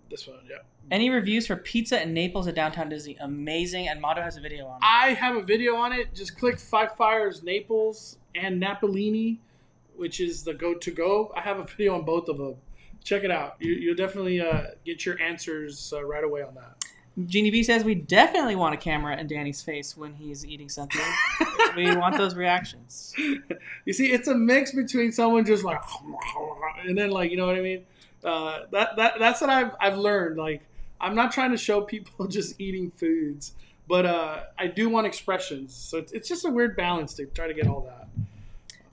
This one, yeah. Any reviews for pizza in Naples at Downtown Disney? Amazing, and Mondo has a video on it. I have a video on it. Just click Five Fires Naples and Napolini, which is the go-to-go. I have a video on both of them. Check it out. You'll definitely get your answers right away on that. Jeannie B says we definitely want a camera in Danny's face when he's eating something. We want those reactions. You see, it's a mix between someone just like, and then like, you know what I mean? That's what I've learned. Like, I'm not trying to show people just eating foods, but I do want expressions. So it's just a weird balance to try to get all that.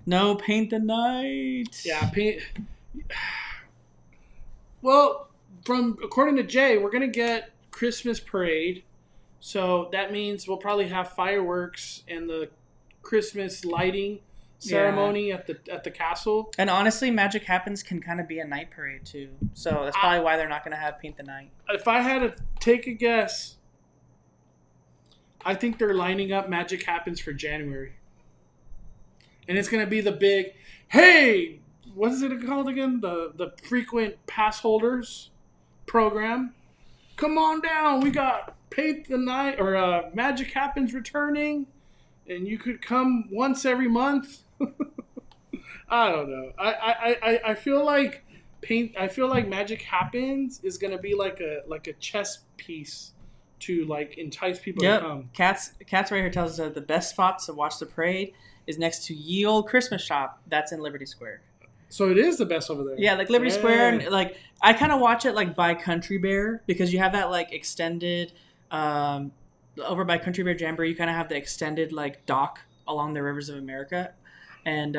No, Paint the Night. Yeah, paint. Well, according to Jay, we're gonna get Christmas parade, so that means we'll probably have fireworks and the Christmas lighting ceremony at the castle. And honestly, Magic Happens can kind of be a night parade too, so that's probably why they're not going to have Paint the Night. If I had to take a guess, I think they're lining up Magic Happens for January, and it's going to be the big, hey, what is it called again? The frequent pass holders program. Come on down. We got Paint the Night or Magic Happens returning, and you could come once every month. I don't know. I feel like Magic Happens is gonna be like a chess piece to like entice people to come. Cats right here tells us that the best spot to watch the parade is next to Ye Olde Christmas Shop. That's in Liberty Square. So it is the best over there. Yeah, like Liberty Square, and like I kind of watch it like by Country Bear because you have that like extended over by Country Bear Jamboree. You kind of have the extended like dock along the rivers of America, and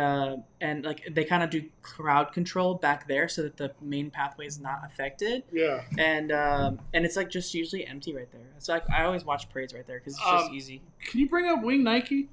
like they kind of do crowd control back there so that the main pathway is not affected. Yeah, and it's like just usually empty right there. So like I always watch parades right there because it's just easy. Can you bring up Wing Nike?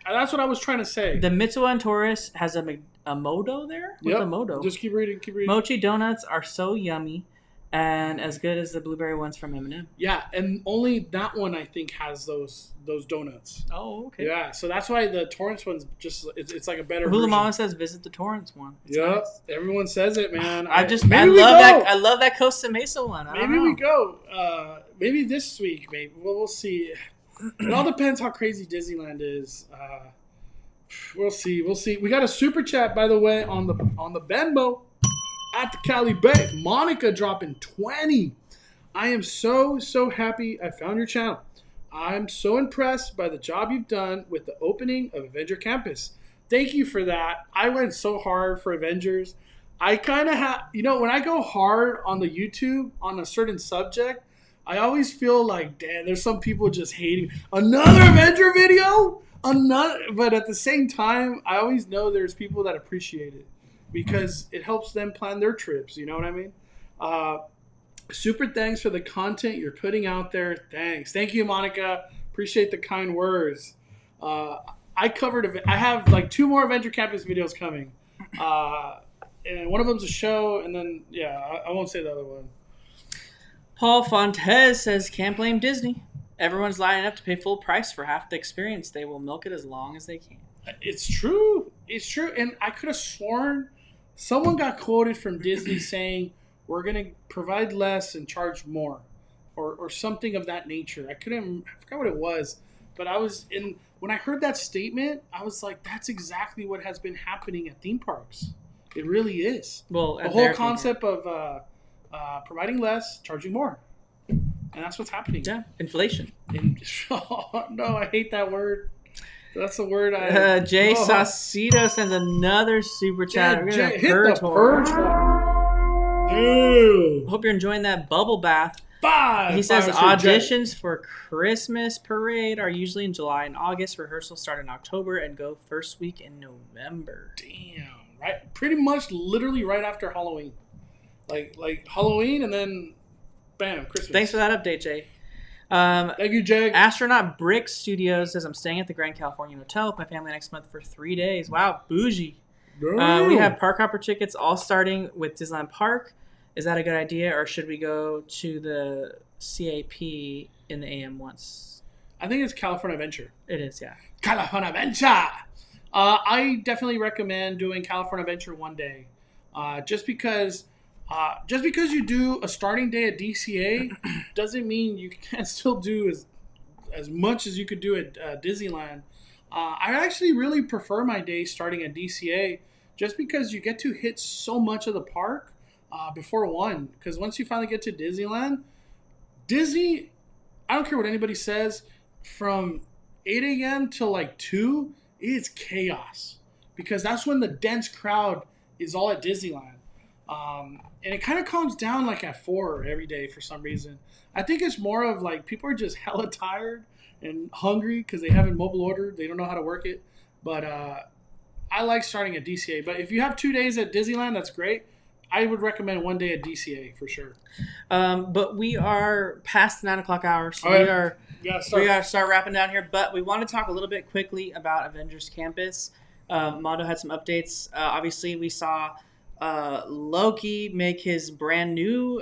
That's what I was trying to say. The Mitzvah and Taurus has a Modo there? What's a Modo? Just keep reading. Mochi donuts are so yummy and as good as the blueberry ones from M&M. Yeah, and only that one I think has those donuts. Oh, okay. Yeah, so that's why the Torrance one's just it's like a better Hula version. Mama says visit the Torrance one. Yep, nice. Everyone says it, man. I love that Costa Mesa one. Maybe we go. Maybe this week. Maybe we'll see. It all depends how crazy Disneyland is. We'll see. We got a super chat, by the way, on the VENMO at the Cali Bay. Monica dropping 20. I am so happy I found your channel. I'm so impressed by the job you've done with the opening of Avenger Campus. Thank you for that. I went so hard for Avengers. I kind of have, when I go hard on the YouTube on a certain subject, I always feel like, damn, there's some people just hating. Another Avenger video? But at the same time, I always know there's people that appreciate it because it helps them plan their trips. You know what I mean? Super thanks for the content you're putting out there. Thanks. Thank you, Monica. Appreciate the kind words. I have like 2 more Avenger Campus videos coming. And one of them's a show, and then, I won't say the other one. Paul Fontes says, can't blame Disney. Everyone's lining up to pay full price for half the experience. They will milk it as long as they can. It's true. it's true. And I could have sworn someone got quoted from Disney saying we're going to provide less and charge more, or something of that nature. I forgot what it was, but when I heard that statement, I was like, that's exactly what has been happening at theme parks. It really is. Well, the whole concept of providing less, charging more. And that's what's happening. Yeah, inflation. Oh, no, I hate that word. That's the word Jay Saucedo sends another super chat. Yeah, hit the purge horn. Ew. Hope you're enjoying that bubble bath. He says auditions for Christmas parade are usually in July and August. Rehearsals start in October and go first week in November. Damn, right? Pretty much, literally right after Halloween, like Halloween, and then bam, Christmas. Thanks for that update, Jay. Thank you, Jay. Astronaut Brick Studios says I'm staying at the Grand Californian Hotel with my family next month for 3 days. Wow, bougie. We have park hopper tickets all starting with Disneyland Park. Is that a good idea, or should we go to the CAP in the AM once? I think it's California Adventure. It is, yeah. California Adventure! I definitely recommend doing California Adventure one day. Just because you do a starting day at DCA doesn't mean you can't still do as much as you could do at Disneyland. I actually really prefer my day starting at DCA just because you get to hit so much of the park before 1. Because once you finally get to Disneyland, Disney, I don't care what anybody says, from 8 a.m. till like 2, it's chaos. Because that's when the dense crowd is all at Disneyland. And it kind of calms down like at 4 every day for some reason. I think it's more of like people are just hella tired and hungry because they haven't mobile ordered. They don't know how to work it. But I like starting at DCA. But if you have 2 days at Disneyland, that's great. I would recommend 1 day at DCA for sure. But we are past the 9 o'clock hour, so we gotta start wrapping down here. But we want to talk a little bit quickly about Avengers Campus. Mondo had some updates. Obviously, we saw Loki make his brand new,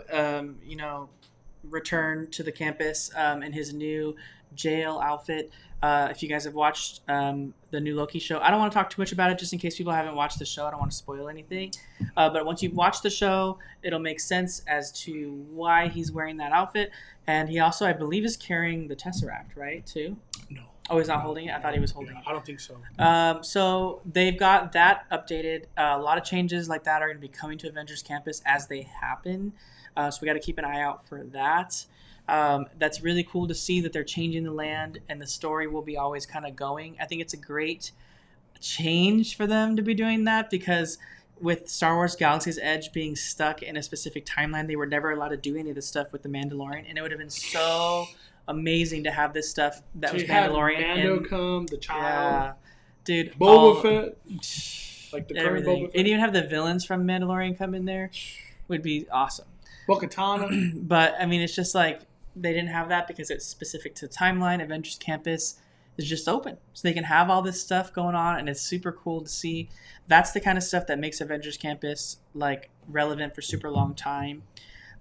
return to the campus in his new jail outfit. If you guys have watched the new Loki show, I don't want to talk too much about it just in case people haven't watched the show. I don't want to spoil anything. But once you've watched the show, it'll make sense as to why he's wearing that outfit. And he also, I believe, is carrying the Tesseract, right, too? No. Oh, he's not holding it? I thought he was holding it. I don't think so. So they've got that updated. A lot of changes like that are going to be coming to Avengers Campus as they happen. So we got to keep an eye out for that. That's really cool to see that they're changing the land and the story will be always kind of going. I think it's a great change for them to be doing that because with Star Wars Galaxy's Edge being stuck in a specific timeline, they were never allowed to do any of this stuff with The Mandalorian. And it would have been so amazing to have this stuff that was Mandalorian. Mando come, the child. Yeah. Dude. Boba Fett. Like the current Boba Fett. And even have the villains from Mandalorian come in there would be awesome. Bo-Katan. But, I mean, it's just like they didn't have that because it's specific to the timeline. Avengers Campus is just open. So they can have all this stuff going on, and it's super cool to see. That's the kind of stuff that makes Avengers Campus, like, relevant for super long time.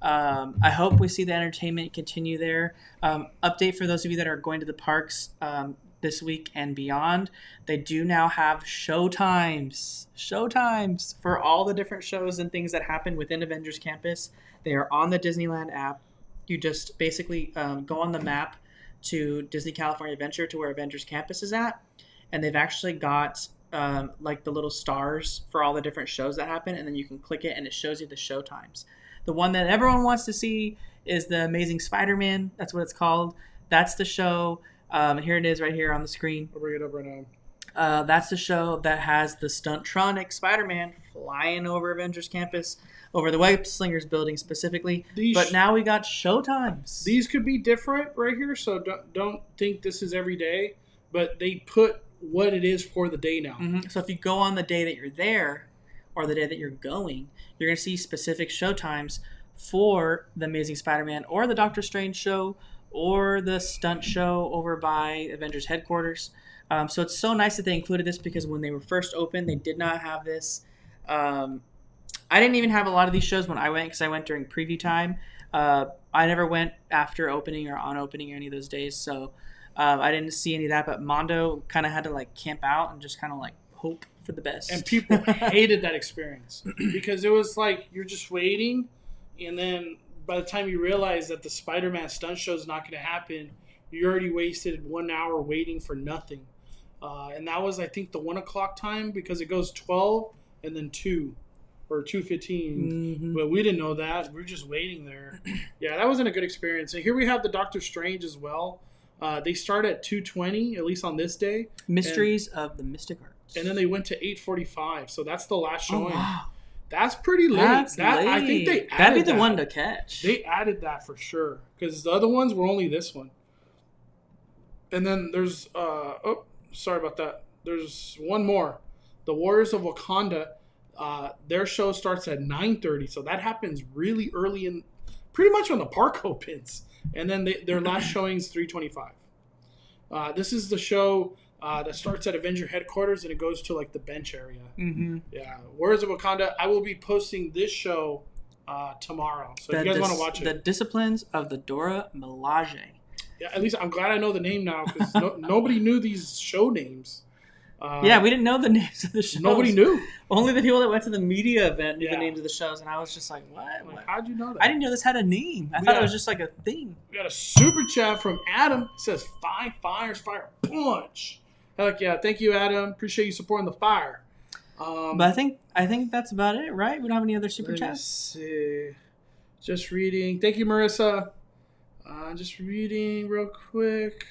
I hope we see the entertainment continue there. Update for those of you that are going to the parks this week and beyond. They do now have showtimes for all the different shows and things that happen within Avengers Campus. They are on the Disneyland app. You just basically go on the map to Disney California Adventure to where Avengers Campus is at. And they've actually got like the little stars for all the different shows that happen. And then you can click it and it shows you the showtimes. The one that everyone wants to see is the Amazing Spider-Man. That's what it's called. That's the show. And here it is right here on the screen. I'll bring it up right now. That's the show that has the Stuntronic Spider-Man flying over Avengers Campus, over the Web Slingers building specifically. But now we got showtimes. These could be different right here, so don't think this is every day. But they put what it is for the day now. Mm-hmm. So if you go on the day that you're there or the day that you're going, you're going to see specific showtimes for the Amazing Spider-Man or the Doctor Strange show or the stunt show over by Avengers headquarters. So it's so nice that they included this because when they were first open, they did not have this. I didn't even have a lot of these shows when I went because I went during preview time. I never went after opening or on opening or any of those days. So I didn't see any of that. But Mondo kind of had to like camp out and just kind of like hope for the best. And people hated that experience because it was like you're just waiting, and then by the time you realize that the Spider-Man stunt show is not going to happen, you already wasted 1 hour waiting for nothing. And that was, I think, the 1 o'clock time because it goes 12 and then 2 or 2:15. But we didn't know that. We were just waiting there. Yeah, that wasn't a good experience. And here we have the Doctor Strange as well. They start at 2:20, at least on this day. Mysteries of the Mystic Arts. And then they went to 8:45. So that's the last showing. Oh, wow. That's pretty late. That's late. I think they added That'd be the that. one to catch. They added that for sure because the other ones were only this one. And then there's sorry about that. There's one more. The Warriors of Wakanda. Their show starts at 9:30, so that happens really early in, pretty much when the park opens. And then their last showing is 3:25. This is the show that starts at Avenger headquarters and it goes to like the bench area. Yeah, Warriors of Wakanda. I will be posting this show tomorrow, so if you guys want to watch it. The Disciplines of the Dora Milaje. Yeah, at least I'm glad I know the name now because nobody knew these show names. Yeah, we didn't know the names of the shows. Nobody knew. Only the people that went to the media event knew the names of the shows, and I was just like, what? Like, how'd you know that? I didn't know this had a name. I thought it was just like a thing. We got a super chat from Adam. It says, 5 fires, fire punch. Heck yeah. Thank you, Adam. Appreciate you supporting the fire. But I think that's about it, right? We don't have any other super chats? See. Just reading. Thank you, Marissa. Just reading real quick.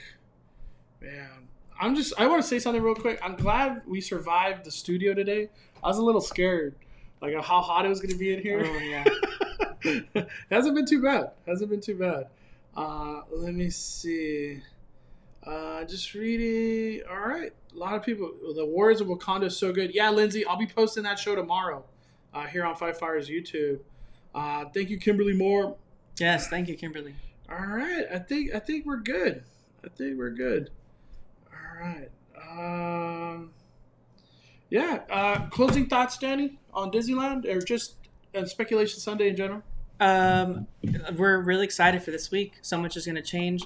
Man. I want to say something real quick. I'm glad we survived the studio today. I was a little scared, like how hot it was going to be in here. Oh, yeah. Hasn't been too bad. Let me see. Just reading. All right. A lot of people. The Warriors of Wakanda is so good. Yeah, Lindsay, I'll be posting that show tomorrow here on Five Fires YouTube. Thank you, Kimberly Moore. Yes, thank you, Kimberly. All right. I think we're good. All right. Closing thoughts, Danny, on Disneyland or just Speculation Sunday in general? We're really excited for this week. So much is going to change.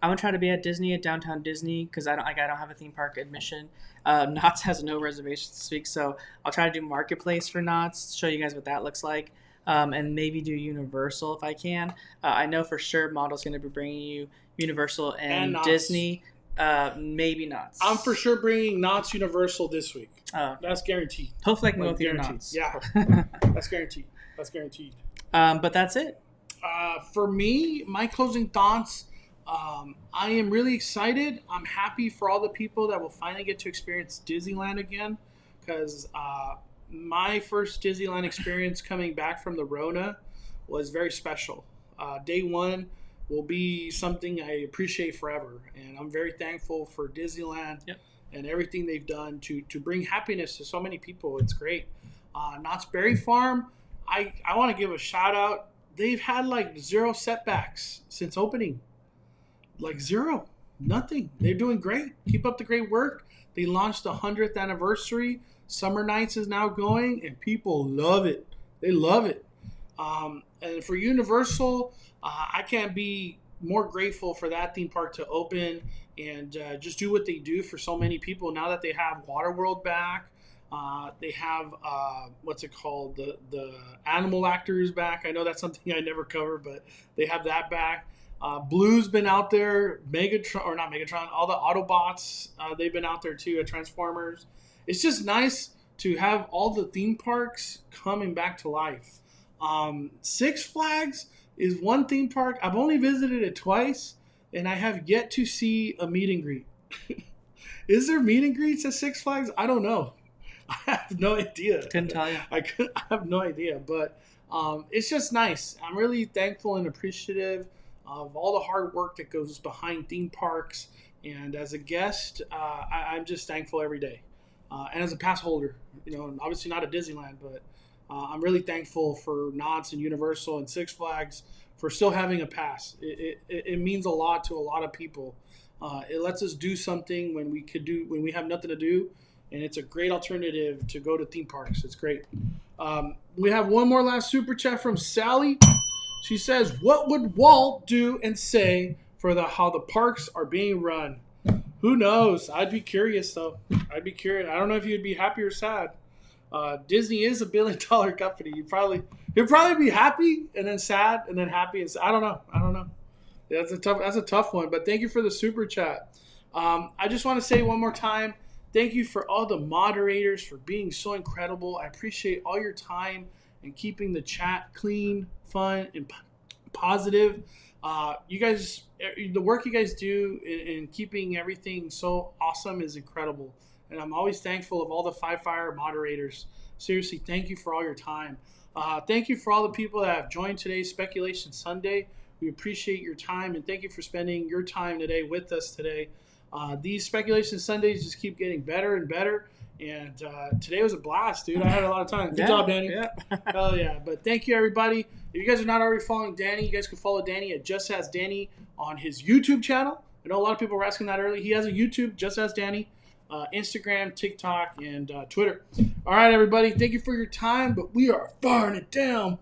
I'm gonna try to be at Disney, at Downtown Disney, because I don't have a theme park admission. Knott's has no reservations this week, so I'll try to do Marketplace for Knott's, show you guys what that looks like, and maybe do Universal if I can. I know for sure Model's going to be bringing you Universal and Disney. Maybe Knott's. I'm for sure bringing Knott's Universal this week. Oh, that's guaranteed. Hopefully I can go with your Knott's. Yeah, that's guaranteed. But that's it. For me, my closing thoughts. I am really excited. I'm happy for all the people that will finally get to experience Disneyland again, because my first Disneyland experience coming back from the Rona was very special. Day one will be something I appreciate forever, and I'm very thankful for Disneyland and everything they've done to bring happiness to so many people. It's great. Knott's Berry Farm, I want to give a shout out. They've had like 0 setbacks since opening. Like 0. Nothing. They're doing great. Keep up the great work. They launched the 100th anniversary. Summer Nights is now going, and people love it. They love it. And for Universal, I can't be more grateful for that theme park to open and just do what they do for so many people. Now that they have Waterworld back, they have what's it called, the animal actors back. I know that's something I never covered, but they have that back. Blue's been out there. Megatron, all the Autobots, they've been out there too at Transformers. It's just nice to have all the theme parks coming back to life. Six Flags is one theme park. I've only visited it twice, and I have yet to see a meet and greet. Is there meet and greets at Six Flags? I don't know. I have no idea. Couldn't tell you. I have no idea, but it's just nice. I'm really thankful and appreciative of all the hard work that goes behind theme parks. And as a guest, I'm just thankful every day. And as a pass holder, obviously not at Disneyland, but I'm really thankful for Knott's and Universal and Six Flags for still having a pass. It means a lot to a lot of people. It lets us do something when we have nothing to do, and it's a great alternative to go to theme parks. It's great. We have one more last super chat from Sally. She says, "What would Walt do and say for how the parks are being run?" Who knows? I'd be curious though. I'd be curious. I don't know if you'd be happy or sad. Disney is $1 billion company. You'd probably be happy and then sad and then happy and sad. I don't know. That's a tough one. But thank you for the super chat. I just want to say one more time, thank you for all the moderators for being so incredible. I appreciate all your time and keeping the chat clean, fun, and positive. You guys, the work you guys do in keeping everything so awesome is incredible. And I'm always thankful of all the Five Fire moderators. Seriously, thank you for all your time. Thank you for all the people that have joined today's Speculation Sunday. We appreciate your time, and thank you for spending your time today with us today. These Speculation Sundays just keep getting better and better. And today was a blast, dude. I had a lot of time. Good job, Danny. Yeah. Hell yeah. But thank you, everybody. If you guys are not already following Danny, you guys can follow Danny at Just Ask Danny on his YouTube channel. I know a lot of people were asking that earlier. He has a YouTube, Just Ask Danny, Instagram, TikTok, and Twitter. All right, everybody. Thank you for your time, but we are firing it down.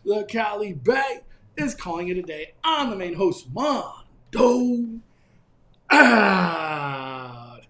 The Cali Bay is calling it a day. I'm the main host, Mondo. Out.